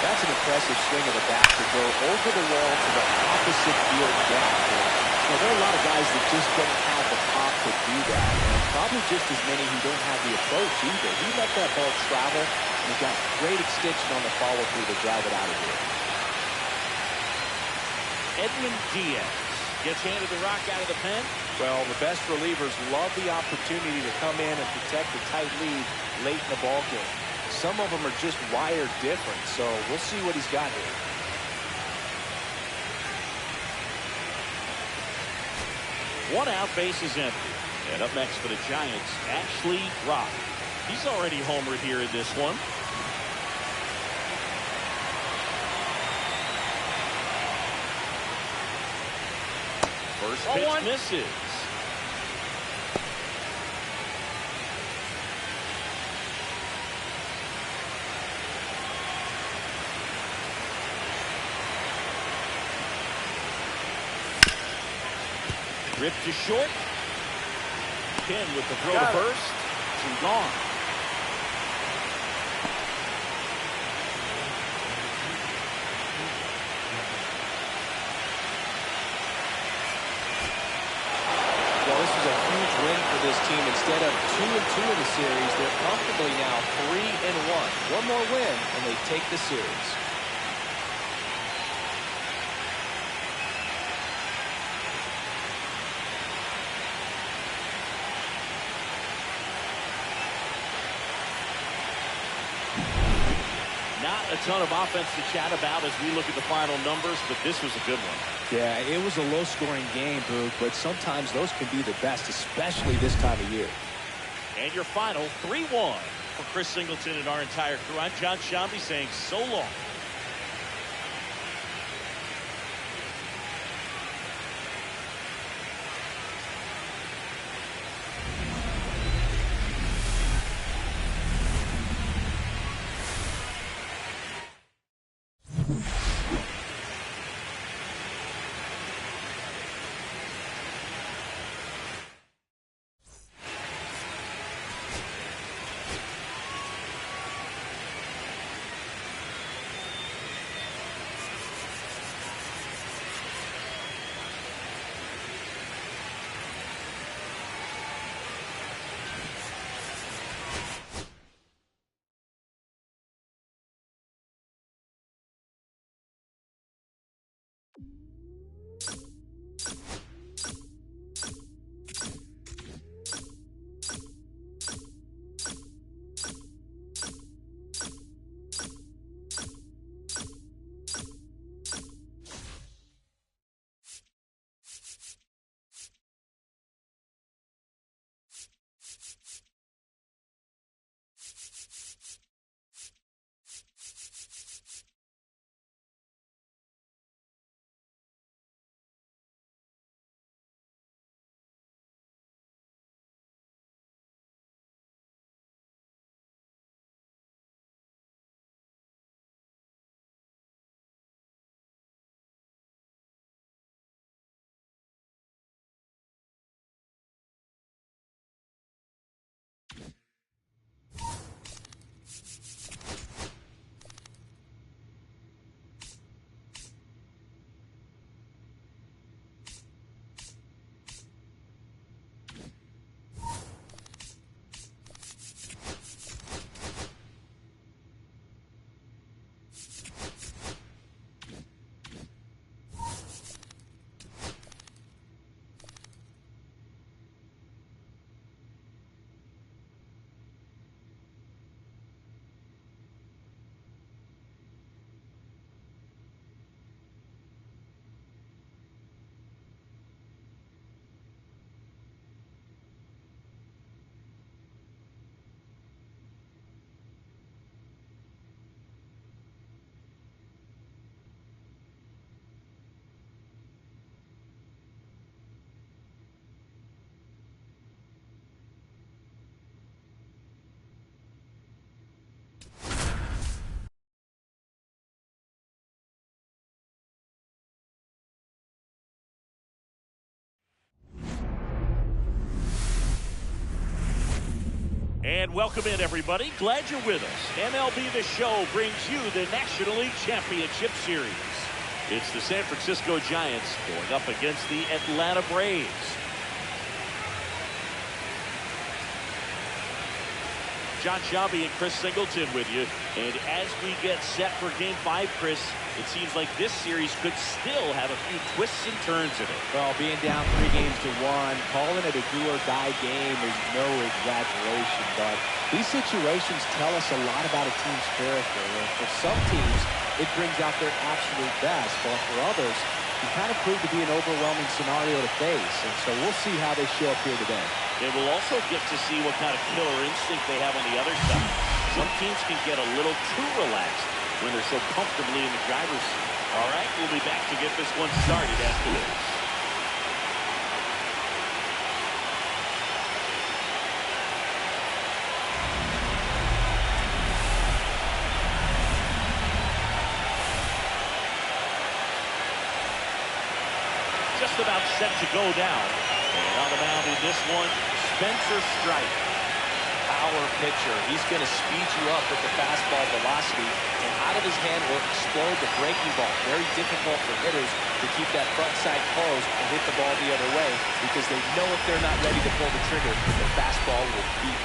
That's an impressive swing of the bat to go over the wall to the opposite field gap. There are a lot of guys that just don't have the pop to do that. And probably just as many who don't have the approach either. He let that ball travel, and he got great extension on the follow-through to drive it out of here. Edwin Diaz gets handed the rock out of the pen. Well, the best relievers love the opportunity to come in and protect a tight lead late in the ball game. Some of them are just wired different, so we'll see what he's got here. One out, bases empty. And up next for the Giants, Ashley Rock. He's already homered here in this one. First pitch misses. Ripped to short. Ken with the throw to first. 2 gone. Well, this is a huge win for this team. Instead of 2-2 in the series, they're comfortably now 3-1. One more win, and they take the series. Not a ton of offense to chat about as we look at the final numbers, but this was a good one. Yeah, it was a low-scoring game, Boog, but sometimes those can be the best, especially this time of year. And your final 3-1 for Chris Singleton and our entire crew. I'm John Shambi saying so long. And welcome in, everybody. Glad you're with us. MLB The Show brings you the National League Championship Series. It's the San Francisco Giants going up against the Atlanta Braves. John Shambi and Chris Singleton with you. And as we get set for Game 5, Chris, it seems like this series could still have a few twists and turns in it. Well, being down 3-1, calling it a do-or-die game is no exaggeration, but these situations tell us a lot about a team's character. And for some teams, it brings out their absolute best, but for others, he kind of proved to be an overwhelming scenario to face. And so we'll see how they show up here today. And we'll also get to see what kind of killer instinct they have on the other side. Some teams can get a little too relaxed when they're so comfortably in the driver's seat. All right, we'll be back to get this one started after this. Just about set to go down. And on the mound in this one, Spencer Strider. Power pitcher. He's going to speed you up with the fastball velocity, and out of his hand will explode the breaking ball. Very difficult for hitters to keep that front side closed and hit the ball the other way, because they know if they're not ready to pull the trigger, the fastball will beat.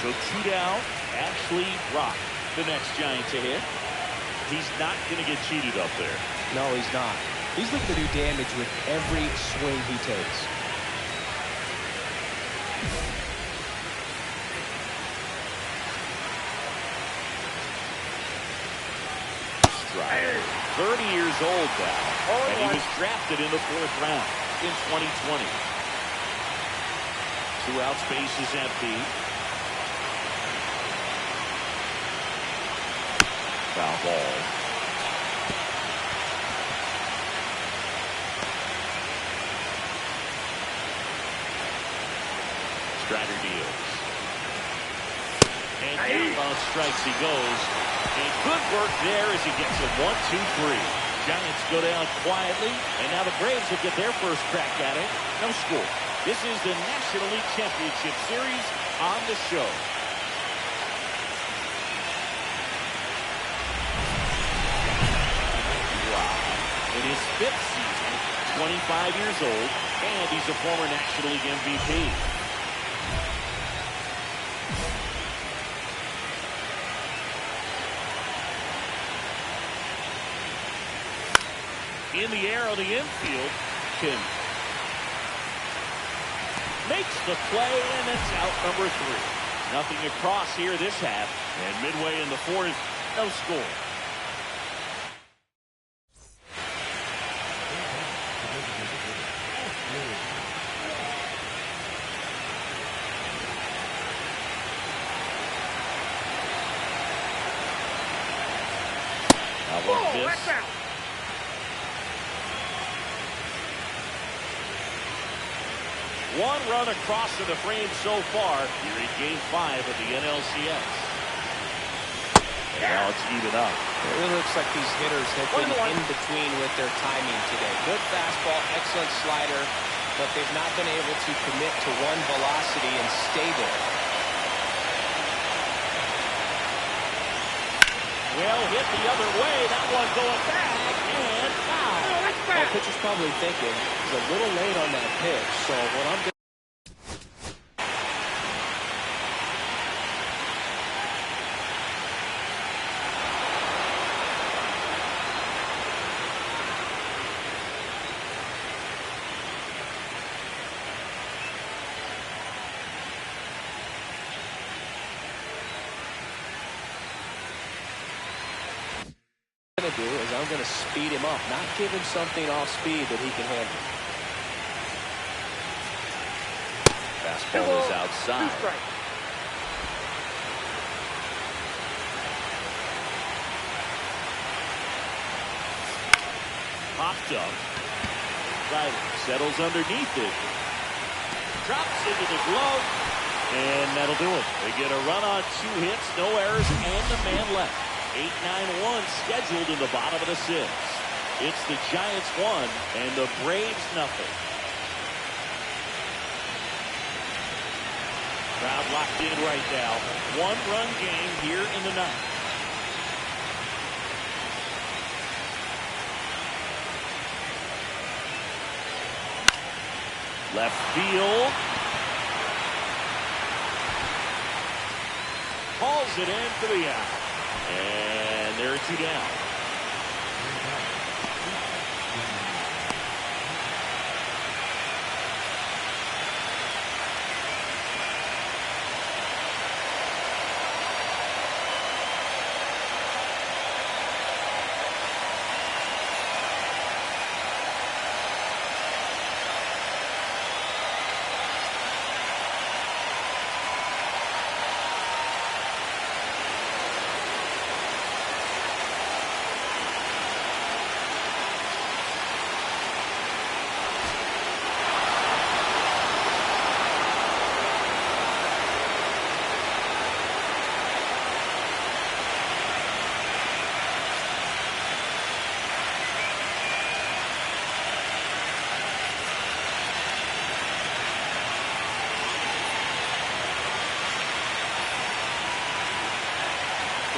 So 2 down. Ashley Rock, the next Giant to hit. He's not going to get cheated up there. No, he's not. He's looking to do damage with every swing he takes. Strider, 30 years old now, and he was drafted in the 4th round in 2020. 2 outs, bases empty. Foul ball. Strider deals. And down on strikes he goes. And good work there as he gets it 1, 2, 3. Giants go down quietly, and now the Braves will get their first crack at it. No score. This is the National League Championship Series on the show. Wow. In his 5th season, 25 years old, and he's a former National League MVP. In the air on the infield, Kim makes the play, and that's out number 3. Nothing across here this half, and midway in the 4th, no score. How about this? One run across to the frame so far here in Game 5 of the NLCS. And now it's even up. It really looks like these hitters have been in between with their timing today. Good fastball, excellent slider, but they've not been able to commit to one velocity and stay there. Well, hit the other way. That one going back, and foul. Well, pitcher's probably thinking he's a little late on that pitch, so what I'm doing. Do is I'm going to speed him up, not give him something off speed that he can handle. Fastball is outside. Popped up. Riley settles underneath it. Drops into the glove, and that'll do it. They get a run on 2 hits, no errors, and the man left. 8-9-1 scheduled in the bottom of the 6th. It's the Giants 1 and the Braves nothing. Crowd locked in right now. 1-run game here in the 9th. Left field. Hauls it in for the out. And there are 2 down.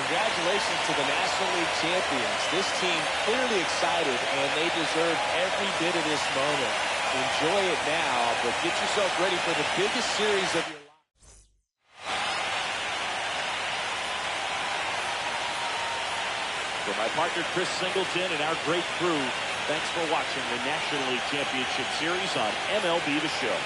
congratulations to the National League champions. This team clearly excited, and they deserve every bit of this moment. Enjoy it now, but get yourself ready for the biggest series of your life. For my partner Chris Singleton and our great crew, thanks for watching the National League Championship Series on MLB The Show.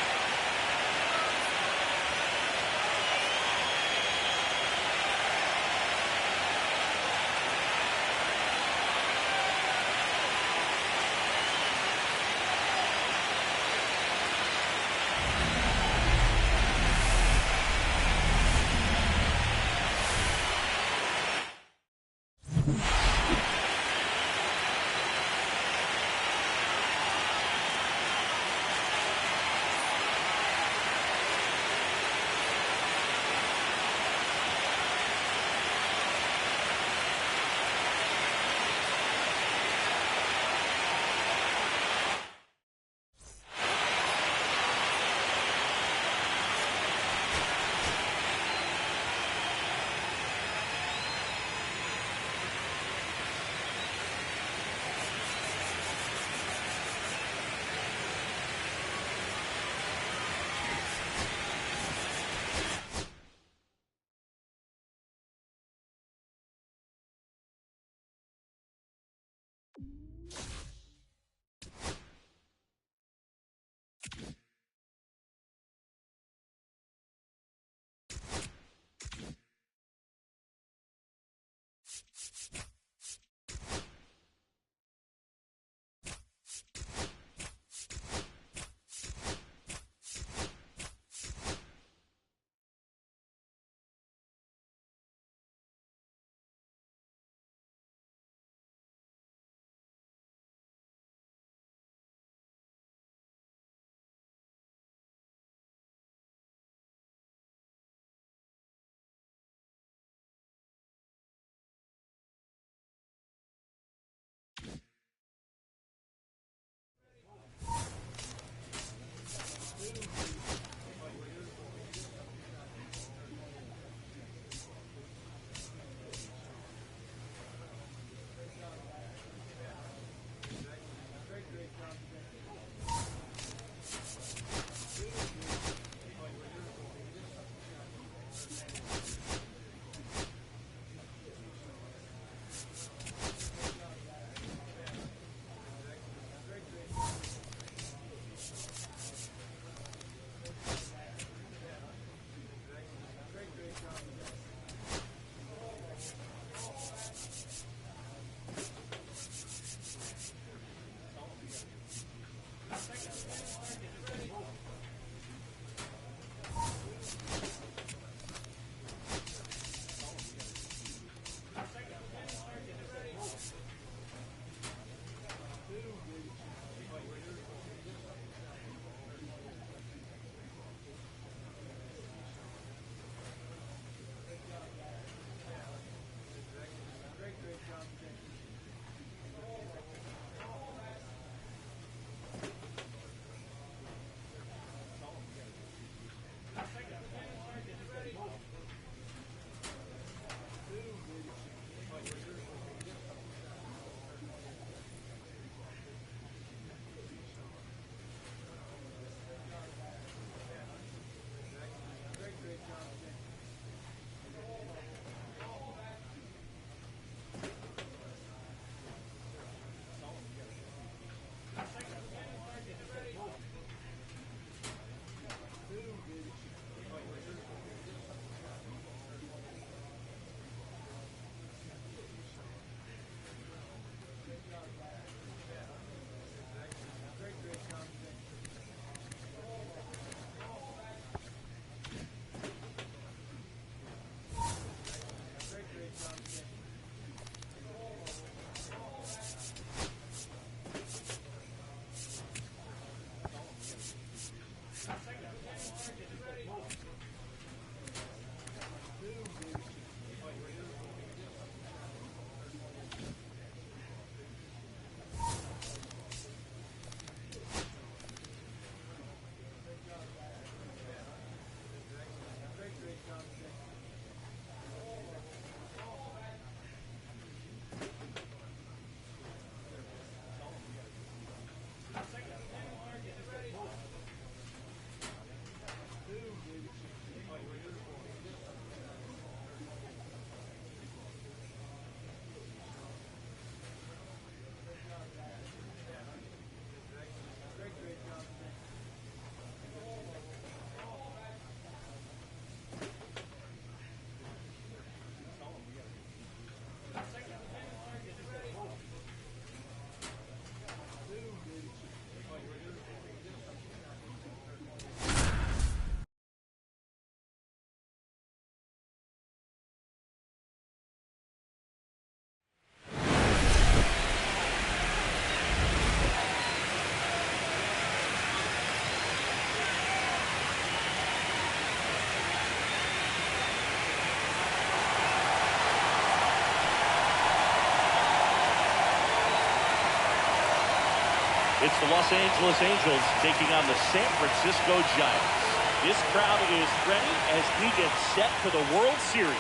It's the Los Angeles Angels taking on the San Francisco Giants. This crowd is ready as we get set for the World Series.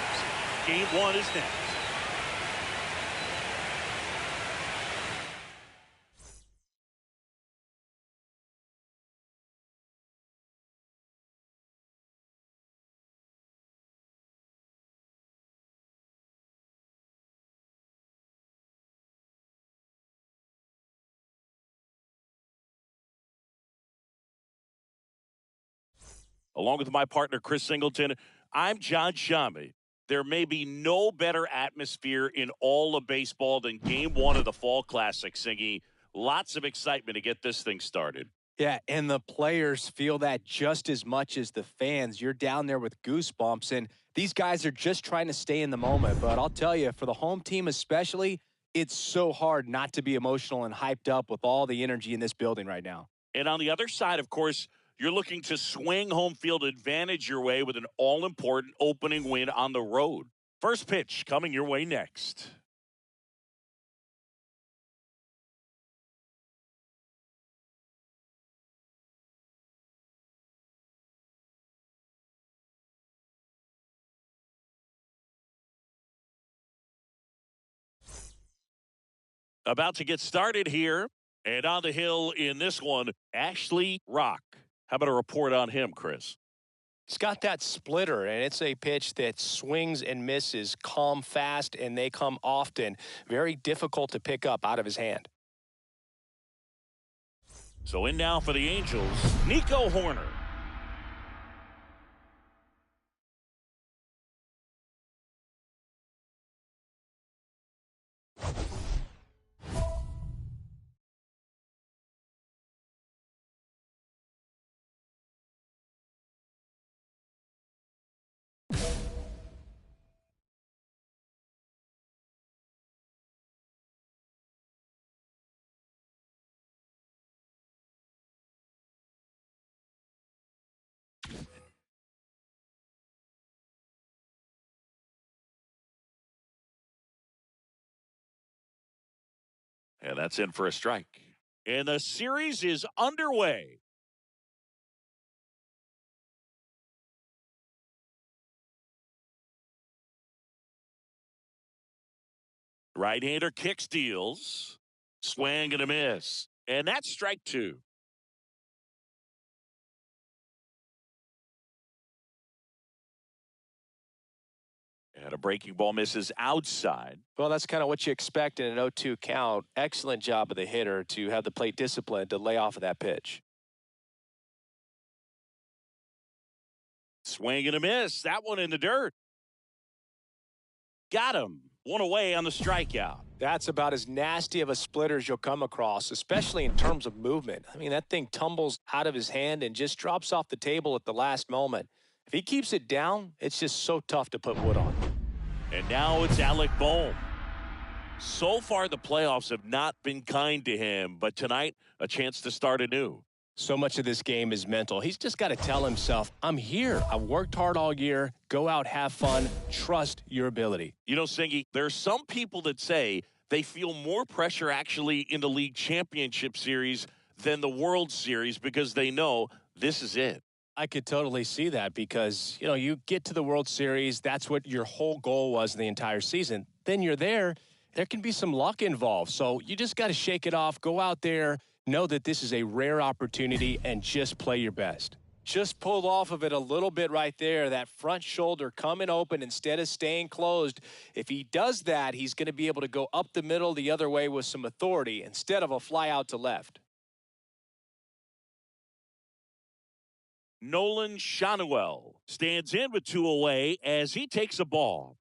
Game 1 is next. Along with my partner, Chris Singleton, I'm John Shammy. There may be no better atmosphere in all of baseball than Game 1 of the Fall Classic, Singy. Lots of excitement to get this thing started. Yeah, and the players feel that just as much as the fans. You're down there with goosebumps, and these guys are just trying to stay in the moment. But I'll tell you, for the home team especially, it's so hard not to be emotional and hyped up with all the energy in this building right now. And on the other side, of course, you're looking to swing home field advantage your way with an all-important opening win on the road. First pitch coming your way next. About to get started here. And on the hill in this one, Ashley Rock. How about a report on him, Chris? He's got that splitter, and it's a pitch that swings and misses, come fast, and they come often. Very difficult to pick up out of his hand. So in now for the Angels, Nico Horner. And that's in for a strike. And the series is underway. Right-hander kick steals. Swing and a miss. And that's strike 2. And a breaking ball misses outside. Well, that's kind of what you expect in an 0-2 count. Excellent job of the hitter to have the plate discipline to lay off of that pitch. Swing and a miss. That one in the dirt. Got him. One away on the strikeout. That's about as nasty of a splitter as you'll come across, especially in terms of movement. I mean, that thing tumbles out of his hand and just drops off the table at the last moment. If he keeps it down, it's just so tough to put wood on. And now it's Alec Bohm. So far, the playoffs have not been kind to him, but tonight, a chance to start anew. So much of this game is mental. He's just got to tell himself, I'm here. I've worked hard all year. Go out, have fun. Trust your ability. You know, Singy, there are some people that say they feel more pressure actually in the League Championship Series than the World Series because they know this is it. I could totally see that because, you know, you get to the World Series. That's what your whole goal was the entire season. Then you're there. There can be some luck involved. So you just got to shake it off. Go out there. Know that this is a rare opportunity and just play your best. Just pulled off of it a little bit right there. That front shoulder coming open instead of staying closed. If he does that, he's going to be able to go up the middle the other way with some authority instead of a fly out to left. Nolan Shanuel stands in with 2 away as he takes a ball.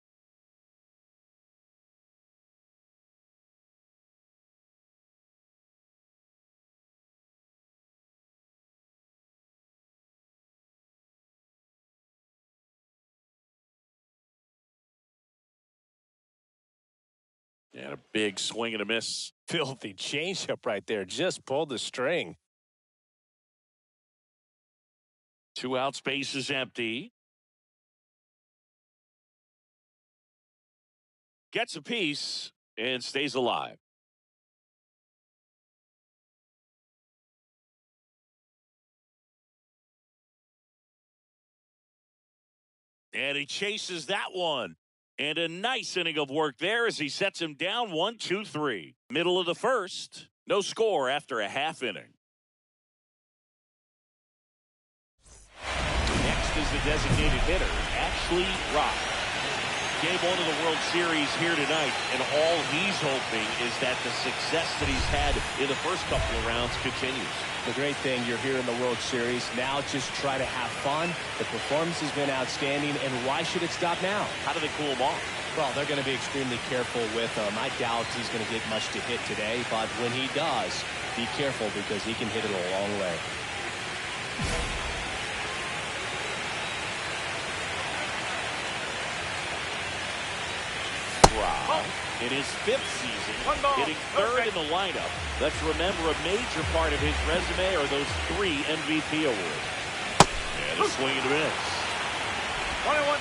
And a big swing and a miss. Filthy changeup right there. Just pulled the string. 2 outs, base is empty. Gets a piece and stays alive. And he chases that one. And a nice inning of work there as he sets him down 1-2-3. Middle of the first. No score after a half inning. Next is the designated hitter, Ashley Rock. Game one of the World Series here tonight, and all he's hoping is that the success that he's had in the first couple of rounds continues. The great thing, you're here in the World Series. Now just try to have fun. The performance has been outstanding, and why should it stop now? How do they cool him off? Well, they're going to be extremely careful with him. I doubt he's going to get much to hit today, but when he does, be careful because he can hit it a long way. Wow. In his fifth season, hitting third in the lineup. Let's remember a major part of his resume are those 3 MVP awards. And a swing and a miss. 1-1.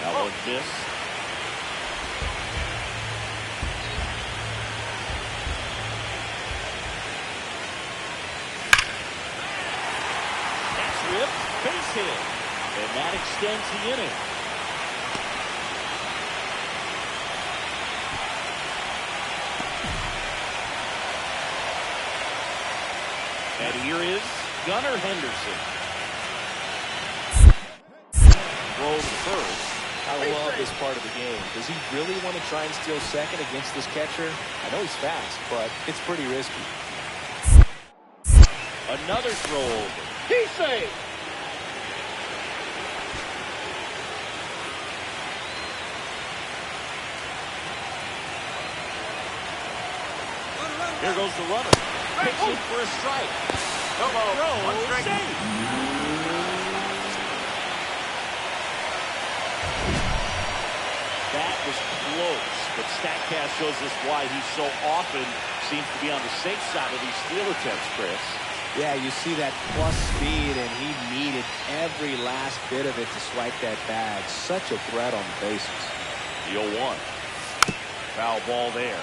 That one missed. Ripped, base hit, and that extends the inning. And here is Gunnar Henderson. Throw to first. I love this part of the game. Does he really want to try and steal second against this catcher? I know he's fast, but it's pretty risky. Another throw over. He saved. Here goes the runner. Pitching for a strike. Throw, save. That was close, but StatCast shows us why he so often seems to be on the safe side of these steal attempts, Chris. Yeah, you see that plus speed, and he needed every last bit of it to swipe that bag. Such a threat on the bases. The 0-1. Foul ball there.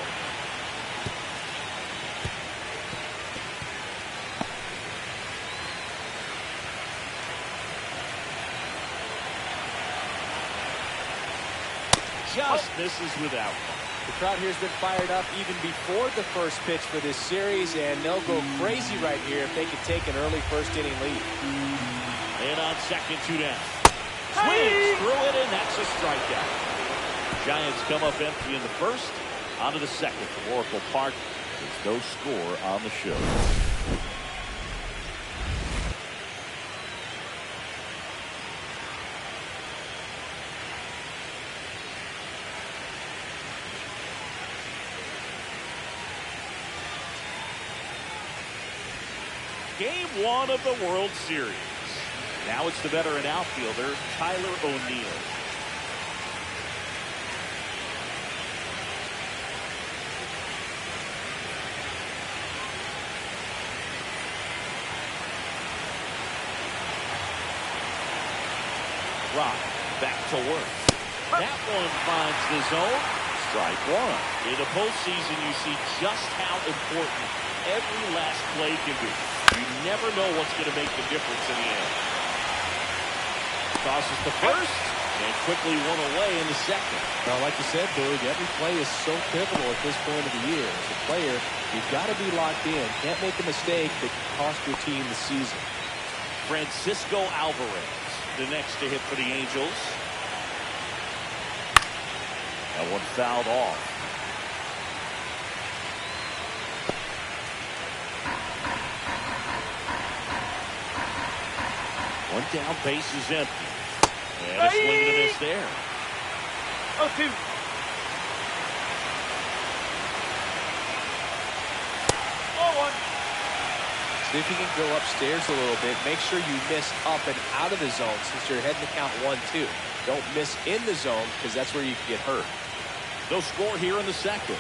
Just misses without one. The crowd here's been fired up even before the first pitch for this series, and they'll go crazy right here if they can take an early first-inning lead. And on second, 2 down. Swings through it, and that's a strikeout. Giants come up empty in the first. On to the second from Oracle Park. There's no score on the show. Game one of the World Series. Now it's the veteran outfielder, Tyler O'Neill. Rock back to work. That one finds the zone. Strike one. In the postseason, you see just how important every last play can be. You never know what's going to make the difference in the end. Tosses to first, and quickly one away in the second. Well, like you said, Boog, every play is so pivotal at this point of the year. As a player, you've got to be locked in. Can't make a mistake that can cost your team the season. Francisco Alvarez, the next to hit for the Angels. That one fouled off. One down, base is empty. And a swing and a miss there. 0-2. See if you can go upstairs a little bit. Make sure you miss up and out of the zone since you're heading to count 1-2. Don't miss in the zone because that's where you can get hurt. No score here in the second.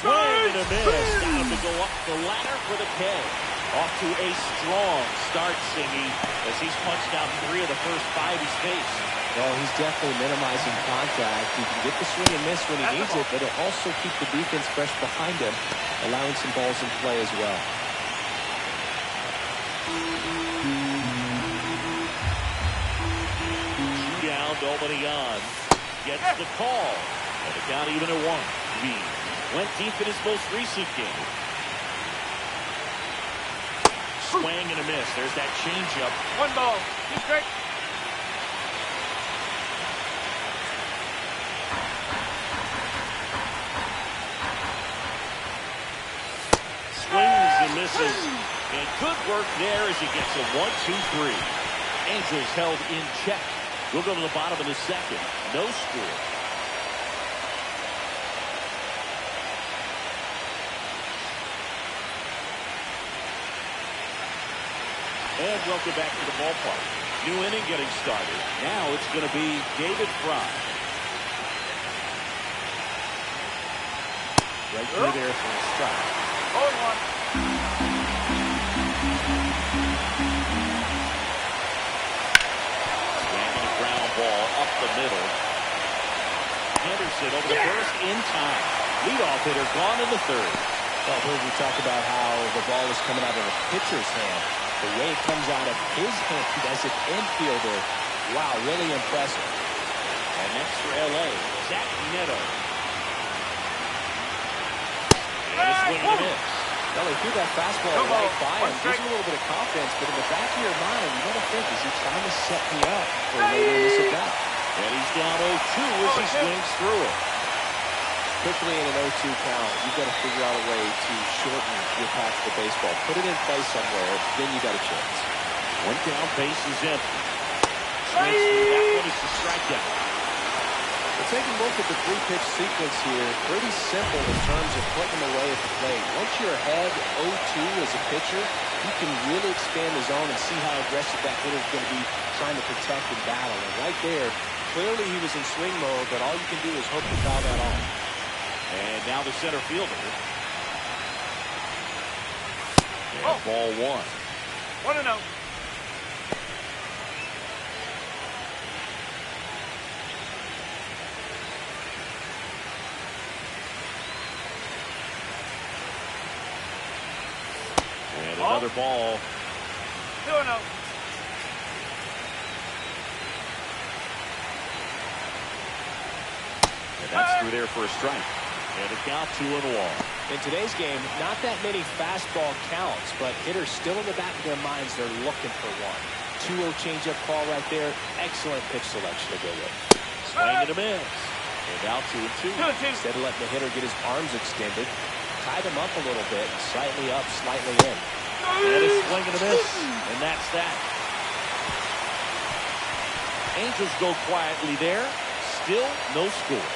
Swing and a miss. Got him to go up the ladder for the K. Off to a strong start, Singy, as he's punched out 3 of the first 5 he's faced. Well, he's definitely minimizing contact. He can get the swing and miss when he needs it, but it'll also keep the defense fresh behind him, allowing some balls in play as well. Down, nobody on. Gets the call. And it got even at 1. Reed went deep in his most recent game. Swing and a miss. There's that changeup. 1 ball. Keep straight. Swings and misses. And good work there as he gets a 1-2-3. Angels held in check. We'll go to the bottom of the second. No score. And welcome back to the ballpark. New inning getting started. Now it's going to be David Fry. Right through there for a strike. 0-1. Ball up the middle. Henderson over the first in time. Leadoff hitter gone in the third. Well, we talk about how the ball is coming out of the pitcher's hand. The way it comes out of his hand as an infielder. Wow, really impressive. And next for LA, Zach Neto. And a swing and a miss. Well, he threw that fastball right by him. Gives him a little bit of confidence, but in the back of your mind, you got to think, is he trying to set me up for later in this at bat? And he's down 0-2 as he swings through it. Quickly in an 0-2 count, you've got to figure out a way to shorten your path to the baseball. Put it in play somewhere, then you got a chance. One down, base is empty. Swings through that one is the strikeout. We'll take a look at the 3-pitch sequence here. Pretty simple in terms of putting them away at the plate. Once you're ahead 0-2 as a pitcher, you can really expand the zone and see how aggressive that hitter is going to be trying to protect and battle. And right there, clearly he was in swing mode, but all you can do is hope to foul that off. And now the center fielder. And ball 1. 1-0. And another ball. 2-0. And that's through there for a strike. And a count 2-1. In today's game, not that many fastball counts, but hitters still in the back of their minds, they're looking for one. 2-0 changeup call right there. Excellent pitch selection to go with. Swing and a miss. And now 2-2. Instead of letting the hitter get his arms extended, tied him up a little bit, slightly up, slightly in. And a swing and a miss. And that's that. Angels go quietly there. Still no score.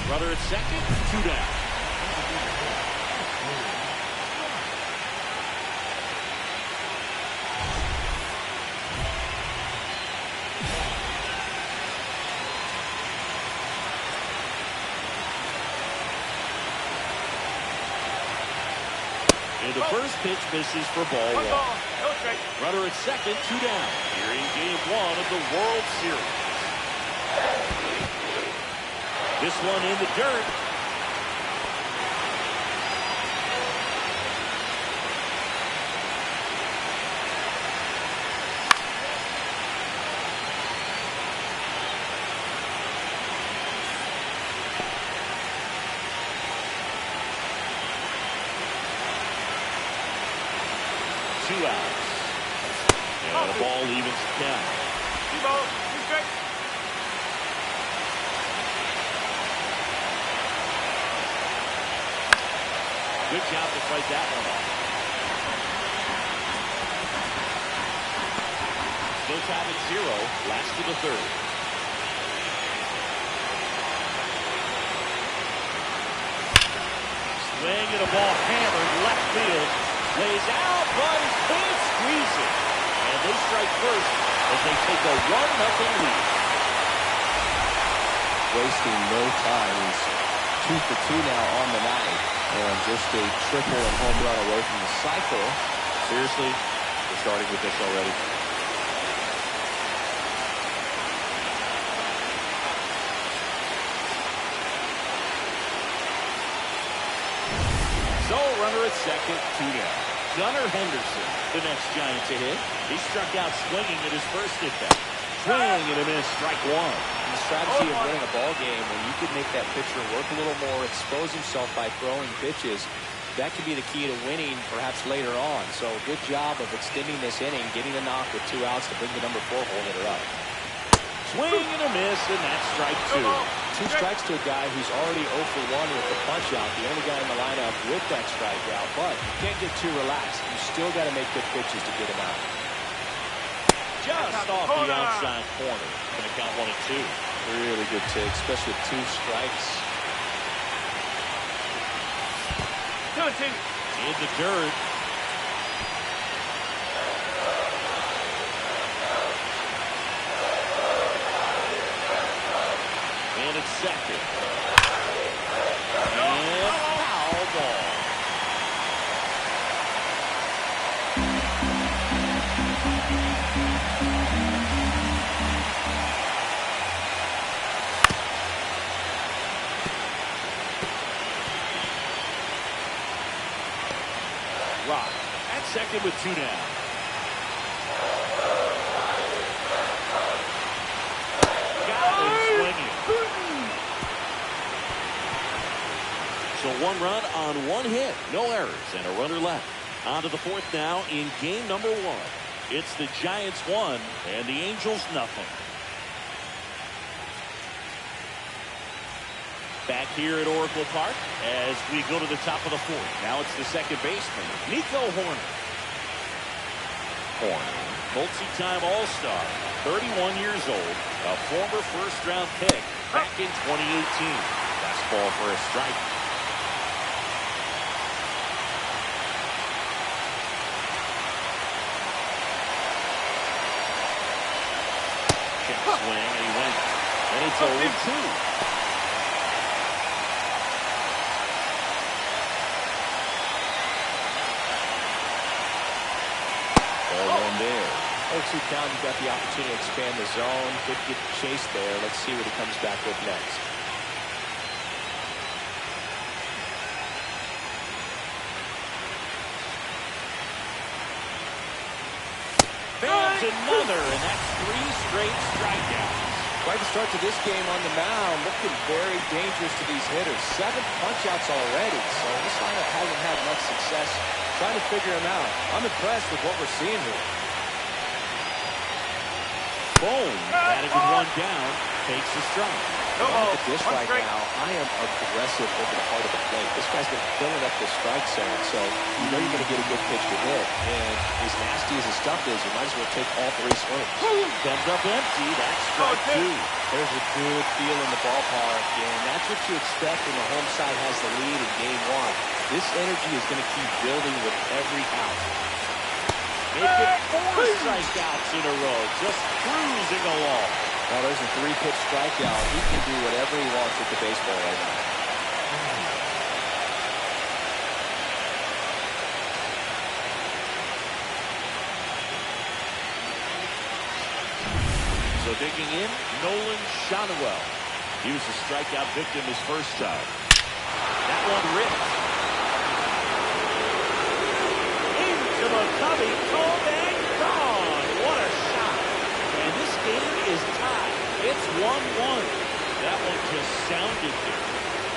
Brother at second, 2 down. And the first pitch misses for ball 1. No strike. Runner at second, 2 down. Here in game 1 of the World Series. This one in the dirt. Two outs. And the ball evens it down. 2 balls. 2 strikes. Good job to fight that one off. Still tied at 0. Last to the third. Swing and a ball hammered left field. Lays out, but he can't squeeze it. And they strike first as they take a 1-0 lead. Wasting no time. He's 2 for 2 now on the night, and just a triple and home run away from the cycle. Seriously, we're starting with this already. So, runner at second, 2 down. Gunnar Henderson, the next Giant to hit. He struck out swinging at his first at-bat. Swing and a miss, strike one. The strategy of winning a ball game when you can make that pitcher work a little more, expose himself by throwing pitches, that could be the key to winning perhaps later on. So good job of extending this inning, getting a knock with 2 outs to bring the number 4 hole hitter up. Swing and a miss, and that's strike 2. 2 strikes to a guy who's already 0 for 1 with the punch out, the only guy in the lineup with that strikeout. But you can't get too relaxed. You still got to make good pitches to get him out. Just off the outside corner. Going to count 1 and 2. Really good take, especially with 2 strikes. 2 and 2. In the dirt. And it's second. And foul ball. Rock at second with 2 down. Got him swinging. So 1 run on 1 hit, no errors, and a runner left. On to the 4th now in game number 1. It's the Giants 1 and the Angels nothing. Back here at Oracle Park as we go to the top of the 4th. Now it's the second baseman, Nico Hoerner. Hoerner, multi-time All-Star, 31 years old, a former first-round pick back in 2018. Fastball for a strike. Check swing, and he went. And it's 0-2. There. 0-2 count, you got the opportunity to expand the zone. Good get chase there. Let's see what he comes back with next. There's another, and that's 3 straight strikeouts. Quite the start to this game on the mound. Looking very dangerous to these hitters. 7 punch-outs already, so this lineup hasn't had much success trying to figure him out. I'm impressed with what we're seeing here. Boom. Batted with 1 down. Takes the strike. No Look at this 1 right strike. now. I am aggressive over the heart of the plate. This guy's been filling up the strike zone, so you know you're going to get a good pitch to hit. And as nasty as his stuff is, you might as well take all 3 swings. Comes up empty. That's strike 2. There's a good feel in the ballpark, and that's what you expect when the home side has the lead in game 1. This energy is going to keep building with every out. Make it 4 strikeouts in a row. Just cruising along. Now there's a 3-pitch strikeout. He can do whatever he wants with the baseball right now. So digging in, Nolan Schanuel. He was a strikeout victim his first time. That one ripped. Into the cubby, called and gone. What a shot. And this game is tied. It's 1-1. That one just sounded good.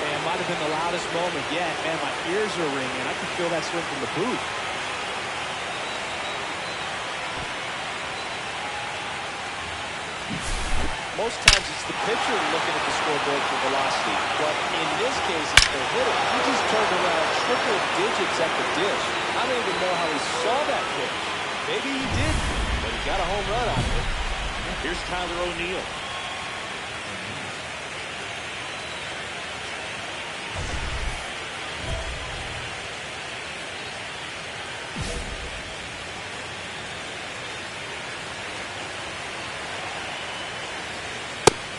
Man, might have been the loudest moment yet. Man, my ears are ringing. I can feel that swing from the booth. Most times it's the pitcher looking at the scoreboard for velocity. But in this case, it's the hitter. He just turned around triple digits at the dish. I don't even know how he saw that pitch. Maybe he didn't, but he got a home run out of it. Here's Tyler O'Neill.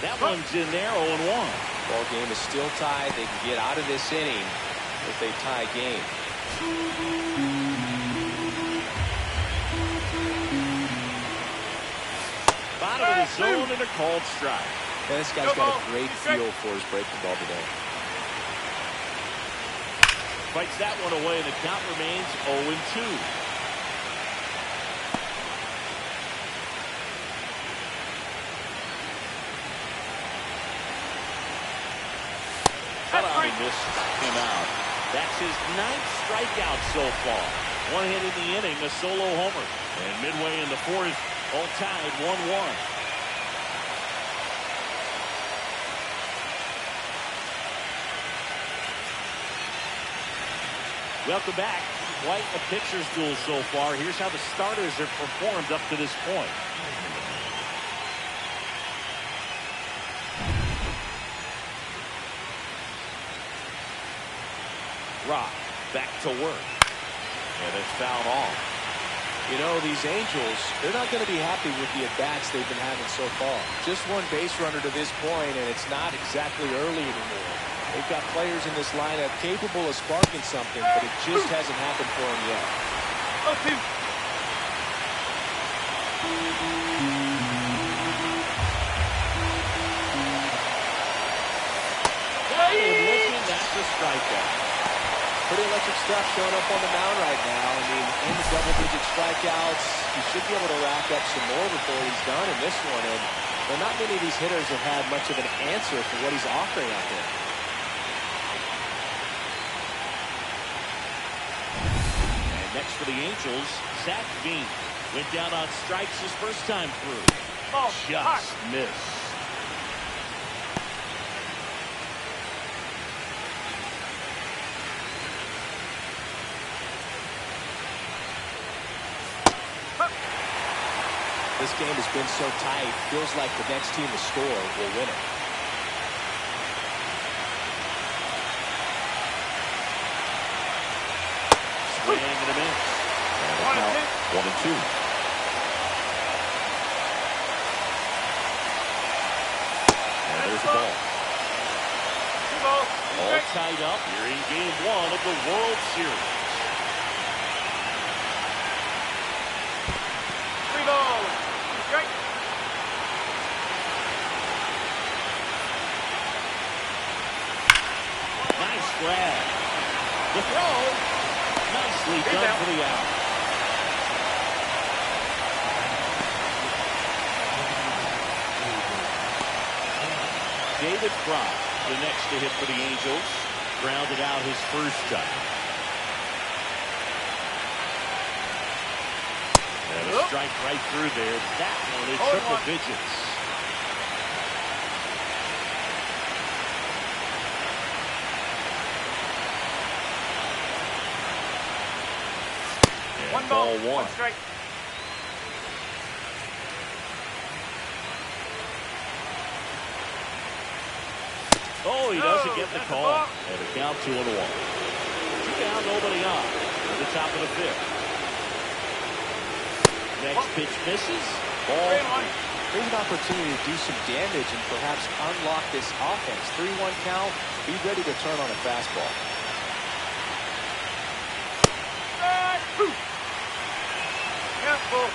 That one's in there, 0-1. Ball game is still tied. They can get out of this inning if they tie game. Bottom of the zone and a called strike. Yeah, this guy's got a great feel for his breaking ball today. Fights that one away, and the count remains 0-2. He missed him out. That's his 9th strikeout so far. One hit in the inning, a solo homer. And midway in the 4th, all tied 1-1. Welcome back. Quite a pitcher's duel so far. Here's how the starters have performed up to this point. Rock back to work, and it's fouled off. You know, these Angels, they're not going to be happy with the at-bats they've been having so far. Just one base runner to this point, and it's not exactly early anymore. They've got players in this lineup capable of sparking something, but it just hasn't happened for them yet. That's a strikeout. Pretty electric stuff showing up on the mound right now. I mean, in the double-digit strikeouts, he should be able to rack up some more before he's done in this one. And well, not many of these hitters have had much of an answer for what he's offering out there. And next for the Angels, Zach Veen went down on strikes his first time through. Just missed. This game has been so tight, feels like the next team to score will win it. Swing and a miss. And 1-2. And there's the ball. All tied up here in Game 1 of the World Series. 3 balls. Strike. Nice grab. The throw. Nicely done for the out. David Fry, the next to hit for the Angels, grounded out his first time. And a strike right through there. That one is triple digits. And ball one. Strike. Oh, he doesn't get the call. And a count 2-1. 2 down, nobody on. At the top of the 5th. Next pitch misses. Ball 3. Here's an opportunity to do some damage and perhaps unlock this offense. 3-1 count. Be ready to turn on a fastball. Careful.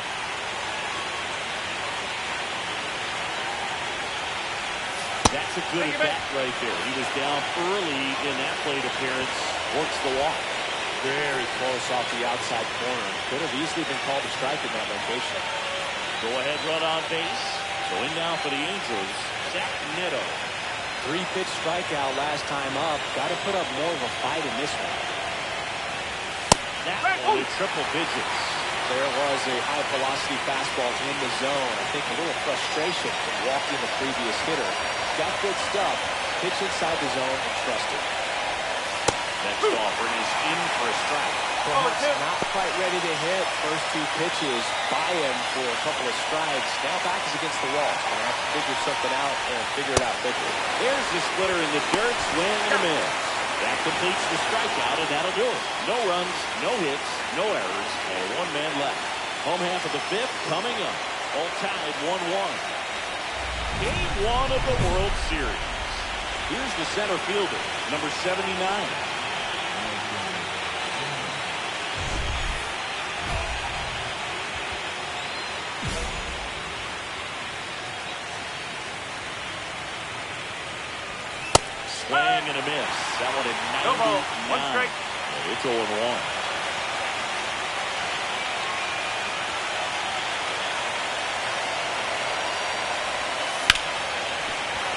That's a good at-bat right there. He was down early in that plate appearance. Works the walk. Very close off the outside corner. Could have easily been called a strike in that location. Go ahead run on base. So in now for the Angels, Zach Neto. 3-pitch strikeout last time up. Got to put up more of a fight in this one. That one is triple digits. There was a high-velocity fastball in the zone. I think a little frustration from walking the previous hitter. Got good stuff. Pitch inside the zone and trust it. Next offering is in for a strike. Perhaps not quite ready to hit. First 2 pitches by him for a couple of strikes. Now back is against the wall. Gonna have to figure something out and figure it out quickly. There's the splitter in the dirt. Swing and a miss. That completes the strikeout, and that'll do it. No runs, no hits, no errors, and 1 man left. Home half of the 5th coming up. All tied 1-1. Game 1 of the World Series. Here's the center fielder, number 79. Swing and a miss. That one at 99. No ball. One strike. It's 0-1.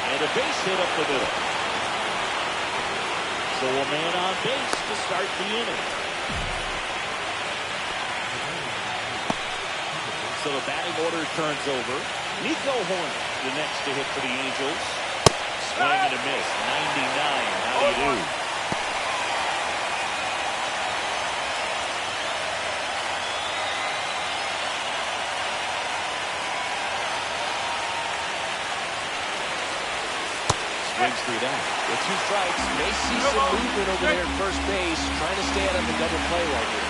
And a base hit up the middle. So a man on base to start the inning. So the batting order turns over. Nico Horner, the next to hit for the Angels. Swing and a miss. 99. How do you do? Swings through that. With 2 strikes, may see some movement over there at first base, trying to stay out of the double play right here.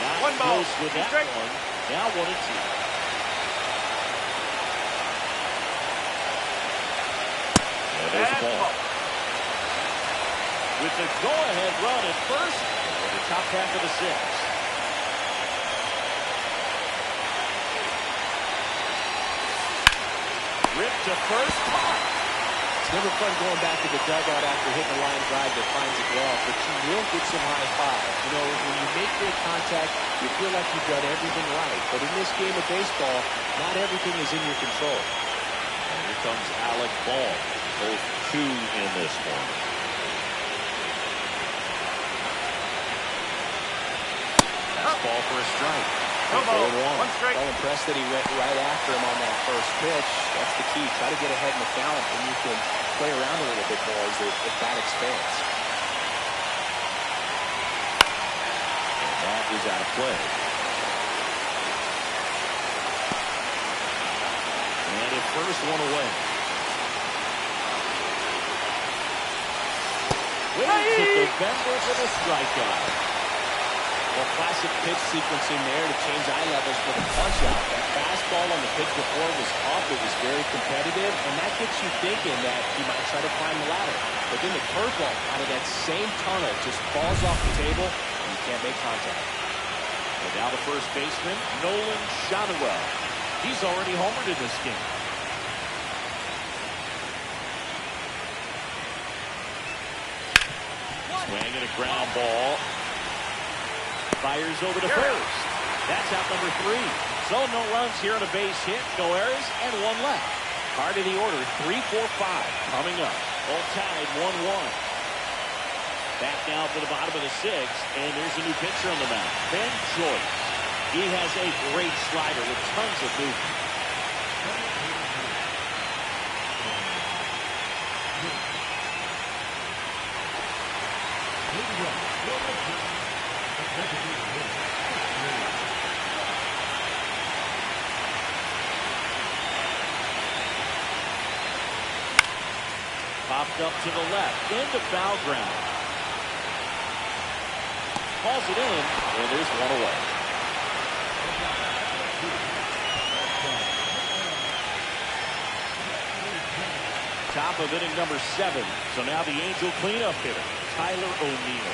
Not One ball. close with that one. Now 1-2. There's the ball. With the go-ahead run at first, in the top half of the 6th. Ripped to first. It's never fun going back to the dugout after hitting a line drive that finds a glove, but you will get some high five. You know, when you make great contact, you feel like you've done everything right. But in this game of baseball, not everything is in your control. And here comes Alec Ball. Both 2 in this one. Fastball for a strike. No ball. 1 strike. Well impressed that he went right after him on that first pitch. That's the key. Try to get ahead in the count, and you can play around a little bit more as the bat expands. And that is out of play. And at first, 1 away. Waiting to November for the strikeout. Well, classic pitch sequencing there to change eye levels for the punch out. That fastball on the pitch before was up. It was very competitive, and that gets you thinking that he might try to climb the ladder. But then the curveball out of that same tunnel just falls off the table, and you can't make contact. And now the first baseman, Nolan Shotwell. He's already homered in this game. Swing and a ground ball. Fires over to first. That's out number 3. So no runs here on a base hit, no errors, and 1 left. Part of the order, 3, 4, 5 coming up. All tied 1-1. Back now for the bottom of the 6th, and there's a new pitcher on the mound, Ben Joyce. He has a great slider with tons of movement. Popped up to the left, into foul ground. Calls it in, and there's 1 away. Top of inning number 7. So now the Angel cleanup hitter, Tyler O'Neill.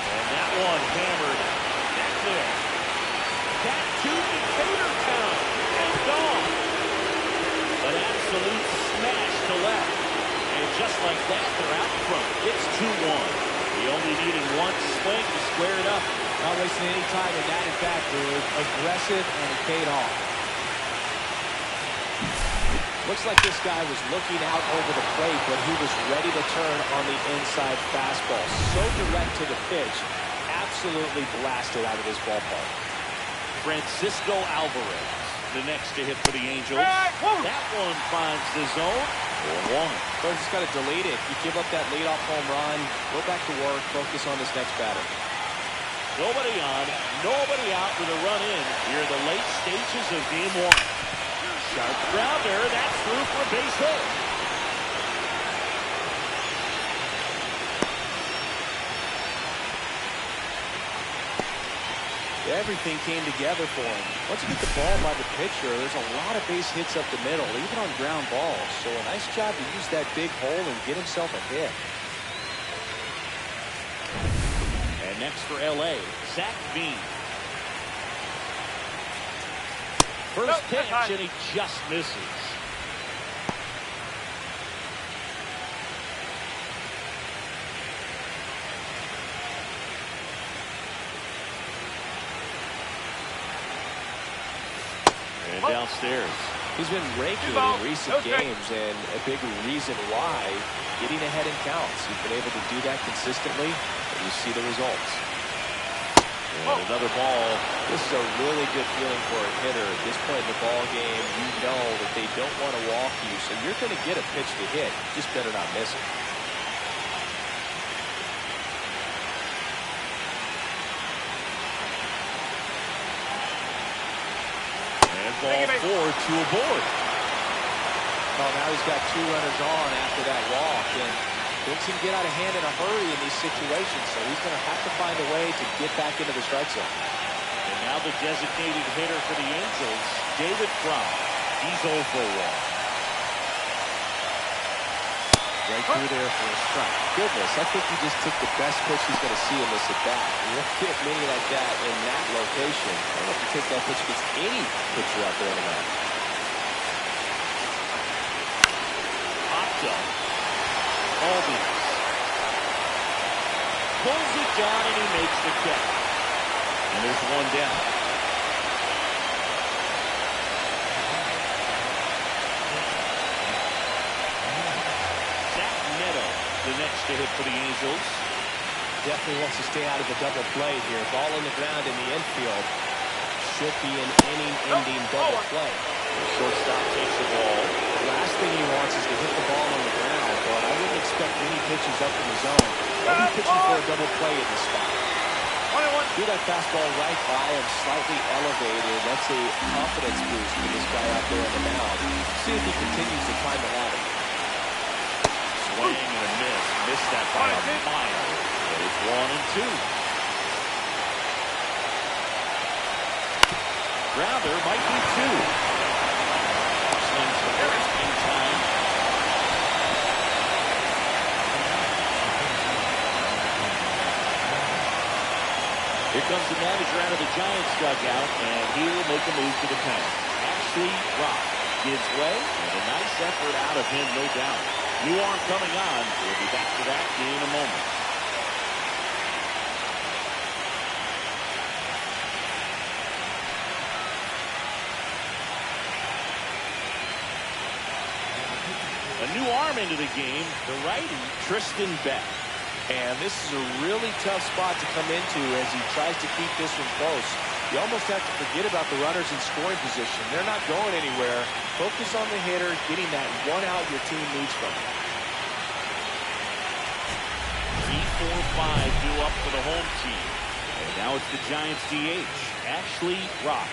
And that one hammered back there. That 2-2 count and gone. An absolute smash to left. And just like that, they're out front. It's 2-1. He only needed 1 swing to square it up. Not wasting any time in that, in fact, dude. Aggressive, and it paid off. Looks like this guy was looking out over the plate, but he was ready to turn on the inside fastball. So direct to the pitch. Absolutely blasted out of this ballpark. Francisco Alvarez, the next to hit for the Angels. That one finds the zone. 4-1. So just got to delete it. You give up that leadoff home run, go back to work, focus on this next batter. Nobody on, nobody out with a run in here in the late stages of game 1. Sharp grounder, that's through for a base hit. Everything came together for him. Once you get the ball by the pitcher, there's a lot of base hits up the middle, even on ground balls. So a nice job to use that big hole and get himself a hit. And next for LA, Zach Veen. First pitch, and he just misses. And downstairs. He's been raking in recent games, and a big reason why, getting ahead in counts. He's been able to do that consistently, and you see the results. And another ball. This is a really good feeling for a hitter. At this point in the ball game, you know that they don't want to walk you, so you're going to get a pitch to hit. You just better not miss it. Ball 4 to a board. Well, now he's got 2 runners on after that walk, and things can get out of hand in a hurry in these situations, so he's going to have to find a way to get back into the strike zone. And now the designated hitter for the Angels, David Crown. He's 0 for 1. Right through there for a strike. Goodness, I think he just took the best pitch he's going to see in this at-bat. You won't get many like that in that location. I don't know if you take that pitch against any pitcher out there in the mound. Popped up. Albies. Pulls it down, and he makes the catch. And there's one down. The next to hit for the Angels. Definitely wants to stay out of the double play here. Ball on the ground in the infield. Should be an inning-ending double play. The shortstop takes the ball. The last thing he wants is to hit the ball on the ground, but I wouldn't expect any pitches up in the zone. He'll be pitching for a double play in this spot. Do that fastball right by him, slightly elevated. That's a confidence boost for this guy out there on the mound. See if he continues to climb the ladder. Swing and a miss. Missed that by a mile. But it's 1 and 2. Grounder might be 2. Swings the first in time. Here comes the manager out of the Giants dugout, and he will make a move to the pen. Ashley Rock gives way, and a nice effort out of him, no doubt. New arm coming on. We'll be back to that in a moment. A new arm into the game, the righty, Tristan Beck. And this is a really tough spot to come into as he tries to keep this one close. You almost have to forget about the runners in scoring position. They're not going anywhere. Focus on the hitter, getting that one out your team needs from him. 3-4-5 due up for the home team. And now it's the Giants DH, Ashley Rock.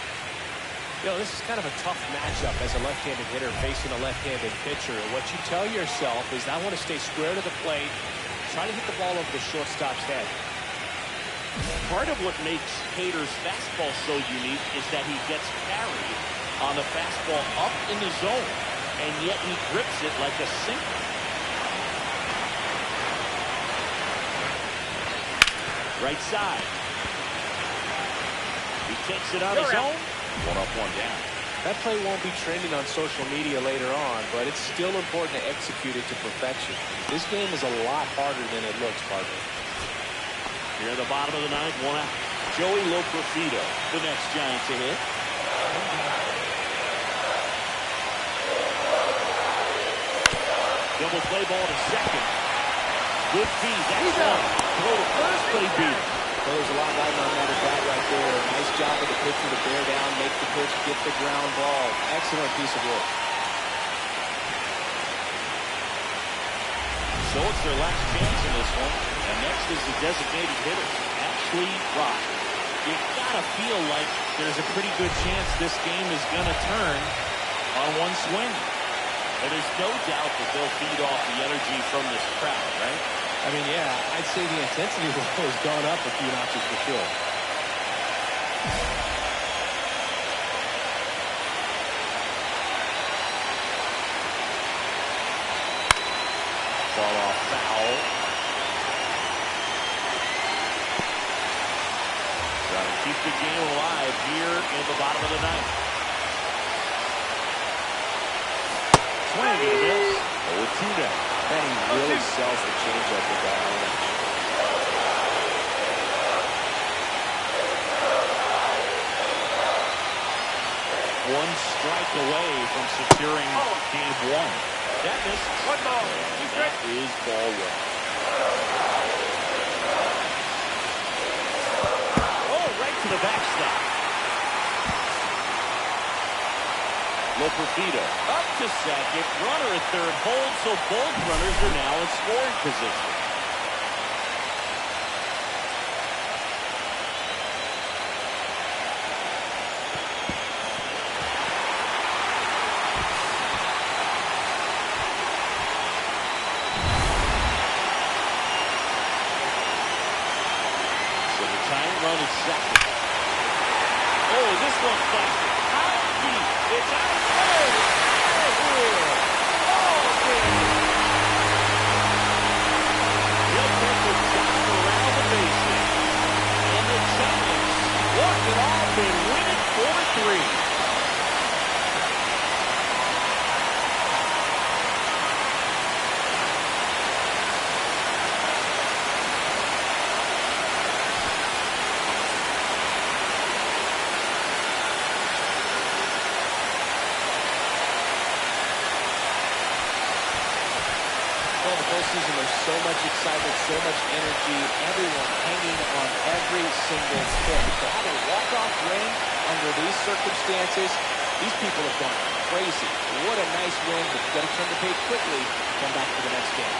You know, this is kind of a tough matchup as a left-handed hitter facing a left-handed pitcher. What you tell yourself is, I want to stay square to the plate, try to hit the ball over the shortstop's head. Part of what makes Hader's fastball so unique is that he gets carried on the fastball up in the zone, and yet he grips it like a sinker. Right side. He takes it on his own. 1 up, 1 down. That play won't be trending on social media later on, but it's still important to execute it to perfection. This game is a lot harder than it looks, partner. Here at the bottom of the 9th, 1 out. Joey Loperfido, the next Giant to hit. Double play ball to second. Good feed. That's one. Throw to first, but he beat it. Well, there's a lot riding on that at bat right there. Nice job of the pitcher to bear down, make the pitch, get the ground ball. Excellent piece of work. So it's their last chance in this one. And next is the designated hitter, Ashley Rock. You gotta feel like there's a pretty good chance this game is gonna turn on one swing. And there's no doubt that they'll feed off the energy from this crowd, right? I mean, yeah, I'd say the intensity level has gone up a few notches for sure. Ball off foul. Trying to keep the game alive here in the bottom of the ninth. Swing and a miss. 0-2 now. And he really sells the changeup with that orange. One strike away from securing game one. That misses. One ball. That is ball one. Oh, right to the backstop. Lopperfido up to second. Runner at third hold, so both runners are now in scoring position. Run is second. Oh, this one's back. Out deep. It's out. He'll take the jog around the bases. And the Giants walk it off and win it 4-3. Postseason, there's so much excitement, so much energy, everyone hanging on every single pitch. To have a walk-off win under these circumstances, these people have gone crazy. What a nice win, but you've got to turn the page quickly, come back to the next game.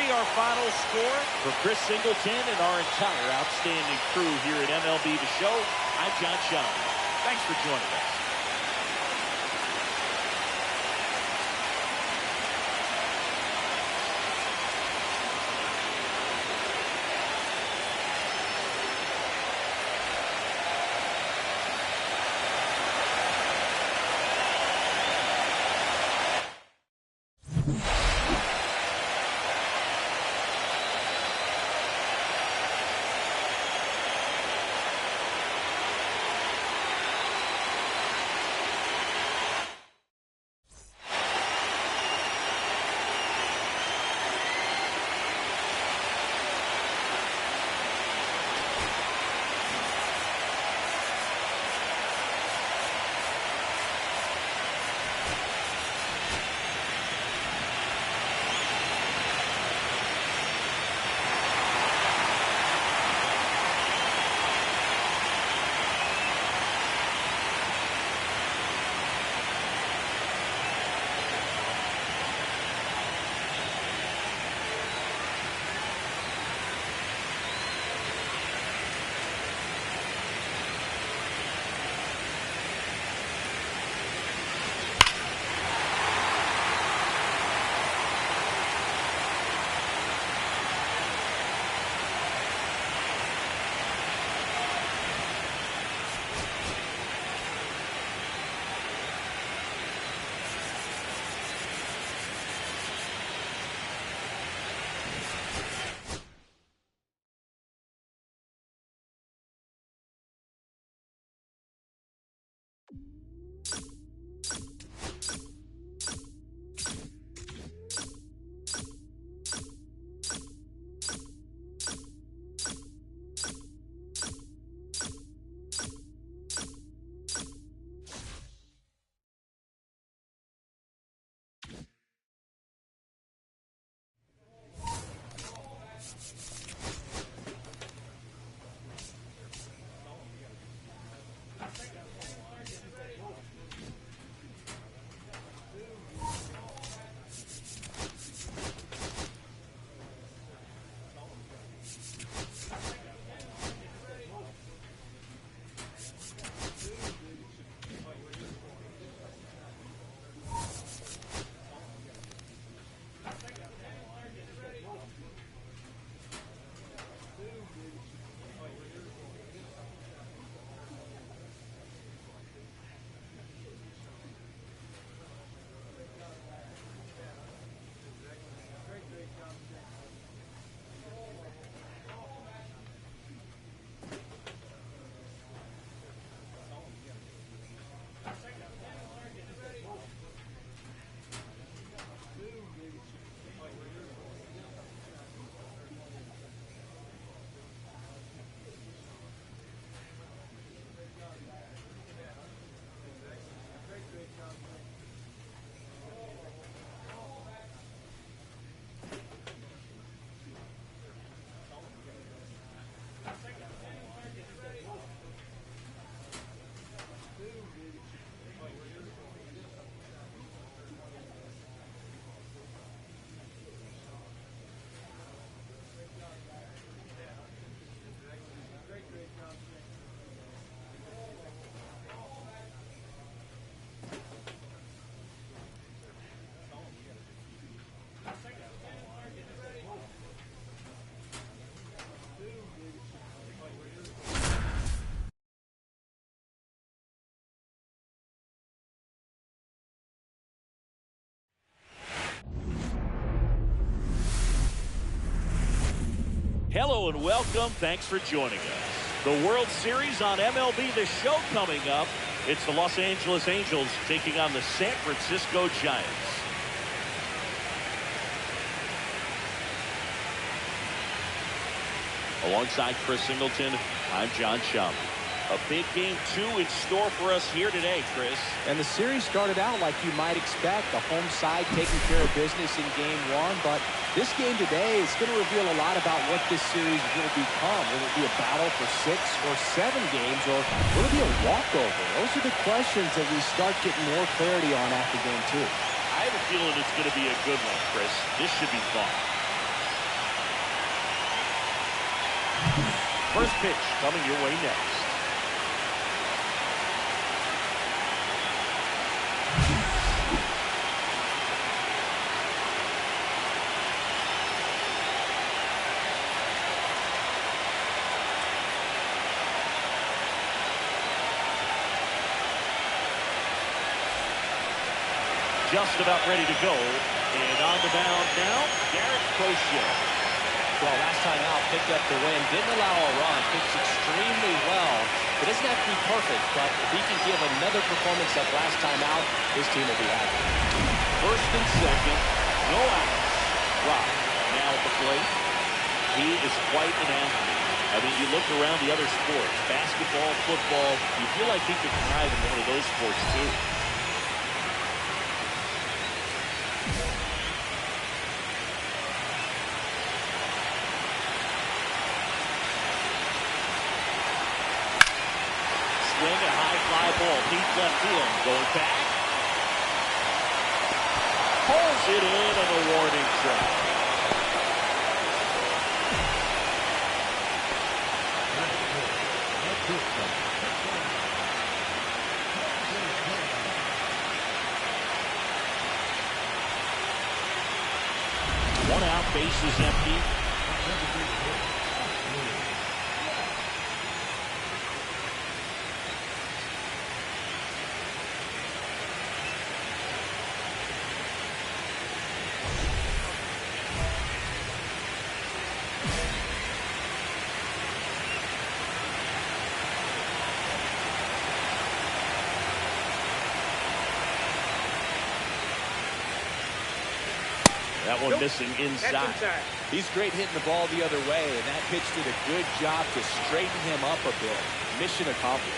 Our final score for Chris Singleton and our entire outstanding crew here at MLB The Show. I'm John Sean. Thanks for joining us. Hello and welcome. Thanks for joining us. The World Series on MLB The Show coming up. It's the Los Angeles Angels taking on the San Francisco Giants. Alongside Chris Singleton, I'm John Chum. A big game 2 in store for us here today, Chris. And the series started out like you might expect, the home side taking care of business in game 1, but this game today is going to reveal a lot about what this series will become. Will it be a battle for 6 or 7 games, or will it be a walkover? Those are the questions that we start getting more clarity on after game 2. I have a feeling it's going to be a good one, Chris. This should be fun. First pitch coming your way next. Just about ready to go. And on the mound now, Garrett Crochet. Well, last time out, picked up the win. Didn't allow a run. Pitched extremely well. It doesn't have to be perfect, but if he can give another performance like last time out, his team will be happy. First and second, no outs. Rock now at the plate. He is quite an athlete. I mean, you look around the other sports, basketball, football, you feel like he could thrive in one of those sports too. Swing, a high fly ball, deep left field, going back. Pulls it in on a warning track. One out, bases empty. That one missing inside. He's great hitting the ball the other way, and that pitch did a good job to straighten him up a bit. Mission accomplished.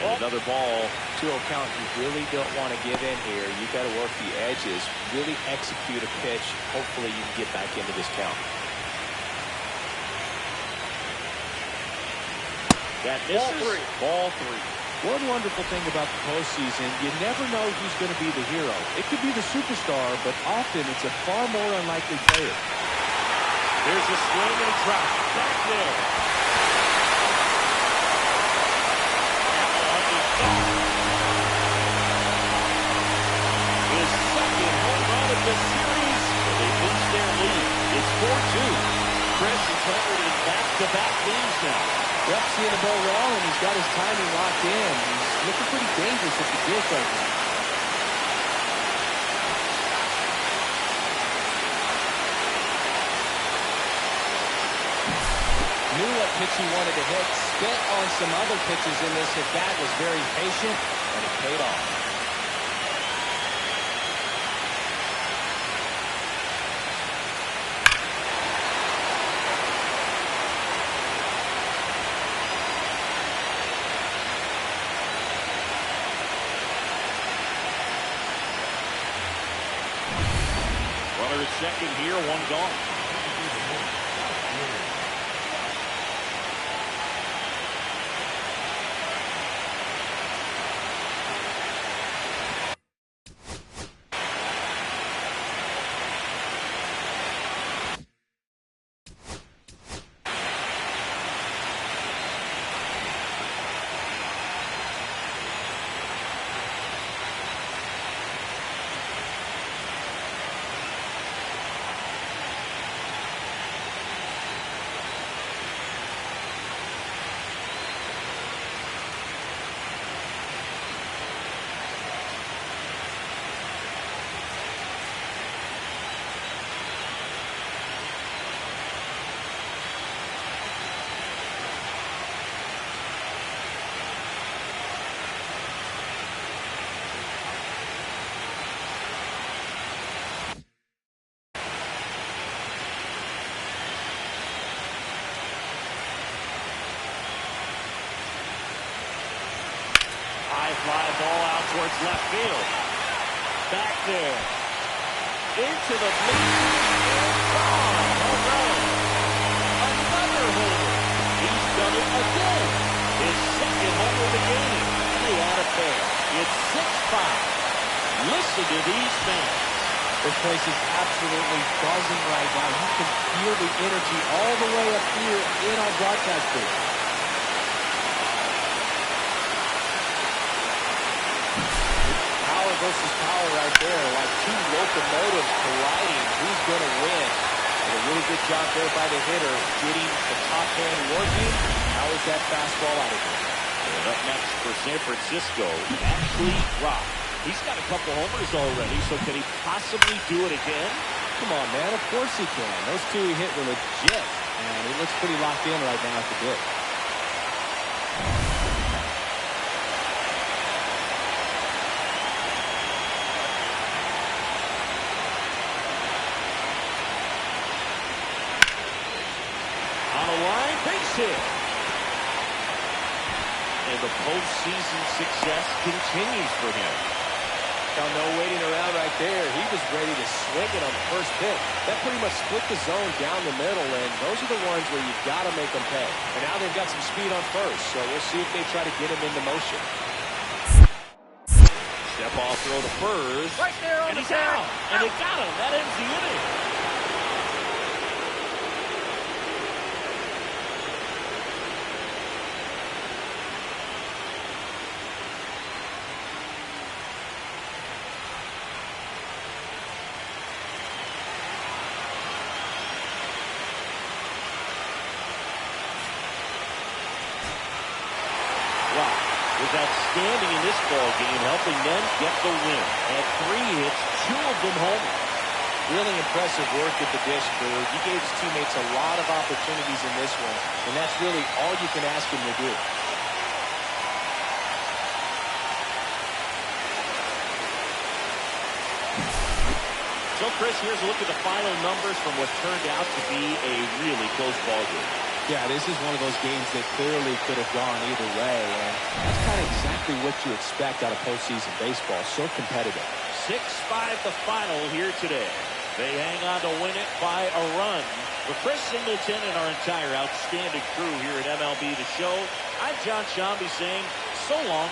And another ball. 2-0 count. You really don't want to give in here. You got to work the edges, really execute a pitch. Hopefully you can get back into this count. That misses. Ball 3. One wonderful thing about the postseason, you never know who's going to be the hero. It could be the superstar, but often it's a far more unlikely player. There's a swing and a drop. Back there. That one is gone. His second home run of the series. They boost their lead. It's 4-2. Chris is covered in back-to-back games now. Yep, seeing the ball wrong, and he's got his timing locked in. He's looking pretty dangerous at the dish right now. Knew what pitch he wanted to hit. Spent on some other pitches in this at-bat. Was very patient, and it paid off. Runner at second here, one gone. fly ball out towards left field. Back there. Into the bleachers. And gone. Home run. Another homer. He's done it again. His second homer of the game. And they add a pair. It's 6-5. Listen to these fans. This place is absolutely buzzing right now. You can feel the energy all the way up here in our broadcast booth. Power versus power right there, like two locomotives colliding. Who's going to win? And a really good job there by the hitter, getting the top hand working. How is that fastball out of here? And up next for San Francisco, Ashley Rock. He's got a couple homers already, so can he possibly do it again? Come on, man. Of course he can. Those two he hit were legit. And he looks pretty locked in right now at the dish. On a line, base hit. And the postseason success continues for him. Now, no waiting around right there. He was ready to swing it on the first pitch. That pretty much split the zone down the middle, and those are the ones where you've got to make them pay. And now they've got some speed on first, so we'll see if they try to get him into motion. Step off throw to first. Right there on and the he's tag. out. And they got him. That ends the inning. Was outstanding in this ball game, helping them get the win. Had 3 hits, 2 of them homers. Really impressive work at the dish, Boo. He gave his teammates a lot of opportunities in this one, and that's really all you can ask him to do. So, Chris, here's a look at the final numbers from what turned out to be a really close ball game. Yeah, this is one of those games that clearly could have gone either way, and that's kind of exactly what you expect out of postseason baseball. So competitive. 6-5 the final here today. They hang on to win it by a run. For Chris Singleton and our entire outstanding crew here at MLB The Show, I'm John Shambi saying so long.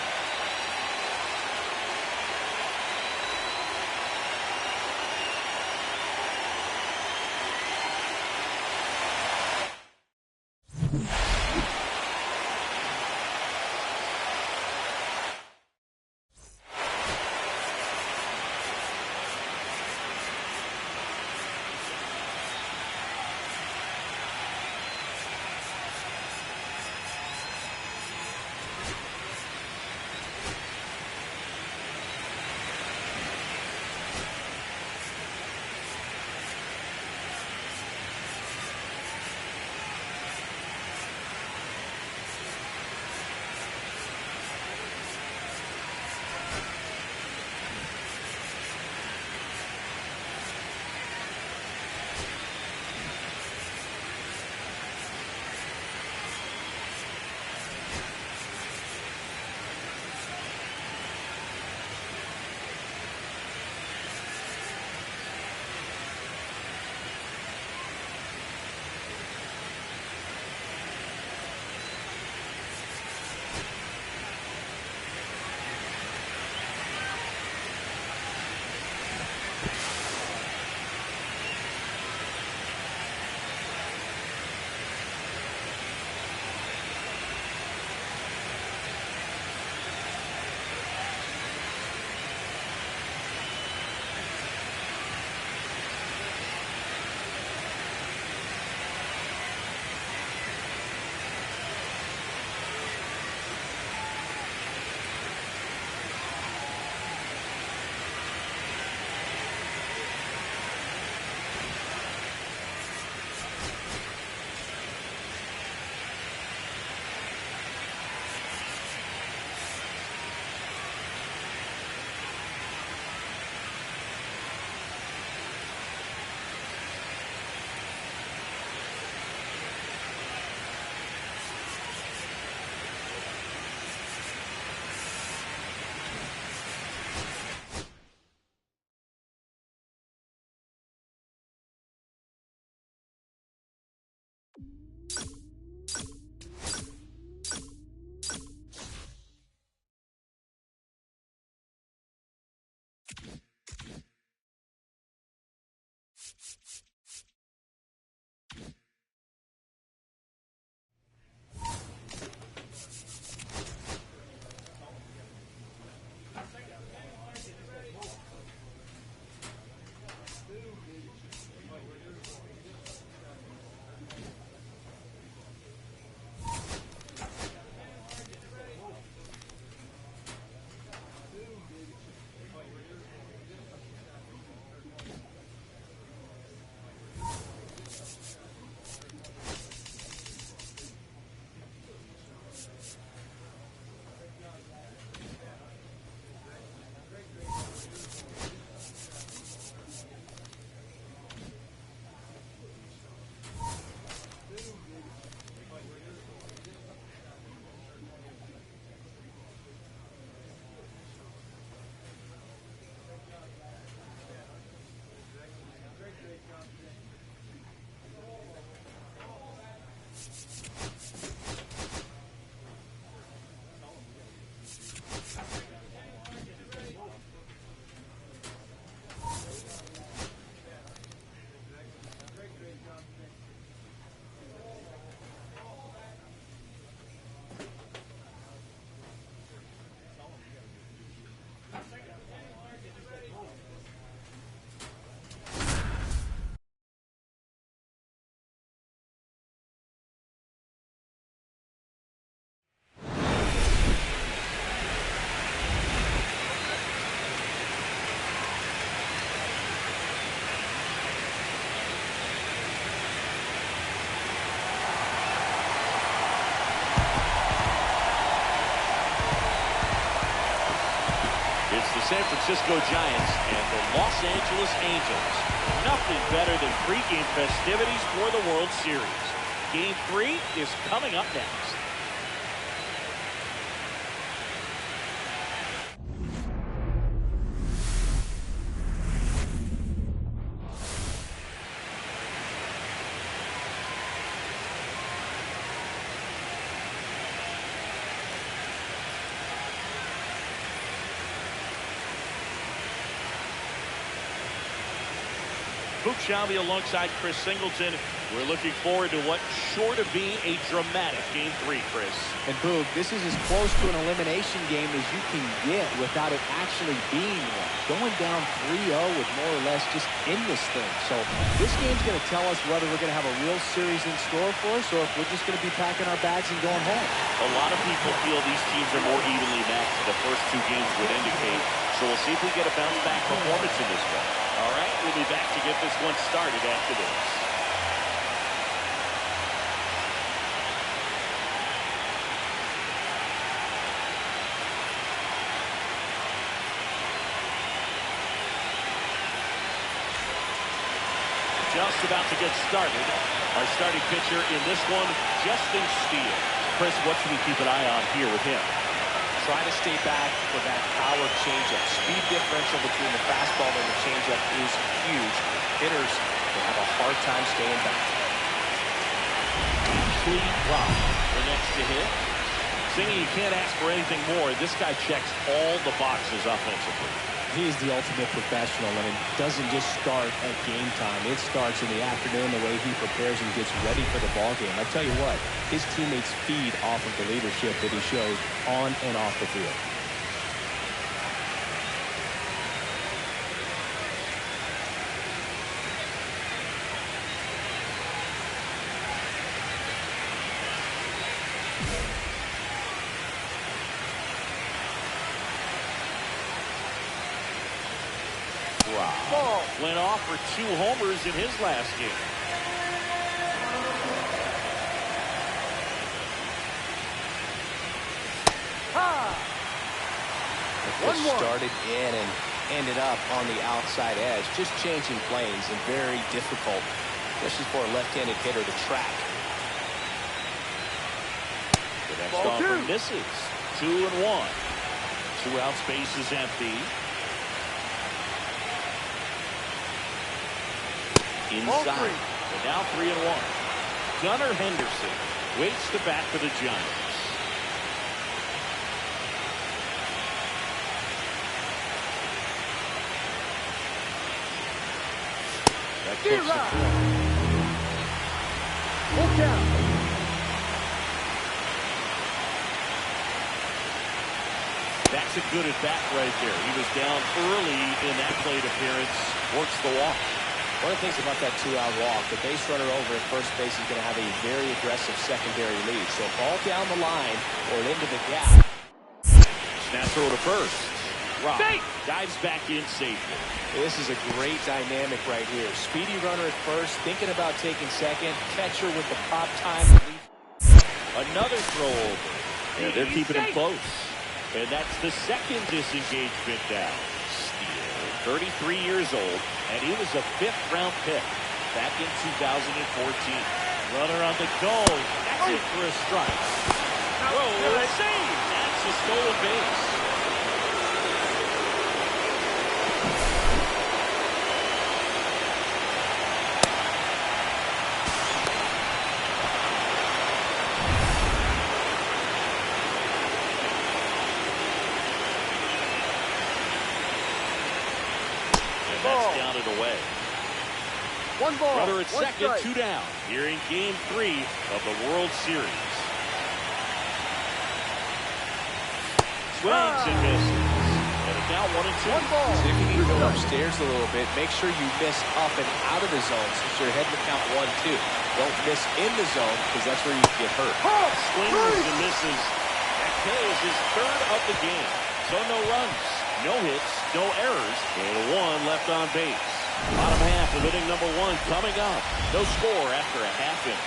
San Francisco Giants and the Los Angeles Angels. Nothing better than pregame festivities for the World Series. Game 3 is coming up next. Shelby alongside Chris Singleton. We're looking forward to what's sure to be a dramatic Game 3, Chris. And Boog, this is as close to an elimination game as you can get without it actually being one. Going down 3-0 with more or less just in this thing. So this game's going to tell us whether we're going to have a real series in store for us or if we're just going to be packing our bags and going home. A lot of people feel these teams are more evenly matched than the first 2 games would indicate. So we'll see if we get a bounce-back performance in this one. All right, we'll be back to get this one started after this. Just about to get started. Our starting pitcher in this one, Justin Steele. Chris, what should we keep an eye on here with him? Try to stay back for that power changeup. Speed differential between the fastball and the changeup is huge. Hitters will have a hard time staying back. Clean drop. The next to hit. Singy, you can't ask for anything more. This guy checks all the boxes offensively. He's the ultimate professional, and it doesn't just start at game time. It starts in the afternoon, the way he prepares and gets ready for the ball game. I tell you what, his teammates feed off of the leadership that he shows on and off the field. Ball went off for 2 homers in his last game. It started in and ended up on the outside edge, just changing planes and very difficult, especially for a left-handed hitter to track. The next offer misses. 2-1. 2 outs, base is empty. Inside. And now 3-1. Gunnar Henderson waits to bat for the Giants. That pitch to throw. Full count. That's a good at bat right there. He was down early in that plate appearance. Works the walk. One of the things about that two-out walk, the base runner over at first base is going to have a very aggressive secondary lead. So ball down the line or into the gap. Snap throw to first. Rob dives back in safely. This is a great dynamic right here. Speedy runner at first, thinking about taking second. Catcher with the pop time. Another throw over. Yeah, they're keeping him close. And that's the second disengagement down. 33 years old, and he was a fifth-round pick back in 2014. Runner on the go. That's it for a strike. Throw, save. That's a stolen base. That's down and away. One ball. Runner at second, two down. Here in Game 3 of the World Series. Swings and misses. And it's now 1-2. One ball. So if you need to go upstairs a little bit, make sure you miss up and out of the zone since you're heading to count 1-2. Don't miss in the zone because that's where you can get hurt. Swings and misses. That kills his third of the game. So no runs, no hits, no errors, and one left on base. Bottom half of inning number 1 coming up. No score after a half inning.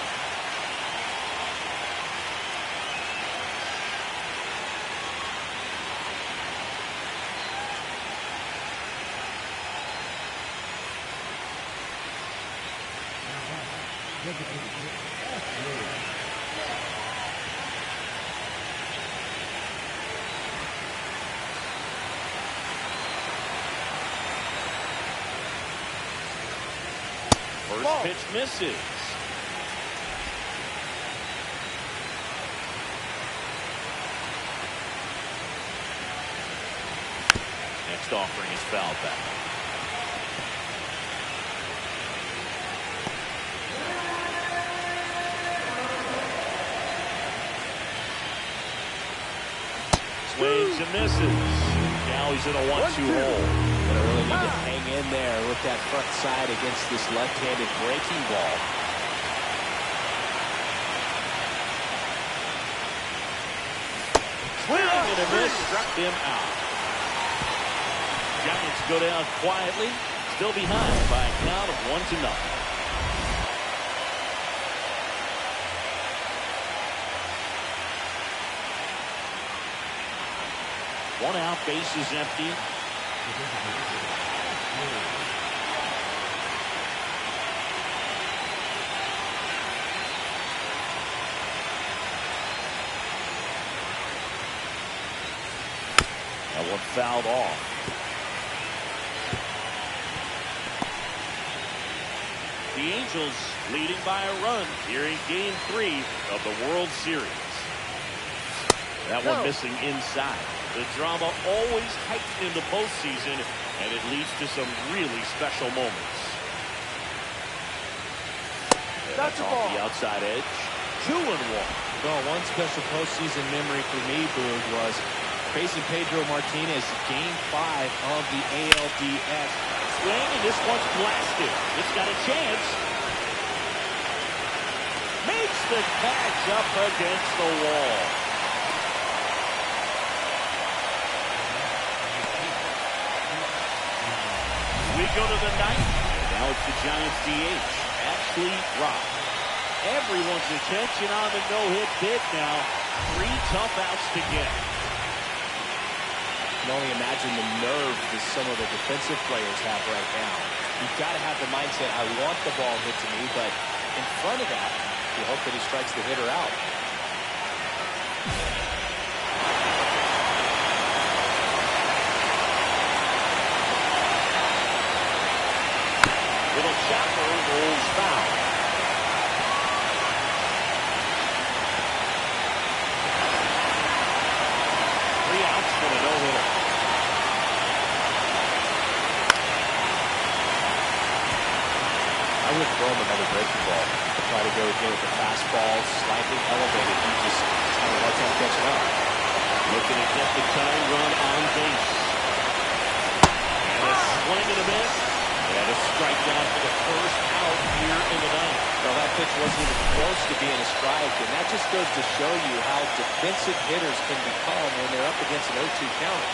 First pitch misses. Next offering is fouled back. Swings and misses. Now he's in a 1-2 hole. Gonna really need to hang in there with that front side against this left-handed breaking ball. Swing and a miss, struck him out. Giants go down quietly, still behind by a count of 1-0. One out, base is empty. That one fouled off. The Angels leading by a run here in Game 3 of the World Series. That one missing inside. The drama always heightened in the postseason, and it leads to some really special moments. That's off the outside edge. 2-1. Well, one special postseason memory for me, Boog, was facing Pedro Martinez, Game 5 of the ALDS. Swing, and this one's blasted. It's got a chance. Makes the catch up against the wall. We go to the ninth. Now it's the Giants DH, Ashley Rock. Everyone's attention on the no-hit bid now. 3 tough outs to get. You can only imagine the nerve that some of the defensive players have right now. You've got to have the mindset, I want the ball hit to me, but in front of that, you hope that he strikes the hitter out. Little chopper rolls foul. Three outs for the no-hitter. I would throw him another breaking ball. Try to go again with the fastball, slightly elevated. He just had a hard time catching up. Looking to get the tying run on base. And a swing and a miss. And a strikeout for the first out here in the ninth. Well, that pitch wasn't even close to being a strike, and that just goes to show you how defensive hitters can become when they're up against an 0-2 count.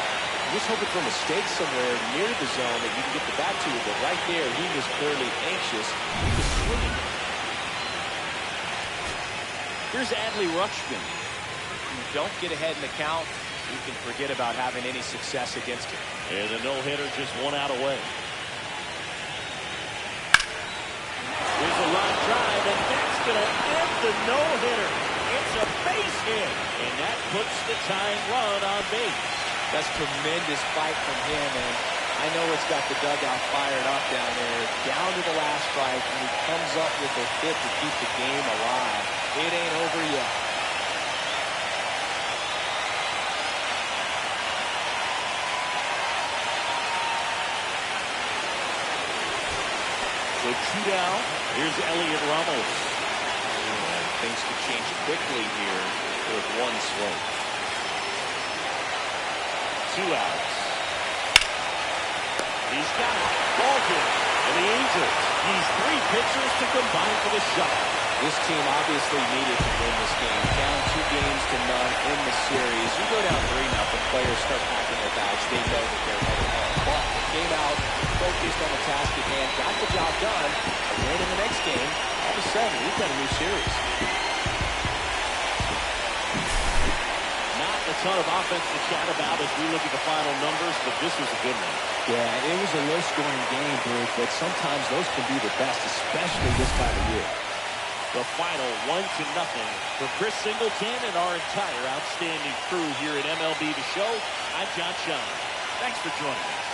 You're just hoping for a mistake somewhere near the zone that you can get the bat to, but right there, he was clearly anxious to swing. Here's Adley Rutschman. You don't get ahead in the count, you can forget about having any success against him. And the no-hitter just 1 out away. Here's a line drive, and that's going to end the no-hitter. It's a base hit, and that puts the tying run on base. That's tremendous fight from him, and I know it's got the dugout fired up down there. Down to the last strike, and he comes up with a hit to keep the game alive. It ain't over yet. So 2 down. Here's Elliot Ramos. And things could change quickly here with 1 swing. 2 outs. He's got it. Ball game. And the Angels use 3 pitchers to combine for the shot. This team obviously needed to win this game. Down 2-0 in the series. You go down 3-0, players start packing their bags. They know that they're headed home. But they came out, focused on the task at hand, got the job done, and then in the next game, all of a sudden, we've got a new series. Not a ton of offense to chat about as we look at the final numbers, but this was a good one. Yeah, it was a low-scoring game, Bruce, but sometimes those can be the best, especially this time of year. The final 1-0 for Chris Singleton and our entire outstanding crew here at MLB The Show. I'm John Sean. Thanks for joining us.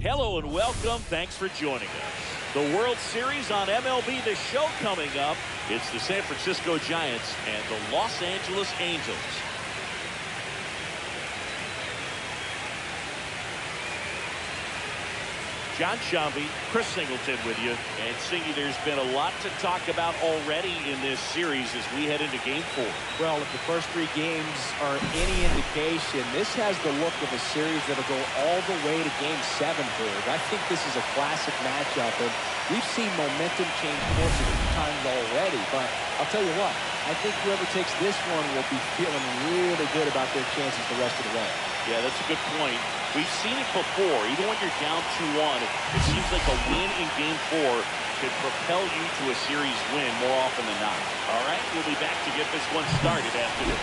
Hello and welcome. Thanks for joining us. The World Series on MLB The Show coming up. It's the San Francisco Giants and the Los Angeles Angels. John Shambi, Chris Singleton with you. And Singy, there's been a lot to talk about already in this series as we head into Game 4. Well, if the first 3 games are any indication, this has the look of a series that'll go all the way to Game 7, Berg. I think this is a classic matchup, and we've seen momentum change course a few times already. But I'll tell you what, I think whoever takes this one will be feeling really good about their chances the rest of the way. Yeah, that's a good point. We've seen it before. Even when you're down 2-1, it seems like a win in Game 4 could propel you to a series win more often than not. All right, we'll be back to get this one started after this.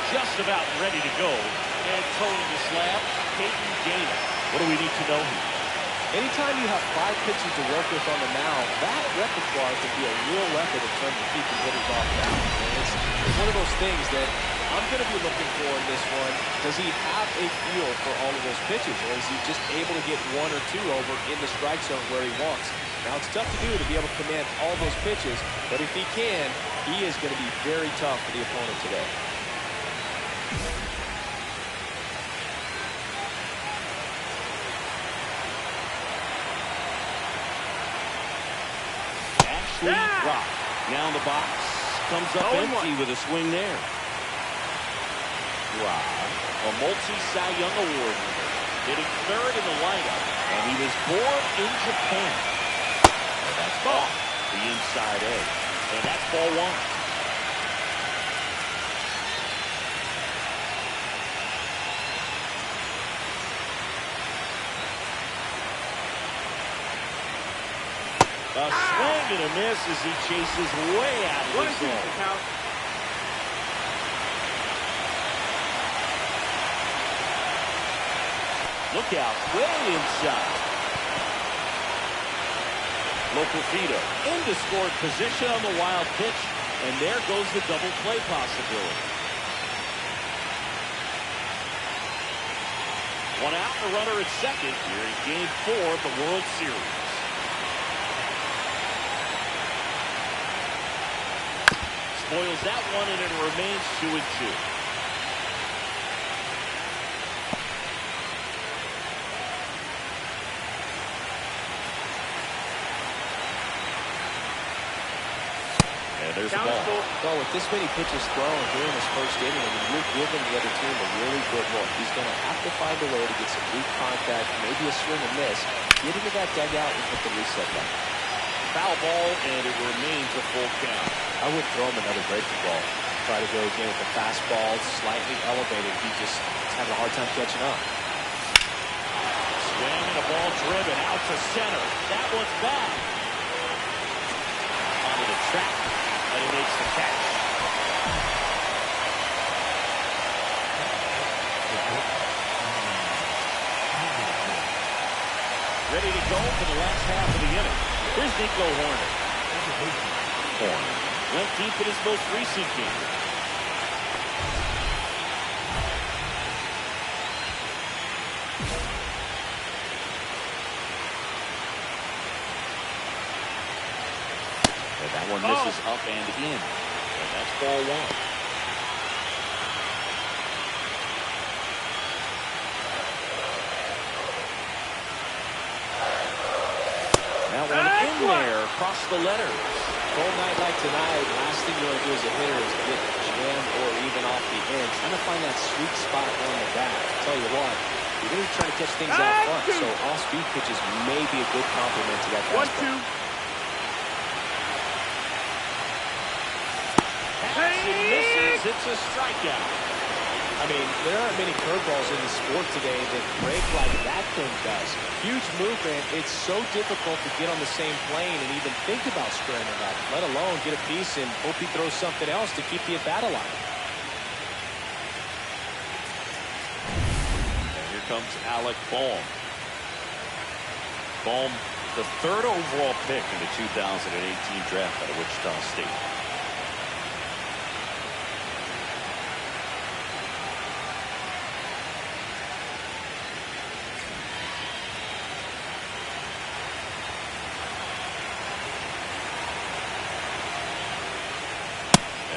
Just about ready to go. And toting the slab, Peyton Dana. What do we need to know here? Anytime you have 5 pitches to work with on the mound, that repertoire can be a real weapon in terms of keeping hitters off balance. It's one of those things that I'm going to be looking for in this one. Does he have a feel for all of those pitches, or is he just able to get 1 or 2 over in the strike zone where he wants? Now, it's tough to do to be able to command all those pitches, but if he can, he is going to be very tough for the opponent today. Rock down the box, comes up empty with a swing there. Rock, a multi-Cy Young Award winner, hitting third in the lineup, and he was born in Japan. And that's off the inside edge, and that's ball 1. A swing and a miss as he chases way out of the zone. Look out, way inside. Local feeder into scored position on the wild pitch, and there goes the double play possibility. One out, the runner at second here in Game 4 of the World Series. Spoils that one, and it remains 2-2. And there's the ball. Well, with this many pitches thrown here in this first inning, I mean, you're giving the other team a really good look. He's going to have to find a way to get some weak contact, maybe a swing and miss, get into that dugout and hit the reset button. Foul ball, and it remains a full count. I would throw him another breaking ball. Try to go again with the fastball, slightly elevated. He just is having a hard time catching up. Swing and a ball driven out to center. That one's back. Onto the track, and he makes the catch. Ready to go for the last half of the inning. Here's Nico Horner. Horner went deep in his most recent game. And that one misses up and in. And that's ball 1. That one in there across the letters. Cold night like tonight, last thing you want to do as a hitter is get jammed or even off the end. Trying to find that sweet spot on the bat. I'll tell you what, you're going to be trying to catch things out front, so off-speed pitches may be a good complement to that fastball. 1-2. Pass and misses. It's a strikeout. I mean, there aren't many curveballs in the sport today that break like that thing does. Huge movement. It's so difficult to get on the same plane and even think about squaring it up, let alone get a piece and hope he throws something else to keep the at-bat alive. And here comes Alec Bohm. Bohm, the 3rd overall pick in the 2018 draft out of Wichita State.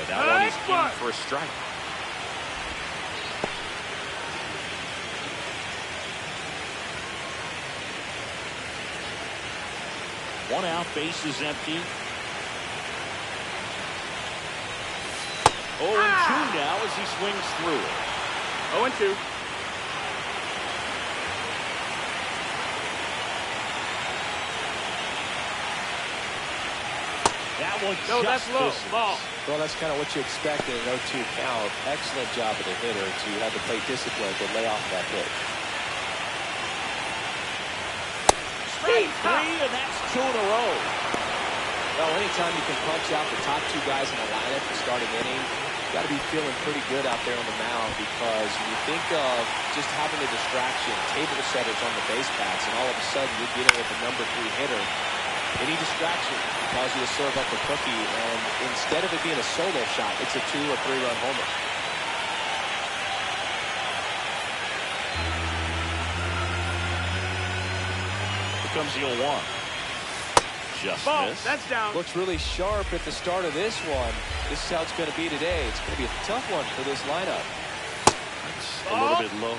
That one is in for a strike. One out, base is empty. 0-2 now as he swings through it. 0-2. That one No, that's just low. misses. Ball. Well, that's kind of what you expect in an 0-2 count. Excellent job of the hitter to have the plate discipline to lay off that pitch. Strike three, and that's 2 in a row. Well, anytime you can punch out the top two guys in the lineup to start an inning, you got to be feeling pretty good out there on the mound, because when you think of just having a distraction, table setters on the base paths, and all of a sudden you're dealing with the number 3 hitter, any distraction calls you to serve up a cookie, and instead of it being a solo shot, it's a 2 or 3 run homer. Here comes the 0-1. Just Ball. missed. That's down. Looks really sharp at the start of this one. This is how it's going to be today. It's going to be a tough one for this lineup. It's a little bit low.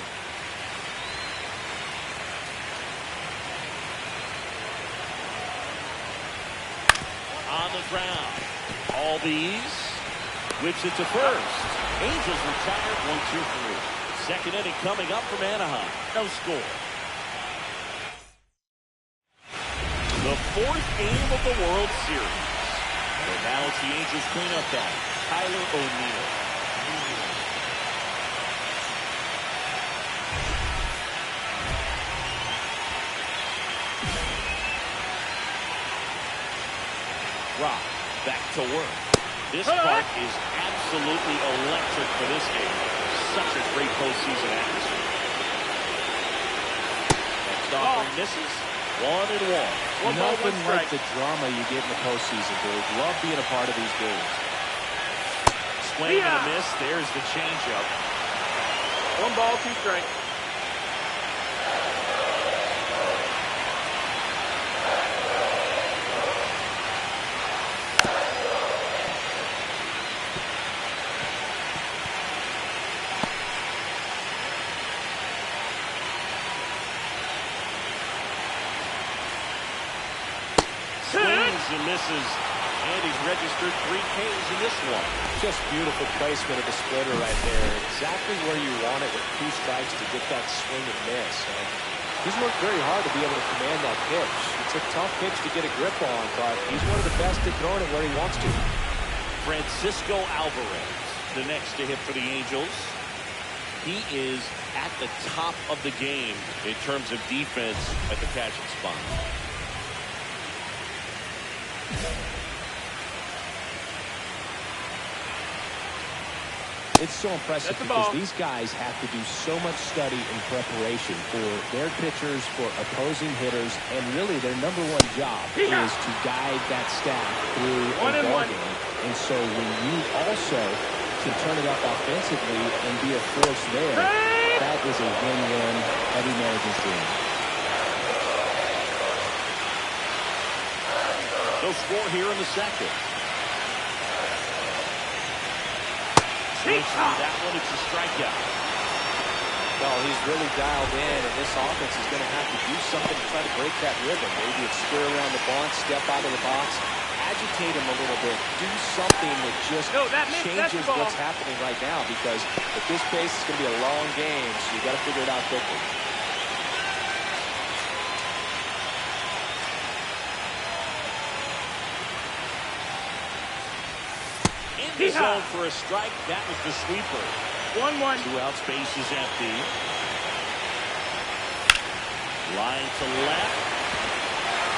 On the ground. All these. Whips it to first. Angels retired 1-2-3. Second inning coming up from Anaheim. No score. The 4th game of the World Series. And now it's the Angels cleanup batter, Tyler O'Neill. Rock back to work. This park is absolutely electric for this game. Such a great postseason atmosphere. Next offering misses. 1-1. Nothing like the drama you get in the postseason, dude. Love being a part of these games. Swing and a miss. There's the changeup. 1 ball, 2 strikes. Swings and misses. And he's registered 3 Ks in this one. Just beautiful placement of the splitter right there. Exactly where you want it with 2 strikes to get that swing and miss. And he's worked very hard to be able to command that pitch. It's a tough pitch to get a grip on, but he's one of the best at throwing it where he wants to. Francisco Alvarez, the next to hit for the Angels. He is at the top of the game in terms of defense at the catching spot. It's so impressive because these guys have to do so much study and preparation for their pitchers, for opposing hitters, and really their number 1 job is to guide that staff through a ball game. And so when you also can turn it up offensively and be a force there, that is a win-win heavy management team. No score here in the second. That one, it's a strikeout. Well, he's really dialed in, and this offense is going to have to do something to try to break that rhythm. Maybe it's square around the bunt, step out of the box, agitate him a little bit, do something that just changes what's happening right now, because at this pace, it's going to be a long game, so you got to figure it out quickly. In the zone for a strike. That was the sweeper. 1-1. 2 outs, base is empty. Line to left.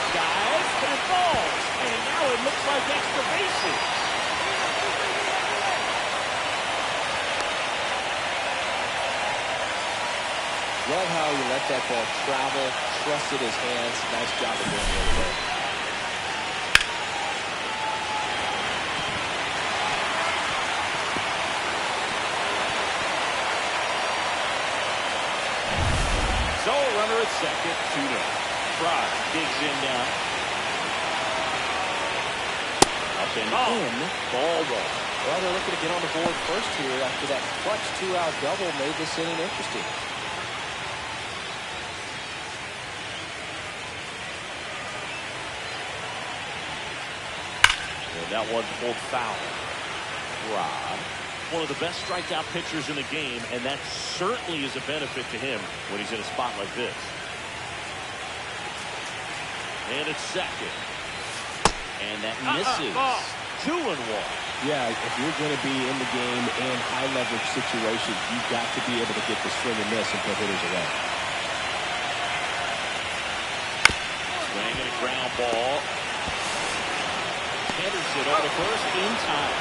Skies, but it falls. And now it looks like extra bases. Love how he let that ball travel, trusted his hands. Nice job of going the other way. So a runner at second, 2-0. Fry digs in now. Up and in. Ball one. Well, they're looking to get on the board first here after that clutch 2-out double made this inning interesting. And that one pulled foul. Rob one of the best strikeout pitchers in the game, and that certainly is a benefit to him when he's in a spot like this. And it's second. And that misses. 2-1. Yeah, if you're going to be in the game in high leverage situations, you've got to be able to get the swing and miss and put hitters away. Swing and a ground ball. Henderson over to first in time.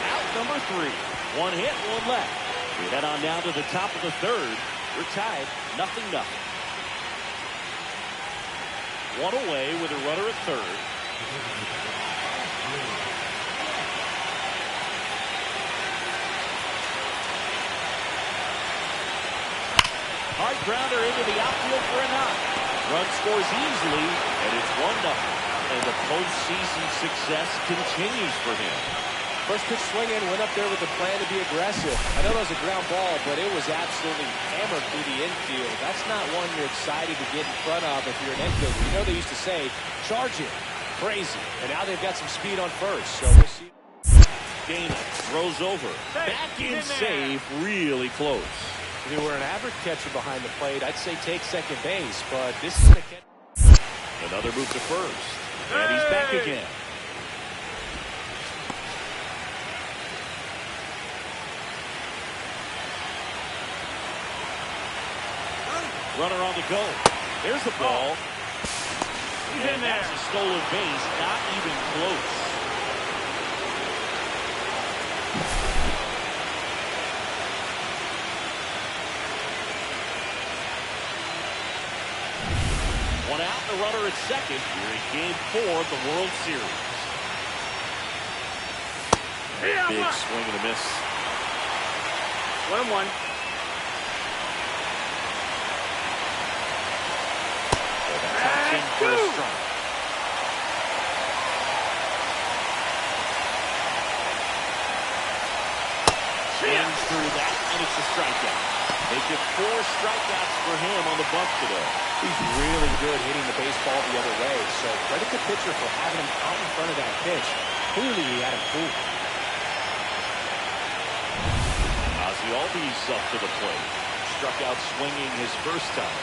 Out number 3. 1 hit, 1 left. We head on down to the top of the third. We're tied, 0-0. 1 away with a runner at third. Hard grounder into the outfield for a knock. Run scores easily, and it's 1-0. And the postseason success continues for him. First pitch swinging, went up there with the plan to be aggressive. I know that was a ground ball, but it was absolutely hammered through the infield. That's not one you're excited to get in front of if you're an infielder. You know they used to say, charge it, crazy. And now they've got some speed on first, so we'll see. Gainer throws over. Back in save, really close. If you were an average catcher behind the plate, I'd say take second base, but this is the catch. Another move to first. And he's back again. Runner on the go. There's the ball. He's in there. That's a stolen base. Not even close. One out, the runner at second here in Game 4 of the World Series. Big swing and a miss. 1-1. In for a strike. Swings through that, and it's a strikeout. Making 4 strikeouts for him on the bump today. He's really good hitting the baseball the other way, so credit the pitcher for having him out in front of that pitch. Clearly, he had him fooled. Ozzie Albies up to the plate. Struck out swinging his first time.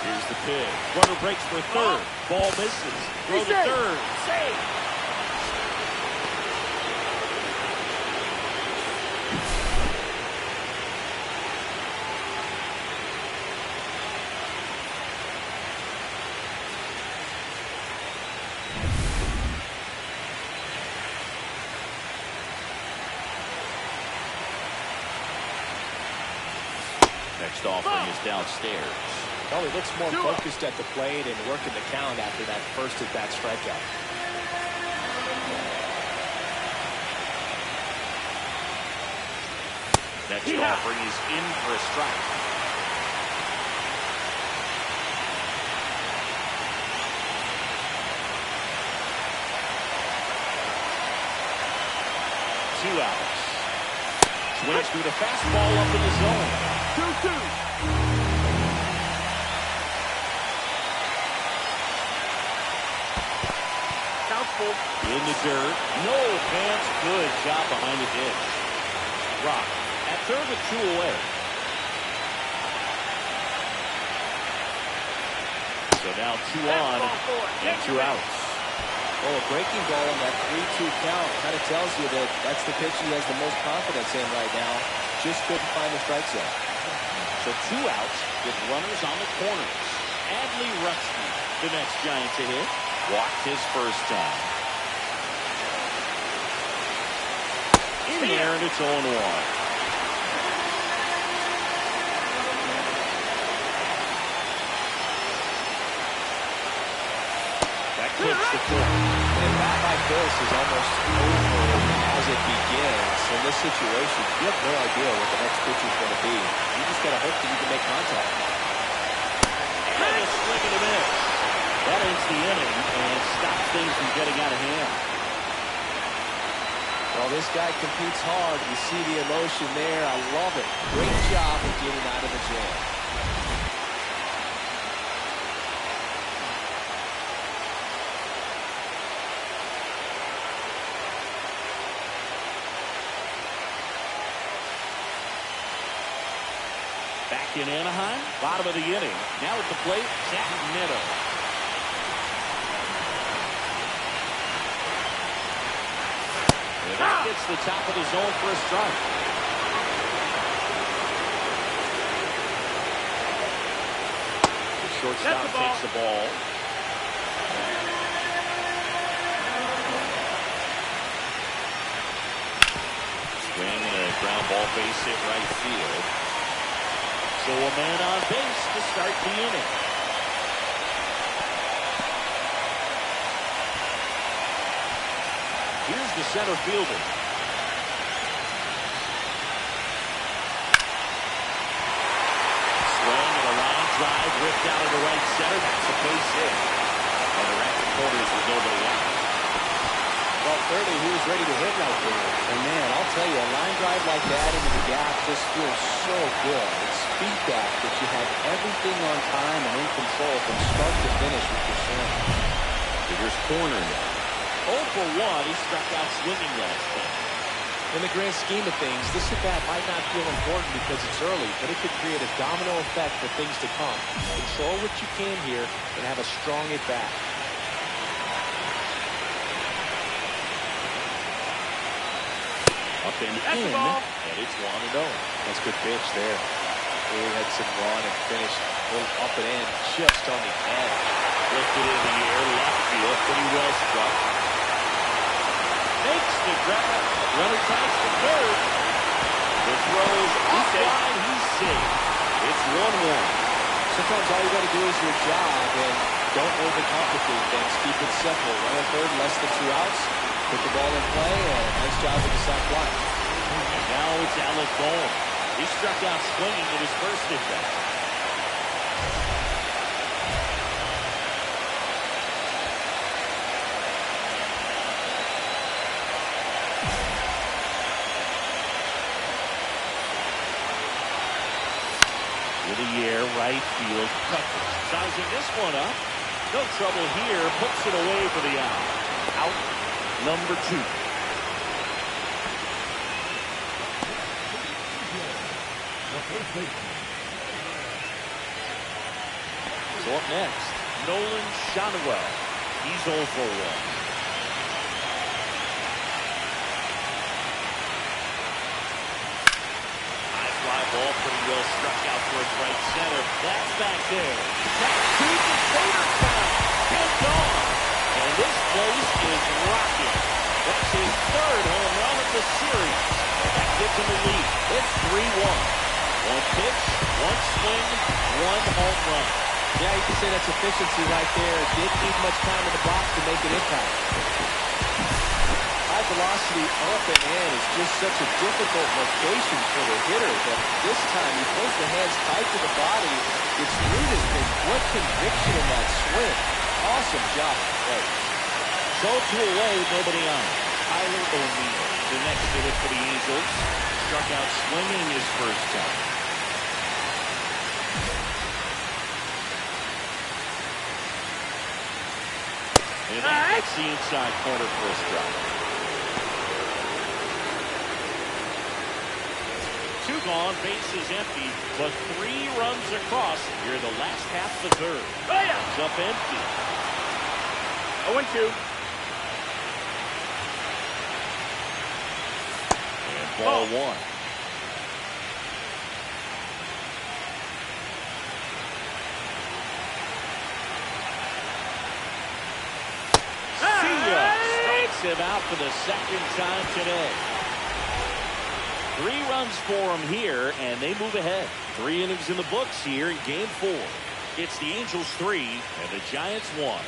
Here's the pitch. Runner breaks for third. Ball misses. Throw to third. Save. Next offering is downstairs. Well, he looks more focused at the plate and working the count after that first at-bat strikeout. Next offering is in for a strike. Two outs. Swings through the fastball up in the zone. 2-2. In the dirt. No advance. Good job behind the ditch. Rock at third with 2 away. So now 2 on and 2 outs. Well, a breaking ball in that 3-2 count kind of tells you that that's the pitch he has the most confidence in right now. Just couldn't find the strike zone. So 2 outs with runners on the corners. Adley Rutschke, the next Giant to hit. Walked his first time. In there, and it's 0-1. That clips the fourth. And a bat like this is almost over as it begins. In this situation, you have no idea what the next pitch is going to be. You just got to hope that you can make contact. And a swing and a miss. That ends the inning and stops things from getting out of hand. Well, this guy competes hard. You see the emotion there. I love it. Great job of getting out of the jam. Back in Anaheim, bottom of the inning. Now at the plate, Neto. And that gets the top of the zone for a strike. The shortstop takes the ball. Swing and a ground ball base hit right field. So a man on base to start the inning. Here's the center fielder. Swing and a line drive ripped out of the right center. That's a base hit. And the Raptor quarters with nobody out. Well, clearly he was ready to hit right there. And man, I'll tell you, a line drive like that into the gap just feels so good. It's feedback that you have everything on time and in control from start to finish with your swing. Here's corner now. 0 for 1, he struck out swinging last time. In the grand scheme of things, this at-bat might not feel important because it's early, but it could create a domino effect for things to come. Control what you can here and have a strong at-bat. Up and in, and it's 1-0. That's a good pitch there. He had some run and finished a little up and in, just on the edge. Lifted in the air, left field, pretty well struck. Makes the grab. Runner ties to third. The throw's offline. He's safe. It's 1-1. Sometimes all you got to do is your job and don't overcomplicate things. Keep it simple. Run at third, less than 2 outs. Put the ball in play, and nice job with the sac fly. And now it's Alec Bohm. He struck out swinging in his first at-bat. In the air, right field, Tucker sizing this one up. No trouble here, puts it away for the out. Out number 2. So up next, Nolan Shotwell. He's 0 for 1. Ball pretty well struck out towards right center. That's back there. That's to the Vader count. And gone. And this place is rocking. That's his 3rd home run of the series. And that gives him a lead. It's 3-1. 1 pitch, 1 swing, 1 home run. Yeah, you can say that's efficiency right there. Didn't need much time in the box to make an impact. High velocity up and in is just such a difficult location for the hitter, but this time he pulls the hands tight to the body. It's through this thing. What conviction in that swing. Awesome job to play. So 2 away with nobody on. Tyler O'Neill, the next hitter for the Angels. Struck out swinging his first time. And that's the inside corner for a strike. 2 gone, bases empty, but 3 runs across here in the last half of the 3rd. It's up empty. 0-2. And ball 1. Strikes him out for the 2nd time today. 3 runs for him here, and they move ahead. 3 innings in the books here in Game 4. It's the Angels 3 and the Giants 1.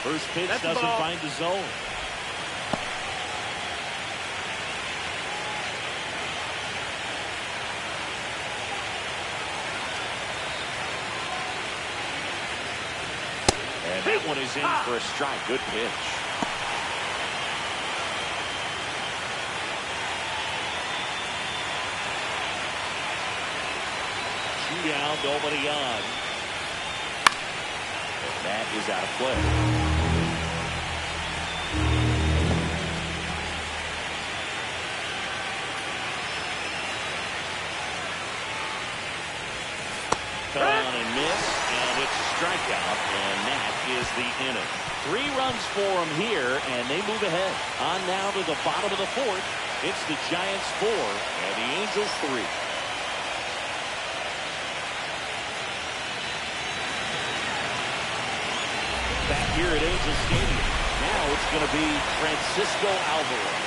First pitch doesn't find the zone. that one is in for a strike. Good pitch. Two down, nobody on. And that is out of play. On and miss, and it's a strikeout, and that is the inning. 3 runs for them here, and they move ahead. On now to the bottom of the 4th. It's the Giants 4 and the Angels 3. Back here at Angel Stadium. Now it's going to be Francisco Alvarez.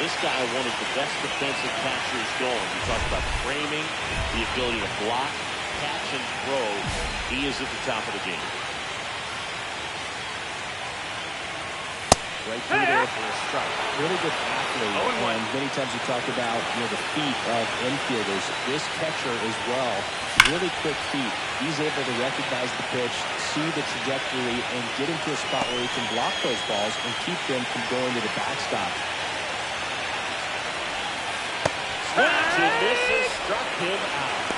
This guy, one of the best defensive catchers going. You talk about framing, the ability to block, catch and throw. He is at the top of the game. Right through there for a strike. Really good athlete. And many times you talk about the feet of infielders. This catcher as well, really quick feet. He's able to recognize the pitch, see the trajectory, and get into a spot where he can block those balls and keep them from going to the backstop. Swings and misses, struck him out.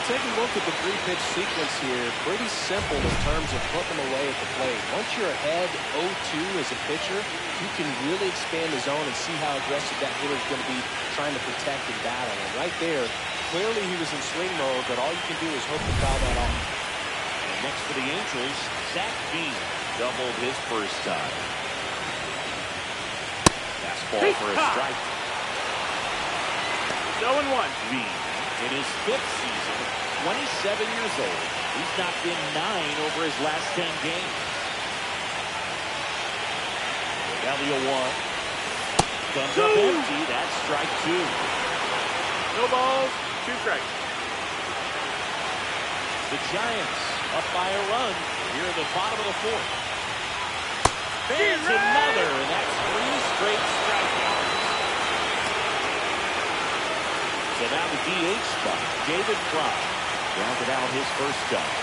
Take a look at the 3-pitch sequence here. Pretty simple in terms of putting them away at the plate. Once you're ahead 0-2 as a pitcher, you can really expand the zone and see how aggressive that hitter is going to be trying to protect and battle. And right there, clearly he was in swing mode, but all you can do is hope to foul that off. And next for the Angels, Zach Bean doubled his first time. Fastball for a strike. 0-1. Bean, in his 5th season, 27 years old. He's knocked in 9 over his last 10 games. Elliott 1. Comes up empty. That's strike 2. No balls, 2 strikes. The Giants up by a run here in the bottom of the 4th. There's another, and that's 3 straight strikeouts. So now the DH spot, David Crown rounded out his first time.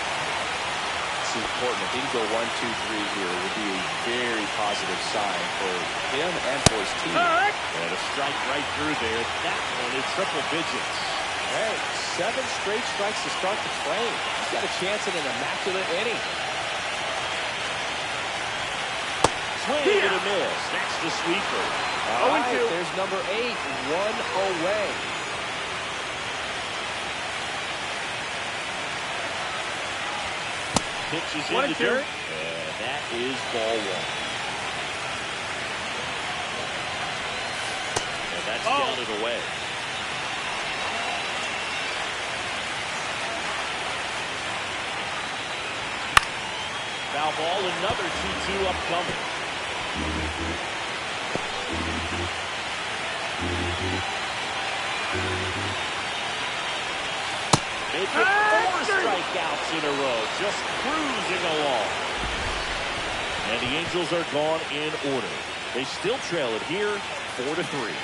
This is important. If he can go 1, 2, 3 here, it would be a very positive sign for him and for his team. And a strike right through there. That one is triple digits. Hey, 7 straight strikes to start the frame. He's got a chance at an immaculate inning. Swing and a miss. That's the sweeper. All right, there's number 8, 1 away. Pitches in the dirt, and that is ball 1. And that's down and away. Foul ball, another 2-2 upcoming. Make it 4 strikeouts in a row, just cruising along. And the Angels are gone in order. They still trail it here, 4-3.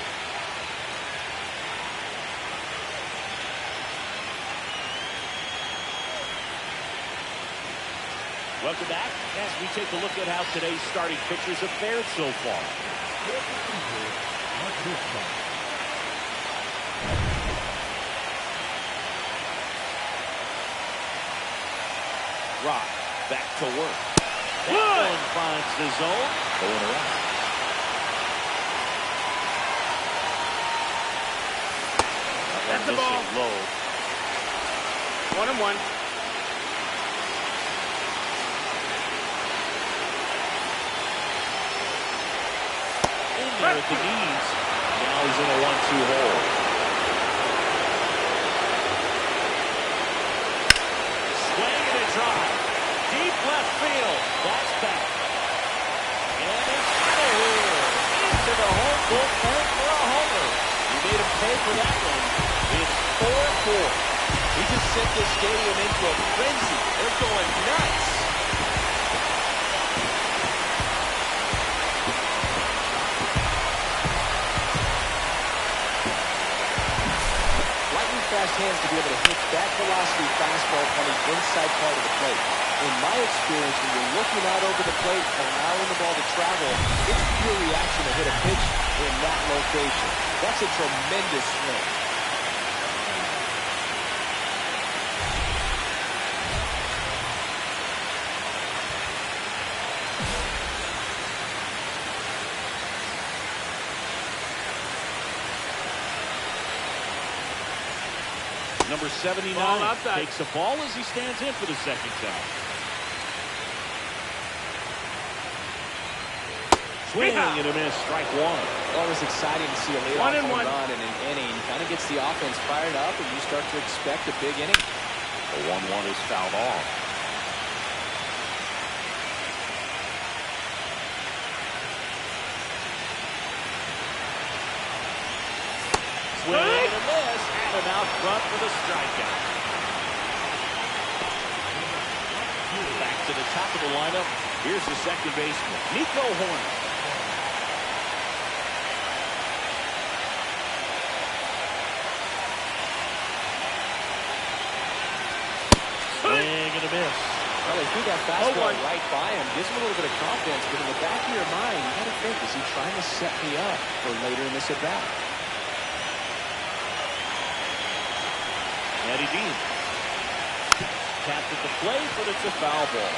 Welcome back as we take a look at how today's starting pitchers have fared so far. Rock back to work. That one finds the zone. Going around. That's the ball. Low. 1-1. In there at the knees. Now he's in a 1-2 hole. Swing and a drive. Deep left field. That's back. And it's out of here. Into the home bullpen for a homer. He made him pay for that one. It's 4-4. He just sent this stadium into a frenzy. They're going nuts. Lightning fast hands to be able to hit that velocity fastball on the inside part of the plate. in my experience, when you're looking out over the plate, allowing the ball to travel, it's pure reaction to hit a pitch in that location. That's a tremendous swing. Number 79 takes a ball as he stands in for the second time. Swing and a miss, strike one. Always exciting to see a leadoff home run in an inning. Kind of gets the offense fired up, and you start to expect a big inning. The 1-1 is fouled off. Swing and a miss, and an out front for the strikeout. Back to the top of the lineup. Here's the second baseman, Nico Horner. Swing and a miss. Well, he threw that fastball right by him. Gives him a little bit of confidence, but in the back of your mind, you got to think, is he trying to set me up for later in this at-bat? Eddie Dean. Tapped at the plate, but it's a foul ball.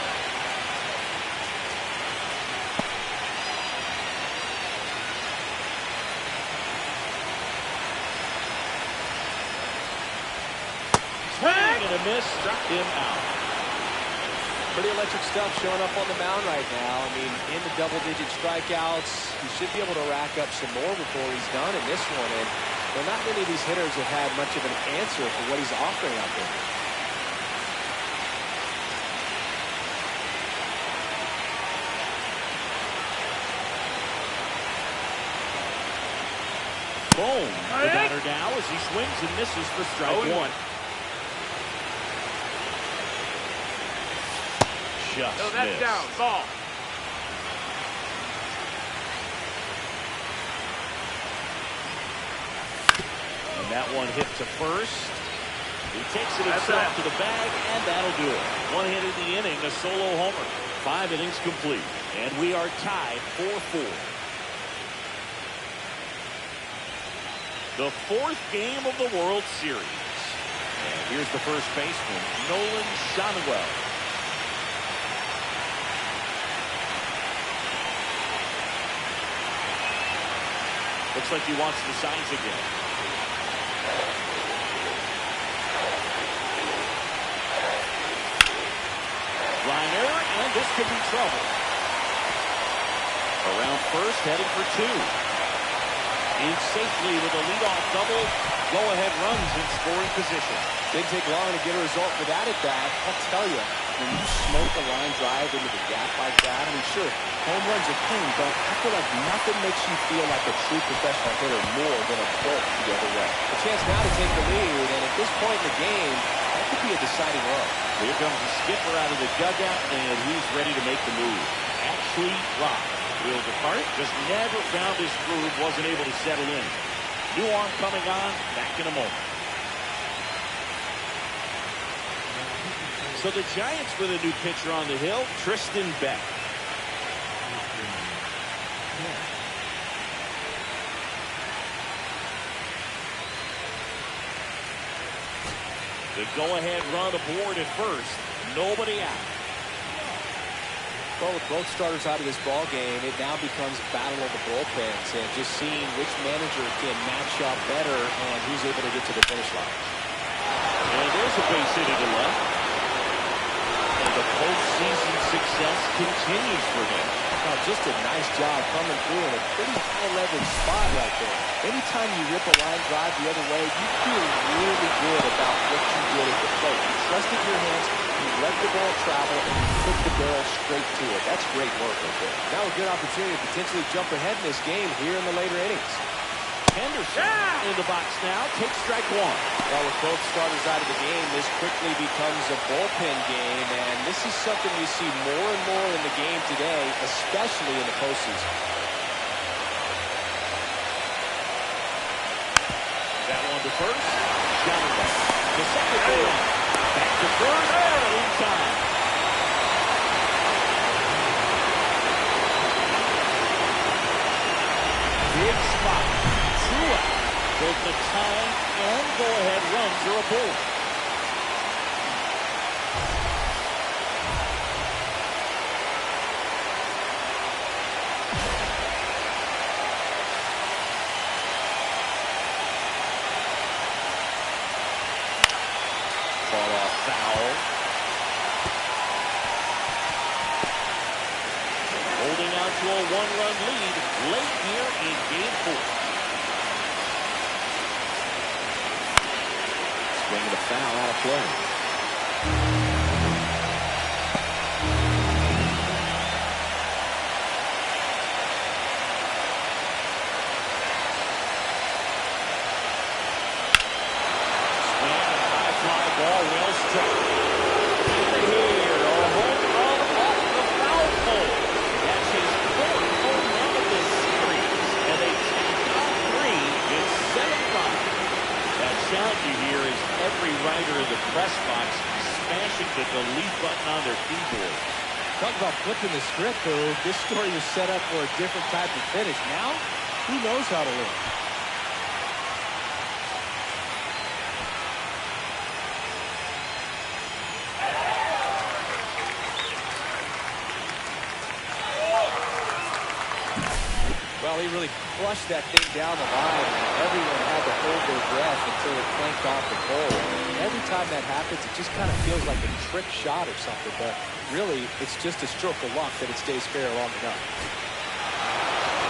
Swing and a miss, struck him out. Pretty electric stuff showing up on the mound right now. I mean, in the double-digit strikeouts, he should be able to rack up some more before he's done in this one. And well, not many of these hitters have had much of an answer for what he's offering out there. Boom. The batter now as he swings and misses for strike one. Just no, that's missed. down. Ball. And that one hit to first. He takes it himself to the bag, and that'll do it. One hit in the inning, a solo homer. 5 innings complete, and we are tied 4-4. The 4th game of the World Series. And here's the first baseman, Nolan Schanuel. Looks like he wants the signs again. Line error, and this could be trouble. Around first, heading for 2. In safely with a leadoff double. Go-ahead runs in scoring position. Didn't take long to get a result for that at bat. I'll tell you, when you smoke a line drive into the gap like that, I mean, sure, home runs are king, but I feel like nothing makes you feel like a true professional hitter more than a bolt the other way. A chance now to take the lead, and at this point in the game, that could be a deciding run. Here comes the skipper out of the dugout, and he's ready to make the move. Actually, Rock. Wheel depart, just never found his groove, wasn't able to settle in. New arm coming on, back in a moment. So the Giants with a new pitcher on the hill, Tristan Beck. The go-ahead run aboard at first, nobody out. Well, with both starters out of this ball game, it now becomes a battle of the bullpens and just seeing which manager can match up better and who's able to get to the finish line. And there's a base hit to the left. And the postseason success continues for him. Now, just a nice job coming through in a pretty high-leverage spot right there. Anytime you rip a line drive the other way, you feel really good about what you did at the plate. You trusted your hands, you let the ball travel, and you took the barrel straight to it. That's great work right there. Now a good opportunity to potentially jump ahead in this game here in the later innings. Henderson in the box now, takes strike one. Well, with both starters out of the game, this quickly becomes a bullpen game, and this is something you see more and more in the game today, especially in the postseason. That one to first, down the second base. Back to first, in time. Both the tying and go-ahead runs are aboard. Ball off foul. Holding on to a one-run lead late here in Game 4. Swinging a foul out of play. Swing and high fly ball, well struck. Here, a home run off the foul pole. That's his fourth home run of this series, and they take out 3. It's 7-5. That sound you hear is every writer in the press box smashing the delete button on their keyboard. Talk about flipping the script, though. This story was set up for a different type of finish. Now, who knows how to win? Well, he really crushed that thing down the line. Everyone had to hold their breath until it clanked off the pole. Every time that happens, it just kind of feels like a trick shot or something. But really, it's just a stroke of luck that it stays fair long enough.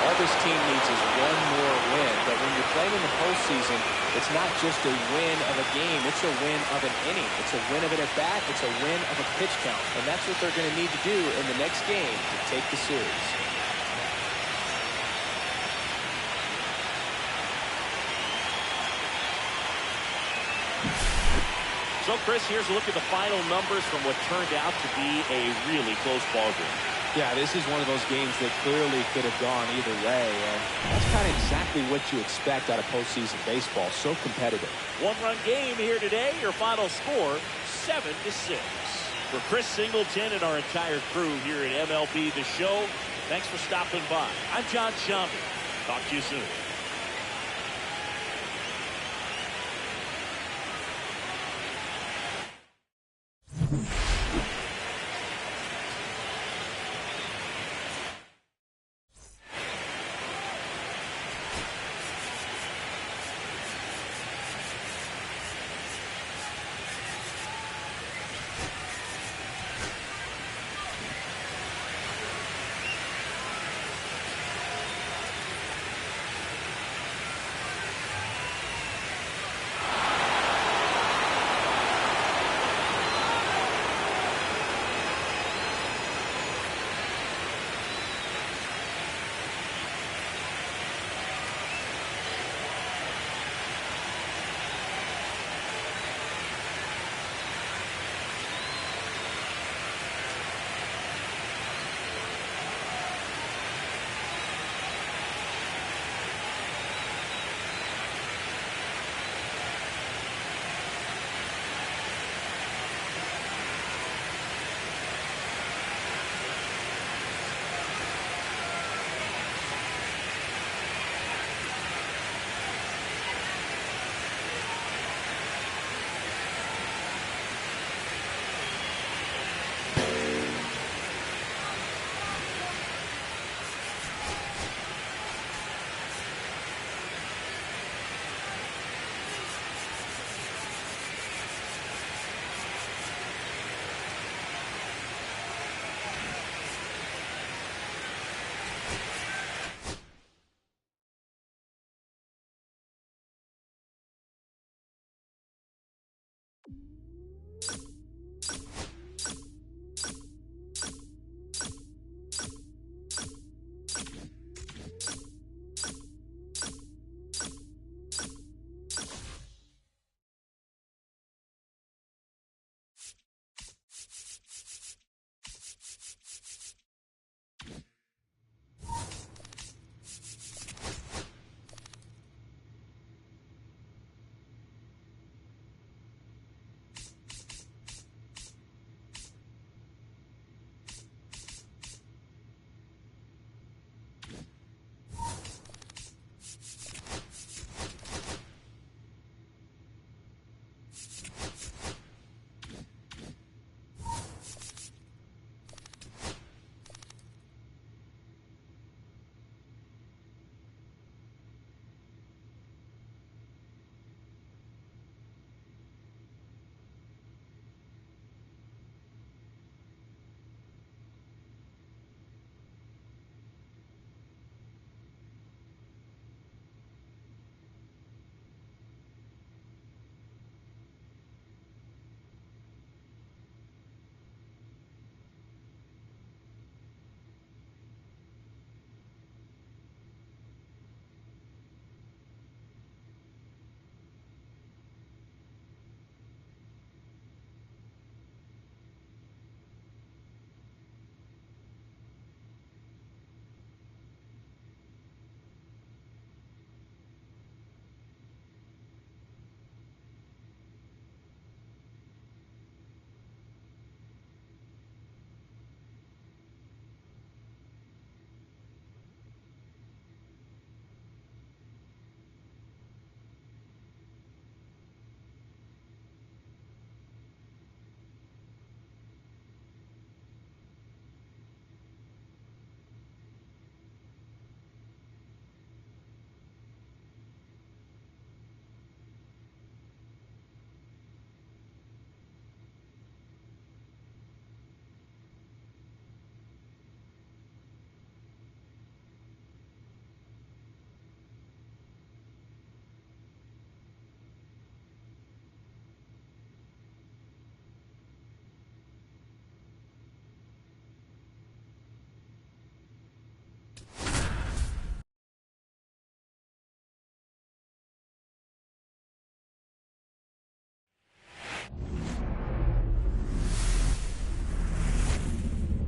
All this team needs is one more win. But when you're playing in the postseason, it's not just a win of a game. It's a win of an inning. It's a win of an at-bat. It's a win of a pitch count. And that's what they're going to need to do in the next game to take the series. So, Chris, here's a look at the final numbers from what turned out to be a really close ball game. Yeah, this is one of those games that clearly could have gone either way, and that's kind of exactly what you expect out of postseason baseball. So competitive. One-run game here today. Your final score, 7-6. For Chris Singleton and our entire crew here at MLB The Show, thanks for stopping by. I'm John Shambi. Talk to you soon.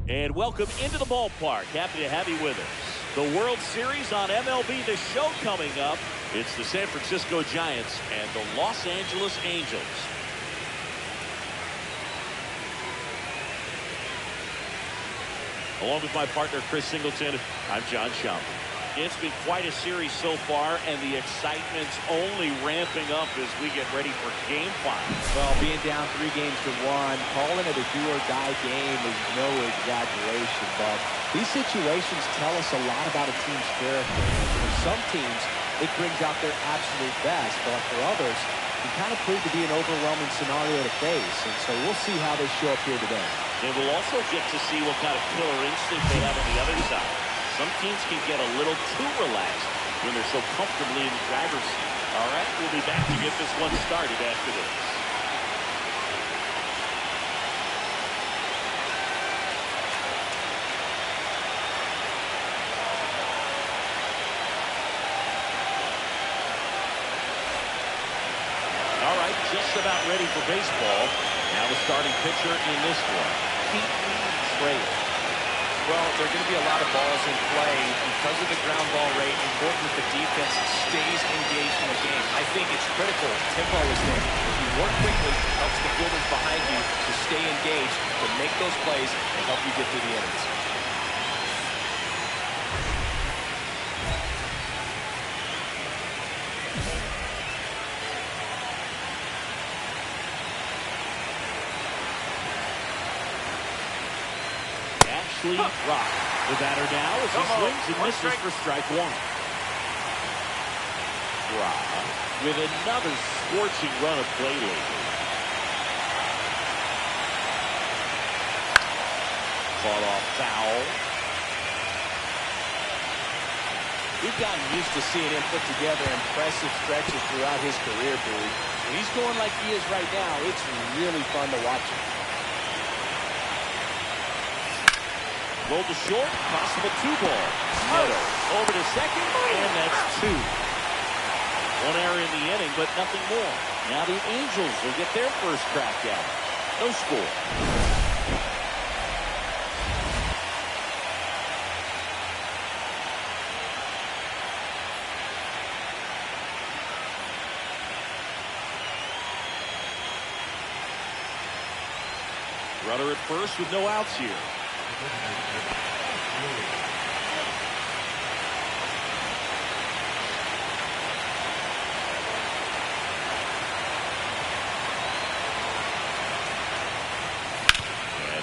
And welcome into the ballpark. Happy to have you with us. The World Series on MLB The Show coming up. It's the San Francisco Giants and the Los Angeles Angels. Along with my partner, Chris Singleton, I'm John Shump. It's been quite a series so far, and the excitement's only ramping up as we get ready for Game 5. Well, being down 3-1, calling it a do-or-die game is no exaggeration, but these situations tell us a lot about a team's character. For some teams, it brings out their absolute best, but for others, it kind of proved to be an overwhelming scenario to face, and so we'll see how they show up here today. And we'll also get to see what kind of killer instinct they have on the other side. Some teams can get a little too relaxed when they're so comfortably in the driver's seat. All right, we'll be back to get this one started after this. All right, just about ready for baseball. Now the starting pitcher in this one, Trailer. Well, there are going to be a lot of balls in play because of the ground ball rate. Important that the defense stays engaged in the game. I think it's critical. Tempo is there. If you work quickly, it helps the fielders behind you to stay engaged, to make those plays, and help you get through the innings. Rock. The batter now as he swings and misses for strike one. Rock with another scorching run of play lately. Caught off foul. We've gotten used to seeing him put together impressive stretches throughout his career, Bowie. When he's going like he is right now, it's really fun to watch him. Rolled to short, possible 2-ball. Neto over to second, and that's 2. One error in the inning, but nothing more. Now the Angels will get their first crack at it. No score. Runner at first with no outs here. And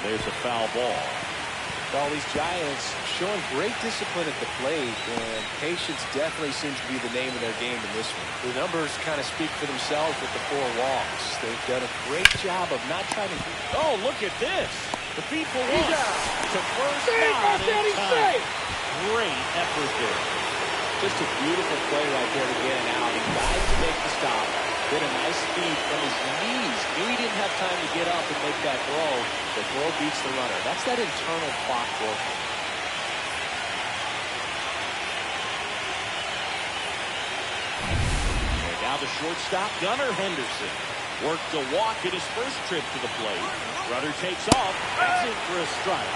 there's a foul ball. Well, these Giants showing great discipline at the plate, and patience definitely seems to be the name of their game in this one. The numbers kind of speak for themselves with the 4 walks. They've done a great job of not trying to... Oh, look at this. The feed for one. To first not in time. Great effort there. Just a beautiful play right there to get it out. He tried to make the stop. Did a nice feed from his knees. Knew he didn't have time to get up and make that throw. The throw beats the runner. That's that internal clock working. And now the shortstop, Henderson. Worked a walk in his first trip to the plate. Runner takes off. That's in for a strike.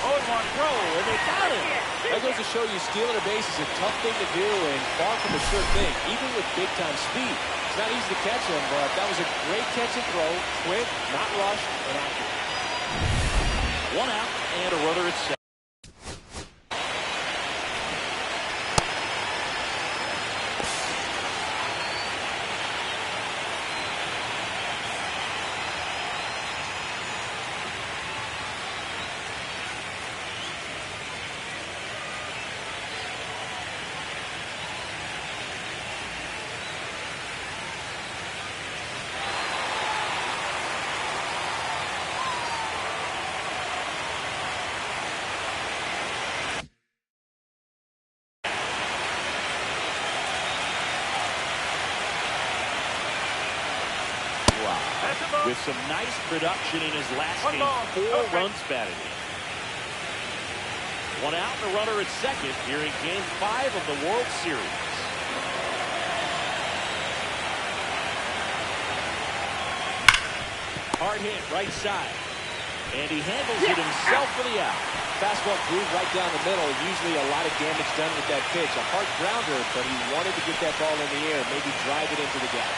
0-1 throw, and they got him. That goes to show you stealing a base is a tough thing to do and far from a sure thing, even with big-time speed. It's not easy to catch him, but that was a great catch and throw. Quick, not rushed, and accurate. 1 out, and a runner at second. With some nice production in his last game. 4 runs batted in. 1 out and a runner at second here in Game 5 of the World Series. Hard hit right side. And he handles it himself for the out. Fastball grooved right down the middle. Usually a lot of damage done with that pitch. A hard grounder, but he wanted to get that ball in the air, maybe drive it into the gap.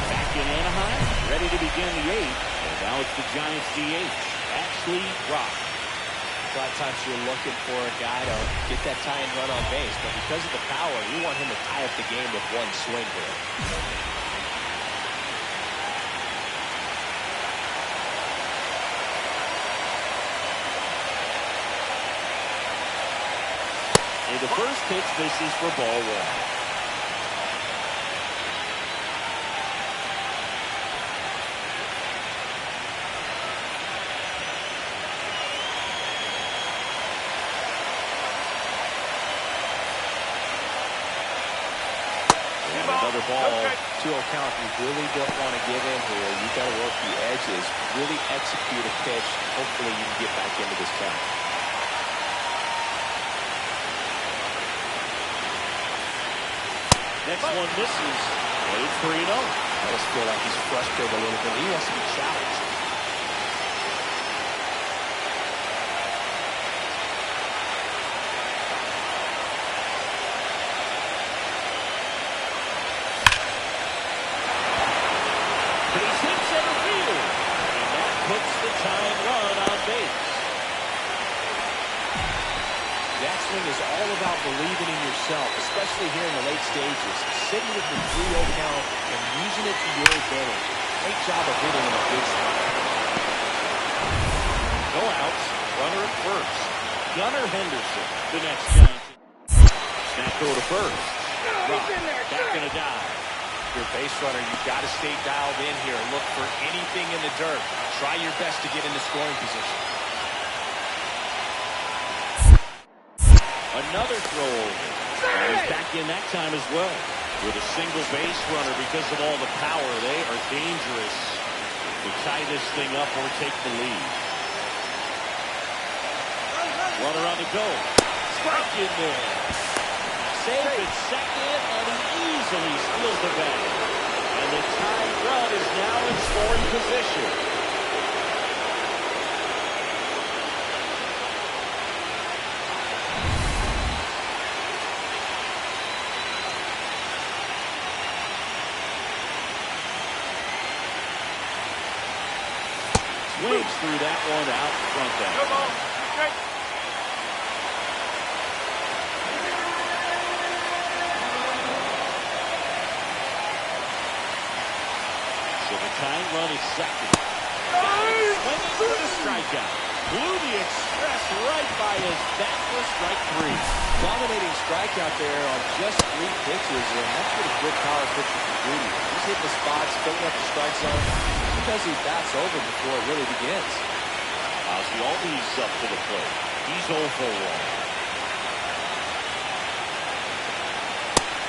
Back in Anaheim, ready to begin the eighth. And now it's the Giants DH, Ashley Rock. A lot of times you're looking for a guy to get that tying run on base, but because of the power, you want him to tie up the game with one swing here. And the first pitch misses for ball one. Another ball, 2-0 count. You really don't want to give in here. You got to work the edges, really execute a pitch. Hopefully you can get back into this count. Next one misses. And it's 3-0. I just feel like he's frustrated a little bit. He wants to be challenged. Base hit center field. And that puts the tying run on base. That swing is all about believing in yourself, especially here in the late stages. Sitting with the 3-0 count and using it to your advantage. Great job of hitting in a big spot. No outs. Runner at first. Gunnar Henderson, the next Giants. Snap go to first. Rock, back in a dive. Your base runner, you've got to stay dialed in here. Look for anything in the dirt. Try your best to get into scoring position. Another throw over. And he's back in that time as well. With a single base runner because of all the power. They are dangerous to tie this thing up or take the lead. Runner on the go. Strike in there. Save at second, and he easily steals the bag. And the tying run is now in scoring position. Swings through that one out front there. No ball. Okay. So the tying run is second. Swinging for the strikeout. Blew the express right by his bat for strike three. Dominating strikeout there on just 3 pitches, and that's what a good power pitcher can do. He's hitting the spots, filling up the strike zone. Because he bats over before it really begins. Ozzy Albies up to the plate. He's 0 for 1.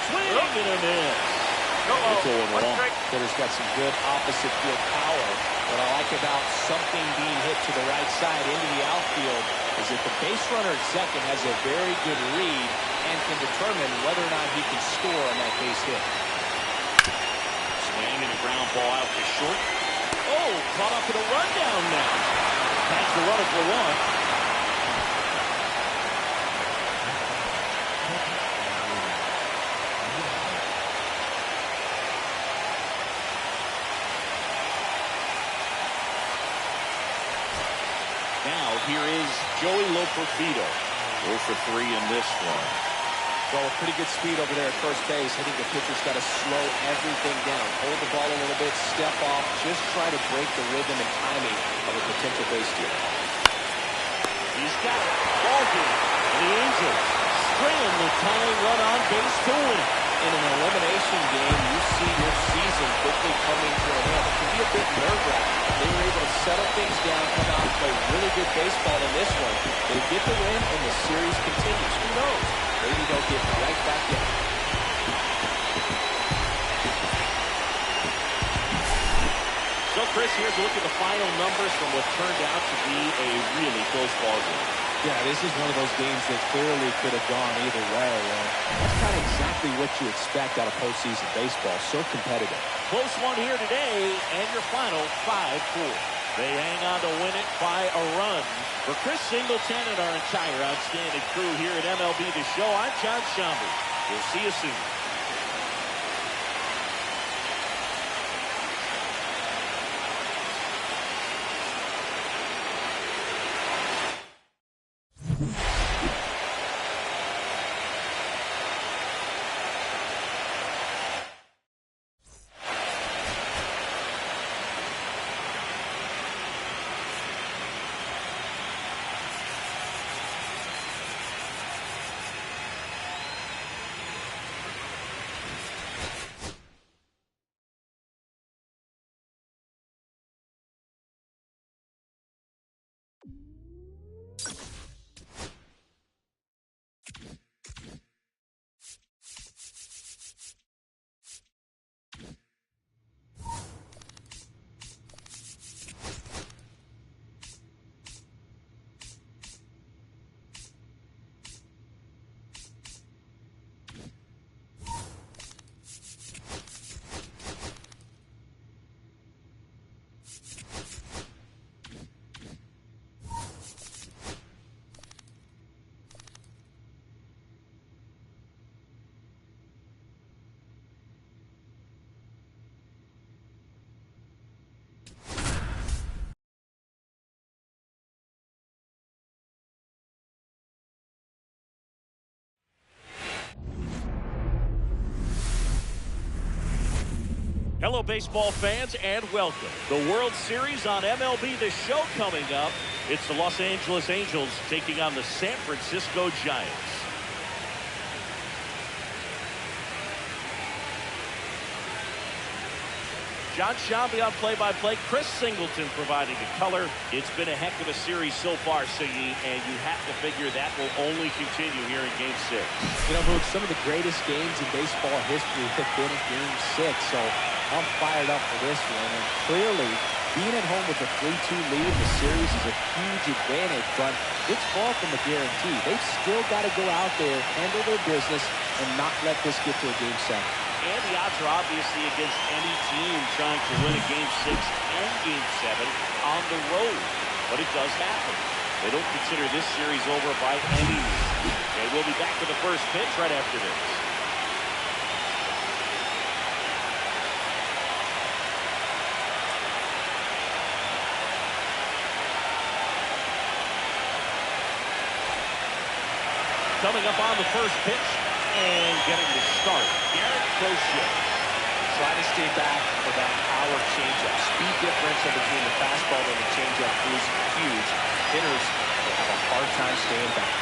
Swing and a miss. It's 0-1. Hitter's got some good opposite field power. What I like about something being hit to the right side into the outfield is that the base runner at second has a very good read and can determine whether or not he can score on that base hit. Swing and a ground ball out to short. Oh, caught up in a rundown now. Has the runner for one. Now here is Joey Loperfido. 0 for 3 in this one. Well, pretty good speed over there at first base. I think the pitcher's got to slow everything down. Hold the ball a little bit, step off, just try to break the rhythm and timing of a potential base steal. He's got it. Ball game. And the Angels string the tying run on base to win. In an elimination game, you see your season quickly coming to an end. It can be a bit nerve-wracking. They were able to settle things down, come out and play really good baseball in this one. They get the win, and the series continues. Who knows? Maybe they'll get right back in. So, Chris, here's a look at the final numbers from what turned out to be a really close ball game. Yeah, this is one of those games that clearly could have gone either way. That's kind of exactly what you expect out of postseason baseball. So competitive. Close one here today, and your final 5-4. They hang on to win it by a run. For Chris Singleton and our entire outstanding crew here at MLB The Show, I'm John Schaumburg. We'll see you soon. Hello, baseball fans, and welcome. The World Series on MLB The Show coming up. It's the Los Angeles Angels taking on the San Francisco Giants. John Schaumburg on play-by-play. Chris Singleton providing the color. It's been a heck of a series so far, Siggy, and you have to figure that will only continue here in Game 6. You know, Moose, some of the greatest games in baseball history have been in Game 6, so I'm fired up for this one. And clearly, being at home with a 3-2 lead in the series is a huge advantage, but it's far from a guarantee. They've still got to go out there, handle their business, and not let this get to a Game 7. And the odds are obviously against any team trying to win a Game 6 and Game 7 on the road. But it does happen. They don't consider this series over by any means. Okay, we'll be back to the first pitch right after this. Coming up on the first pitch and getting the start, Garrett Crochet. Trying to stay back for that power changeup. Speed differential between the fastball and the changeup is huge. Hitters will have a hard time staying back.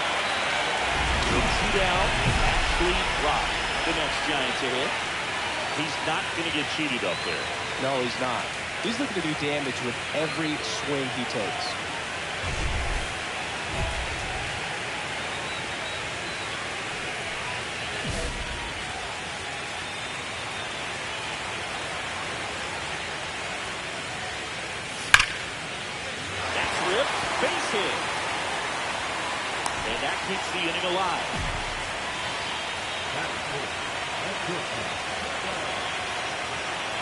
Two down, Ashley Rock, the next Giant to hit. He's not going to get cheated up there. No, he's not. He's looking to do damage with every swing he takes. Base hit. And that keeps the inning alive.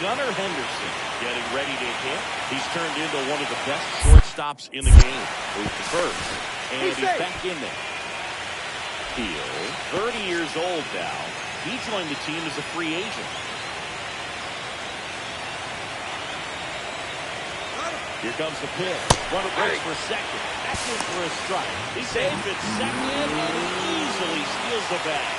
Gunnar Henderson getting ready to hit. He's turned into one of the best shortstops in the game. Moves to first. And he's back in there. Hill, 30 years old now. He joined the team as a free agent. Here comes the pitch. Runner breaks for second. That's in for a strike. He saves it second and easily steals the bag.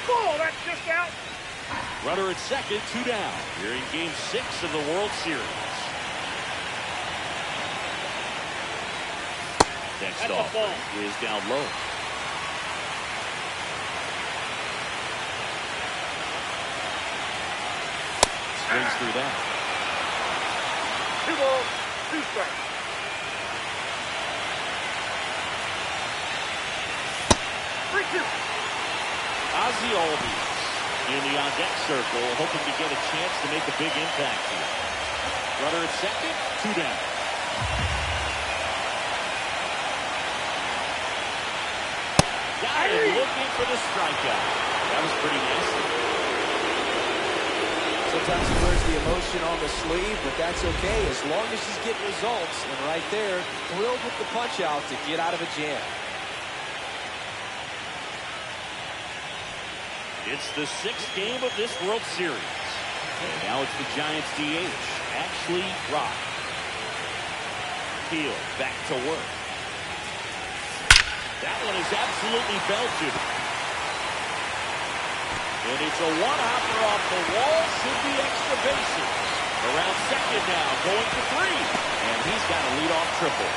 Oh, that's just out. Runner at second, 2 down. Here in Game 6 of the World Series. Next offering is down low. Swings through that. 2 balls, 2 strikes. Ozzie Albies in the on-deck circle, hoping to get a chance to make a big impact here. Runner at second, 2 down. Got him looking for the strikeout. That was pretty nasty. Sometimes he wears the emotion on the sleeve, but that's okay as long as he's getting results. And right there, thrilled with the punch out to get out of a jam. It's the 6th game of this World Series. And now it's the Giants DH, Ashley Rock. Field back to work. That one is absolutely belted. And it's a one-hopper off the wall. Should be extra bases. Around second now, going to 3. And he's got a leadoff triple.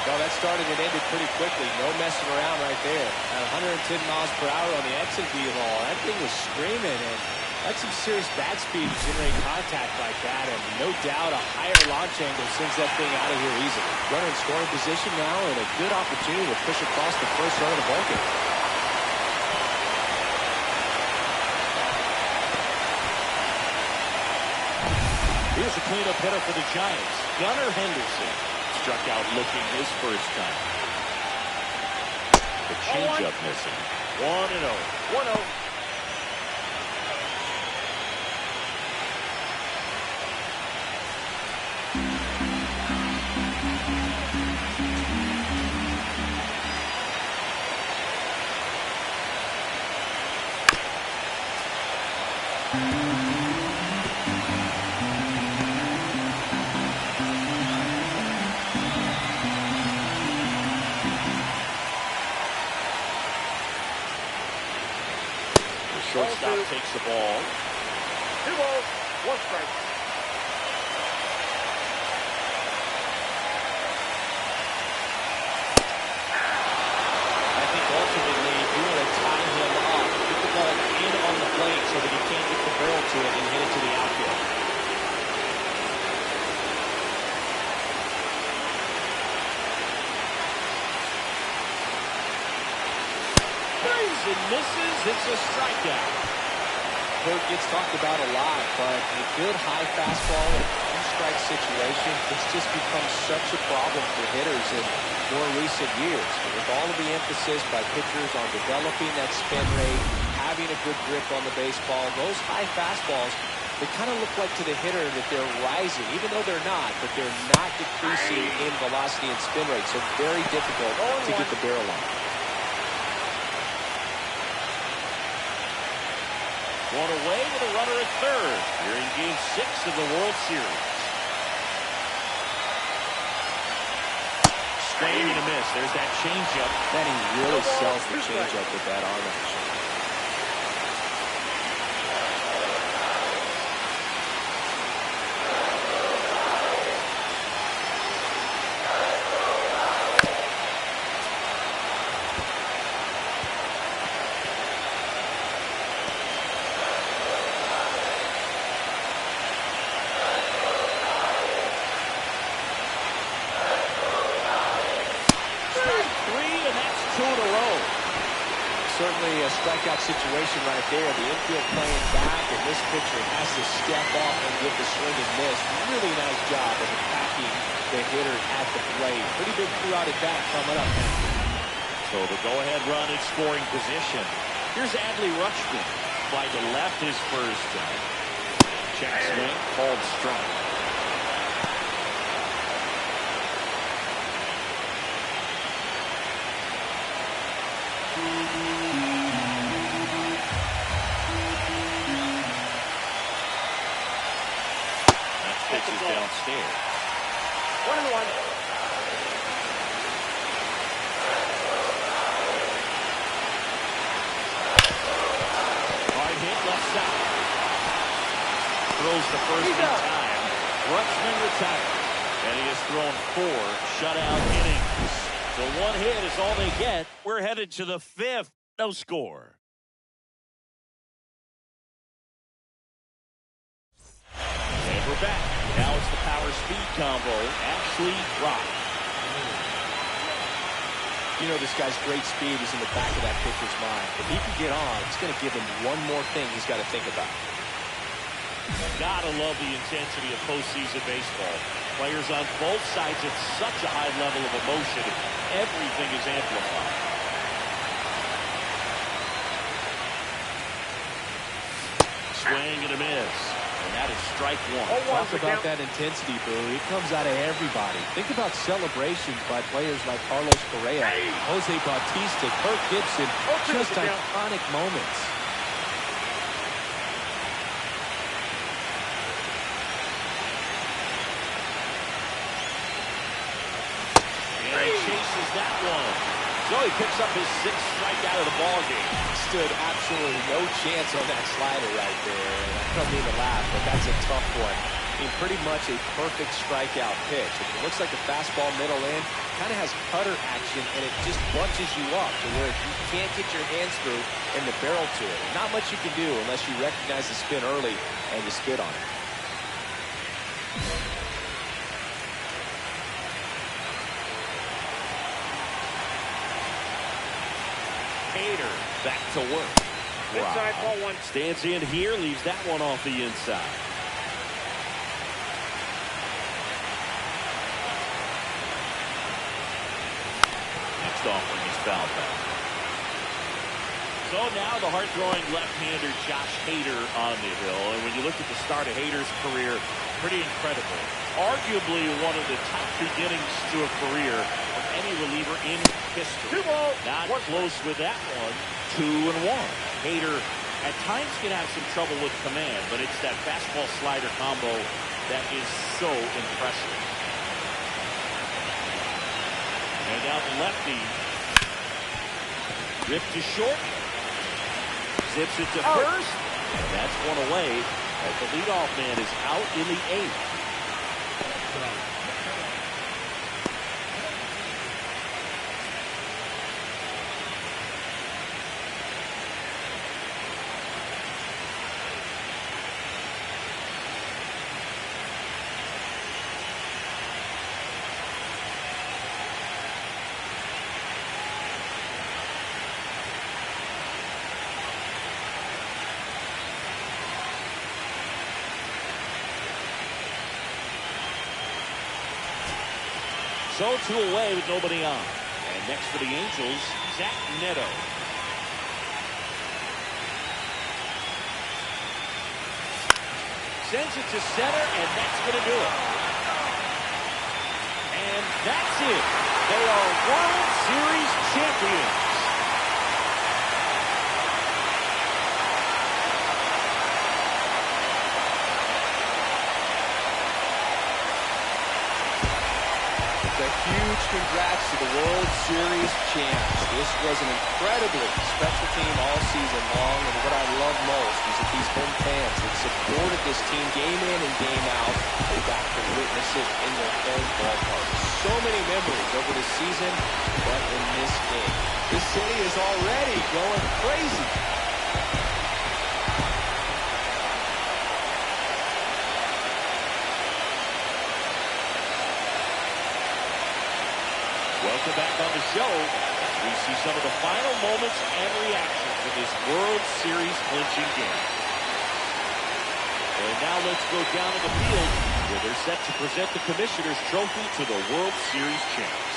Well, that started and ended pretty quickly. No messing around right there. At 110 miles per hour on the exit ball. That thing was screaming, and that's some serious bat speed to generate contact like that. And no doubt a higher launch angle sends that thing out of here easily. Runner in scoring position now, and a good opportunity to push across the first run of the ball game. Here's a cleanup hitter for the Giants, Henderson. Struck out looking his first time. The changeup missing. 1-0. 1-0. Shortstop takes the ball. 2 balls, 1 strike. I think ultimately you want to tie him up, get the ball in on the plate so that he can't get the barrel to it and hit it to the outfield. And misses. It's a strikeout. Bert gets talked about a lot, but a good high fastball in a two-strike situation, it's just become such a problem for hitters in more recent years. And with all of the emphasis by pitchers on developing that spin rate, having a good grip on the baseball, those high fastballs, they kind of look like to the hitter that they're rising, even though they're not, but they're not decreasing in velocity and spin rate, so very difficult to get the barrel on. One away with a runner at third. Here in Game 6 of the World Series. Swing and a miss. There's that changeup. Then he really sells the changeup with that arm action. Certainly a strikeout situation right there. The infield playing back, and this pitcher has to step up and give the swing and miss. Really nice job of attacking the hitter at the plate. Pretty big two-out at bat coming up now. So the go-ahead run in scoring position. Here's Adley Rutschman. Fly to left his first time. Check swing, called strike. Pitch is downstairs. 1-1. Hard hit left side. Throws the first in time. Rutschman retired. And he has thrown 4 shutout innings. So 1 hit is all they get. We're headed to the 5th. No score. And we're back. Now it's the power speed combo. Ashley Rock. You know this guy's great speed is in the back of that pitcher's mind. If he can get on, it's going to give him one more thing he's got to think about. Gotta love the intensity of postseason baseball. Players on both sides at such a high level of emotion. Everything is amplified. Swing and a miss. And that is strike one. Talk about that intensity, Boo. It comes out of everybody. Think about celebrations by players like Carlos Correa, Jose Bautista, Kirk Gibson. Just iconic moments. Chases that one. So he picks up his 6th strikeout of the ball game. Stood absolutely no chance on that slider right there. And I don't mean to laugh, but that's a tough one. I mean, pretty much a perfect strikeout pitch. It looks like a fastball middle in, kind of has cutter action, and it just bunches you up to where you can't get your hands through and the barrel to it. Not much you can do unless you recognize the spin early and you spit on it. Hader back to work. Inside ball one. Stands in here, leaves that one off the inside. Next offering is foul back. So now the hard-throwing left-hander Josh Hader on the hill. And when you look at the start of Hader's career, pretty incredible. Arguably one of the top beginnings to a career of any reliever in history. Not close with that one. 2-1. Hader at times can have some trouble with command, but it's that fastball-slider combo that is so impressive. And out lefty. Ripped to short. Zips it to first. And that's one away as the leadoff man is out in the 8th. So 2 away with nobody on. And next for the Angels, Zach Neto. Sends it to center, and that's going to do it. And that's it. They are World Series champions. Huge congrats to the World Series champs. This was an incredibly special team all season long, and what I love most is that these home fans that supported this team game in and game out, they got to witness it in their home ballpark. So many memories over the season, but in this game, this city is already going crazy. Welcome back on the show. We see some of the final moments and reactions of this World Series clinching game. And now let's go down to the field where they're set to present the Commissioner's Trophy to the World Series champs.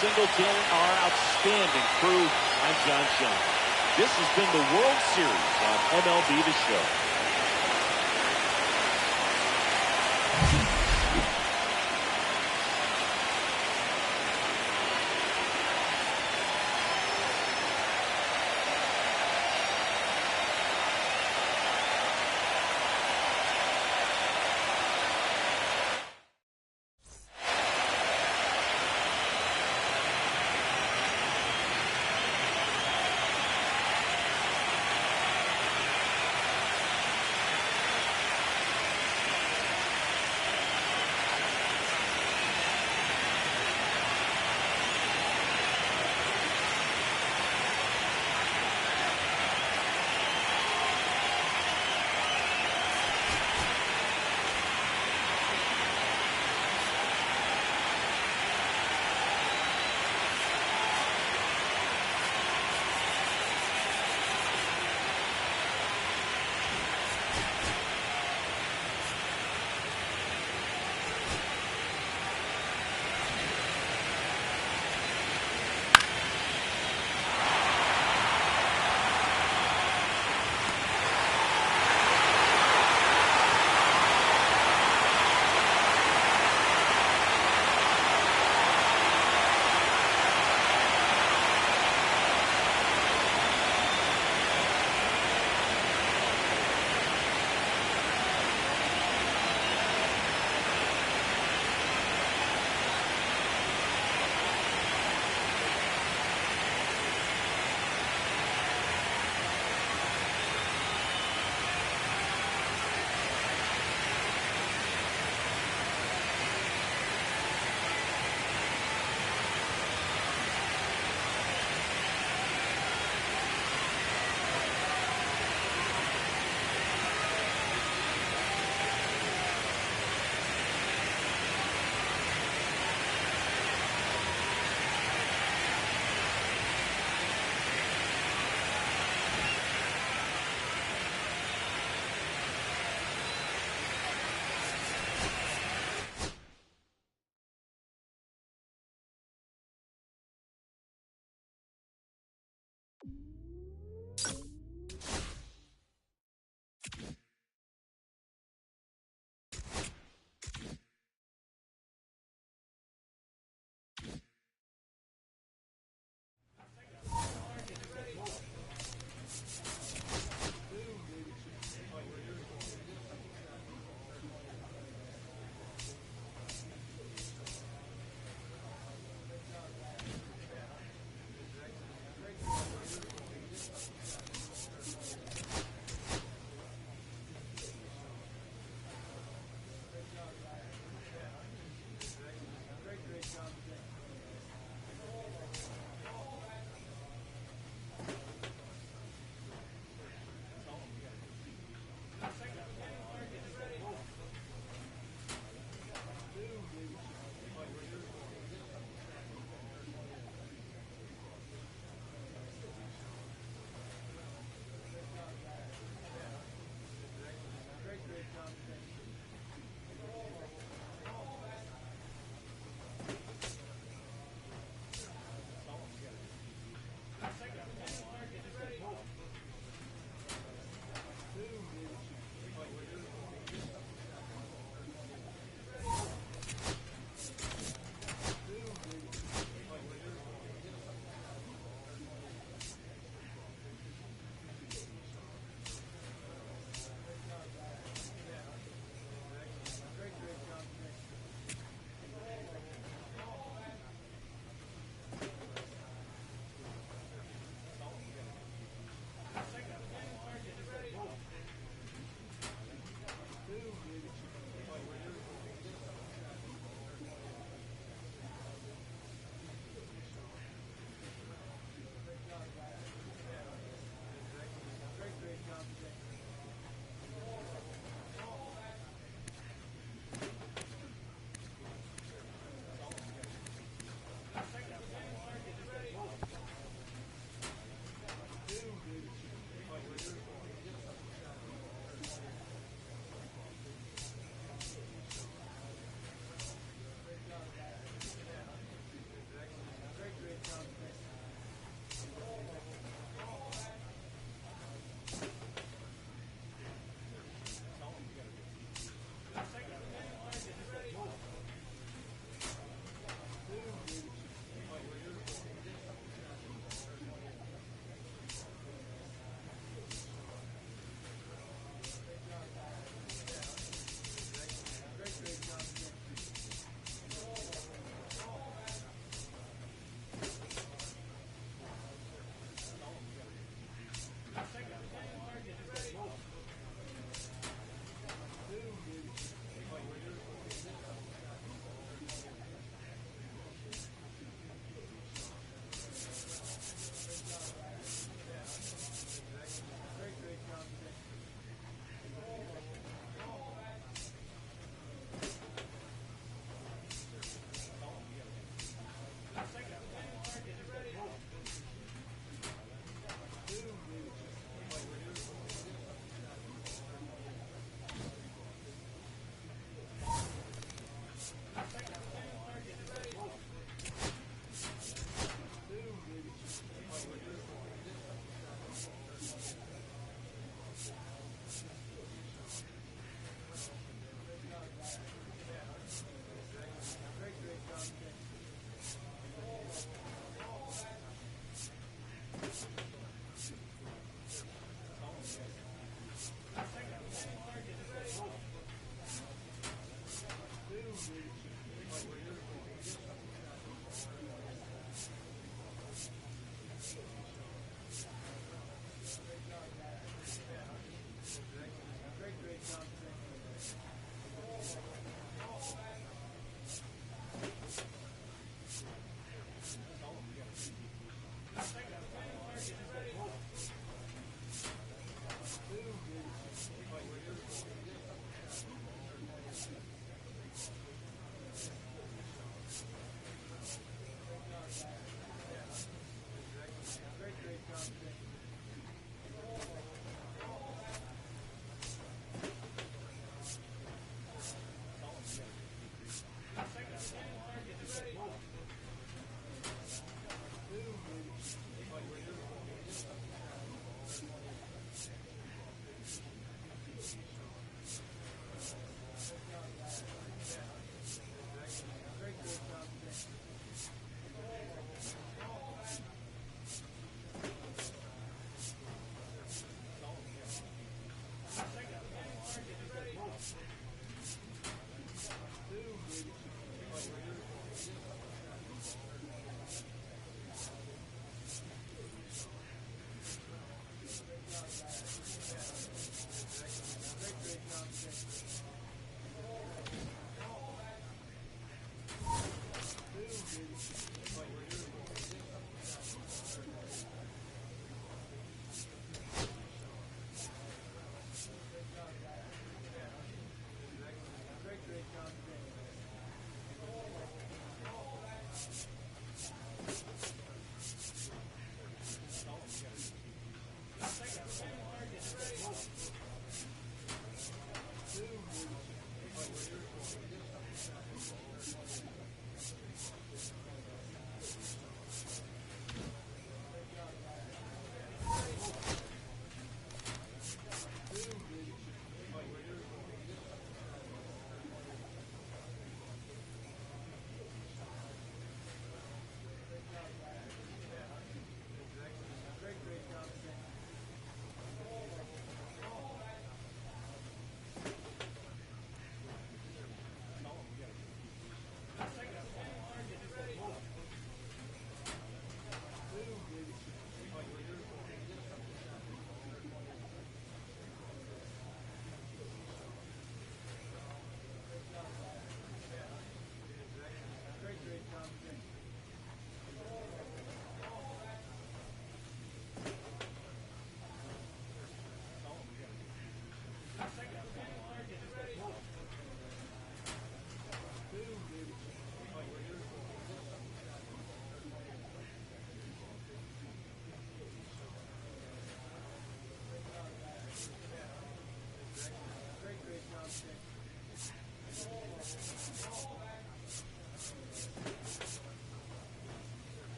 Singleton, our outstanding crew. I'm John Shelton. This has been the World Series on MLB The Show.